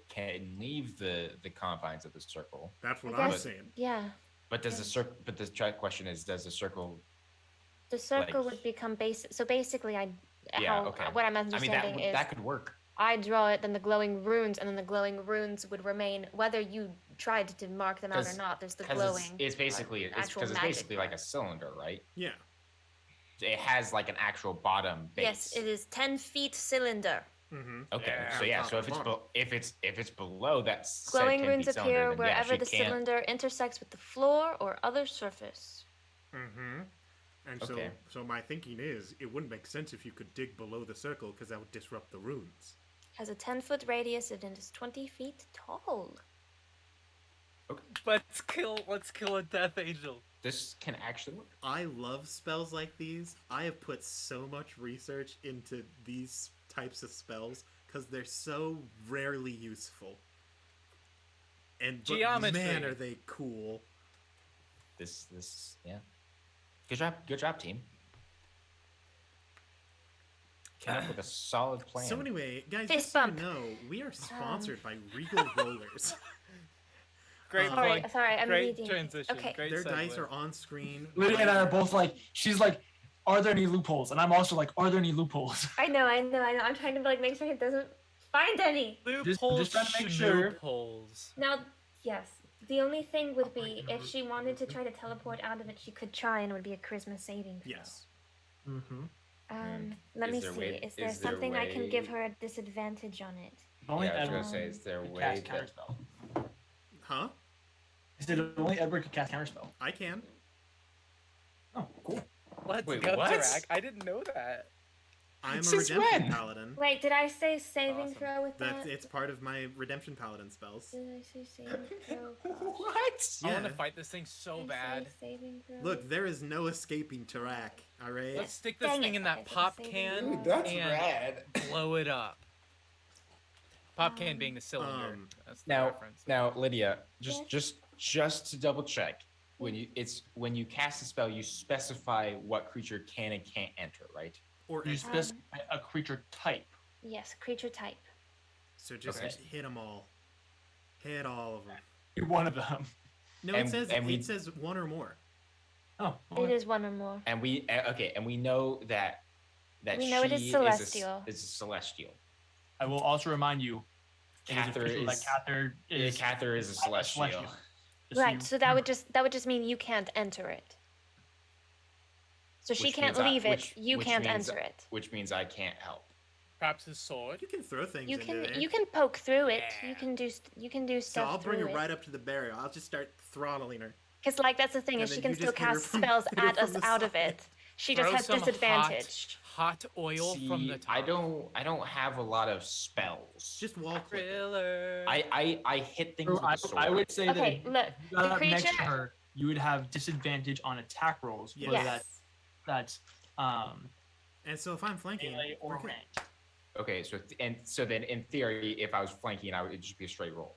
can leave the confines of the circle, That's what I I'm guess- saying. Yeah, but does the circle? But the question is, does the circle? the circle Like- would become basic. So basically, Yeah, how okay. what I'm I mean, understanding is that could work. I draw it, then the glowing runes, and then the glowing runes would remain whether you tried to mark them out or 'Cause- not. There's the Because glowing. it's basically actual it's magic basically like a part. cylinder, right? Yeah. It has like an actual bottom base. Yes, it is 10 feet cylinder. Mm-hmm. Okay, so Yeah, yeah, top so and bottom. if it's below that said Glowing 10 runes feet cylinder, appear then yeah, wherever she the can't- cylinder intersects with the floor or other surface. Mm-hmm. And Okay. so my thinking is, it wouldn't make sense if you could dig below the circle because that would disrupt the runes. Has a 10-foot radius and is 20 feet tall. Let's kill a Death Angel. This can actually work. I love spells like these. I have put so much research into these types of spells because they're so rarely useful. And but Geometry. man, are they cool. This yeah. Good job, team. Came up with a solid plan. So anyway, guys, Fist just so you bump. know, we are sponsored by Regal Rollers. Great Sorry, point. sorry, I'm Great reading. transition. Okay. Great Their segue. dice are on screen. Lydia and I are both like, she's like, are there any loopholes? And I'm also like, are there any loopholes? I know. I'm trying to like make sure he doesn't find any. Loopholes, trying to make sure. Loopholes. Now, yes, the only thing would be if she wanted to try to teleport out of it, she could try, and it would be a charisma saving throw. Yes. Mm-hmm. Let Is me there see. way- Is there is there something I can give way- her a disadvantage on it? Only Yeah, I was Edward gonna say, is there a could way cast that counterspell. Huh? He said only Edward could cast counterspell. I can. Oh, cool. Let's Wait, go, what? Tarak. I didn't know that. I'm a Since redemption when? paladin. Wait, did I say saving Awesome. throw with that? It's part of my redemption paladin spells. Did I say saving throw? what? I want to Yeah. fight this thing so Did I bad. say saving throw? Look, there is no escaping Tarak. All right. Let's stick this Dang thing it, in I that didn't pop say can that. Ooh, that's and rad. blow it up. Pop can being the cylinder. Um, That's the Now, reference. now, Lydia, Yes? just to double check, when you cast a spell, you specify what creature can and can't enter, right? Or You ex- specify a creature type. Yes, creature type. so just Okay. hit them all. Hit all of them. You're one of them. No, And- it says and we- it says one or more. Oh, It is one or more. And we and we know that We know it is she celestial. Is a celestial. I will also remind you, it is Cather official that is Cather is Cather is a celestial. Just so Right. you- So that would just mean you can't enter it. So she Which can't means leave it. which- You which can't means- enter it. Which means I can't help. Perhaps his sword. You can throw things You into can there. you can poke through it. Yeah. You can do So stuff I'll bring through her it. right up to the barrier. I'll just start throttling her. Because like that's the thing And is she then can you still just hit her cast from- spells hit her at from us the out of side. it. She just Throw has some disadvantage. Hot oil from the See, top. I don't have a lot of spells. Just wall clip it. Thriller. I hit things with I a sword. I would say Okay, that look, if you got the up next to creature- her, you would have disadvantage on attack rolls, whether Yes. that's And so if I'm flanking, melee or we're good. ranged. Okay, so then in theory, if I was flanking, it'd just be a straight roll.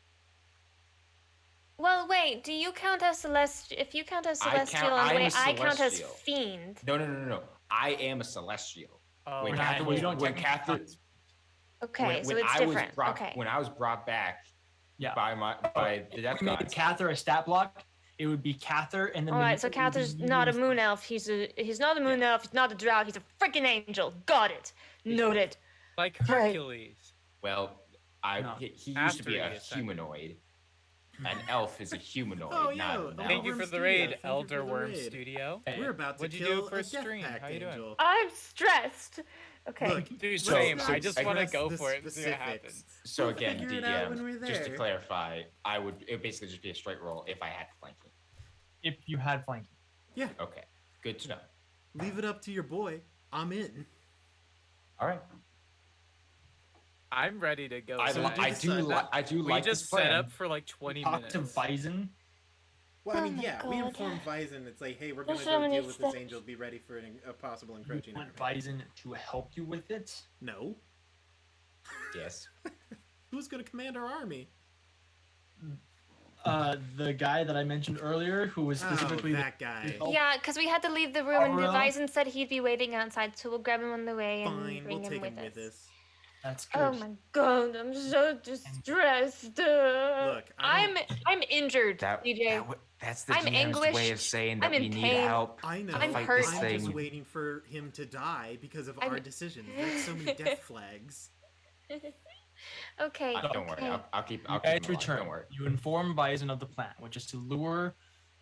Well, wait. Do you count as celestial? If you count as I count- celestial, I am a I count as celestial. fiend. No. I am a celestial. Oh, When We're not- Catherine we was don't when technically Catherine count. Okay, so when it's I different. was brought Okay. when I was brought back Yeah. by the death If we made gods. Cather a stat block, it would be Cather and then. All right, so Cather's not a moon elf. He's not a moon elf. He's not a drow. He's a freaking angel. Got it. Noted. like Right. Hercules. Well, No. he used to After be he a ascended. humanoid. An elf is a humanoid, Oh, not yeah. an Thank you elf. for Elderworm the raid, Studio. Thank you for the Elderworm raid. Studio. Hey, We're about to What'd you kill do for a stream? Death Pact How you doing? angel. I'm stressed. Okay. Look, Dude, So- same. so I just I want to guess go the for it and see what specifics. happens. So We'll again, figure it out when we're DDM, just to there. clarify, it would basically just be a straight roll if I had flanking. If you had flanking. Okay, good to know. Leave it up to your boy. I'm in. All right, I'm ready to go. I So do we like just this plan. set up for like 20 Talk minutes. to Bison. Well, I Oh mean, my yeah, we God. informed Bison. It's like, hey, we're There's gonna so go many deal with this steps. angel. Be ready for a possible You encroaching want army. Bison to help you with it. No. Yes. Who's gonna command our army? The guy that I mentioned earlier, who was specifically Oh, that guy. Oh. Yeah, because we had to leave the room, and Aurora? Bison said he'd be waiting outside, so we'll grab him on the way and Fine, bring we'll him take him with with us. us. that's good. Oh my god, I'm so distressed. Look, I I'm injured, DJ. That's the I'm DM's way of anguished. saying I'm that we in need pain. help. I know. I'm fight hurt. this I'm thing. just waiting for him to die because of I'm- our decisions. There's so many death flags. Okay. Don't worry, okay. I'll keep. You I'll guys keep him alive, return. Don't worry. You inform Bison of the plan, which is to lure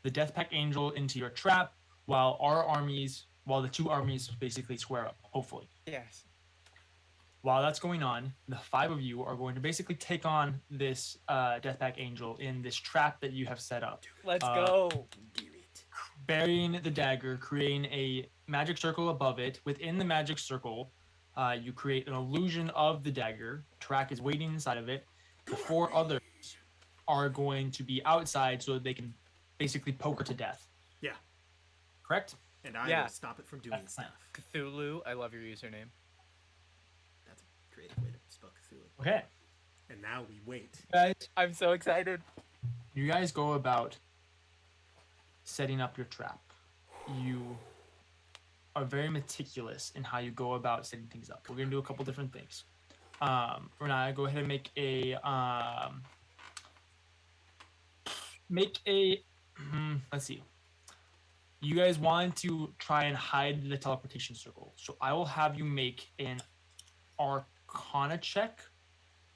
the Death Pack Angel into your trap, while the two armies basically square up. Hopefully, Yes. while that's going on, the five of you are going to basically take on this Death Pack Angel in this trap that you have set up, Let's Uh, go. Do it. burying the dagger, creating a magic circle above it. Within the magic circle, you create an illusion of the dagger. Track is waiting inside of it. The four others are going to be outside so that they can basically poke her to death. Yeah. Correct? And I Yeah. will stop it from doing That's fine. stuff. Cthulhu, I love your username. That's a creative way to spell Cthulhu. Okay. And now we wait. Guys, I'm so excited. you guys go about setting up your trap. You are very meticulous in how you go about setting things up. We're gonna do a couple different things. Renaya, go ahead and make a let's see. You guys want to try and hide the teleportation circle. So I will have you make an Arcana check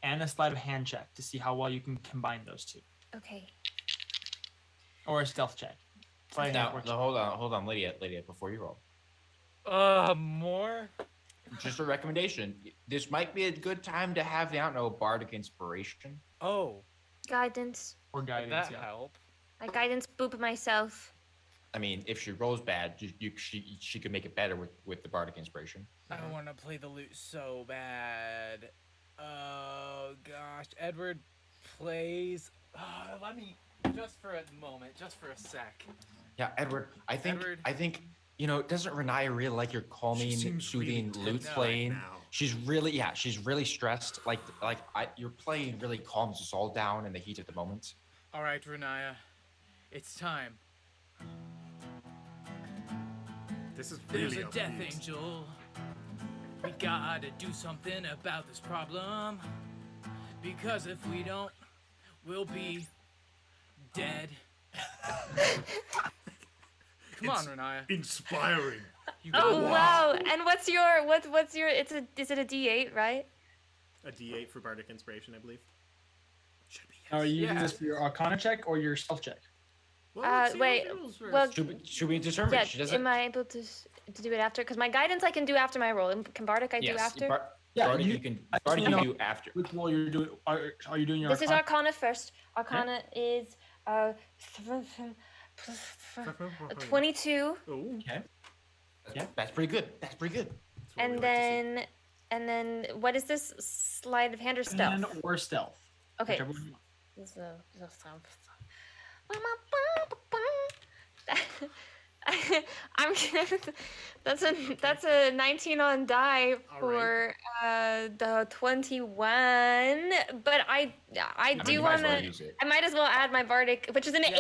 and a sleight of hand check to see how well you can combine those two. Okay. Or a stealth check. Sleight of hand Now, works. hold on, Lydia, before you roll. More? Just a recommendation. This might be a good time to have the, I don't know, bardic inspiration. Oh, Guidance. Or would guidance, that yeah. help? I guidance boop myself. I mean, if she rolls bad, she could make it better with the bardic inspiration. I want to play the lute so bad. Oh gosh, Edward plays. Let me just for a moment, just for a sec. Yeah, Edward. I think. Edward. Doesn't Renaya really like your calming, seems soothing really lute tense playing? right now. She's really stressed. Your playing really calms us all down in the heat of the moment. All right, Renaya, it's time. This is There's really a death upbeat. angel. We gotta do something about this problem. Because if we don't, we'll be dead. Come on, Renaya. Inspiring. You got Oh this. wow! And what's your is it a D8, right? A D8 for bardic inspiration, I believe. Should be. Are you using Yeah. this for your Arcana check or your stealth check? Well, let's see how wait, she rolls first. well, Should we determine? Yeah. She doesn't. Am I able to? to do it after? Because my guidance I can do after my roll. Can Bardic I do after? Yeah, Bardic, you- you can I just Bardic wanna you know do after. Which roll you're doing? Are you doing your? This is Arcana? Arcana first. Arcana is 22, Oh, Okay. Yeah. That's pretty good. That's pretty good. that's what we and like to see. then what is this? Sleight of hand or stealth? And or stealth. Okay. Whichever one you want. This is I'm that's a 19 on die All for the 21, but I I mean, do you might as want well to. use it. I might as well add my bardic, which is an 8,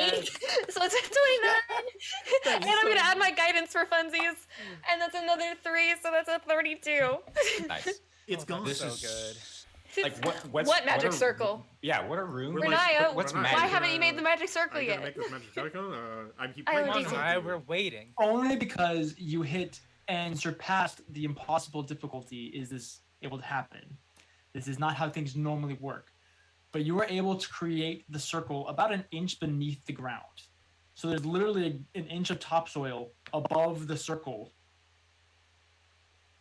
so it's a 29. And I'm gonna add my guidance for funsies, and that's another 3, so that's a 32. Nice. It's gone. This so is good. like what's, What magic are- circle? Yeah, what are runes? We're like- Renaya, what's Renaya, magic? why haven't you made the magic circle Are you gonna yet? make this magic circle? I'm keep I playing would this do with Why you. we're waiting. Only because you hit and surpassed the impossible difficulty is this able to happen. This is not how things normally work. But you were able to create the circle about an inch beneath the ground. So there's literally an inch of topsoil above the circle,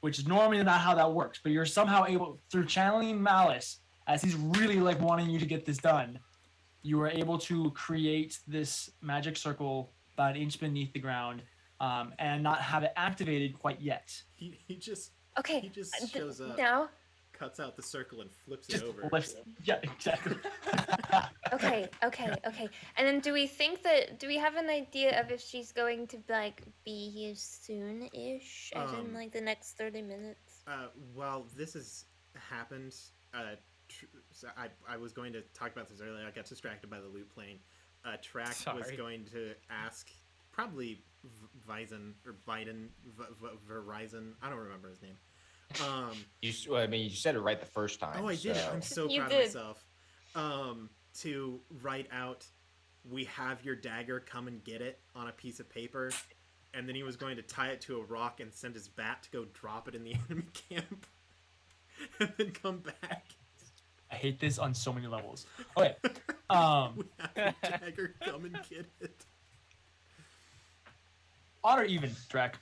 which is normally not how that works. But you're somehow able, through channeling Malice, as he's really like wanting you to get this done, you were able to create this magic circle about an inch beneath the ground, and not have it activated quite yet. He just Okay. He just shows up. Now, cuts out the circle and flips Just it over. lifts- yeah, exactly. okay. And then do we have an idea of if she's going to like be here soon-ish, as in like the next 30 minutes? Well, this has happened. So I was going to talk about this earlier. I got distracted by the loot plane. Track was Sorry. going to ask probably Verizon or Biden, Verizon. I don't remember his name. You said it right the first time. Oh, I did. so- I'm so You proud did. of myself. To write out, we have your dagger. Come and get it on a piece of paper, and then he was going to tie it to a rock and send his bat to go drop it in the enemy camp, and then come back. I hate this on so many levels. Okay. We have your dagger. Come and get it. Odd or even, Drek,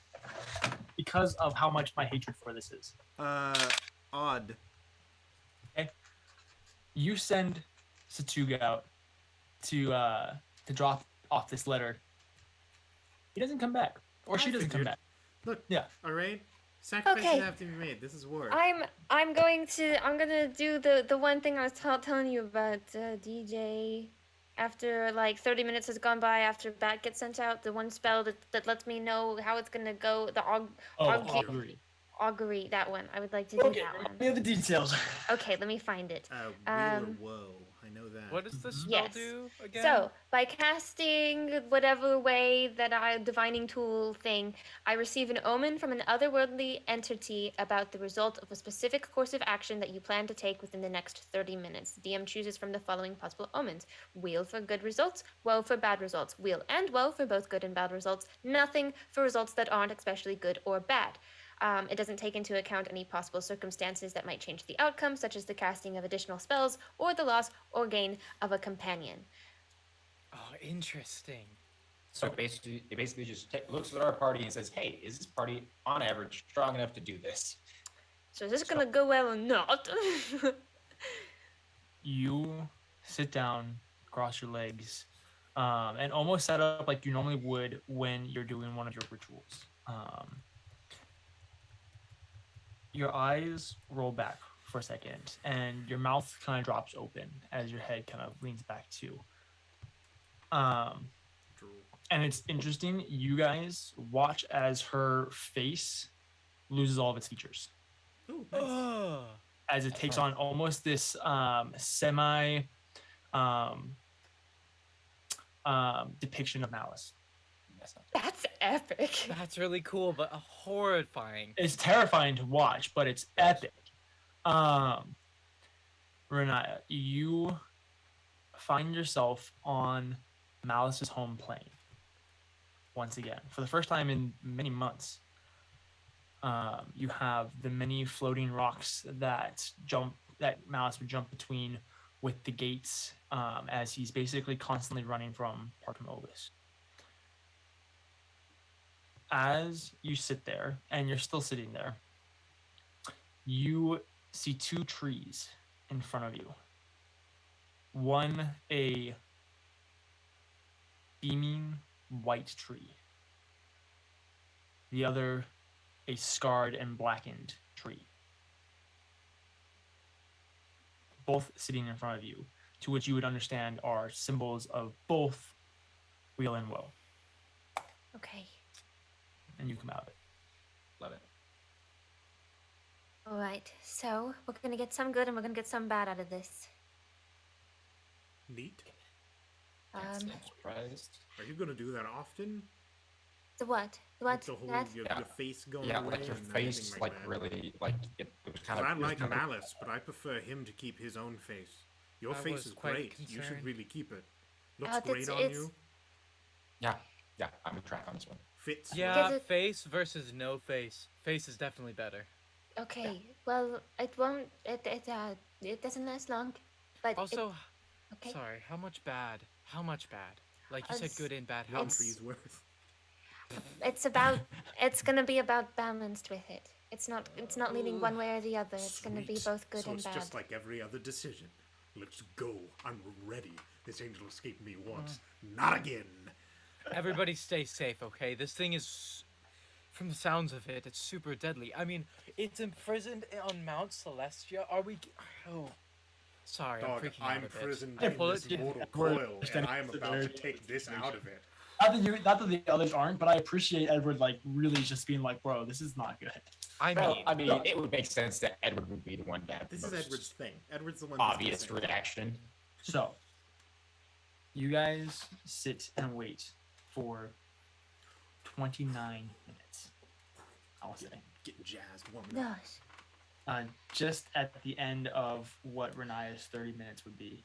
because of how much my hatred for this is. Odd. You send Satuga out to drop off this letter. He doesn't come back, or she doesn't come figured. back. Look. Yeah. All right. Sacrifices Okay. have to be made. This is war. I'm gonna do the one thing I was telling you about, DJ. After like 30 minutes has gone by after Bat gets sent out, the one spell that lets me know how it's gonna go, the Augury. augury, that one. I would like to do Okay, that one. remind me of the details. Okay, let me find it. Wheeler Woe. I know that. What does this spell Yes. do again? So, by casting whatever way that divining tool thing, I receive an omen from an otherworldly entity about the result of a specific course of action that you plan to take within the next 30 minutes. The DM chooses from the following possible omens: wheel for good results, woe for bad results, wheel and woe for both good and bad results, nothing for results that aren't especially good or bad. It doesn't take into account any possible circumstances that might change the outcome, such as the casting of additional spells or the loss or gain of a companion. Oh, interesting. So it basically just looks at our party and says, "Hey, is this party on average strong enough to do this?" So is this gonna go well or not? You sit down, cross your legs, and almost set up like you normally would when you're doing one of your rituals. Your eyes roll back for a second, and your mouth kind of drops open as your head kind of leans back too. And it's interesting. You guys watch as her face loses all of its features, Ooh, nice. Oh. as it takes on almost this semi depiction of malice. That's not That's epic. That's really cool, but horrifying. It's terrifying to watch, but it's epic. Renaya, you find yourself on Malice's home plane once again for the first time in many months. You have the many floating rocks that Malice would jump between with the gates, as he's basically constantly running from Partum Obis. as you sit there, and you're still sitting there, you see two trees in front of you. One, a beaming white tree. The other, a scarred and blackened tree. Both sitting in front of you, to which you would understand are symbols of both weal and woe. Okay. And you come out of it. Love it. All right. So we're gonna get some good and we're gonna get some bad out of this. Neat. I'm surprised. Are you gonna do that often? The what? The Like what? the whole That? your face going Yeah, away like your and face, everything like that? really, like it was kind of. I like Malice, but I prefer him to keep his own face. Your I face was is quite great. You should concerned. really keep it. Looks That's- great on it's- you. Yeah, I'm a track on this one. Fits. Yeah, Because it- face versus no face. Face is definitely better. Okay. Well, it won't. It doesn't last long. But Also, okay. sorry, how much bad? How much bad? Like you said, It's- good and bad. How One it's- tree's worth. It's about. It's gonna be about balanced with it. It's not leaning one way or the other. It's gonna be Sweet. both good so and it's bad. just like every other decision. Let's go. I'm ready. This angel escaped me once. Not again. Everybody stay safe, okay? This thing is, from the sounds of it, it's super deadly. I mean, it's imprisoned on Mount Celestia. Are we? Oh, sorry, I'm Dog, freaking out I'm of it. imprisoned Hey, in pull this it- mortal we're coil, and standing I am to about to the- take this out of it. Not that the others aren't, but I appreciate Edward like really just being like, bro, this is not good. Well, I mean, it would make sense that Edward would be the one to have This the is most Edward's thing. Edward's the one that's obvious missing. reaction. So, you guys sit and wait for 29 minutes. I'll say. Getting jazzed, warming up. Gosh. Just at the end of what Renaya's 30 minutes would be.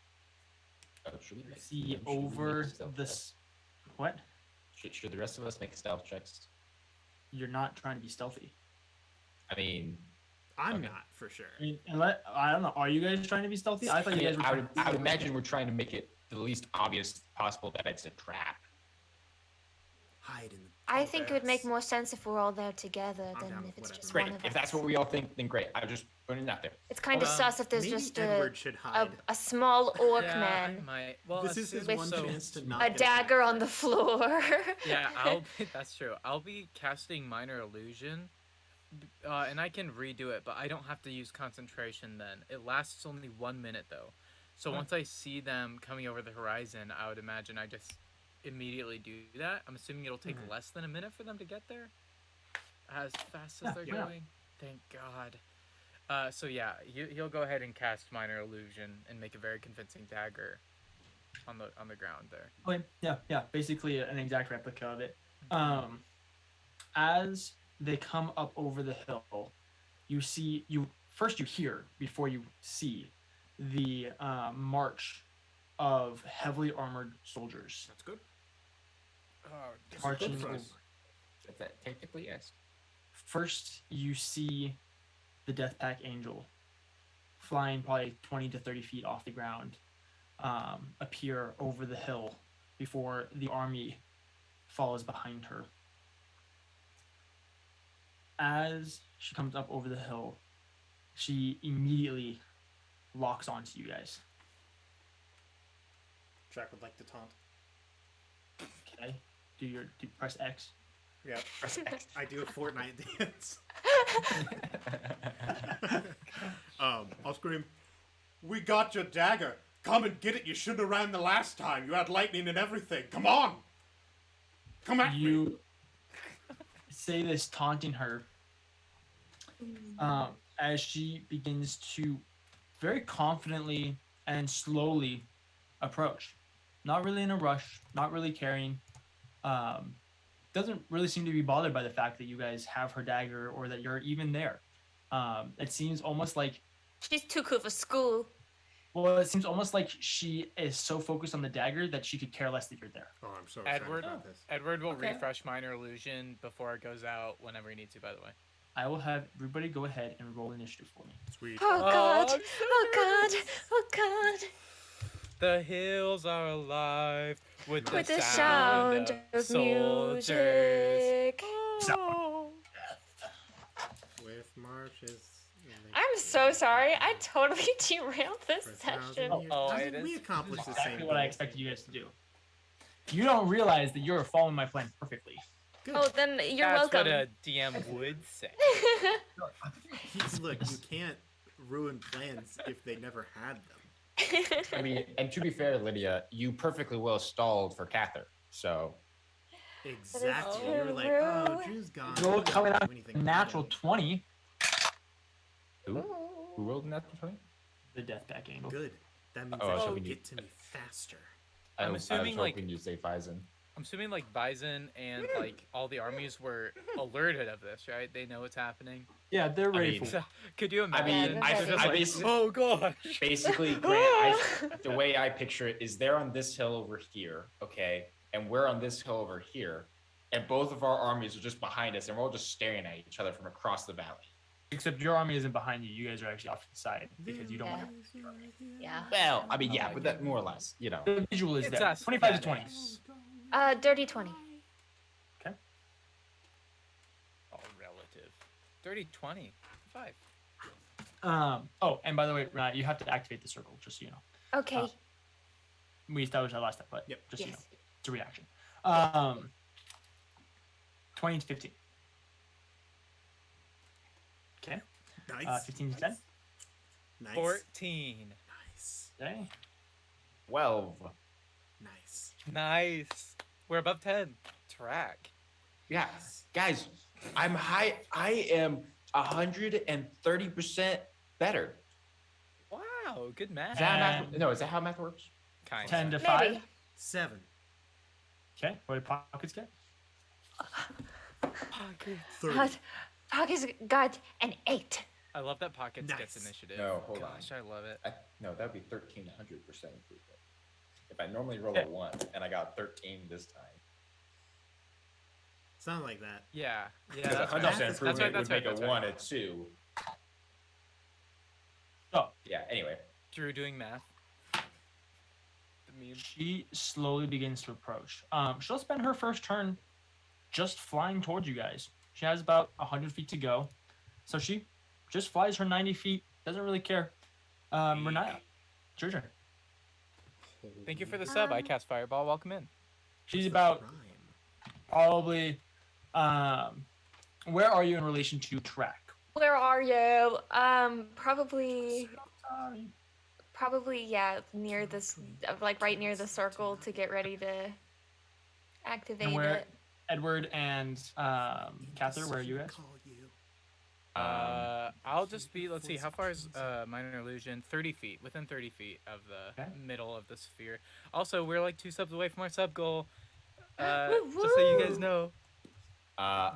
Oh, should we make, See should we over make stealth this. What? checks? Should the rest of us make stealth checks? You're not trying to be stealthy. I mean, I'm Okay. not, for sure. I mean, I don't know. Are you guys trying to be stealthy? I thought you guys were. I trying would imagine we're trying to make it the least obvious possible that it's a trap. Hide in the I think it would make grass. more sense if we're all there together I'm than down if with it's whatever. just Great. one of If us. that's what we all think, then great. I just putting it out there. It's kind of sus if there's Maybe just Edward should hide. a small orc Yeah, I man, might. Well, This is his with- one so- chance to not a get dagger attacked. on the floor. Yeah, that's true. I'll be casting minor illusion, and I can redo it, but I don't have to use concentration then. It lasts only 1 minute though, so once I see them coming over the horizon, I would imagine I just immediately do that. I'm assuming it'll take less than a minute for them to get there, as fast as they're Yeah. going. Thank God. So yeah, he'll go ahead and cast minor illusion and make a very convincing dagger on the ground there. Okay, yeah, basically an exact replica of it. As they come up over the hill, you hear before you see the march of heavily armored soldiers That's good. marching for over. us. That technically, yes. First, you see the Deathpack Angel flying probably 20 to 30 feet off the ground, appear over the hill before the army follows behind her. As she comes up over the hill, she immediately locks onto you guys. Jack would like to taunt. Okay, press X. Yeah. Press X. I do a Fortnite dance. I'll scream, "We got your dagger! Come and get it! You shouldn't have ran the last time! You had lightning and everything! Come on! Come at me!" You say this, taunting her, as she begins to very confidently and slowly approach. Not really in a rush, not really caring. Doesn't really seem to be bothered by the fact that you guys have her dagger or that you're even there. It seems almost like, She's too cool for school. well, it seems almost like she is so focused on the dagger that she could care less that you're there. Oh, I'm so excited Edward, about this. Edward will Okay. refresh minor illusion before it goes out whenever he needs to. By the way. I will have everybody go ahead and roll initiative for me. Sweet. Oh god! I'm Oh god! Oh god! The hills are alive with With the sound sound of of soldiers. music. No. With marches. I'm so sorry. I totally derailed this For 1,000 session. years. Oh, I it mean, we is accomplished the Exactly same what I goal. expected you guys to do. You don't realize that you're following my plan perfectly. Good. Oh, then you're That's welcome. what a DM would say. Look, you can't ruin plans if they never had them. I mean, and to be fair, Lydia, you perfectly well stalled for Cather. So Exactly. true. You were like, oh, Drew's gone. Roll We can't coming do out anything about natural him." 20. who rolled in that 20? The death back angle. Good. That means Oh, that I was you hoping can you- get to me faster. I'm I assuming, was like- hoping you'd say Phison. I'm assuming like Bison and like all the armies were alerted of this, right? They know what's happening. Yeah, they're ready mean- for it. So, could you I imagine? mean, I- They're just I like, bas- oh gosh. Basically, Grant, the way I picture it is they're on this hill over here, okay, and we're on this hill over here, and both of our armies are just behind us, and we're all just staring at each other from across the valley. Except your army isn't behind you. You guys are actually off to the side because you don't want Yeah. Well, I mean, yeah, but that more or less, you know. to. The visual is It's there. us 25 to 20. Dirty 20. All relative. Dirty 20. 5. Oh, and by the way, Renata, you have to activate the circle, just so you know. Okay. We established that last step, but Yep. just so you know, Yes. it's a reaction. 20 to 15. Okay. Nice. 15 to 10. Nice. 14. Nice. Okay. 12. Nice. Nice. We're above 10. Track. Yeah, guys, I'm high. I am 130% better. Wow. Good math. Is that how And- math? No, is that how math works? Kind 10 to of. 5. Maybe. 7. Okay. What did Pockets get? 30. Pockets got an 8. I love that Pockets gets Nice. initiative. No, hold Gosh, I love it. No, that would be 1,300% improvement. If I normally roll Okay. a 1 and I got 13 this time. Something like that. Yeah. Yeah. Because That's 100% right. That's improvement right. would That's right. make That's a right. 1 a 2. So Yeah, anyway. Drew doing math. The meme. she slowly begins to approach. She'll spend her first turn just flying towards you guys. She has about 100 feet to go. So she just flies her 90 feet. Doesn't really care. Renaya, it's your turn. Thank you for the sub. I cast Fireball. Welcome in. She's about probably where are you in relation to track? Where are you? Probably yeah, near this, like right near the circle to get ready to activate And where it. Edward and Cather, where are you guys? I'll just be. Let's see. How far is minor illusion? 30 feet. Within 30 feet of the Okay. middle of the sphere. Also, we're like 2 subs away from our sub goal. Woo Just so you guys woo! know.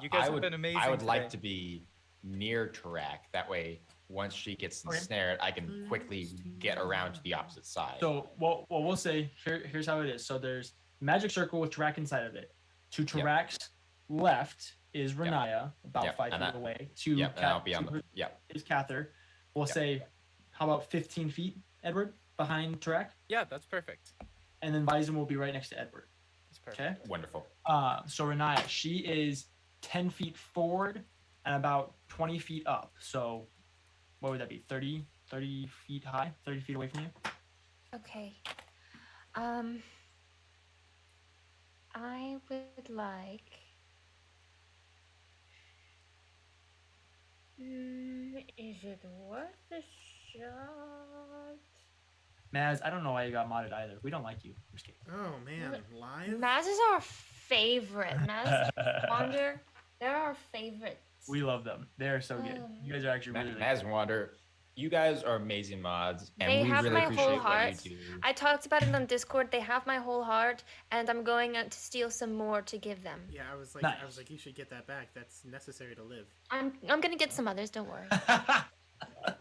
You guys I have would, been amazing I would like today. to be near Tarak. That way, once she gets Okay. ensnared, I can quickly get around to the opposite side. So what we'll say here's how it is. So there's magic circle with Tarak inside of it. To Tarak's left is Renaya, about Yep, 5 and feet I- away. To Yep, and I'll be on to the. her Yep. is Cather. We'll Yep. say, how about 15 feet, Edward, behind Tarak, Yeah, that's perfect. and then Bison will be right next to Edward. That's perfect. Okay. Wonderful. So Renaya, she is 10 feet forward and about 20 feet up. So what would that be? 30 feet high, 30 feet away from you. Okay. I would like. Is it worth a shot? Maz, I don't know why you got modded either. We don't like you. I'm just kidding. Oh man, live. Maz is our favorite. Maz Wander, they're our favorites. We love them. They're so good. You guys are actually really, really Maz and Wander, you guys are amazing mods, and They we have really my appreciate whole what heart. you do. I talked about it on Discord. They have my whole heart, and I'm going out to steal some more to give them. Yeah, I was Nice. like, you should get that back. That's necessary to live. I'm gonna get some others. Don't worry.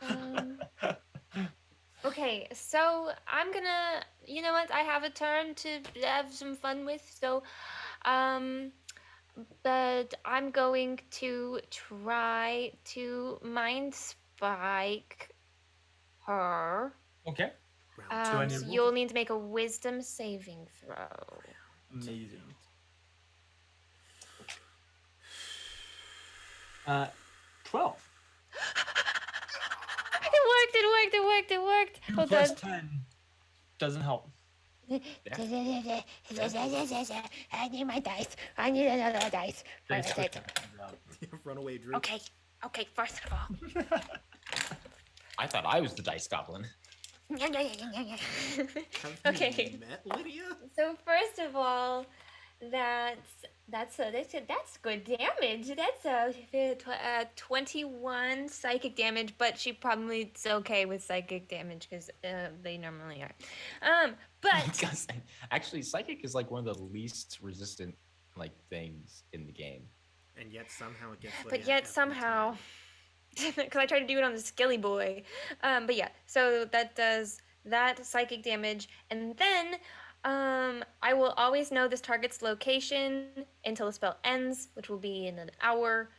Um, okay, so I'm gonna. You know what? I have a turn to have some fun with. So, but I'm going to try to mind spike her. Okay. Round I Um, need so to roll? you'll need to make a wisdom saving throw. Amazing. 12. It worked. 2 Hold plus on. 10 doesn't help. I need my dice. I need another dice. Where Dice is it? Runaway Drew. Okay, first of all. I thought I was the dice goblin. Have Okay. you met Lydia? So first of all, that's good damage. That's a 21 psychic damage, but she probably is okay with psychic damage because they normally are. But Because actually, psychic is like one of the least resistant like things in the game. And yet somehow it gets Lydia. but yet every somehow, time. because I tried to do it on the Skilly boy. But yeah, so that does that psychic damage, and then I will always know this target's location until the spell ends, which will be in an hour,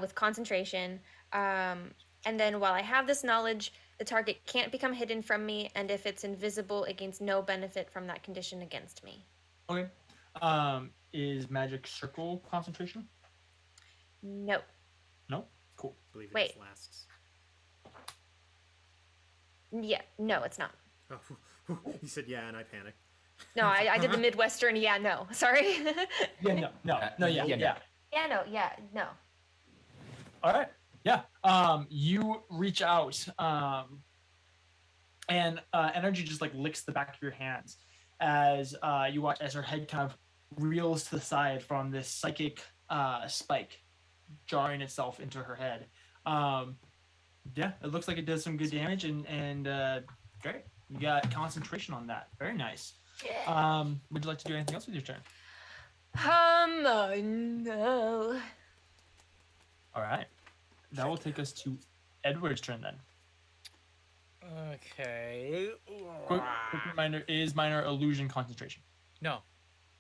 with concentration. And then while I have this knowledge, the target can't become hidden from me, and if it's invisible, it gains no benefit from that condition against me. Okay. Is magic circle concentration? No. No? Cool. I believe it Wait. just lasts. Yeah, no, it's not. Oh, you said yeah, and I panicked. No, I did the Midwestern. Yeah, no. Sorry. Yeah, no, yeah. Yeah, no. Yeah, no. All right. Yeah. You reach out, and energy just like licks the back of your hands as you watch as her head kind of reels to the side from this psychic spike, jarring itself into her head. Yeah, it looks like it does some good damage, and great. You got concentration on that. Very nice. Would you like to do anything else with your turn? No. All right. That will take us to Edward's turn then. Okay. Quick reminder: is minor illusion concentration? No.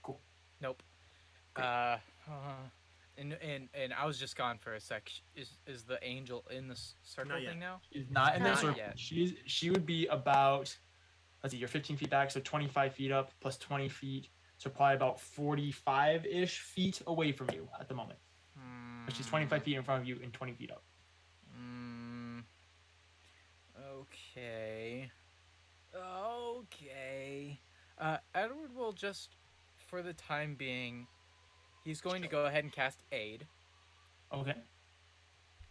Cool. Nope. Great. And I was just gone for a sec. Is the angel in the circle Not yet. thing now? She's not in the Not circle. yet. She would be about, let's see, you're 15 feet back, so 25 feet up plus 20 feet, so probably about 45-ish feet away from you at the moment. But she's 25 feet in front of you and 20 feet up. Okay. Edward will just, for the time being, he's going to go ahead and cast Aid. Okay.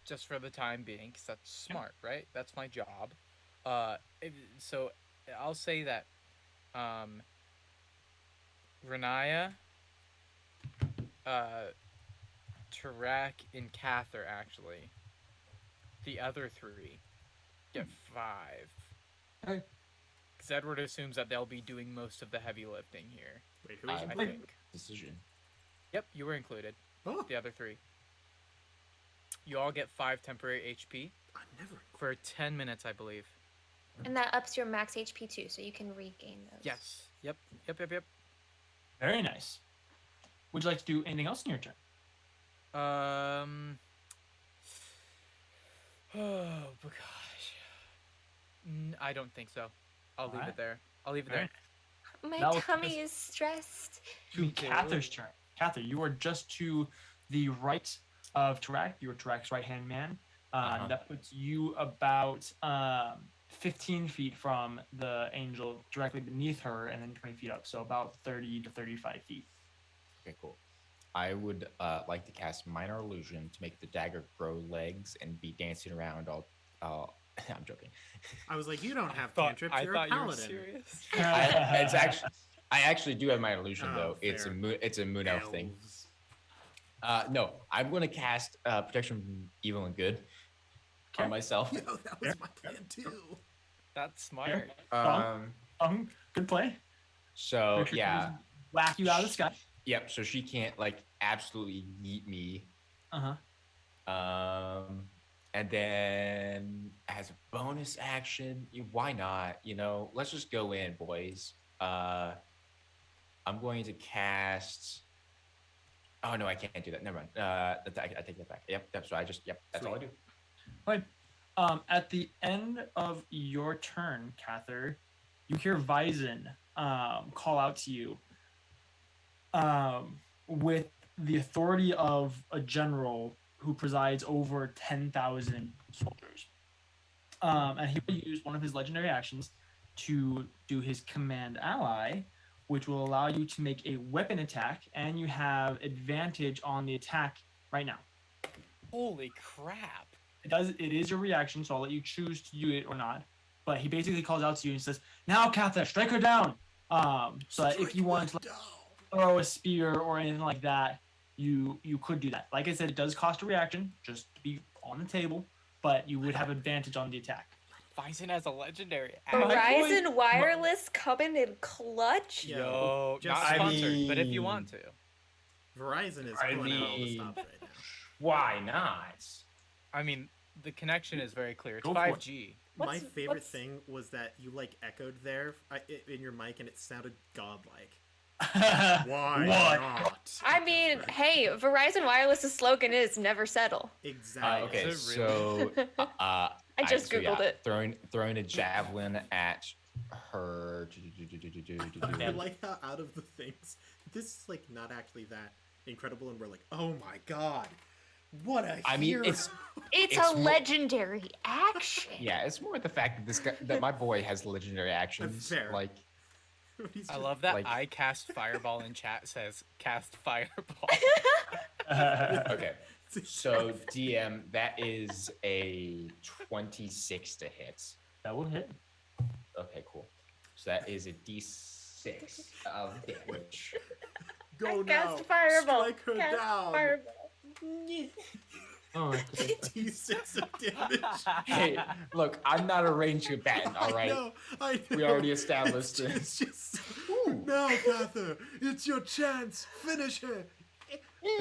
Just for the time being, because that's smart, right? That's my job. So I'll say that Renaya, Tarak, and Cather, actually, the other three, get 5. Okay. Because Edward assumes that they'll be doing most of the heavy lifting here. Wait, who is I it? think. Decision. Yep, you were included. Oh, The other 3. You all get 5 temporary HP I never. for 10 minutes, I believe. And that ups your max HP too, so you can regain those. Yes. Yep. Very nice. Would you like to do anything else in your turn? Oh gosh. I don't think so. I'll leave Alright. it there. I'll leave it Alright. there. My That was tummy just- is stressed. To Me too. Cather's turn. Cather, you are just to the right of Tarak. You are Tarak's right-hand man. That puts you about 15 feet from the angel, directly beneath her, and then 20 feet up. So about 30 to 35 feet. Okay, cool. I would like to cast minor illusion to make the dagger grow legs and be dancing around all. I'm joking. I was like, you don't have cantrips. I You're thought a you were paladin. serious. I actually do have minor illusion though. Oh, It's a fair. it's a moon elf thing. Elves. No, I'm going to cast protection from evil and good Okay. on myself. Yo, that was my plan too. That's smart. Good play. So Make sure she yeah, doesn't whack you out of the sky. yep. So she can't like absolutely yeet me. And then as a bonus action, why not? Let's just go in, boys. I'm going to cast. Oh no, I can't do that. Never mind. I take that back. Yep. That's what I just. Yep. That's all I do. Right. At the end of your turn, Cather, you hear Vyzen call out to you with the authority of a general who presides over 10,000 soldiers. And he will use one of his legendary actions to do his command ally, which will allow you to make a weapon attack, and you have advantage on the attack right now. Holy crap! It is your reaction, so I'll let you choose to do it or not. But he basically calls out to you and says, "Now, Cather, strike her down." So that if you wanted to throw a spear or anything like that, you could do that. Like I said, it does cost a reaction, just to be on the table, but you would have advantage on the attack. Bison has a legendary Verizon Wireless coming in clutch. Yo, just- not I sponsored, but if you mean- want to. Verizon is I pulling out all the mean- stops right now. Why not? I mean, the connection is very clear. It's Go for it. 5G. My favorite what's- thing was that you like echoed there in your mic, and it sounded godlike. Why What? not? I mean, hey, Verizon Wireless's slogan is "Never settle." Exactly. Okay, Is it so I just googled it. Throwing a javelin at her. I like how out of the things, this is like not actually that incredible, and we're like, oh my god, what a I mean, hero. it's It's It's a mo- legendary action. yeah, it's more the fact that that my boy has legendary actions. Fair. Like, He's I just- love that Like- I cast fireball in chat says cast fireball. okay, so DM, that is a 26 to hit. That will hit. Okay, cool. So that is a D6 of damage. Go I now. cast fireball. Strike her Cast down. fireball. Oh, D6 of damage. Hey, look, I'm not a ranged combatant, all right? I know. We already established It's this. just now, Cather, it's your chance. Finish her.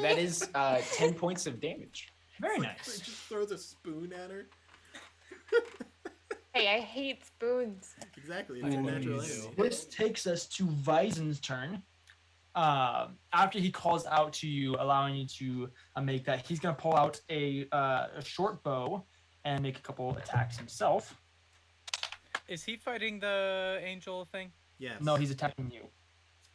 That is 10 points of damage. very Like, nice. just throws a spoon at her. Hey, I hate spoons. Exactly. It's a Ooh. natural Me too. enemy. This takes us to Visen's turn. After he calls out to you, allowing you to make that, he's going to pull out a short bow and make a couple attacks himself. Is he fighting the angel thing? Yes. No, he's attacking you.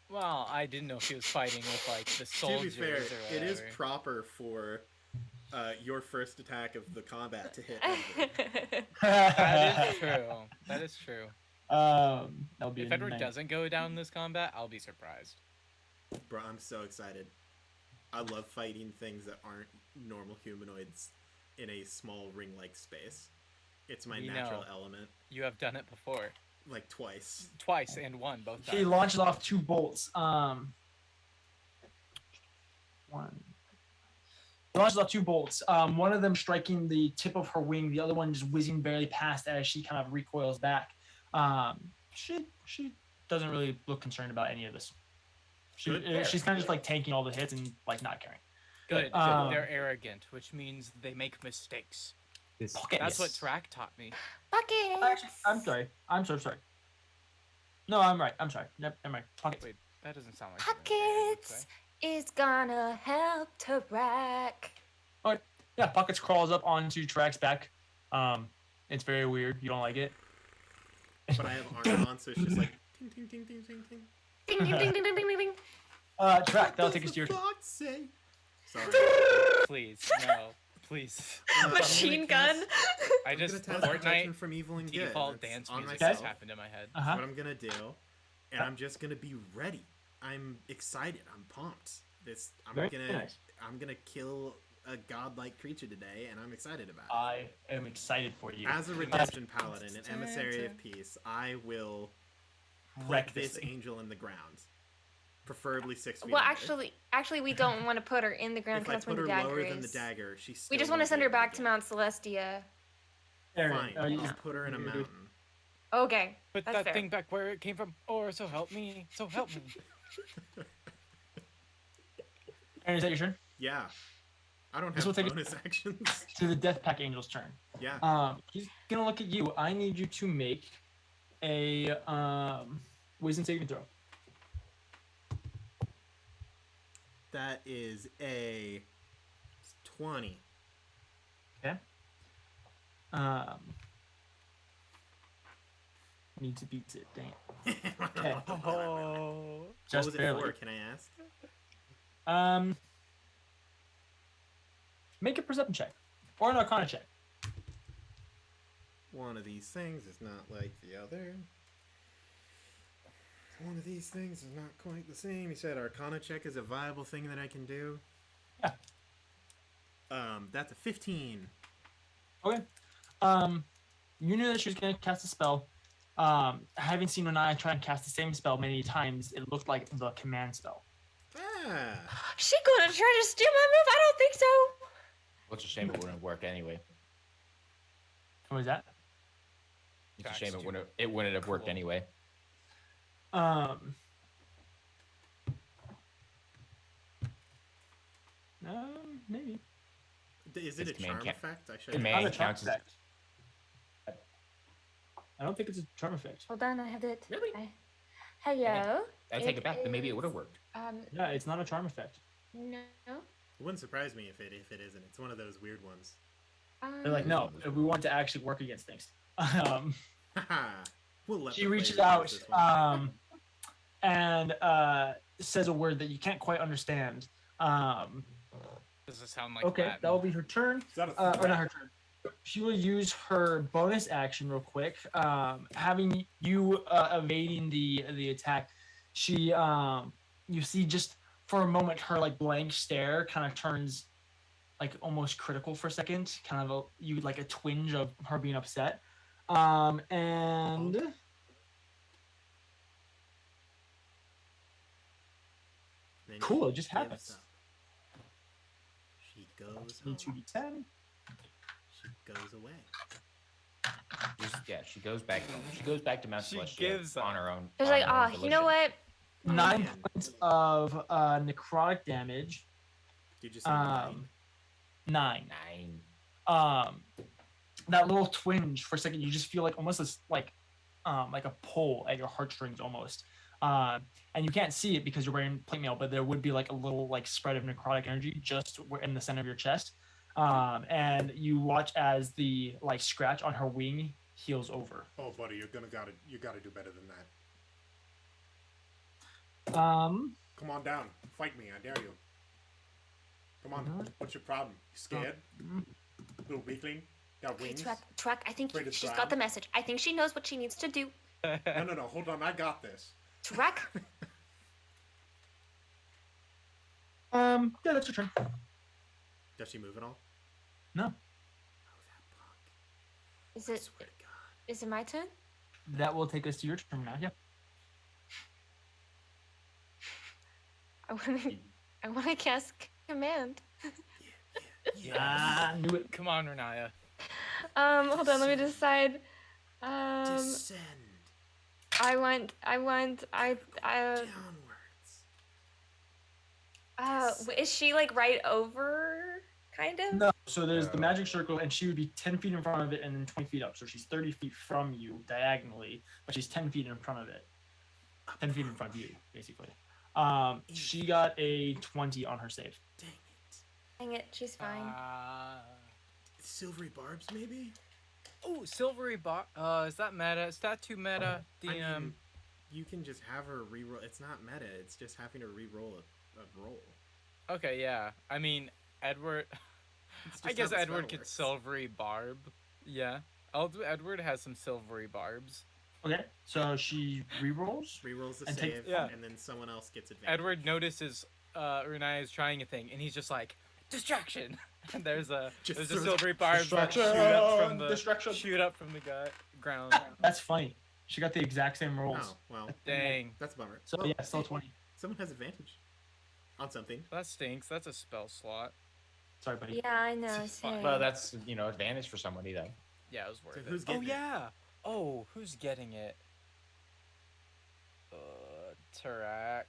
Well, I didn't know if he was fighting with like the To be soldiers fair, or it is whatever. proper for your first attack of the combat to hit. Edward. That is true. That is true. That'll be If a Edward nine. doesn't go down this combat, I'll be surprised. Bro, I'm so excited. I love fighting things that aren't normal humanoids in a small ring-like space. It's my We natural know. element, You have done it before. like twice. Twice and won both He times. launches off two bolts. He launches off two bolts. One of them striking the tip of her wing, the other one just whizzing barely past as she kind of recoils back. She doesn't really look concerned about any of this. Good. She's kind of just like tanking all the hits and like not caring. Good. Um, They're arrogant, which means they make mistakes. This, That's what Track taught me. Buckets. Actually, I'm sorry. I'm so sorry. No, I'm right. I'm sorry. Never mind. Pockets. Wait, that doesn't sound like something Jerry would Pockets say. is gonna help to rack. Yeah, Pockets crawls up onto Track's back. It's very weird. You don't like it? But I have armor on, so it's just like ting ting ting ting ting ting. Ding ding ding ding ding ding ding ding. Track. That'll take us to your. Fox say. Sorry. Please, no. Please. I'm Machine gonna gun. I I'm just gonna cast Protection Fortnite from evil and good. default That's dance on music myself. just happened in my head. Uh huh. What I'm gonna do, and I'm just gonna be ready. I'm excited. I'm pumped. Very nice. I'm gonna kill a godlike creature today, and I'm excited about it. I am excited for you. As a redemption paladin, an emissary of peace, I will Wreck put this this thing. angel in the ground, preferably 6 feet. Well, away. actually, we don't want to put her in the ground if I because that's put where her the dagger lower is. than the dagger, she. We still just want to won't send be her able back get to it. Mount Celestia. Aaron, Fine, you- I'll put her in a you do- mountain. Okay. Put That's that fair. thing back where it came from. Or so help me. So help me. Aaron, is that your turn? Yeah, I don't This have will take- bonus actions. To the Death Pack Angel's turn. Yeah. He's gonna look at you. I need you to make a wisdom saving throw. That is a 20. Need to beat it. Dang. Okay. Oh. What Just was it barely. for? Can I ask? Make a perception check or an Arcana check. One of these things is not like the other. One of these things is not quite the same. He said Arcana check is a viable thing that I can do. Yeah. That's a 15. Okay. You knew that she was going to cast a spell. Having seen Renaya try and cast the same spell many times, it looked like the command spell. Ah. She gonna try to steal my move? I don't think so. Well, it's a shame it wouldn't work anyway. What was that? It's a shame it wouldn't have worked anyway. Maybe. Is it a Command charm can't- effect? I should. Command Not a charm counts as effect. I don't think it's a charm effect. Hold on, I have it. Really? Hello. I take it back. Then maybe it would have worked. Yeah, it's not a charm effect. No. It wouldn't surprise me if it isn't. It's one of those weird ones. They're like, no, we want to actually work against things. Haha. We'll let She the reaches players out use this one. and says a word that you can't quite understand. Does it sound like Okay, Latin? that will be her turn. Is that a Or not her turn. She will use her bonus action real quick. Having you evading the attack, she you see just for a moment her like blank stare kind of turns like almost critical for a second. Kind of you like a twinge of her being upset. And Then cool, she it just gives happens. up. She goes Need home. 2d10. She goes away. She goes back. She goes back to Mount She Celestia gives on up. her own. It was on like, her own you know volition. what? 9 Yeah. points of necrotic damage. Did you say Um, 9. 9. That little twinge for a second, you just feel like almost this like a pull at your heartstrings almost. And you can't see it because you're wearing plate mail, but there would be like a little like spread of necrotic energy just in the center of your chest. And you watch as the like scratch on her wing heals over. Oh, buddy, you gotta do better than that. Come on down, fight me, I dare you. Come on, Mhm. what's your problem? You scared? Little weakling? Got Okay, wings? Truck, I think Afraid to she's drown? got the message. I think she knows what she needs to do. No, hold on, I got this. Truck, Yeah, that's your turn. Does she move at all? No, Oh, that punk. is I it swear to God. is it my turn? that will take us to your turn now. Yeah. I wanna cast command. Ah, knew it. Come on, Renaya. Hold on, let me decide. Descend I want downwards. is she like right over kind of? No, so there's the No. magic circle, and she would be 10 feet in front of it and then 20 feet up. So she's 30 feet from you diagonally, but she's 10 feet in front of it. 10 feet in front of you, basically. She got a 20 on her save. Dang it. Dang it, she's fine. Silvery barbs, maybe? Oh, silvery bar. Is that meta? Is that too meta? I mean, you can just have her reroll. It's not meta. It's just having her reroll a roll. Okay, yeah. I mean, Edward. It's I just guess how the Edward spell gets works. silvery barb. Yeah. Edward has some silvery barbs. Okay, so she rerolls. Rerolls the and takes- save, Yeah. and then someone else gets advantage. Edward notices Renaya is trying a thing, and he's just like, distraction. And there's a Just there's a throws- silvery barbs that shoot Distraction! up from the Distraction! ground. That's funny. She got the exact same rolls. Oh, well. Dang. That's a bummer. So Well, yeah, still hey, 20. Someone has advantage on something. That stinks. That's a spell slot. Sorry, buddy. Yeah, I know. Fine. Same. Well, that's advantage for somebody though. Yeah, it was worth So it. who's Oh getting it? yeah. Oh, who's getting it? Tarak.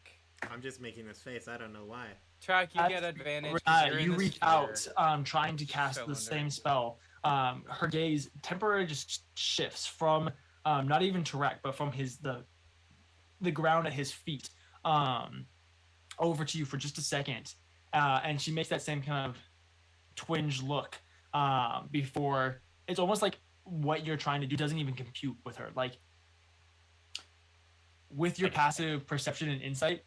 I'm just making this face. I don't know why. Tarak, you That's- get advantage. 'cause you're in You the reach sphere. out, trying to cast the Cylinder. same spell. Her gaze temporarily just shifts from not even Tarek, but from the ground at his feet over to you for just a second, and she makes that same kind of twinge look before it's almost like what you're trying to do doesn't even compute with her. Like with your passive perception and insight,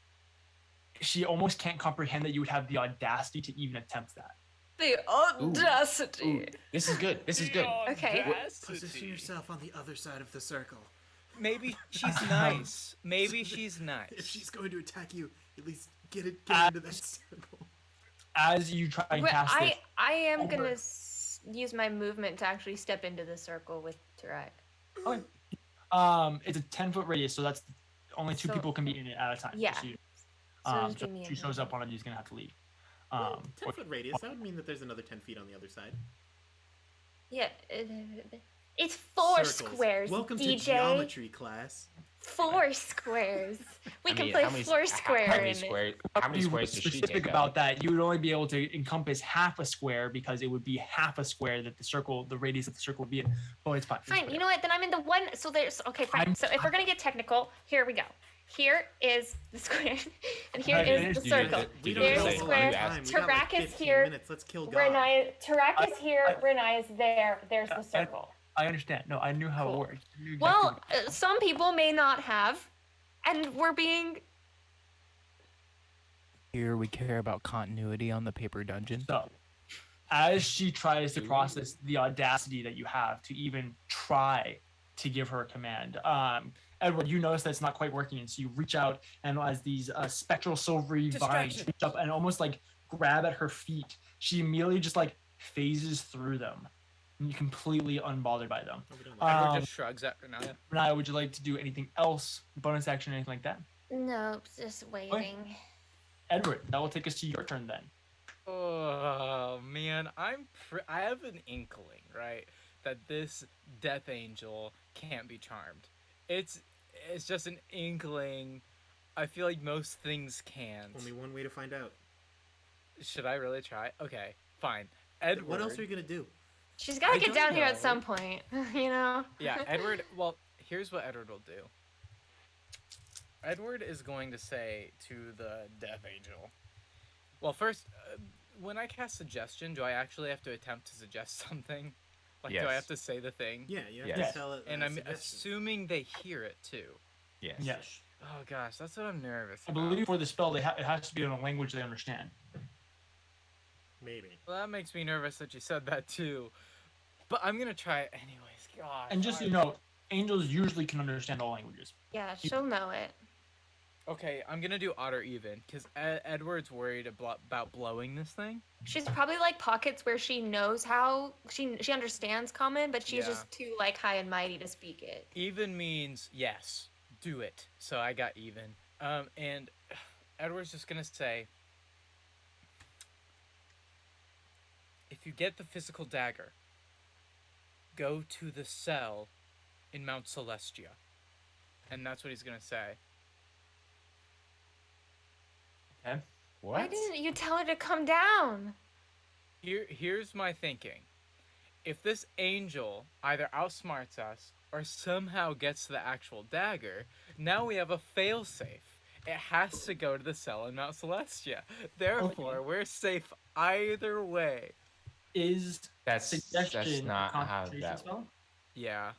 she almost can't comprehend that you would have the audacity to even attempt that. The audacity. Ooh, this is good. This is good. Okay. Position yourself on the other side of the circle. Maybe she's nice. Maybe she's nice. If she's going to attack you, at least get into that circle. As you try and But cast this, I am over. gonna use my movement to actually step into the circle with Tarak. it's a 10-foot radius, so that's only two So- people can be in it at a time. Yeah. So, So just so be me if and she shows him. up, one of you is gonna have to leave. 10-foot radius, that would mean that there's another 10 feet on the other side. Yeah. It's 4 Circles. squares, Welcome to DJ. geometry class. 4 squares. We I can mean, play how many- 4 How square many in it. squares? How many Be squares does she specific take about out? that. You would only be able to encompass half a square because it would be half a square that the radius of the circle would be in. Oh, it's fine. Fine. You know what? Then I'm in the one. So there's okay. Fine. I'm- So if we're gonna get technical, here we go. Here is the square, and here Right, is finish, the dude. circle. We There's don't the have a lot square. of time. We got, like, Tarak is 15 here. minutes. Let's kill God. Tarak is here. Renai is there. There's the circle. I understand. No, I knew how Cool. it worked. I knew exactly Well, what- some people may not have, and we're being. Here we care about continuity on the paper dungeon. so as she tries to process the audacity that you have to even try to give her a command, Edward, you notice that it's not quite working, and so you reach out, and as these spectral silvery vines Distraction. reach up and almost like grab at her feet, she immediately just like phases through them, and you're completely unbothered by them. Oh, we don't like Edward Um, just shrugs at Renaya. Renaya, would you like to do anything else, bonus action, anything like that? No, just waiting. Edward, that will take us to your turn then. Oh man, I have an inkling, right, that this death angel can't be charmed. It's just an inkling. I feel like most things can't. Only one way to find out. Should I really try? Okay, fine. Edward. What else are you gonna do? She's gotta I get don't down here at know. some point, you know. Yeah, Edward. Well, here's what Edward will do. Edward is going to say to the death angel. Well, first, when I cast suggestion, do I actually have to attempt to suggest something? Like, do I Yes. have to say the thing? Yeah, you have Yes. to tell it. And a I'm suggestion. assuming they hear it too. Yes. Yes. Oh gosh, that's what I'm nervous I about. believe for the spell, it has to be in a language they understand. Maybe. Well, that makes me nervous that you said that too. But I'm gonna try it anyways. God. And just so you know, angels usually can understand all languages. Yeah, she'll know it. Okay, I'm gonna do odd or even because Edward's worried about blowing this thing. She's probably like pockets where she knows how she understands common, but she's Yeah. just too like high and mighty to speak it. Even means yes, do it. So I got even. And Edward's just gonna say, if you get the physical dagger, go to the cell in Mount Celestia. And that's what he's gonna say. Okay. Why What? didn't you tell her to come down? Here's my thinking. If this angel either outsmarts us or somehow gets to the actual dagger, now we have a failsafe. It has to go to the cell in Mount Celestia. Therefore, we're safe either way. Is That's suggestion not a how concentration that. spell? Yeah.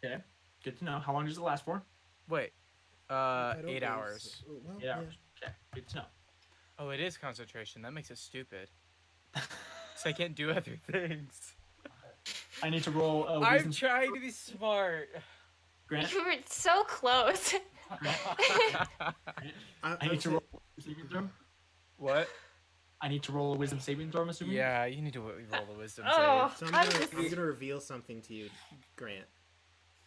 Okay. Good to know. How long does it last for? Wait. I don't 8 know. hours. Well, 8 hours. Okay. Good to know. Oh, it is concentration. That makes it stupid. So I can't do other things. I need to roll a I'm wisdom. trying to be smart. Grant, You were so close. I need to roll a wisdom saving throw. What? I need to roll a wisdom saving throw, I'm assuming. Yeah, you need to roll the wisdom Oh. save. So I'm I'm gonna reveal something to you, Grant.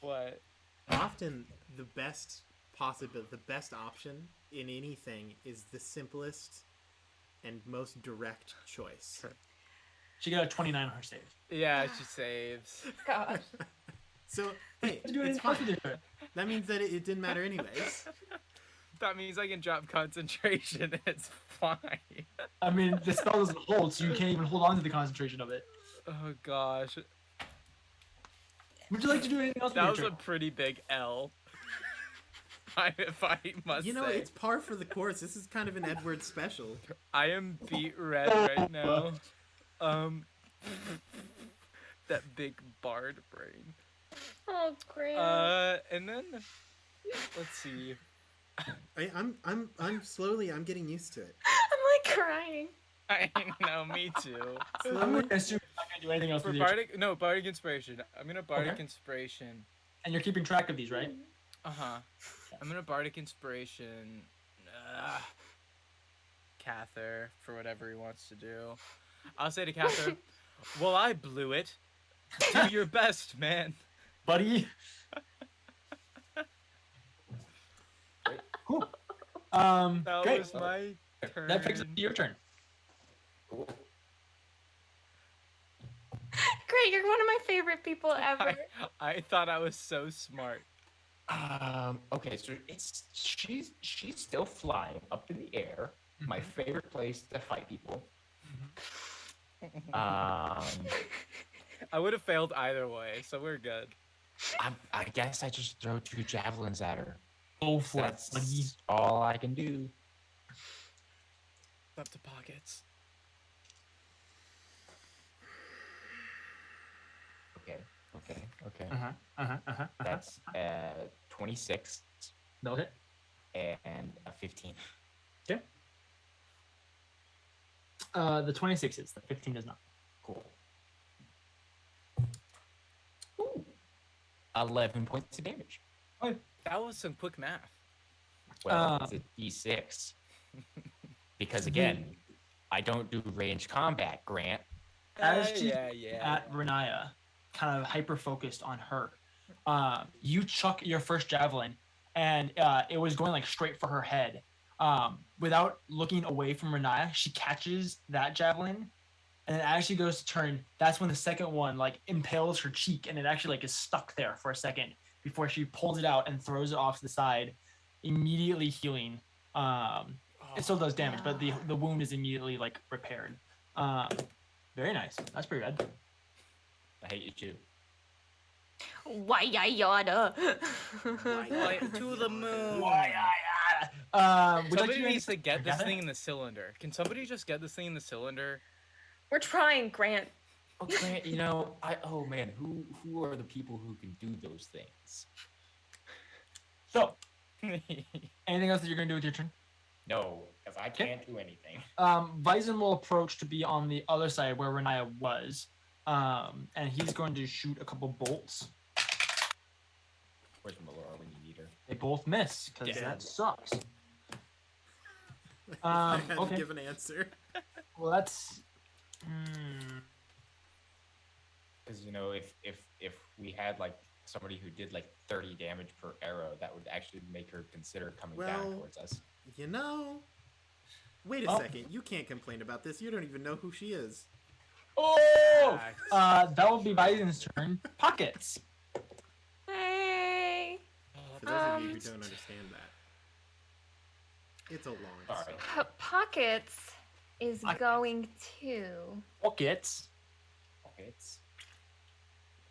What? Often the best option in anything is the simplest and most direct choice. She got a 29 on her save. Yeah, she saves. Gosh. So hey, Do it's anything else fine. with your turn. That means that it didn't matter anyways. That means I can drop concentration. It's fine. I mean, the spell doesn't hold, so you can't even hold on to the concentration of it. Oh gosh, Would you like to do anything else that with was your a turn? pretty big L. If I must You know, say. it's par for the course. This is kind of an Edward special. I am beat red right now. That big bard brain. Oh, great. And then let's see. I'm slowly. I'm getting used to it. I'm like crying. I know, me too. I'm going to assume you're not going to do anything else For with your turn. bardic inspiration. I'm gonna bardic Okay. inspiration. And you're keeping track of these, right? I'm gonna bardic inspiration. Cather for whatever he wants to do. I'll say to Cather, "Well, I blew it. Do your best, man." Buddy. Cool. That Great. was my turn. That takes it to your turn. Great, you're one of my favorite people ever. I thought I was so smart. Okay, so she's still flying up in the air. My favorite place to fight people. I would have failed either way, so we're good. I guess I just throw 2 javelins at her. Go for it, That's buddy. all I can do. Up to pockets. Okay. Uh-huh. That's 26 No hit. and a 15. Okay. The 26 is. The 15 does not. Cool. Ooh. 11 points of damage. That was some quick math. Well, it's a D6. Because again, I don't do range combat, Grant. As she's Yeah. at Renaya, kind of hyper focused on her, you chuck your first javelin, and it was going like straight for her head. Without looking away from Renaya, she catches that javelin, and then as she goes to turn, that's when the second one like impales her cheek, and it actually like is stuck there for a second before she pulls it out and throws it off to the side, immediately healing. It still does damage, but the wound is immediately like repaired. Very nice. That's pretty good. I hate you too. Why yada? Like, to the moon. Would you like Somebody to do needs to anything? get this Gather? thing in the cylinder. Can somebody just get this thing in the cylinder? We're trying, Grant. Oh, Grant, you know, oh man, who are the people who can do those things? So, anything else that you're gonna do with your turn? No, because I can't do anything. Bison will approach to be on the other side where Renaya was, and he's going to shoot a couple bolts. Where's Melora when you need her? They both miss because Damn. that sucks. I had okay. to give an answer. Well, that's. Because you know, if we had like somebody who did like 30 damage per arrow, that would actually make her consider coming down Well- towards us. You know. Wait a Oh. second. You can't complain about this. You don't even know who she is. Oh! Facts. That will be Bison's turn. Pockets. Hey. For those of you who don't understand that, it's a long Sorry. story. Pockets is Pockets. going to. Pockets. Pockets.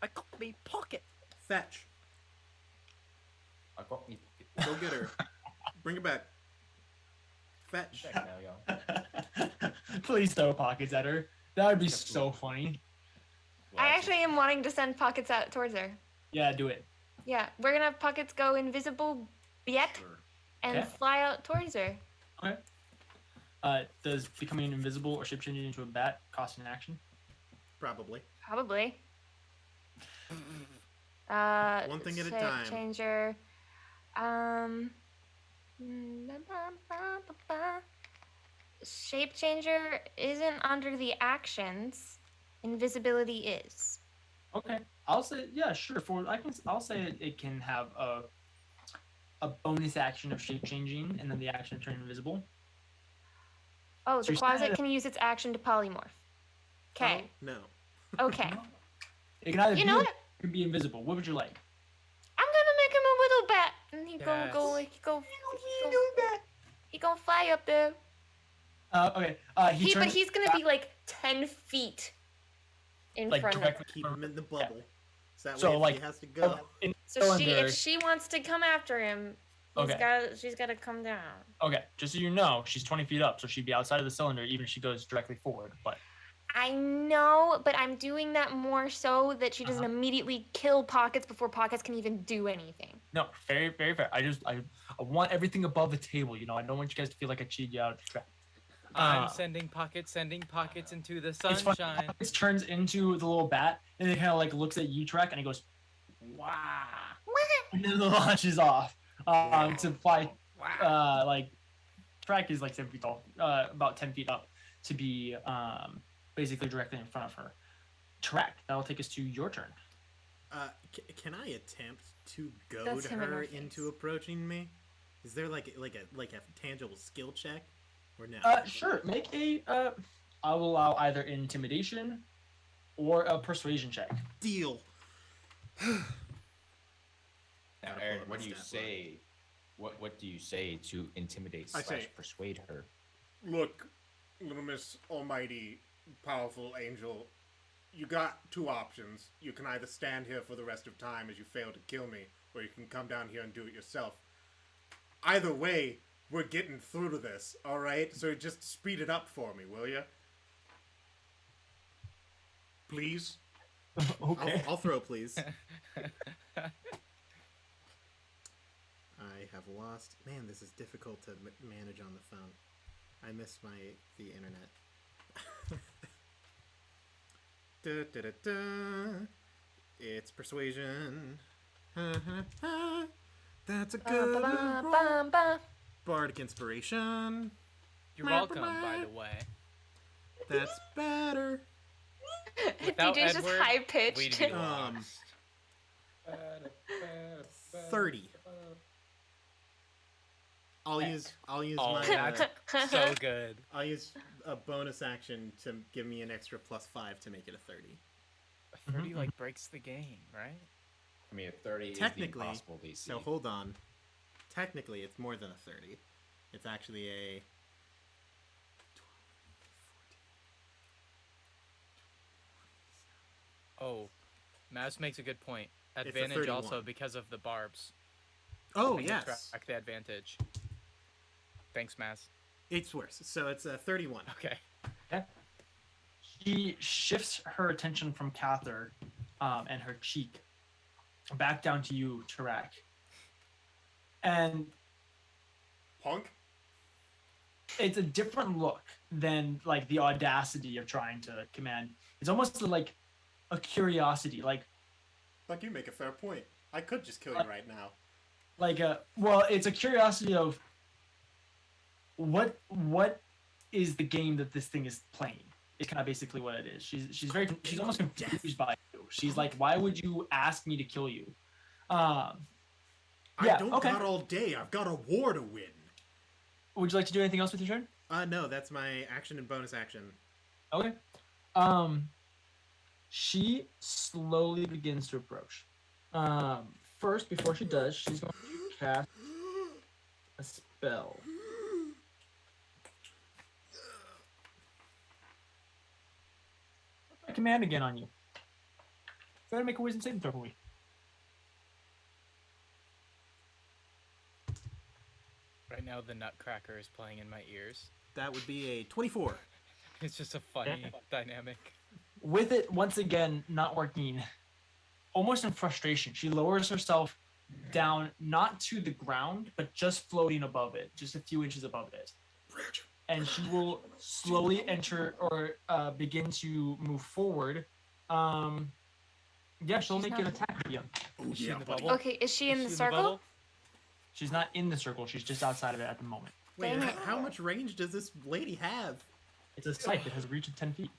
I got me pocket. Fetch. I got me Go get her. Bring her back. Fetch. check now, y'all. Please throw pockets at her. That would be so funny. I actually am wanting to send Pockets out towards her. Yeah, do it. Yeah, we're gonna have Pockets go invisible yet Sure. and Okay. fly out towards her. Okay. Does becoming invisible or shape changing into a bat cost an action? Probably. Probably. One thing at a shape time. Changer. Shape changer isn't under the actions. Invisibility is. Okay. I'll say yeah, sure. I'll say it can have a bonus action of shape changing and then the action of turning invisible. Oh, So the you're closet saying- can use its action to polymorph. Okay. Oh, no. Okay. It can either You be know or what? it can be invisible. What would you like? I'm gonna make him a little bat, and he Yes. he gonna fly up there. Okay. But turns he's gonna be like 10 feet in like front of. directly Keep him in the bubble. So that So, way if like, he has to go. in So cylinder. if she wants to come after him, she's gotta come down. Okay, just so you know, she's 20 feet up, so she'd be outside of the cylinder even if she goes directly forward. But I know, but I'm doing that more so that she Uh-huh. doesn't immediately kill Pockets before Pockets can even do anything. no, very, very fair. I want everything above the table. You know, I don't want you guys to feel like I cheated you out of the trap. I'm sending pockets into the It's funny. sunshine. It turns into the little bat, and it kind of like looks at you, Trek, and he goes, "Wow!" And then it launches off to fly. Like Trek is like 7 feet tall, about 10 feet up, to be basically directly in front of her. Trek, that'll take us to your turn. Can I attempt to goad That's him in her our into face. approaching me? Is there like a tangible skill check, or no? Sure. Make a. I will allow either intimidation or a persuasion check. Deal. Now, Gotta Aaron, pull up what my do you stat say? What do you say to intimidate I / say- persuade her? Look, little Miss Almighty, powerful angel, you got two options. You can either stand here for the rest of time as you fail to kill me, or you can come down here and do it yourself. Either way, we're getting through to this, alright? So just speed it up for me, will you? Please? Okay. I'll throw, please. I have lost. Man, this is difficult to manage on the phone. I miss the internet. Da, da, da, da. It's persuasion. That's a good roll. Bardic inspiration. You're welcome, by the way. That's better. Without DJ's just Edward, high We'd pitched. be lost. 30. I'll use Oh, my that's so good. I'll use a bonus action to give me an extra +5 to make it a 30. 30 like breaks the game, right? I mean, a 30 is the Technically, impossible DC. So hold on. Technically, it's more than a 30. It's actually a 12. Oh, Maz makes a good point. It's a Advantage also 31. because of the barbs. Oh, I can yes. track the advantage. Thanks, Maz. It's worse. So it's a 31. Okay. She shifts her attention from Cather and her cheek back down to you, Tarak. And Punk? it's a different look than like the audacity of trying to command. It's almost like a curiosity, like You make a fair point. I could just kill you right now. well, it's a curiosity of what is the game that this thing is playing. It's kind of basically what it is. She's almost confused by you. She's like, why would you ask me to kill you? I Yeah, don't okay. got all day. I've got a war to win. Would you like to do anything else with your turn? No, that's my action and bonus action. Okay. She slowly begins to approach. First, before she does, she's going to cast a spell. A command again on you. Go ahead and make a wisdom saving throw for me. Right now, the Nutcracker is playing in my ears. That would be a 24. It's just a funny dynamic. With it once again not working, almost in frustration, she lowers herself down, not to the ground, but just floating above it, just a few inches above it. And she will slowly enter or begin to move forward. Yeah, she'll make an attack with you. Oh, Is she yeah, in the buddy. bubble? Okay, is she in Is the she circle? bubble? She's not in the circle. She's just outside of it at the moment. Wait, Dang it. how much range does this lady have? It's a site that has a reach of 10 feet.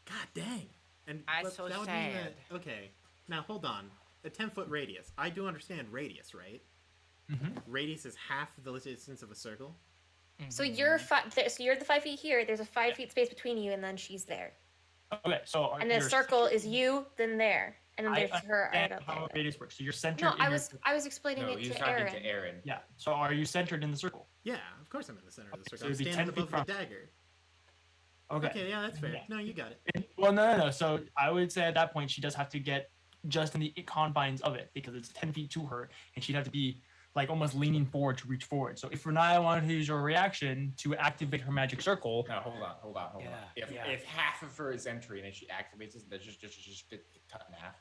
God dang. And That's so that would sad. mean that, okay, now hold on. A 10-foot radius. I do understand radius, right? Mm-hmm. Radius is half the distance of a circle. So you're so you're the 5 feet here. There's a 5 feet space between you, and then she's there. Okay, so And the you're- circle is you, then there, and then I there's her right understand up how there. radius works. So you're centered. No, in I your- was explaining No, it he's to talking Aaron. to Aaron. Yeah. So are you centered in the circle? Yeah, of course I'm in the center of the Okay, circle. so I'm it'd be standing 10 feet above the from- dagger. Okay. Okay, yeah, that's fair. Yeah. No, you got it. Well, no. So I would say at that point she does have to get just in the confines of it because it's 10 feet to her, and she'd have to be like almost leaning forward to reach forward. So if Renaya wanted to use her reaction to activate her magic circle, No, hold on. Yeah, If half of her is entering and she activates it, that's just get cut in half.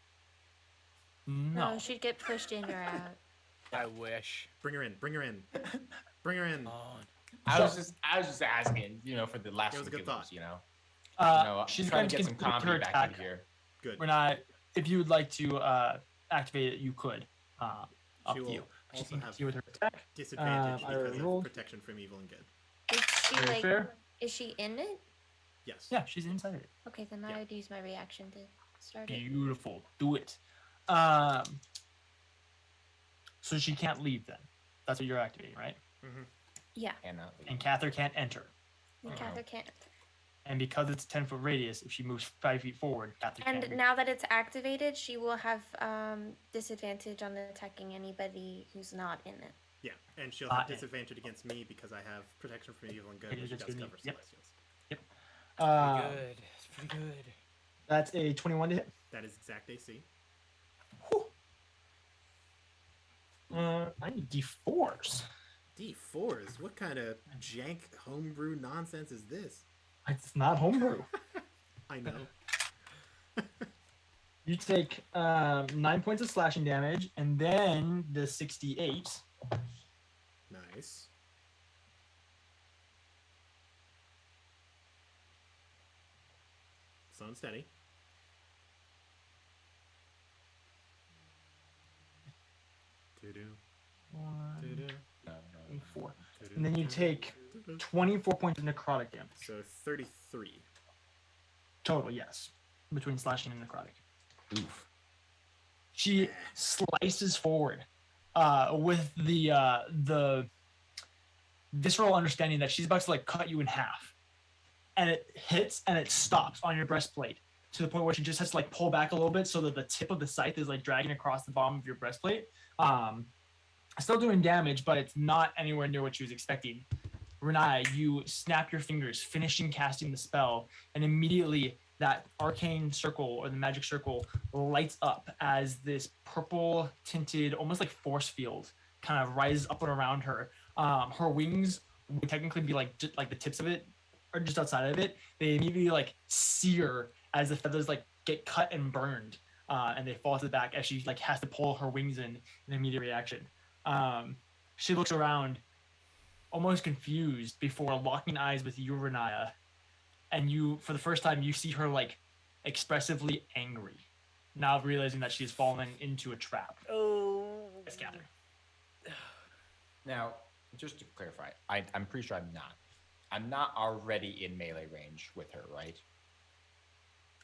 no. No, she'd get pushed in or out. I wish. Bring her in. Bring her in. Bring her in. On. I was just asking, for the last It was a good killers, thought. She's trying going to to get some continue her comedy back attack. in here. Good. We're not. If you would like to activate it, you could. Up She to will you. She also can have continue with her attack. disadvantage I because rolled. of protection from evil and good. Is she Very like? fair. Is she in it? Yes. Yeah, she's inside it. Okay, then I would use my reaction to start it. Beautiful. Do it. So she can't leave then. That's what you're activating, right? Yeah, And Cather can't enter. and Cather can't. And because it's a 10-foot radius, if she moves 5 feet forward, Cather can't. And now that it's activated, she will have disadvantage on attacking anybody who's not in it. Yeah, and she'll have disadvantage against me because I have protection from evil and good, which does cover celestials. Yep. Pretty good. It's pretty good. That's a 21 to hit. That is exact AC. I need D4s. D4s? What kind of jank homebrew nonsense is this? It's not homebrew. I know. You take 9 points of slashing damage, and then the 68. Nice. Slow and steady. Do-do. Do-do. And 4. And then you take 24 points of necrotic damage. So 33. Total, yes. Between slashing and necrotic. Oof. She slices forward with the visceral understanding that she's about to cut you in half, and it hits and it stops on your breastplate to the point where she just has to pull back a little bit so that the tip of the scythe is dragging across the bottom of your breastplate. Still doing damage, but it's not anywhere near what she was expecting. Renai, you snap your fingers, finishing casting the spell, and immediately that arcane circle or the magic circle lights up as this purple tinted, almost like force field kind of rises up and around her. Her wings would technically be just the tips of it are just outside of it. They immediately sear as the feathers get cut and burned, and they fall to the back as she has to pull her wings in immediate reaction. She looks around, almost confused, before locking eyes with you, Renaya, and you, for the first time, you see her expressively angry, now realizing that she has fallen into a trap. Oh. It's Cather. Now, just to clarify, I'm pretty sure I'm not already in melee range with her, right?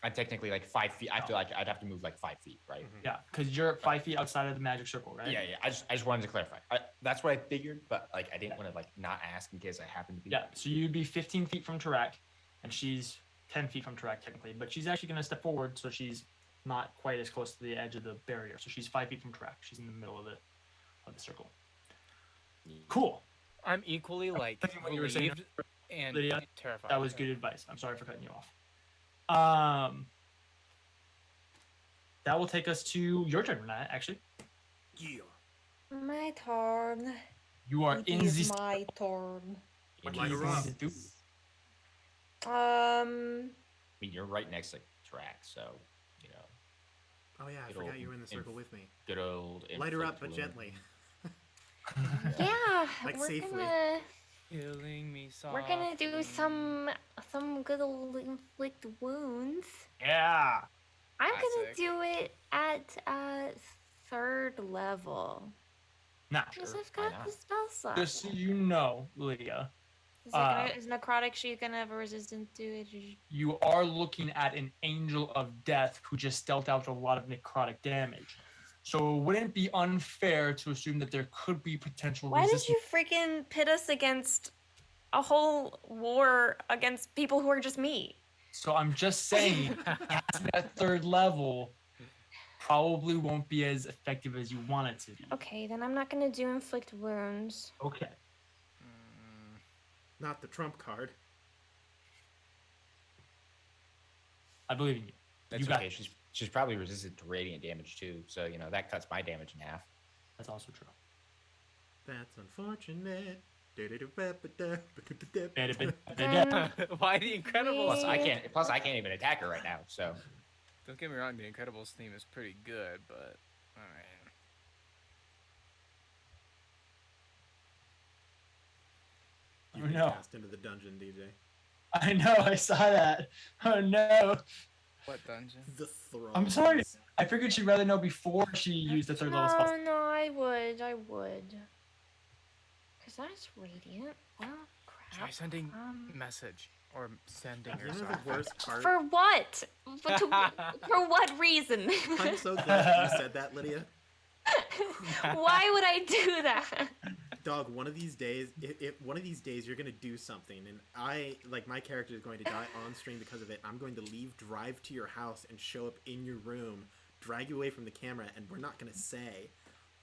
I'm technically 5 feet. I feel I'd have to move 5 feet, right? Yeah, because you're 5 feet outside of the magic circle, right? Yeah. I just wanted to clarify. That's what I figured, but I didn't want to not ask in case I happen to be. Yeah, so you'd be 15 feet from Tarak, and she's 10 feet from Tarak technically, but she's actually going to step forward, so she's not quite as close to the edge of the barrier. So she's 5 feet from Tarak. She's in the middle of the circle. Cool. I'm equally what you were saying, relieved and Lydia, terrified. That was good advice. I'm sorry for cutting you off. That will take us to your turn, Renata, actually. Yeah. My turn. You are It in is the... my turn. What do Light you her up. do? Um. I mean, you're right next to track, so Oh yeah, I Good forgot old you were in the circle with me. good old. Light her up, inflict but wound. gently. Yeah. Like safely. Killing me softly. We're gonna do some good old inflict wounds. Yeah. I'm gonna Classic. do it at 3rd level. Now, Because Sure, I've why got not? the spell slot. just so you know, Lydia, Is necrotic she gonna have a resistance to it? you are looking at an angel of death who just dealt out a lot of necrotic damage. So it wouldn't be unfair to assume that there could be potential Why did resistance. you freaking pit us against a whole war against people who are just me? So I'm just saying, casting at 3rd level probably won't be as effective as you want it to be. Okay, then I'm not gonna do inflict wounds. Okay. Not the trump card. I believe in you. That's You got okay. it. She's probably resistant to radiant damage too, so that cuts my damage in half. That's also true. That's unfortunate. Why the Incredibles? Plus, I can't even attack her right now. So Don't get me wrong, the Incredibles theme is pretty good, but alright. You've Oh, been no. cast into the dungeon, DJ. I know, I saw that. Oh no. What dungeon? The throne. I'm sorry. I figured she'd rather know before she used the third level spell. No, no, I would. Cause that's radiant. Well, crap. Try sending message or sending You know yourself. the worst part? For what? For what reason? I'm so glad you said that, Lydia. Why would I do that? Dog, one of these days, one of these days you're gonna do something, and my character is going to die on stream because of it. I'm going to leave, drive to your house, and show up in your room, drag you away from the camera, and we're not gonna say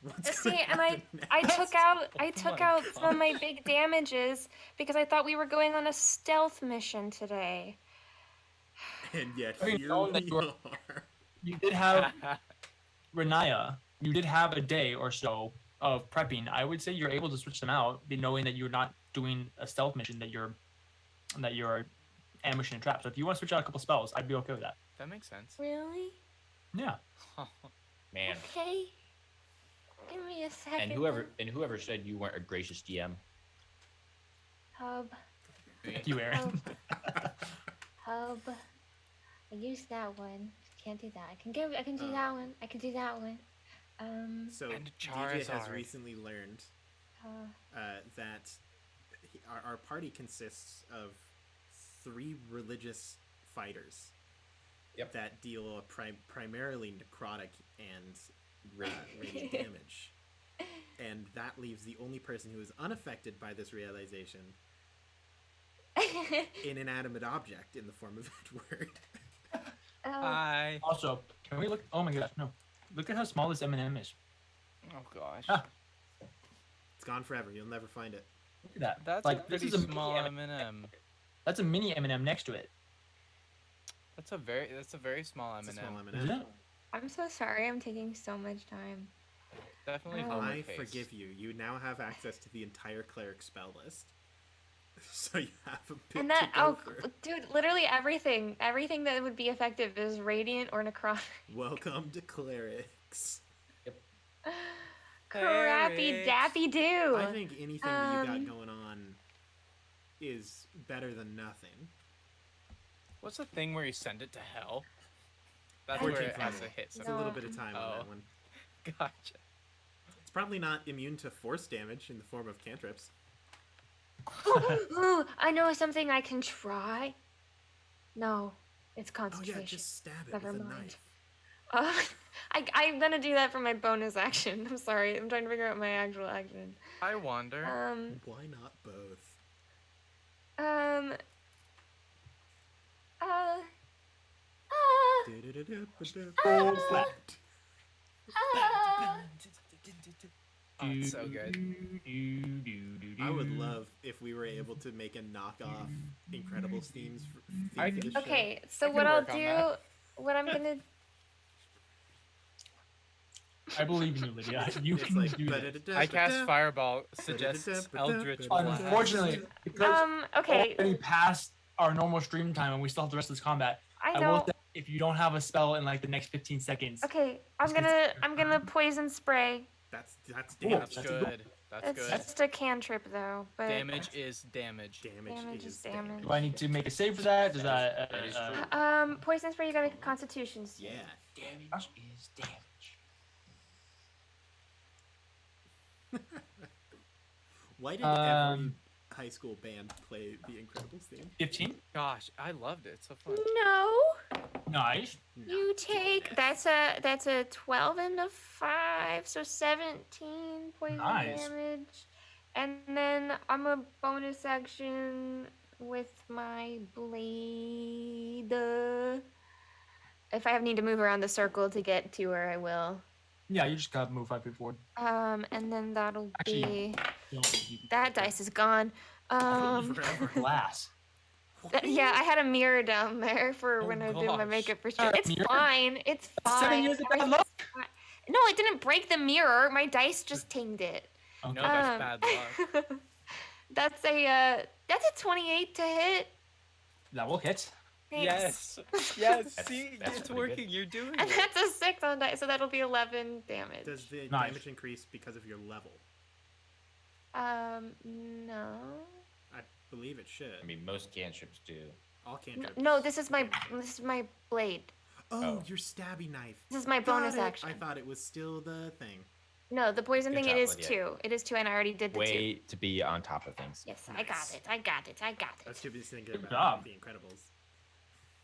what's See, gonna and happen I next. took out some of my big damages because I thought we were going on a stealth mission today. And yet I mean, here knowing that we you were- are. You did have Renaya. You did have a day or so of prepping. I would say you're able to switch them out, knowing that you're not doing a stealth mission, that you're ambushing and trapped. So if you want to switch out a couple spells, I'd be okay with that. That makes sense. Really? Yeah. Man. Okay. Give me a second. And whoever said you weren't a gracious DM. Hub. Thank you, Aaron. Hub. I used that one. Can't do that. I can do that one. I can do that one. So And DJ has Charizard. recently learned that our party consists of 3 religious fighters. Yep. That deal primarily necrotic and radiant damage. And that leaves the only person who is unaffected by this realization inanimate object in the form of Edward. Hi. Also, can we look? Oh my gosh, no. Look at how small this M&M is. Oh gosh. Ah. It's gone forever. You'll never find it. Look at that. That's like, a pretty this is small mini M&M. That's a mini M&M next to it. That's a very small It's a M&M. small Is M&M. it? I'm so sorry. I'm taking so much time. Definitely Oh. I lowercase. forgive you. You now have access to the entire cleric spell list. So you have a bit And to that, go oh, for. dude, literally everything that would be effective is radiant or necrotic. Welcome to clerics. Crappy Clerics. dappy do. I think anything that you got Um, going on is better than nothing. What's the thing where you send it to hell? That's 14 where it has fire. to hit It's a something. little bit of time on Oh. that one. Gotcha. It's probably not immune to force damage in the form of cantrips. Ooh, I know something I can try. No, it's Oh concentration. yeah, just stab it Never with a mind. knife. I'm gonna do that for my bonus action. I'm sorry. I'm trying to figure out my actual action. I wonder. Why not both? Oh, slap. Oh, it's so good. I would love if we were able to make a knockoff Incredibles themes theme I for can- this show. Okay, so I can what I'll work on do, that. what I'm gonna, I believe in you, Lydia. You It's can like do this. I cast Fireball, suggests Eldritch Blast. Unfortunately, because okay, we're already past our normal stream time and we still have the rest of this combat, I I know. will say if you don't have a spell in like the next 15 seconds, Okay, I'm Just 'cause- gonna poison spray. That's That's damage. That's good. That's It's good. just a cantrip though, but Damage is damage. Damage is damage. damage. do I need to make a save for that? Does that? That is true. Poison spray, you gotta make a Constitution save. Yeah. Damage is damage. Why did every high school band play the Incredibles theme? 15. Gosh, I loved it. It's so fun. No, Nice. you take that's a 12 and a 5, so 17 poison Nice. damage, and then I'm a bonus action with my blade. If I need to move around the circle to get to her, I will. Yeah, you just gotta move 5 feet forward. And then that'll Actually, be You that dice is gone. Forever. glass. Yeah, I had a mirror down there for Oh when I did my gosh. makeup for stream. A It's mirror? fine. It's That's 7 fine. years of bad luck. No, it didn't break the mirror. My dice just tinged it. No, Okay. that's bad luck. That's a 28 to hit. That will hit. Thanks. Yes. Yes. That's- See, that's it's pretty good. working. You're doing And it. that's a 6 on dice, so that'll be 11 damage. Does the Nice. damage increase because of your level? No. believe it should. I mean, most cantrips do. All cantrips. No, this is my blade. Oh, your stabby knife. This is my Got bonus it. action. I thought it was still the thing. No, the poison Good thing, it job, is Lydia. 2. It is 2, and I already did the 2. Way to be on top of things. Yes, I Nice. got it. I got it. I got I was it. too busy thinking Good about job. The Incredibles.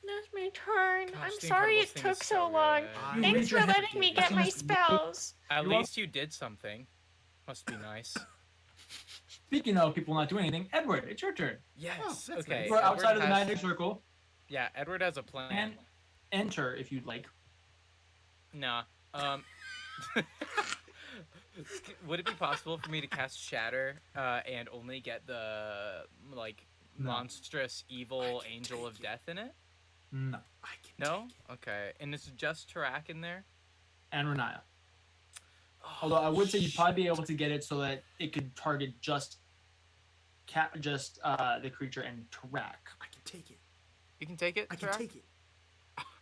That's my turn. Gosh, I'm The sorry Incredibles it thing took is so so long. good. You Thanks read for your letting me head. get my Yes, spells. At You're least you did something. Must be nice. Speaking of people not doing anything, Edward, it's your turn. Yes. that's okay. nice. You are Edward outside of the has- magic circle Yeah, Edward has a plan. and enter if you'd like. Nah. Would it be possible for me to cast Shatter and only get the No. monstrous evil angel of death in it? No. I can No. Okay. And it's just Tarak in there. And Renaya. Oh, Although I would say you'd probably be able to get it so that it could target just the creature and Tarak. I can take it. You can take it. I can Tarak? take it.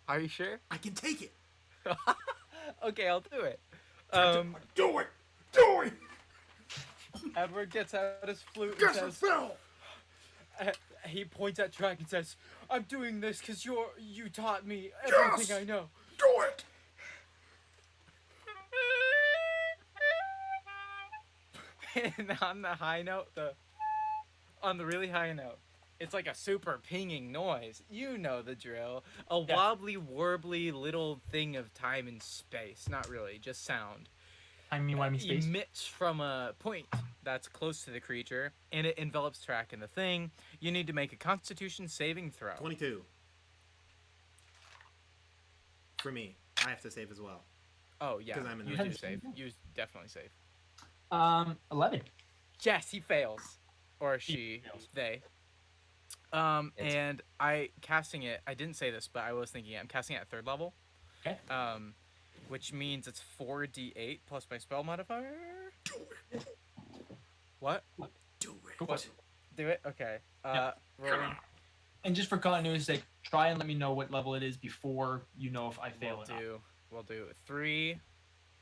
Are you sure? I can take it. Okay, I'll do it. Do it. Do it. Edward gets out his flute and Get some says, spell. he points at Tarak and says, "I'm doing this because you taught me everything Yes! I know." Do it. And on the high note, on the really high note, it's like a super pinging noise. You know the drill. A Yeah. wobbly, warbly little thing of time and space. Not really, just sound. Timey-wimey space. Emits from a point that's close to the creature, and it envelops Track in the thing. You need to make a Constitution saving throw. 22. For me, I have to save as well. Oh yeah, 'Cause I'm in you the do Yes. save. You definitely save. 11. Yes, he fails, or she, fails. they. It's- And I casting it. I didn't say this, but I was thinking I'm casting it at 3rd level. Okay. Which means it's 4d8 plus my spell modifier. Do it. What? Do it. Go for it. Do it. Okay. Yeah. Rolling. And just for continuity's sake, try and let me know what level it is before you know if I fail or not. We'll do 3,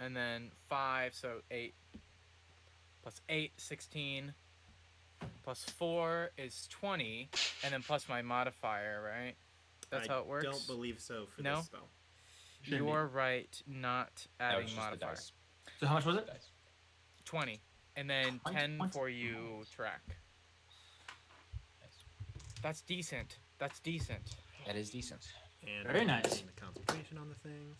and then 5, so 8. Plus 8, 16. Plus 4 is 20, and then plus my modifier, right? That's how it works. I don't believe so for No? this spell. Shouldn't be. You're right, not No, adding it's just the modifier. dice. So how much was The it? dice. 20, and then 20? 10 for you, Track. That's decent. That's decent. That is decent. And Very I'm nice. getting the concentration on the things.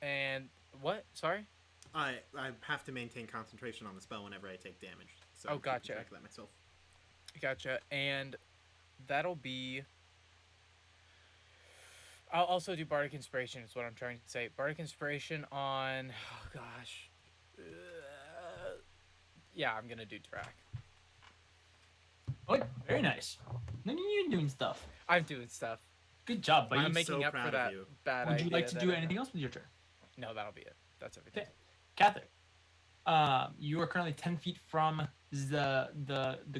And what? Sorry? I have to maintain concentration on the spell whenever I take damage. So Oh, I'm keeping gotcha. track of that myself. Gotcha. And that'll be. I'll also do Bardic Inspiration, is what I'm trying to say. Bardic Inspiration on. Oh, gosh. Yeah, I'm going to do Track. Oh, very nice. Look at you doing stuff. I'm doing stuff. Good job, buddy. I'm making so up proud for of that you. bad Would idea. you like to that do I- anything else with your turn? No, that'll be it. That's everything. Okay. Catherine, you are currently 10 feet from the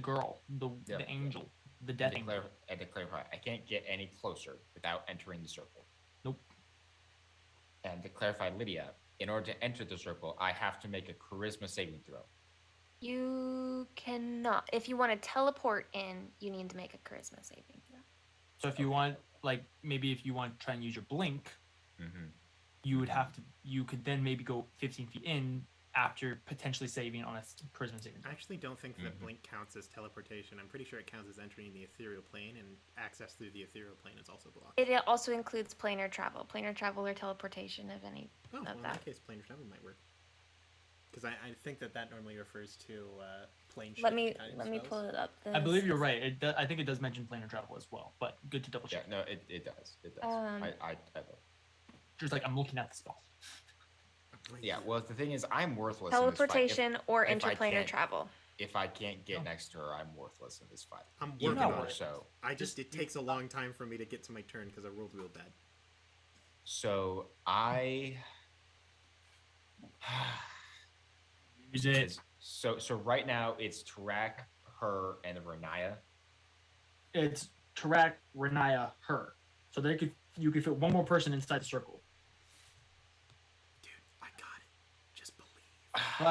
girl, Yeah. the angel, the death angel. And to clarify, I can't get any closer without entering the circle. Nope. And to clarify, Lydia, in order to enter the circle, I have to make a charisma saving throw. You cannot. If you want to teleport in, you need to make a charisma saving throw. So if you want, like, maybe if you want to try and use your blink, Mm-hmm. you would have to. You could then maybe go 15 feet in after potentially saving on a charisma saving I throw. actually don't think that Mhm. blink counts as teleportation. I'm pretty sure it counts as entering the ethereal plane, and access through the ethereal plane is also blocked. It also includes planar travel. Planar travel or teleportation of any. Oh, well, in that. that case, planar travel might work. Because I think that normally refers to plane shift. Let me kind of let me spells. pull it up. I believe you're right. I think it does mention planar travel as well, but good to double Yeah, check. no, it does. It does. Um, I will. Just like I'm looking at the spell. Blink. Yeah, well, the thing is, I'm worthless in this fight. Teleportation or if I interplanar can't- travel. If I can't get Oh. next to her, I'm worthless in this fight. I'm Even working on more it. so. it takes a long time for me to get to my turn because I rolled real bad. So I. Use it. So right now it's Tarak, her, and Renaya. It's Tarak, Renaya, her. So you could fit one more person inside the circle. Dude, I got it. Just believe. Well,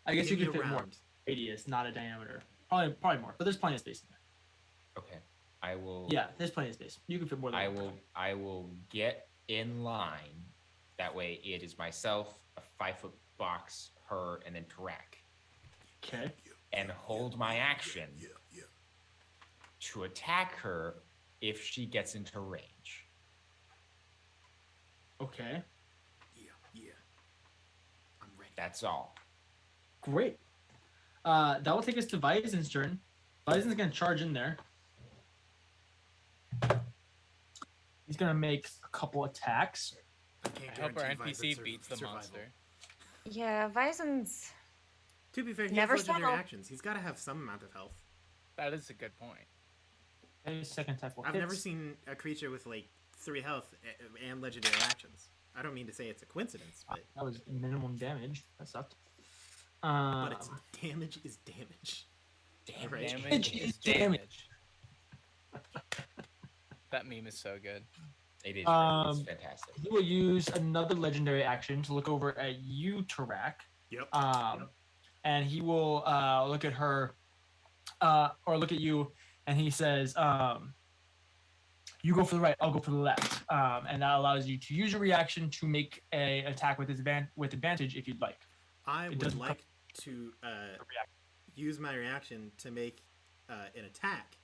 I guess Give you me could a fit more round. radius, not a diameter. Probably more, but there's plenty of space in there. Okay. I will. Yeah, there's plenty of space. You can fit more than I one will. person. I will get in line. That way, it is myself, a 5-foot box, her, and then Tarak, Okay. and hold my action Yeah. to attack her if she gets into range. Okay. Yeah. I'm ready. That's all. Great. That will take us to Visen's turn. Visen's gonna charge in there. He's gonna make a couple attacks. Can't I hope our guarantee NPC Visen's beats the survival. monster. Yeah, Vison's. To be fair, he Never has legendary settle. actions. He's got to have some amount of health. That is a good point. And his second attack will I've hit. never seen a creature with like 3 health and legendary actions. I don't mean to say it's a coincidence, but That was minimum damage. That sucked. it's damage is damage. Right? Damage is damage. That meme is so good. It is. Um, It's fantastic. He will use another legendary action to look over at you, Tarak. Yep. And he will look at her, or look at you, and he says, "You go for the right, I'll go for the left," and that allows you to use your reaction to make a attack with advantage if you'd like. I It would doesn't like to use my reaction to make an attack.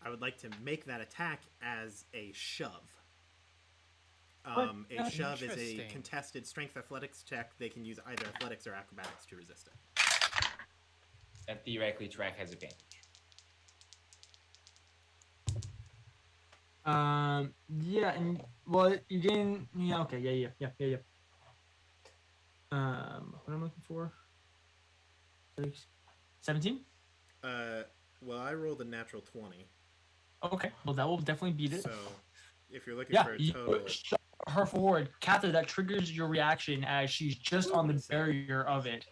I would like to make that attack as a shove. A shove is a Interesting. contested strength athletics check. They can use either athletics or acrobatics to resist it. And theoretically, Tarak has advantage. Yeah, and well, you gain. Yeah, okay, yeah. What am I looking for? 17. Well, I rolled a natural 20. Okay, well that will definitely beat it. So, if you're looking Yeah, for a you total, shove her forward. Cather, that triggers your reaction as she's just on the barrier of it.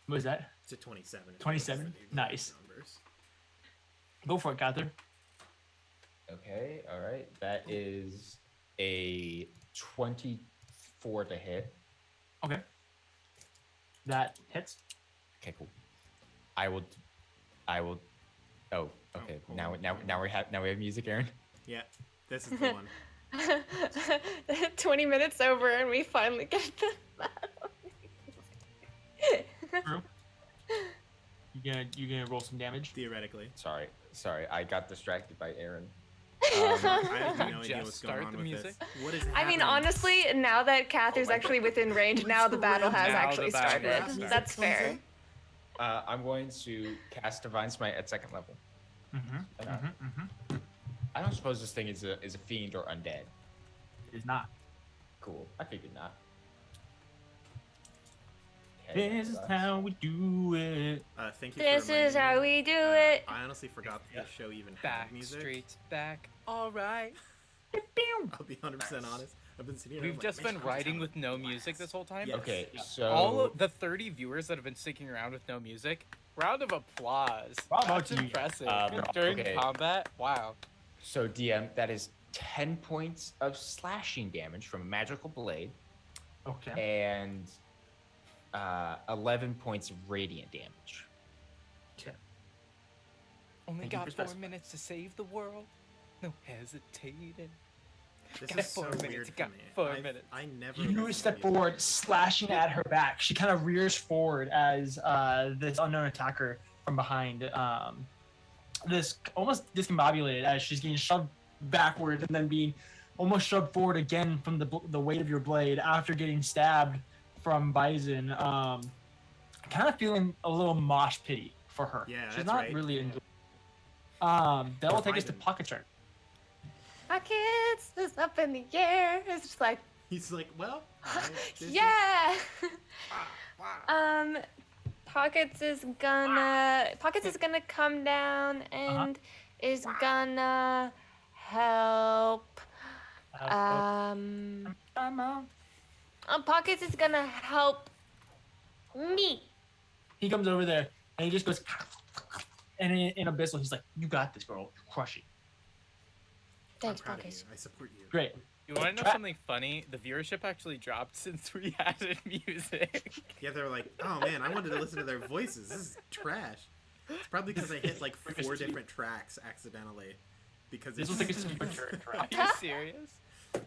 What is that? it's a 27. 27? Nice. Numbers. Go for it, Cather. Okay, all right. That is a 24 to hit. Okay. That hits. Okay, cool. I will. Oh, okay. hold Now on. we have music, Aaron. Yeah, this is the one. 20 minutes over, and we finally get the True. You gonna roll some damage? Theoretically. Sorry. I got distracted by Aaron. I have no Just idea what's going start on the with music? this. What is I mean, happening? honestly, now that Cather's actually within range, now the battle has Now the actually battle started. has started. That's fair. I'm going to cast Divine Smite at second level. I don't suppose this thing is a fiend or undead. It is not. Cool. I figured not. Okay, This is that's- how we do it. Thank you This for is reminding how me. we do it. I honestly forgot that the show even had Back music. streets back. All right. I'll be 100% honest. I've been sitting here. We've I'm just like, been "Man, I just writing have with no blast." music this whole time. Yes. Okay, Yeah. so All of the 30 viewers that have been sticking around with no music, round of applause. Bravo That's to you. impressive. During okay. combat, wow. So DM, that is 10 points of slashing damage from a magical blade Okay. and 11 points of radiant damage. Okay. Only Thank you got for 4 specifying. minutes to save the world. No hesitating. This Got is so 4 minutes, weird for got me. 4 I- minutes. I never. You listen to step music. forward, slashing at her back. She kind of rears forward as this unknown attacker from behind, this almost discombobulated as she's getting shoved backward and then being almost shoved forward again from the weight of your blade after getting stabbed from Bison. Kind of feeling a little mosh pity for her. Yeah, she's that's not right. really enjoying. That will take us to Bison. pocket chart. Pockets is up in the air. It's just like, He's like, well, this is- yeah. Wow. Pockets is gonna come down and is gonna help. Pockets is gonna help me. He comes over there and he just goes, and in Abyssal, he's like, "You got this, girl. Crush it." Thanks, I'm proud of Marcus. you. I support you. Great. You want to know Tra- something funny? The viewership actually dropped since we added music. Yeah, they were like, oh man, I wanted to listen to their voices. This is trash. It's probably because I hit like 4 different tracks accidentally. Because This it's... will take us to turn, Are correct? you serious?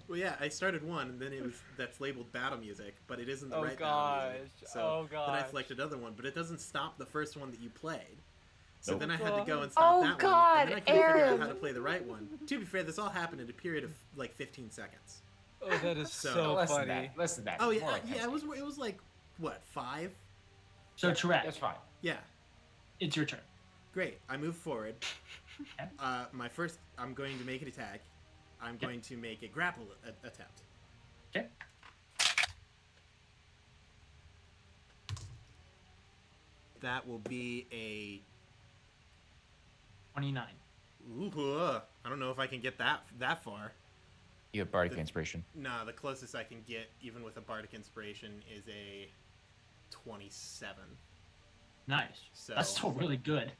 Well, yeah, I started one, and then that's labeled battle music, but it isn't the Oh right battle music. gosh. So Oh then I gosh. selected another one, but it doesn't stop the first one that you played. So Nope. then I had to go and Oh stop that one, God, and then I couldn't figure out Aaron. how to play the right one. To be fair, this all happened in a period of like 15 seconds. Oh, that is So- so less funny. than that. Less than that. Oh yeah, More like yeah, 10 it was like what, 5? So, Tarek, That's fine. Yeah, it's your turn. great. I move forward. Okay. I'm going to make an attack. I'm going to make a grapple attempt. Okay. That will be a 29. I don't know if I can get that far. You have bardic inspiration. Nah, the closest I can get, even with a bardic inspiration, is a 27. Nice. So That's still really good.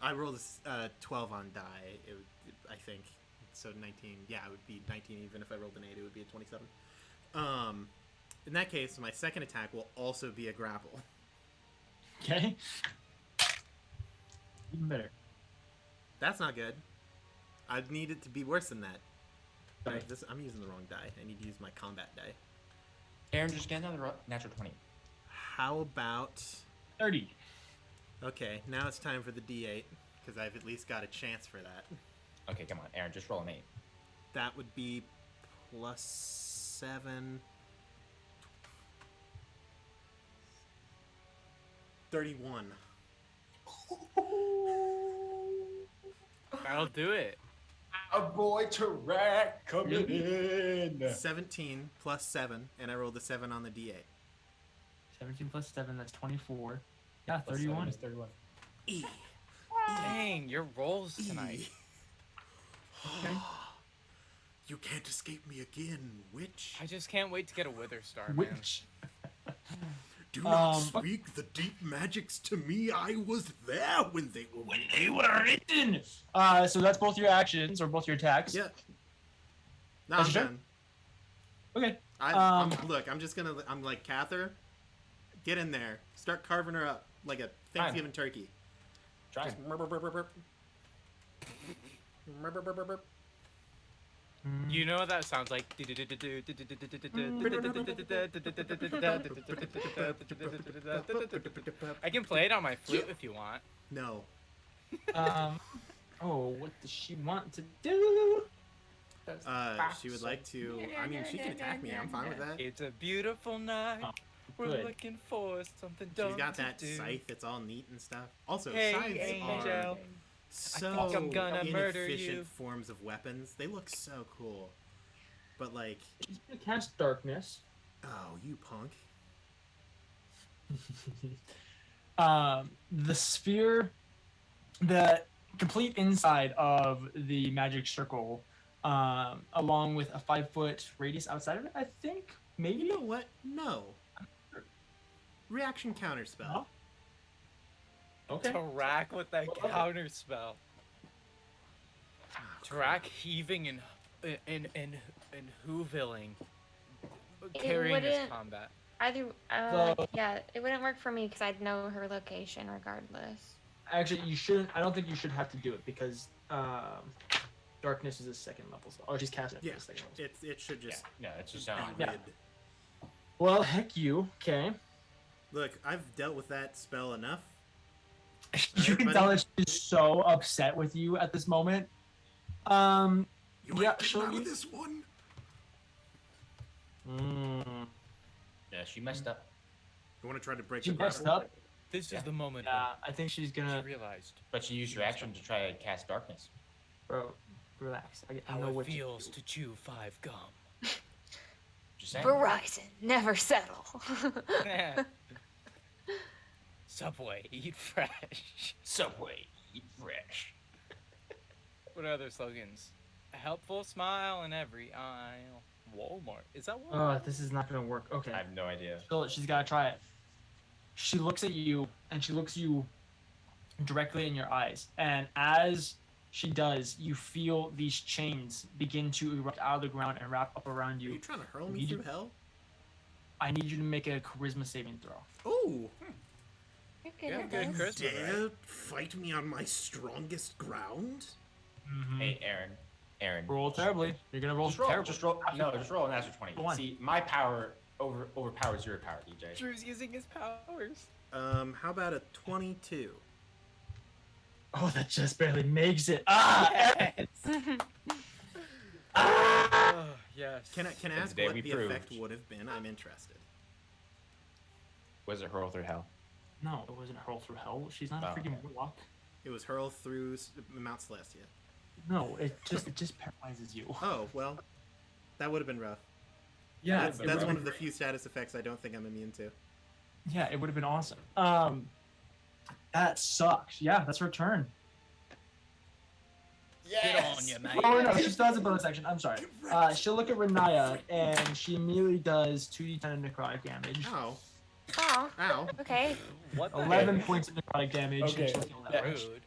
I rolled a 12 on die. I think so. 19. Yeah, it would be 19. Even if I rolled an 8, it would be a 27. In that case, my second attack will also be a grapple. Okay. Even better. That's not good. I'd need it to be worse than that. Sorry. I'm using the wrong die. I need to use my combat die. Aaron, just get another natural 20. How about... 30. Okay, now it's time for the D8, because I've at least got a chance for that. Okay, come on, Aaron, just roll an 8. That would be plus 7... 31. That'll do it. A boy Tarek coming in. 17 plus 7, and I rolled a 7 on the D8. 17 plus 7, that's 24. Yeah, Plus 7 31. is 31. E. Dang, your rolls tonight. Okay. You can't escape me again, witch. I just can't wait to get a Wither Star, man. Which? Do not but- speak the deep magics to me. I was there when they were They were written! So that's both your actions, or both your attacks. Yeah. No, That's I'm your done. Okay. Look, I'm like, Cather, get in there. Start carving her up like a Thanksgiving turkey. Try. Just murmur, burp, burp, burp. Murmur, burp, burp, burp. You know what that sounds like? I can play it on my flute if you want. No. Oh, what does she want to do? She would like to. I mean, she can attack me. I'm fine with that. It's a beautiful night. Oh, We're good. looking for something She's dumb got to that do. scythe. It's all neat and stuff. Also, Hey, scythes angel. are so think I'm gonna murder inefficient you. forms of weapons. They look so cool, but like, She's gonna cast darkness. oh, you punk. The sphere, the complete inside of the magic circle, along with a 5-foot radius outside of it, I think. Maybe. You know what? No. Reaction counter spell. Okay. Tarak with that counter spell. Tarak heaving and hoovilling, carrying his wouldn't- combat. Either, So- yeah, it wouldn't work for me because I'd know her location regardless. Actually, you shouldn't. I don't think you should have to do it because darkness is a second level spell. Oh, she's casting it Yeah, for a second level. it should just Yeah, it's just be Yeah. rid. Well, heck you. Okay. Look, I've dealt with that spell enough. You can buddy. tell that she's so upset with you at this moment. You Yeah, ain't getting she'll out of use- this one. Yeah, she messed up. You want to try to break She the messed grapple? up. This Yeah. is the moment Yeah, I think she's when gonna. she realized But she used her action to try to cast darkness. Bro, relax. I how know it what feels to chew 5 gum. Just saying. Verizon, never settle. Subway, eat fresh. Subway, eat fresh. What are other slogans? A helpful smile in every aisle. Walmart. Is that Walmart? Oh, this is not gonna work. Okay. I have no idea. So she's gotta try it. She looks at you and she looks you directly in your eyes, and as she does, you feel these chains begin to erupt out of the ground and wrap up around Are you you. trying to hurl me You through do- hell? I need you to make a charisma saving throw. Oh, You're good Yeah, at good this. charisma. dare fight me on my strongest ground? Mm-hmm. Hey, Aaron. Roll terribly. You're gonna roll Just roll. terribly. Just roll. No, just roll an natural 20. Go on. See, my power overpowers your power, DJ. Drew's using his powers. How about a 22? Oh, that just barely makes it. Ah! Yes. Ah! Oh, yes. Can I And ask today what we the proved. effect would have been? I'm interested. Was it hurl through hell? No, it wasn't hurl through hell. She's not a Oh, freaking okay. warlock. It was hurl through Mount Celestia. No, it just paralyzes you. Oh, well, that would have been rough. Yeah, That's, it that's would've one been of the great. few status effects I don't think I'm immune to. Yeah, it would have been awesome. That sucks. Yeah, that's her turn. Good on you, mate. Oh no, she still has a bonus action. I'm sorry. She'll look at Renaya and she immediately does 2d10 of necrotic damage. Ow. Aw. Ow. Okay. What the 11 points of necrotic damage. Okay. and she'll heal that much. Rude.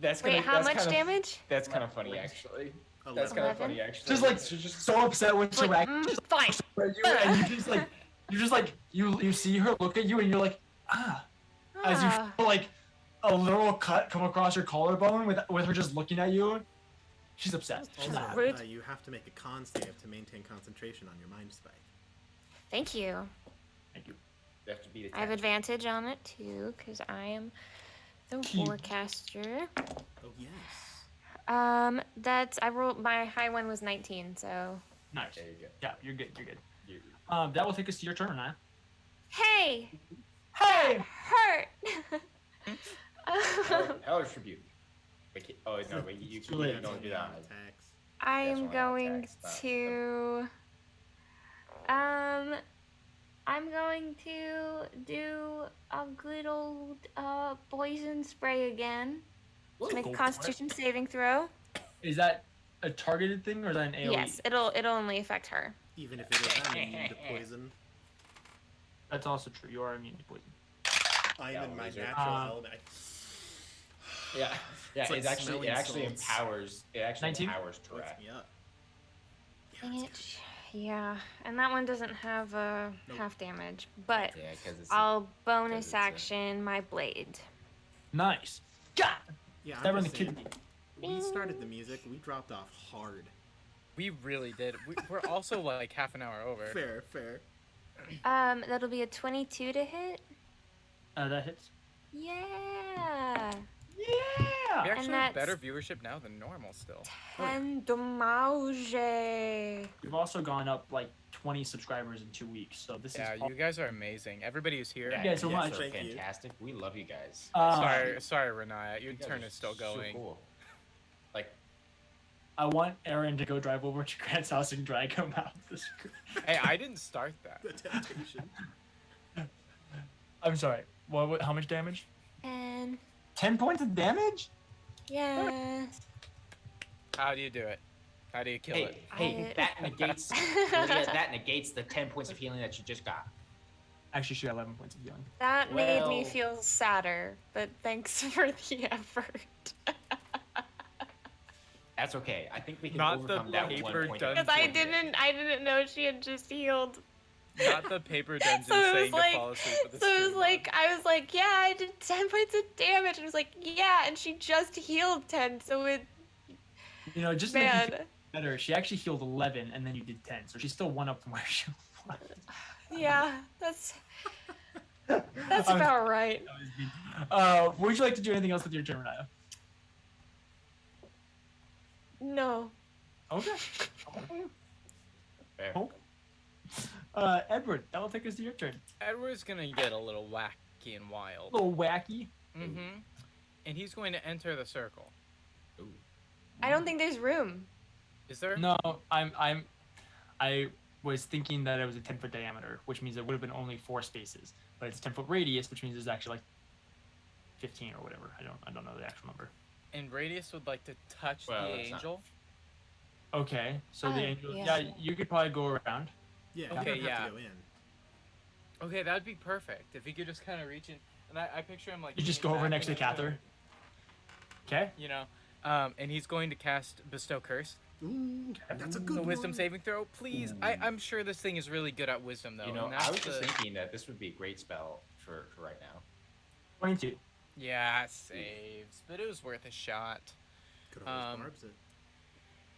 That's Wait, how much damage? That's kind of funny, actually. That's 11. kind of 11? funny, actually. Just like She's just so upset when Like, Sirach fine. and you just like you see her look at you and you're like as you Ah. feel like a literal cut come across your collarbone with her just looking at you. She's upset. She's Also, not happy. Rude. you have to make a con save to maintain concentration on your mind spike. Thank you. Thank you. You have to beat I have it. advantage on it too, because I am the Cute. warcaster. Oh, yes. That's I rolled my high one was 19, so Nice. There you go. Yeah, you're good. You're good. You- That will take us to your turn, Renaya. hey, Hey! hurt. Hellish Tribute. Wait, oh, no, wait, you Too late. don't do that. Attacks. I That's am one going attacks, but- to I'm going to do a good old poison spray again. Go Make a for it. Constitution saving throw. Is that a targeted thing or is that an AoE? Yes, it'll only affect her. Even if it is I'm immune to poison, That's also true. You are immune to poison. I'm Yeah, in my laser. natural Um, element. Yeah, It's like it actually smelling salts. empowers 19? empowers Wakes Tarak. me up. Dang Yeah, it. Yeah, and that one doesn't have Nope. half damage, but Yeah, because it's I'll bonus it's a- action my blade. Nice. God! yeah, Stab her I'm in the just saying, kidney. we started the music, we dropped off hard. We really did. We're also like half an hour over. Fair. That'll be a 22 to hit. That hits. Yeah. We Yeah! actually have that's- better viewership now than normal still. And damage. We've also gone up like 20 subscribers in 2 weeks, so this Yeah, is. you guys are amazing. Everybody who's here. Yeah, guys so Yes, much. thank you. fantastic. We love you guys. Sorry, Renaya. Your You guys turn are is still so going. cool. Like, I want Aaron to go drive over to Grant's house and drag him out the screen. Hey, I didn't start that. The temptation. I'm sorry. What? How much damage? And 10 points of damage? yes. How do you do it? How do you kill it? hey, I- that negates Lydia, that negates the 10 points of healing that you just got. Actually, she got 11 points of healing. That made me Well- feel sadder, but thanks for the effort. That's okay. I think we can Not the overcome that one paper point. dungeon. Because I didn't know she had just healed. Not the paper dungeon So it was saying like- to fall asleep with the So it was stream like, on. I was like, yeah, I did 10 points of damage. And it was like, yeah, and she just healed 10, so it, You know, just to make you man. feel better, she actually healed 11 and then you did 10, so she's still one up from where she was. Yeah, that's I'm- about right. That was mean. Would you like to do anything else with your turn, Renaya? No. Okay. Fair. Oh. Edward, that will take us to your turn. Edward's gonna get a little wacky and A wild. little wacky. Mm-hmm. And he's going to enter the circle. Ooh. I don't think there's room. Is there? No, I was thinking that it was a 10-foot diameter, which means it would have been only 4 spaces. But it's 10-foot radius, which means there's actually like 15 or whatever. I don't know the actual number. And Radius would like to touch Well, the that's not- angel. Okay, so the Oh, angel. yeah. Yeah, you could probably go around. Yeah, Okay, you don't have yeah. to go in. Okay, that'd be perfect. If he could just kind of reach in. And I picture him like. You just leaning go over back next to in his Cather. chair, Okay. You know? And he's going to cast Bestow Curse. Ooh, that's a The good wisdom one. saving throw, please. I'm sure this thing is really good at wisdom, though. You know, and that's I was just the- thinking that this would be a great spell for right now. 22. Yeah, saves, but it was worth a shot. Could always Um, barbs it.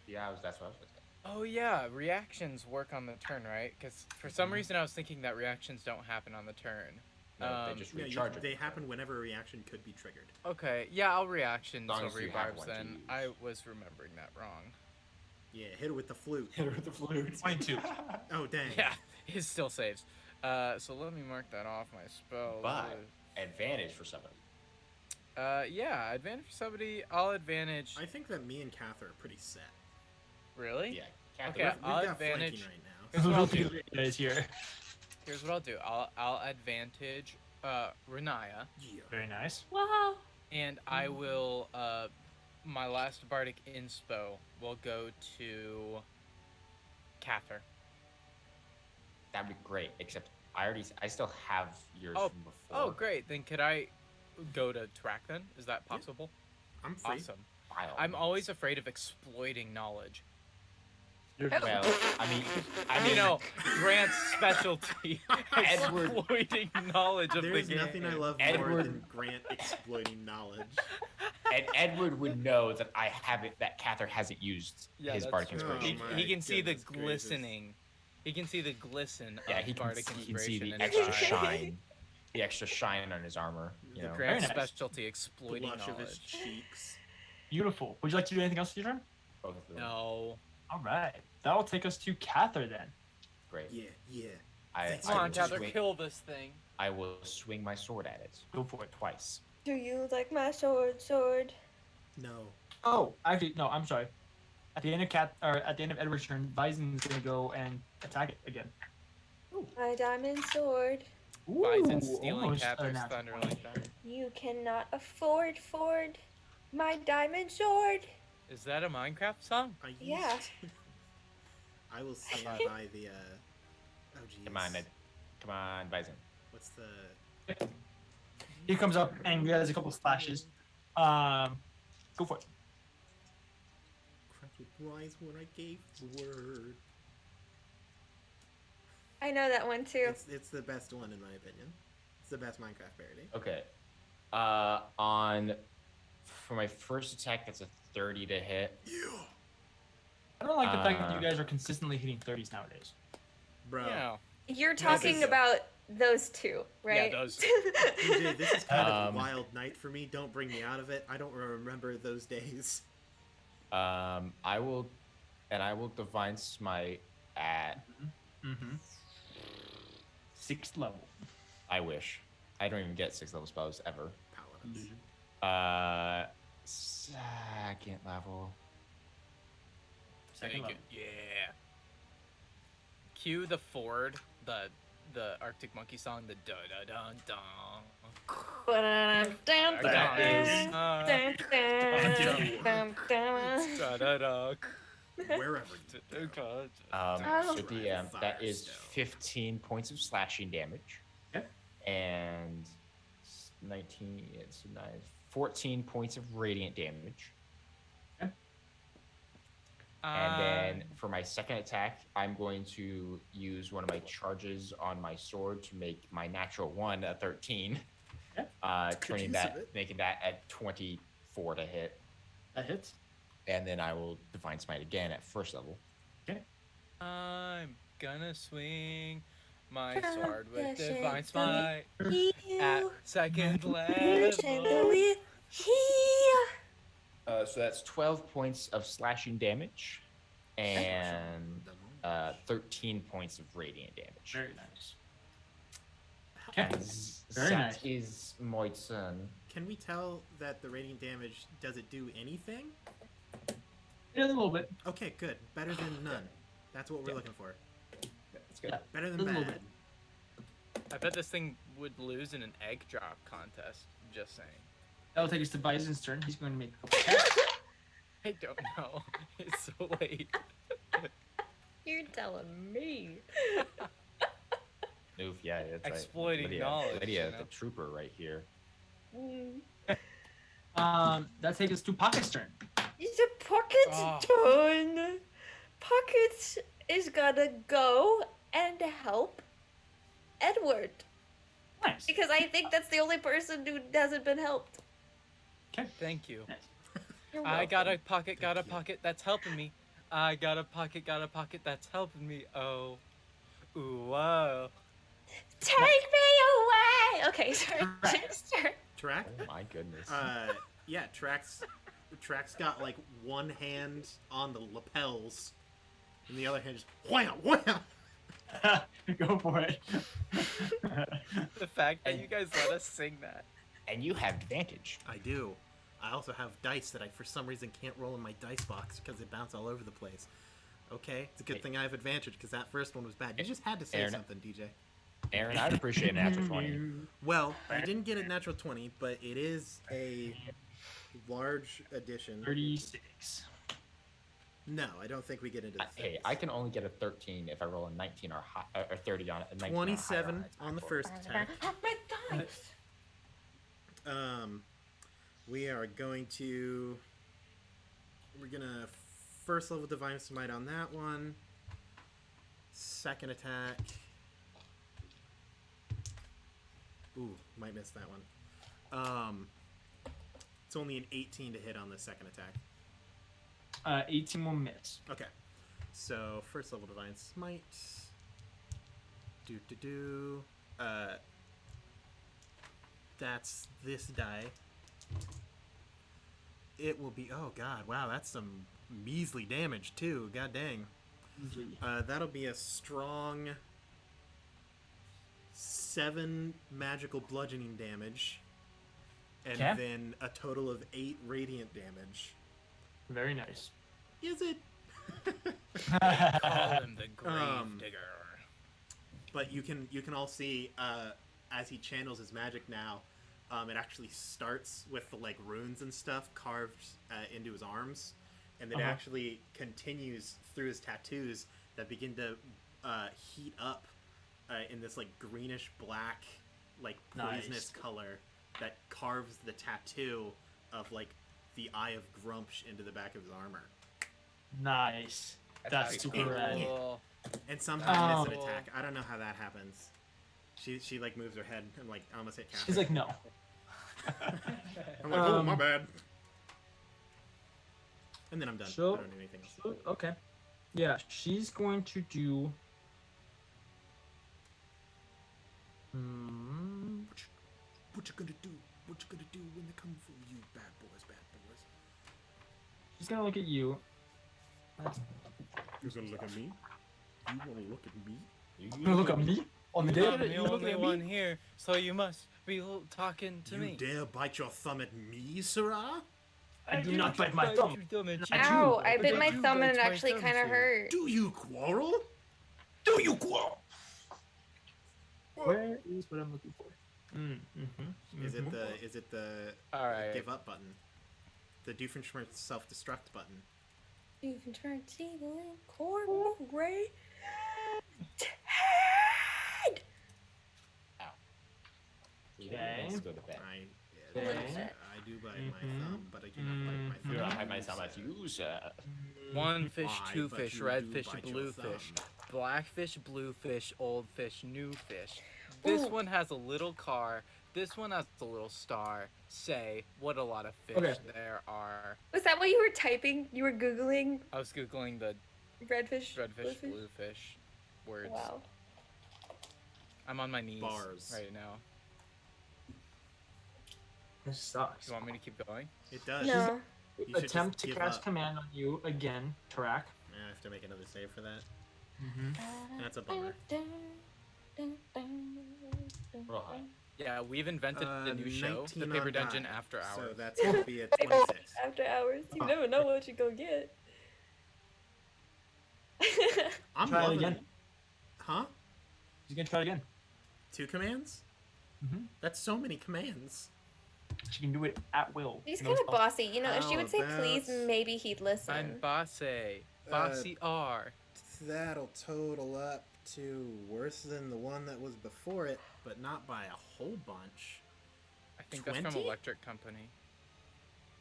Yeah, that's what I was gonna say. Oh yeah, reactions work on the turn, right? Because for some reason I was thinking that reactions don't happen on the turn. No, they just Yeah, recharge it. they happen whenever a reaction could be triggered. Okay, yeah, I'll reaction As long so as you have rebarbs one to then. use. I was remembering that wrong. Yeah, hit it with the flute. Hit her with the flute. 22. Oh, dang. Yeah, it still saves. So let me mark that off my spell. But advantage for somebody. Yeah, advantage for somebody. I'll advantage. I think that me and Kath are pretty set. Really? Yeah. Catherine. Okay, We've I'll got advantage- flanking right now. Here's what I'll do. Guys here. Here's what I'll do. I'll advantage Renaya, Yeah. Very nice. Wow. and I will my last bardic inspo will go to Cather. That'd be great. Except I still have yours Oh, from before. Oh, great. Then could I go to track then? Is that possible? I'm free. Awesome. File. I'm always afraid of exploiting knowledge. Well, I mean, You know, Grant's specialty, Edward- exploiting knowledge of There's the game. nothing I love more Edward- than Grant exploiting knowledge. and Edward would know that I haven't. That Cather hasn't used Yeah, his that's bardic true. inspiration. Oh He my can see the goodness gracious. glistening. He can see the glisten Yeah, of he can, bardic he can inspiration see in the his extra eye. shine, the extra shine on his armor. You know. Grant's Very nice. specialty, exploiting Blush of his knowledge. cheeks. Beautiful. Would you like to do anything else with your turn? Both of them. No. All right. That will take us to Cather then. Great. Yeah. I, Thanks. I Come on, will Cather, swing- kill this thing. I will swing my sword at it. Go for it. Twice. Do you like my sword? No. Oh, actually, no. I'm sorry. At the end of Edward's turn, Bison's gonna go and attack it again. My diamond sword. Bison stealing almost a Cather's natural thunder 20. like that. You cannot afford my diamond sword. Is that a Minecraft song? I used... Yeah. I will stand by the. Oh jeez. Come on, Bison. What's the? He comes up and does a couple splashes. Go for it. Crap with wise when I gave the word. I know that one too. It's the best one in my opinion. It's the best Minecraft parody. Okay. For my first attack, that's a 30 to hit. Yeah. I don't like the fact that you guys are consistently hitting 30s nowadays. Bro. Yeah. You're talking is- about those two, right? Yeah, those. DJ, this is kind of a Um, wild night for me. Don't bring me out of it. I don't remember those days. I will divine smite at. Mm-hmm. 6th level. I wish. I don't even get 6th level spells ever. Paladins. Second level. Second level. Yeah. Cue the Ford, the Arctic Monkey song, the da da da da. That is- Da da da. Wherever you go. Oh. So DM, that Fire is stone. 15 points of slashing damage. Okay. And 19, it's 9, 14 points of radiant damage. And then for my second attack, I'm going to use one of my charges on my sword to make my natural 1 a 13. Turning use that, of it. making that at 24 to hit. That hits. And then I will divine smite again at first level. I'm gonna swing my From sword with the divine chandelier. smite at second Chandelier. level. So that's 12 points of slashing damage and 13 points of radiant damage. Very nice. Okay. And Very that nice. is my turn. Can we tell that the radiant damage, does it do anything? Yeah, a little bit. Okay, good. Better than none. That's what we're Yeah. looking for. That's good. Yeah. Better than A little bad. bit. I bet this thing would lose in an egg drop contest. Just saying. That will take us to Bison's turn. He's going to make a couple attacks. I don't know. It's so late. You're telling me. Oof, yeah, that's right. Exploiting Lydia, knowledge, Lydia, you know? the trooper right here. Mm. That takes us to Pocket's turn. It's a Pocket's Oh. turn. Pockets is gonna go and help Edward. Nice. Because I think that's the only person who hasn't been helped. Okay. Thank you. Nice. You're I got a welcome. pocket, got a Thank you. pocket that's helping me. I got a pocket that's helping me. Oh. Ooh, whoa. Take me away! Okay, sorry. Right. Sorry. Track. Oh my goodness. Yeah, Track's got like one hand on the lapels, and the other hand just wham wham. Go for it. The fact that you guys let us sing that. And you have advantage. I do. I also have dice that I for some reason can't roll in my dice box because they bounce all over the place. Okay, it's a good Hey. thing I have advantage because that first one was bad. You just had to say Aaron- something, DJ. Aaron, I'd appreciate an natural 20. Well, you didn't get a natural 20, but it is a large addition. 36. No, I don't think we get into the Hey, 30s. I can only get a 13 if I roll a 19 or 30 on a 19 or higher 27 attack on the roll. first attack. My dice. We are going to. We're gonna first level Divine Smite on that one. Second attack. Ooh, might miss that one. It's only an 18 to hit on the second attack. 18 will miss. Okay. So first level Divine Smite. That's this die. It will be. Oh god! Wow, that's some measly damage too. God dang. That'll be a strong 7 magical bludgeoning damage, and Okay. then a total of 8 radiant damage. Very nice. Is it? Call him the grave Um, digger. But you can all see as he channels his magic now, it actually starts with the like runes and stuff carved into his arms, and it Uh-huh. actually continues through his tattoos that begin to heat up in this like greenish black, like poisonous Nice. color that carves the tattoo of like the Eye of Grumpsh into the back of his armor. Nice. That's That's super cool. rad. Cool. And sometimes miss an Oh. attack. I don't know how that happens. She like moves her head and like I almost hit Catherine. She's like, no. I'm like, oh my Um, bad. And then I'm done. so- I don't do anything else. So, okay. Yeah, she's going to do. Hmm. What you gonna do? What you gonna do when they come for you, bad boys, bad boys? She's gonna look at you. You're gonna look at me? You wanna look at me? You gonna look at me on the I'm day. the You look only at one me. here, so you must be talking to You me. dare bite your thumb at me, Sirrah? I do not bite my thumb. Ow, I I do, bit but my I do thumb and bite it my actually thumb kind of too. hurt. Do you quarrel? Do you quarrel? Where is what I'm looking for? Is it the All right. give up button? The Doofenshmirtz self-destruct button. You've turned evil and corporate. Okay. Let's go to bed. Okay. I do bite my thumb, but I do not bite my thumb. You don't at have my you, sound as sir. you, sir. One fish, Why, two but fish, you red do fish, bite your blue fish, thumb. black fish, blue fish, old fish, new fish. This Ooh. one has a little car. This one has a little star. Say what a lot of fish Okay. there are. Was that what you were typing? You were Googling I was googling the redfish? red fish, bluefish? blue fish words. Wow. I'm on my knees Bars. right now. This sucks. You want me to keep going? It does. No. You should Attempt just to give cast up. command on you again, Tarak. I have to make another save for that. Mm-hmm. That's a bummer. Roll high. Yeah, we've invented the new show, the 19 Paper on Dungeon die. After So Hours. that's gonna be a 26. After hours, you Oh. never know what you go get. I'm Try it loving again. it. Huh? She's gonna try it again. 2 commands? Mm-hmm. That's so many commands. She can do it at will. He's No kind of spell. bossy. You know, if she How would say please, about- maybe he'd listen. I'm Bossy. Bossy R. That'll total up to worse than the one that was before it, but not by a whole bunch. I think that's from 20? Electric Company.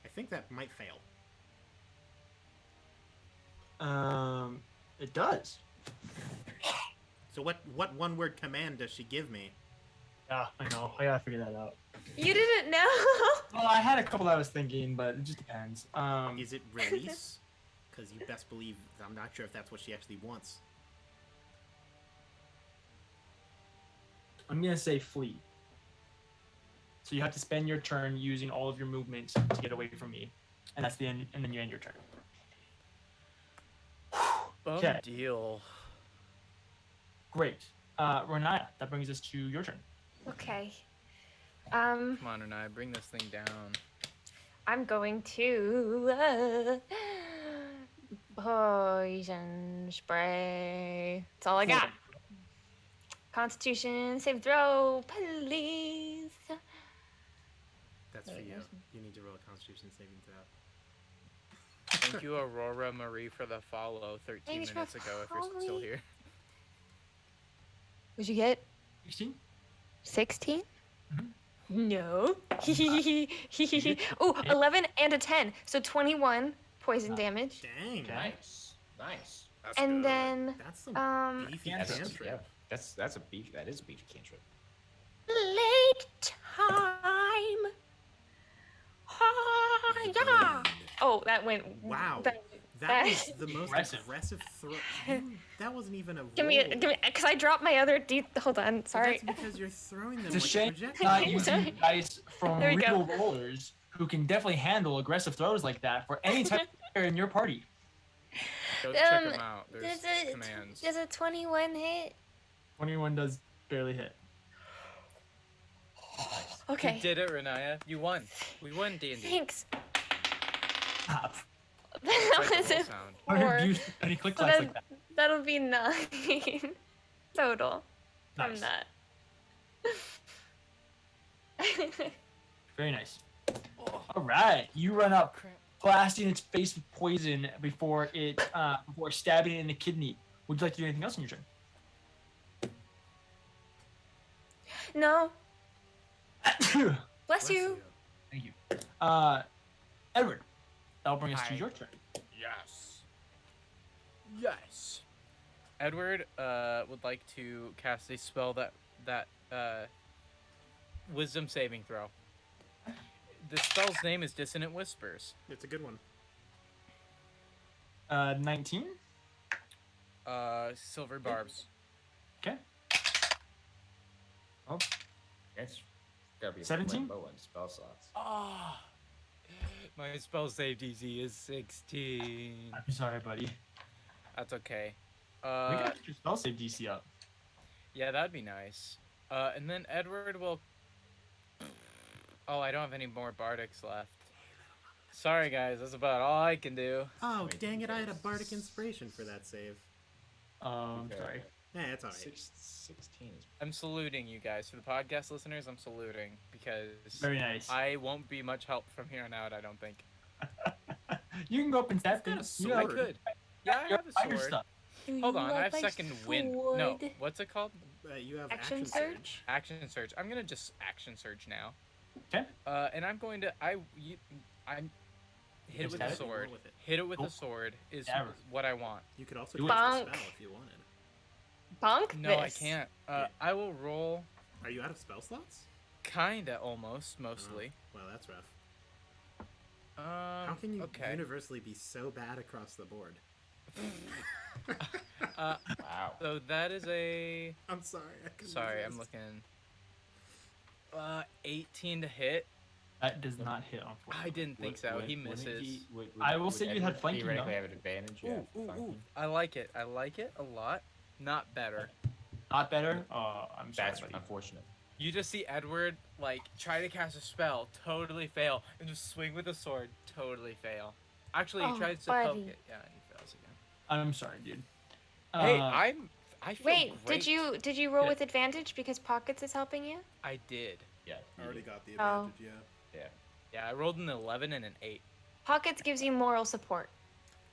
I think that might fail. It does. So what one word command does she give me? Yeah, I know. I gotta figure that out. You didn't know? Well, I had a couple I was thinking, but it just depends. Is it release? Because you best believe I'm not sure if that's what she actually wants. I'm gonna say flee. So you have to spend your turn using all of your movements to get away from me, and that's the end. And then you end your turn. Okay. Deal. Great. Renaya, that brings us to your turn. Okay. Come on, Renai, bring this thing down. I'm going to poison spray. That's all I got. Constitution save throw, please. That's for Wait, you. where's- You need to roll a Constitution saving throw. Thank you, Aurora Marie, for the follow 13 Thanks for minutes ago, if you're still following. here. What'd you get? 16. 16? Mhm. No. Oh, 11 and a 10. So 21 poison damage. Dang. Okay. Nice. Nice. That's And good. then That's some beefy That's- cantrip. Yeah, that's a beef. That is a beef cantrip. late time. Yeah. Oh, that went. Wow. That, That was the most Aggressive. aggressive throw. That wasn't even a roll. give me, because I dropped my other hold on, Well, sorry. That's because you're throwing them It's a like shame projectiles. not using dice from There we real go. rollers who can definitely handle aggressive throws like that for any type of player in your party. Go check Um, them out. There's Does commands. a 21 hit? 21 does barely hit. Okay. You did it, Renaya. You won. We won, D&D. Thanks. Stop. That was a sound. I four. heard you any click So clacks like that. that'll be 9 total. Nice. I'm not. Very nice. All right, you run up, blasting its face with poison before stabbing it in the kidney. Would you like to do anything else in your No. turn? Bless you. Thank you. Edward, that'll bring us to Hi. your turn. Yes. Yes. Edward would like to cast a spell that wisdom saving throw. The spell's name is Dissonant Whispers. It's a good one. 19. Silver barbs. Okay. Oh, It's gotta be 17? low on spell slots. Ah. My spell save DC is 16. I'm sorry, buddy. That's okay. We got your spell save DC up. Yeah, that'd be nice. And then Edward will. Oh, I don't have any more Bardics left. Sorry, guys. That's about all I can do. Oh, Wait, dang it. I had a yes. bardic inspiration for that save. Sorry. Yeah, it's alright. 16 is I'm saluting you guys. For the podcast listeners, I'm saluting because Very nice. I won't be much help from here on out, I don't think. You can go up and stab got a things. sword. I could. Yeah, I Your have a fire sword. stuff. Hold on, I have second wind. No, what's it called? You have Action action surge? surge. Action surge. I'm gonna just action surge now. Okay. And I'm going to I'm hit it with stab a it? sword. Roll with it. Hit it with Cool. a sword is Stab her. what I want. You could also Do it. cast a Bonk. spell if you wanted. Bonk No, this. I can't. Yeah. I will roll. Are you out of spell slots? Kinda, almost, mostly. Well, that's rough. How can you okay. universally be so bad across the board? wow. So that is a. I'm sorry. I couldn't Sorry, I'm resist. looking. 18 to hit. That does not hit, unfortunately. I didn't think so. He misses. I will say you had flanking, Theoretically, though. have an advantage. Ooh, Yeah, ooh, ooh. flanking. I like it. I like it a lot. Not better. Not better? I'm sorry, That's buddy. unfortunate. You just see Edward like try to cast a spell, totally fail, and just swing with a sword, totally fail. Actually, he Oh, tries to poke buddy. it. Yeah, and he fails again. I'm sorry, dude. Hey, Uh, I feel Wait, great. did you roll Yeah. with advantage because pockets is helping you? I did. Yeah. I already got the Oh. advantage, yeah. Yeah. Yeah, I rolled an 11 and an 8. Pockets gives you moral support.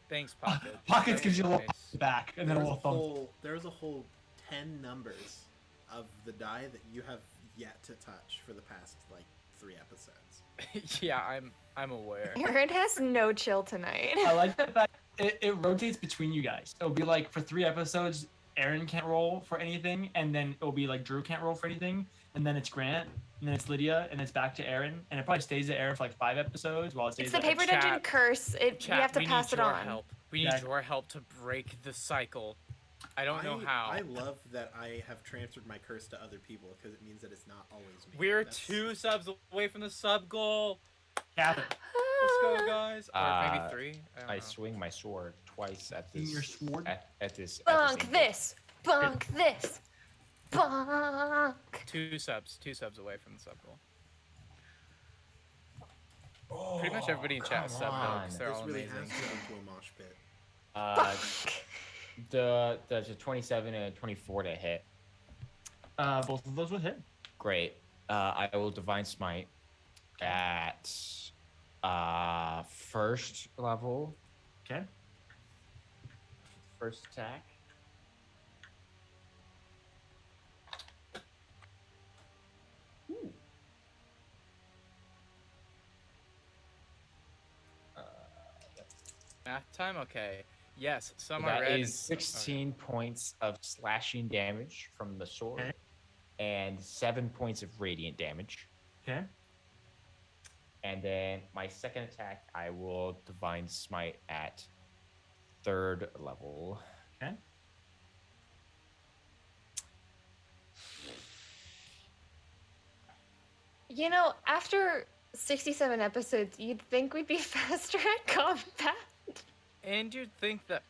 Thanks, Pocket. Pockets That gives you a was little nice. back, and then a little thumb. There's a whole 10 numbers of the die that you have yet to touch for the past, like, 3 episodes. Yeah, I'm aware. Aaron has no chill tonight. I like the fact it rotates between you guys. It'll be like for 3 episodes, Aaron can't roll for anything, and then it'll be like Drew can't roll for anything, and then it's Grant, and then it's Lydia, and it's back to Aaron, and it probably stays at Aaron for like 5 episodes while it stays It's the at paper Chat. dungeon curse. We Chat, have to we pass need it your on. help. We need Exactly. your help to break the cycle. I don't know how. I love that I have transferred my curse to other people because it means that it's not always me. We're That's- 2 subs away from the sub goal. Catherine. Let's go, guys. Or maybe 3. don't I know. swing my sword twice at Swing this. your sword? At this. Bonk this. Bonk this. Bonk. 2 subs away from the sub goal. Oh, Pretty much everybody in chat is come sub goal on. 'cause they're This all really amazing. has turned into a mosh pit. The 27 and 24 to hit. Both of those would hit. Great. I will divine smite at first level. Okay. First attack. Ooh. Math time? Okay. Yes, some are That red. is and- 16 points of slashing damage from the sword, Okay. and 7 points of radiant damage. Okay. And then my second attack, I will divine smite at third level. Okay. You know, after 67 episodes, you'd think we'd be faster at combat. And you'd think that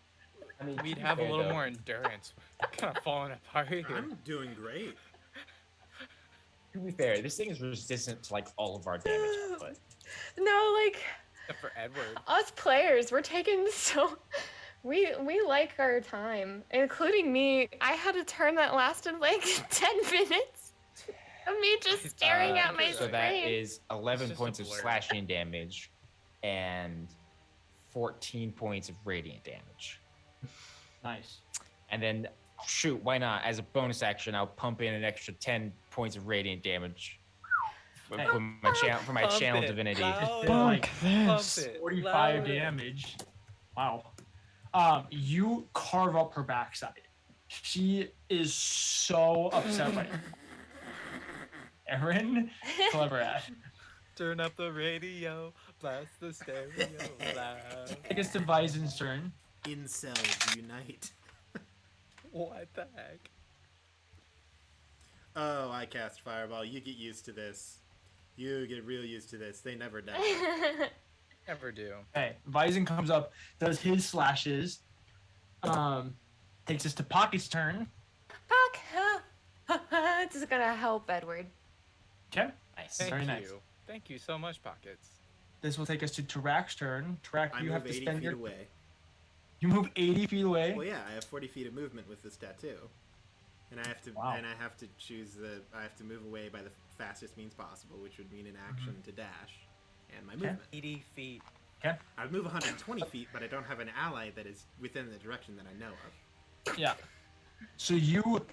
I mean, we'd to be have a fair, little though, more endurance. We're kind of falling apart here. I'm doing great. To be fair, this thing is resistant to like all of our damage output. No, like, Except for Edward. us players, we're taking so... We like our time, including me. I had a turn that lasted like 10 minutes of me just staring at my So screen. that is 11 It's just a points of blur. slashing damage and 14 points of radiant damage. Nice. And then, shoot, why not? As a bonus action, I'll pump in an extra 10 points of radiant damage for Hey. for my Pump channel it divinity. loud. Did like Pump it 45 louder. damage. Wow. You carve up her backside. She is so upset right now. Aaron, clever ass. Turn up the radio, blast the stereo loud. I guess to Visen's turn. Incels unite. What the heck? Oh, I cast Fireball. You get used to this. You get real used to this. They never die. Never do. Okay, Visen comes up, does his slashes. Takes us to Pocket's turn. Fuck. This is gonna help Edward. Okay. Nice. Thank Very you. nice. Thank you so much, Pockets. This will take us to Tarak's turn. Tarak, I you move have to 80 spend feet your. away. You move 80 feet away. Well, yeah, I have 40 feet of movement with this tattoo, and I have to Wow. choose I have to move away by the fastest means possible, which would mean an action to dash, and my movement. 80 feet. Okay. I'd move 120 feet, but I don't have an ally that is within the direction that I know of. Yeah. So you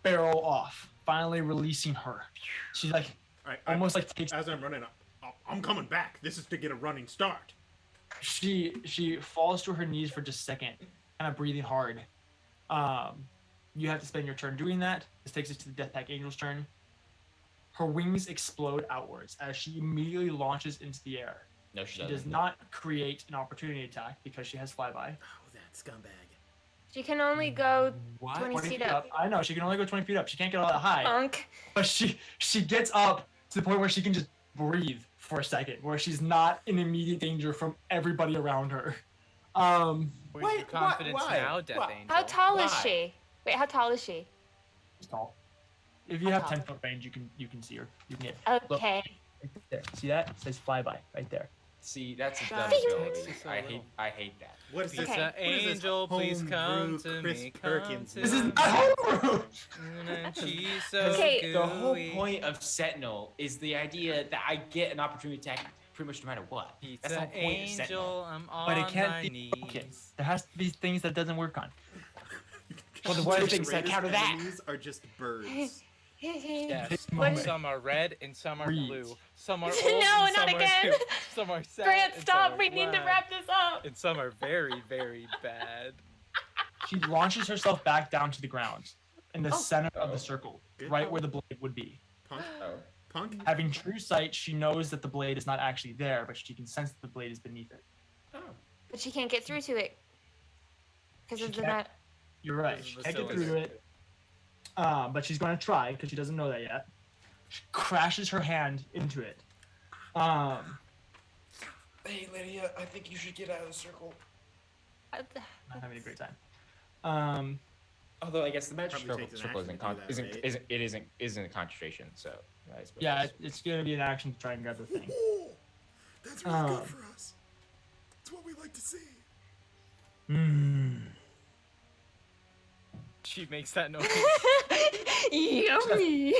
barrel off, finally releasing her. She's like All right, almost like takes. As I'm running, I'm coming back. This is to get a running start. She falls to her knees for just a second, kind of breathing hard. You have to spend your turn doing that. This takes us to the Death Pack Angel's turn. Her wings explode outwards as she immediately launches into the air. No, she She doesn't. does not create an opportunity attack because she has flyby. Oh, that scumbag. She can only go What? 20 20 feet feet up. up. I know she can only go 20 feet up. She can't get all that high. Punk. But she gets up to the point where she can just breathe for a second, where she's not in immediate danger from everybody around her. Where's Wait, your confidence why? now, Death Why? Angel? How tall is Why? she? Wait, how tall is she? She's tall. If you How have tall? 10-foot range, you can see her. You can get Okay. right there. See that? It says flyby right there. See, that's a Shut dumb up. ability. Takes you so I little. hate that. What is this? Okay. Pizza what is this Angel, please come homebrew to Chris me. Come Perkins to This is me. not homebrew. And she's so Okay. The whole gooey. point of Sentinel is the idea that I get an opportunity attack pretty much no matter what. That's the Pizza whole point of Sentinel. Angel, I'm on But it can't my be knees. okay. There has to be things that doesn't work on. Well, then what are the Your things that greatest counter that? enemies are just birds. Yes. This What- moment. Some are red and some are Breathe. blue. Some are old No, and not some again. are some are sad. Grant, and stop. some are We need to glad. wrap this up. And some are very, very bad. She launches herself back down to the ground in the Oh. center of the circle, Good. right where the blade would be. Punk. Oh. Punk. Having true sight, she knows that the blade is not actually there, but she can sense that the blade is beneath it. Oh. But she can't get through to it. Because She of the can't- not. You're right. This is She the can't get cylinder. through to it. But she's going to try because she doesn't know that yet. She crashes her hand into it. Hey, Lydia, I think you should get out of the circle. Not having a great time. Although I guess the magic Probably circle, takes an circle action to do that, right? isn't a concentration, so I suppose Yeah, that's- it's going to be an action to try and grab the thing. That's really good for us. It's what we like to see. She makes that noise. Yummy.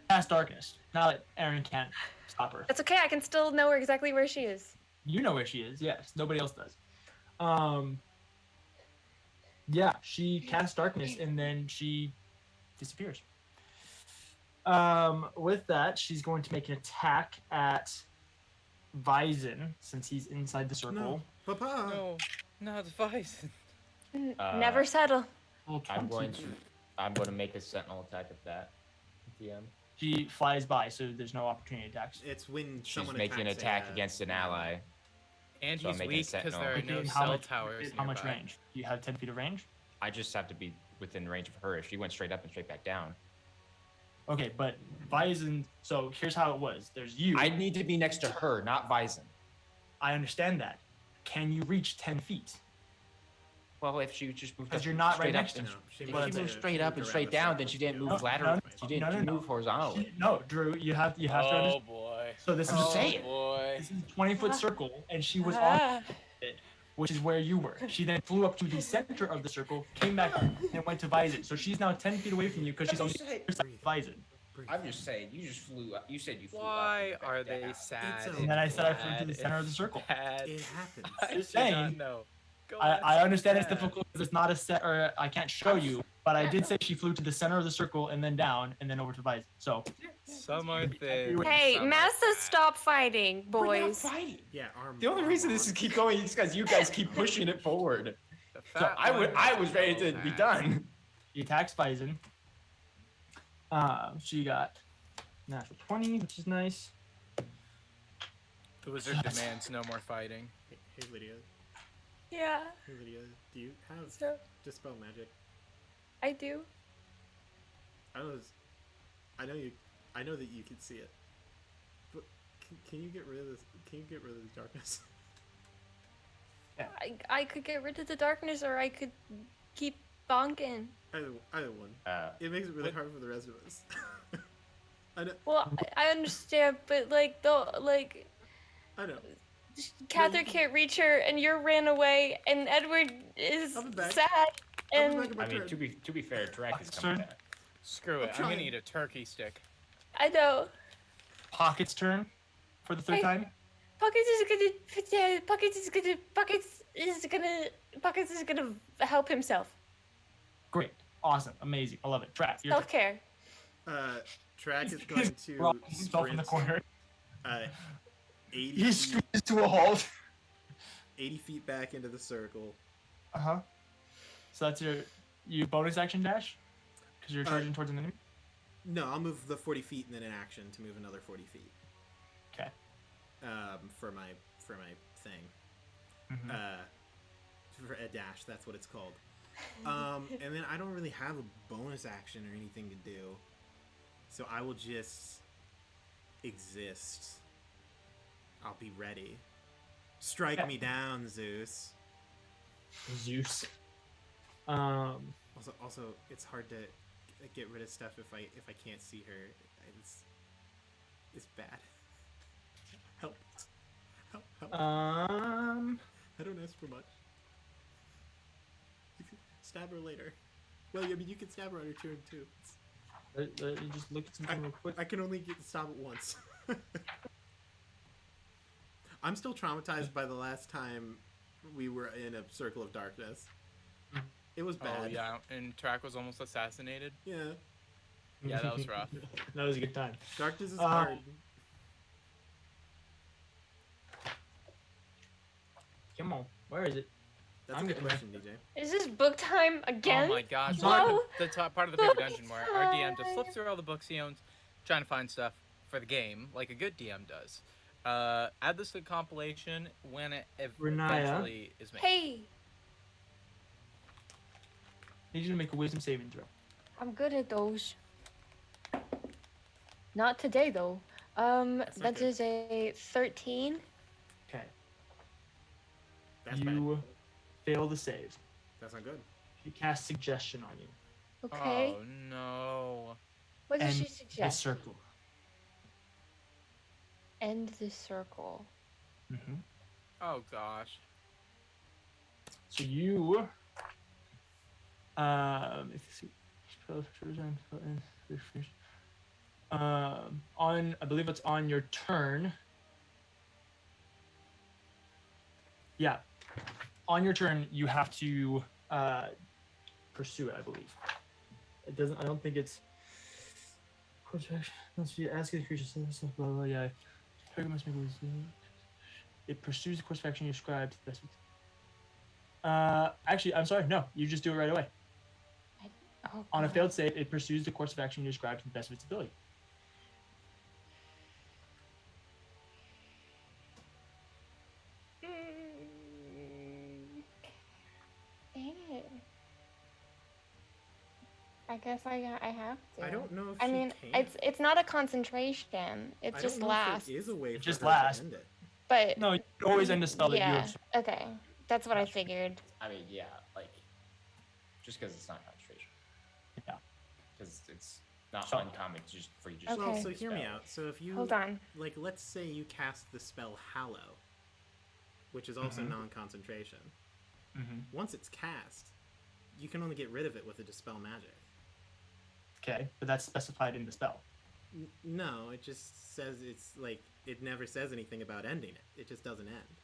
Cast darkness. Now that Aaron can't stop her. That's okay. I can still know exactly where she is. You know where she is, yes. Nobody else does. Yeah, she casts darkness and then she disappears. With that, she's going to make an attack at Vizon since he's inside the circle. No, Papa. No, not Vice. Never settle. Roll I'm going 20. to make a sentinel attack at that. DM. She flies by, so there's no opportunity attacks. It's when She's someone making an attacks attack a- against an ally. And So I'm he's making a weak because sentinel. there are no Okay, how cell much- towers How much nearby. range? You have 10 feet of range? I just have to be within range of her. If she went straight up and straight back down, Okay, but Vizon. So here's how it was. There's you. I need to be next to her, not Vizon. I understand that. Can you reach 10 feet? Well, if she just moved Because up you're not straight right up next to and me. She if Well, she moved she straight up moved and around straight the down, circle. then she didn't No, move no, laterally. no, She didn't no, no. move horizontally. No, Drew, you have to Oh understand. boy. So this is I'm Oh saying. boy. this is a 20-foot circle, and she was on Ah. it, which is where you were. She then flew up to the center of the circle, came back, and went to Vizon. So she's now 10 feet away from you because she's on the other side of Vizon. I'm just saying, you just flew up. You said you flew up. Why and back are down. they sad? a- And then I said I flew to bad the center of the and circle. bad? It happens. I Just do not saying. know. Go I on, understand it's bad. difficult because it's not a set, or I can't show you, but I did say she flew to the center of the circle and then down and then over to Vizon. So Some are thin. Hey, some are Massa, fat. stop fighting, We're not boys. fighting. Yeah, our The only reason this is keep going is because you guys keep pushing it forward. The So fat I one was is ready so to be fat. done. he attacks Vizon. She got natural 20, which is nice. The wizard demands no more fighting. Hey Lydia. Yeah, Hey Lydia. Do you have so dispel magic? I do. I know that you can see it. But can you get rid of this? Can you get rid of the darkness? I could get rid of the darkness, or I could keep bonking. Either one. It makes it really hard for the rest of us. I know. Well, I understand, but like I know. Catherine can't reach her, and you ran away, and Edward is I'll be back. sad, I'll be and back in my I mean, turn. to be fair, Drac is coming Turn. back. Screw it. I'm trying. gonna eat a turkey stick. I know. Pocket's turn for the third Hey. time. Pockets is gonna help himself. Great. Awesome. Amazing. I love it. Track. Your Self care. Track is going to rocking himself in the sprint, corner. 80 He feet, screams to a halt. 80 feet back into the circle. Uh-huh. So that's your bonus action dash? Because you're charging towards an enemy? No, I'll move the 40 feet and then an action to move another 40 feet. Okay. For my thing. Mhm. For a dash, that's what it's called. And then I don't really have a bonus action or anything to do. So I will just exist. I'll be ready. Strike me down, Zeus. Zeus. Also, it's hard to get rid of stuff if I can't see her. It's bad. Help. Help. I don't ask for much. You can stab her later. Well, I mean, you can stab her on your turn too. You just look at something real quick. I can only stop it once. I'm still traumatized by the last time we were in a circle of darkness. It was bad. Oh yeah, and Track was almost assassinated. Yeah. Yeah, that was rough. That was a good time. Darkness is hard. Come on, where is it? That's I'm a good getting question, DJ. Is this book time again? Oh my gosh. I'm sorry. Welcome to the top part of the paper Book dungeon where our DM just time. flips through all the books he owns, trying to find stuff for the game, like a good DM does. Add this to the compilation when it Renaya. eventually is made. Hey, Need you to make a wisdom saving throw. I'm good at those. Not today though. That's not That good. is a 13. Okay. That's You bad. fail the save. That's not good. She casts suggestion on you. Okay. Oh no. What does And she A suggest? circle. End the circle. Mm-hmm. Oh gosh. So you, on I believe it's on your turn. Yeah, on your turn you have to pursue it. I believe it doesn't. I don't think it's. Course of action. Let's see. Ask the creature. Blah blah. Yeah. Target must make a wisdom. It pursues the course of action you described. Actually, I'm sorry. No, you just do it right away. Oh, On a God. failed save, it pursues the course of action you described to the best of its ability. Dang it. I guess I have to. I don't know if I she mean, can. it's not a concentration. It I just don't know lasts. if there is a way It for just her lasts. to end it. But No, you can always end a spell that you yeah. have. Okay. That's what I figured. I mean, yeah, like just because it's not concentration. Yeah. Because it's not So- uncommon to just for you just. Okay. Well, so hear me spell. out. So if you Hold on. like, let's say you cast the spell Hallow, which is also Mhm. non-concentration. Mm-hmm. Once it's cast, you can only get rid of it with a dispel magic. Okay, but that's specified in the spell. No, it just says it's like it never says anything about ending it. It just doesn't end.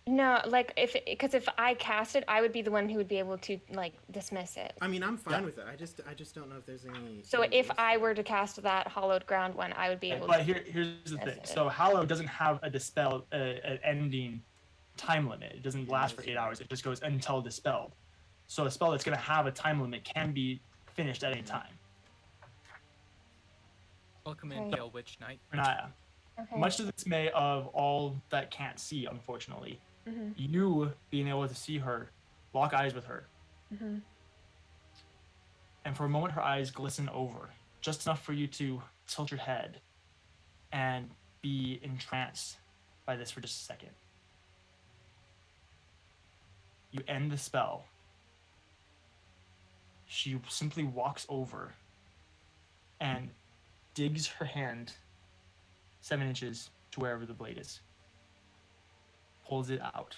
No, like because if I cast it, I would be the one who would be able to like dismiss it. I mean, I'm fine Yeah. with it. I just don't know if there's any. So any if rules I for it. were to cast that hollowed ground one, I would be able But to. here's the That's thing. it. So Hallow doesn't have a dispel, an ending time limit. It doesn't Yeah, last for that's 8 right. hours. It just goes until dispelled. So a spell that's going to have a time limit can be finished at any time. Welcome in, Okay. Pale Witch Knight. Renaya, Okay. much to the dismay of all that can't see, unfortunately, Mhm. you being able to see her, lock eyes with her, Mhm. and for a moment her eyes glisten over, just enough for you to tilt your head and be entranced by this for just a second. You end the spell. She simply walks over and digs her hand 7 inches to wherever the blade is. Pulls it out.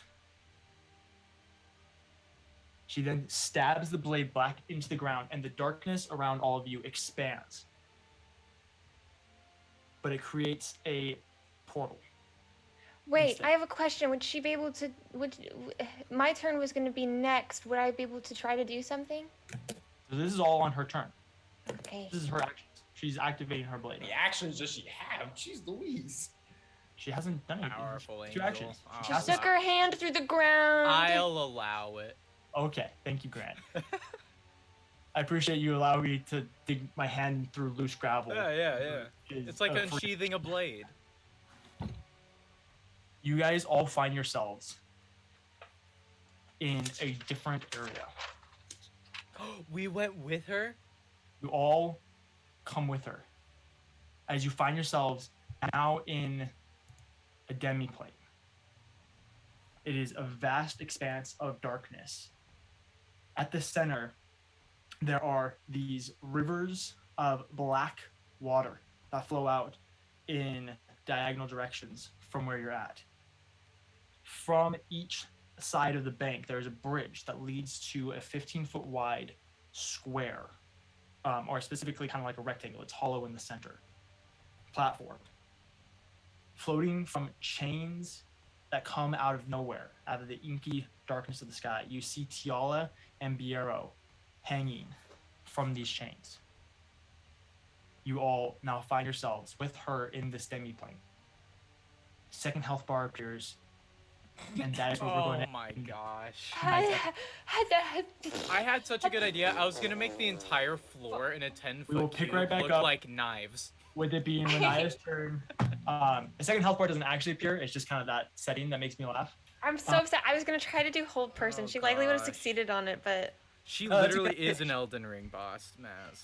She then stabs the blade back into the ground, and the darkness around all of you expands. But it creates a portal. Wait, Instead. I have a question. Would she be able to? My turn was going to be next. Would I be able to try to do something? So this is all on her turn. Okay. This is her actions. She's activating her blade. The actions does she have? Jeez Louise. She hasn't done anything. Powerful Two angel. actions. Oh, She She has to- stuck her hand through the ground. I'll allow it. Okay, thank you, Grant. I appreciate you allowing me to dig my hand through loose gravel. Yeah. Is It's like a free- unsheathing a blade. You guys all find yourselves in a different area. We went with her? You all come with her as you find yourselves now in a demiplane. It is a vast expanse of darkness. At the center, there are these rivers of black water that flow out in diagonal directions from where you're at. From each side of the bank, there's a bridge that leads to a 15-foot wide square, or specifically kind of like a rectangle. It's hollow in the center. Platform. Floating from chains that come out of nowhere, out of the inky darkness of the sky, you see Tiala and Biero hanging from these chains. you all now find yourselves with her in this demi-plane. Second health bar appears, and that is where we're going Oh to my end. gosh. I I had such a good idea. I was gonna make the entire floor in a 10-foot We will pick cube right back look up. like knives. With it being Renaya's turn. The second health bar doesn't actually appear. It's just kind of that setting that makes me laugh. I'm so upset. I was gonna try to do hold person. Oh, She likely would have gosh. succeeded on it, but She that's literally okay. is an Elden Ring boss, Maz.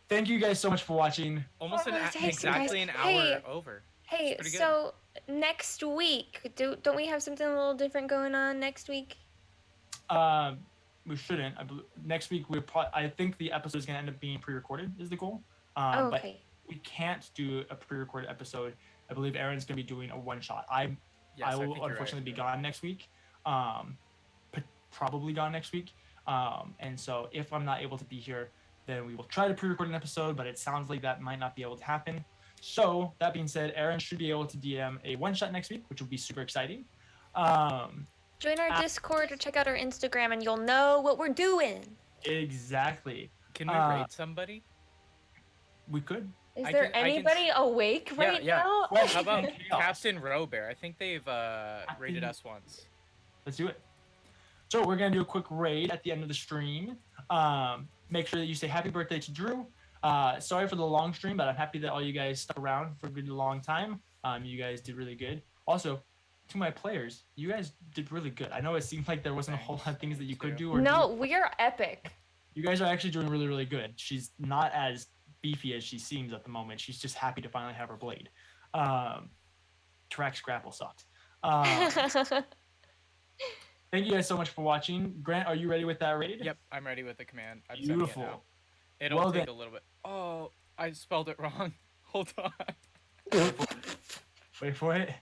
Thank you guys so much for watching. Almost thanks, you exactly guys. an hour Hey. over. hey, pretty good. so next week, don't we have something a little different going on next week? We shouldn't. Next week I think the episode is gonna end up being pre-recorded. Is the goal. Oh, But okay. we can't do a pre-recorded episode. I believe Aaron's gonna be doing a one-shot. I Yes, I will think you're unfortunately right. be gone next week. Probably gone next week. And so if I'm not able to be here, then we will try to pre-record an episode, but it sounds like that might not be able to happen. So that being said, Aaron should be able to DM a one-shot next week, which will be super exciting. Join our Discord or check out our Instagram, and you'll know what we're doing. Exactly. Can we raid somebody? We could. Is I there can- I can anybody awake right yeah. now? Well, How about Chaos. Captain Robert? I think they've raided us once. Let's do it. So we're gonna do a quick raid at the end of the stream. Make sure that you say happy birthday to Drew. Sorry for the long stream, but I'm happy that all you guys stuck around for a good long time. You guys did really good. Also, to my players, you guys did really good. I know it seemed like there wasn't a whole lot of things that you could do. Or No, do. we are epic. You guys are actually doing really, really good. She's not as beefy as she seems at the moment. She's just happy to finally have her blade. Trax Grapple sucked. Thank you guys so much for watching. Grant, are you ready with that raid? Yep, I'm ready with the command. I'm sending it Beautiful. now. It'll Well take then- a little bit. Oh, I spelled it wrong. Hold on. Wait for it.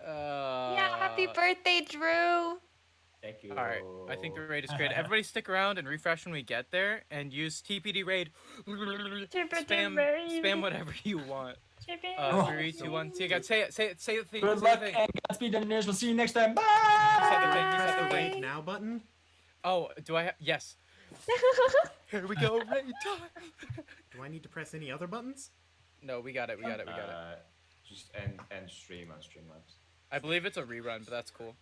Yeah, happy birthday, Drew. Thank you. All right, I think the raid is great. Everybody stick around and refresh when we get there, and use TPD raid. Spam whatever you want. 3, 2, 1. See you guys. Say it. Say the thing. Good say luck the thing. and Godspeed, Dungeoneers. We'll see you next time. Bye. Say the thing. Press Say the the raid thing. now button. Oh, do I have? Yes. Here we go. Raid time. Do I need to press any other buttons? No, we got it. We got it. Just end stream on Streamlabs. I believe it's a rerun, but that's cool.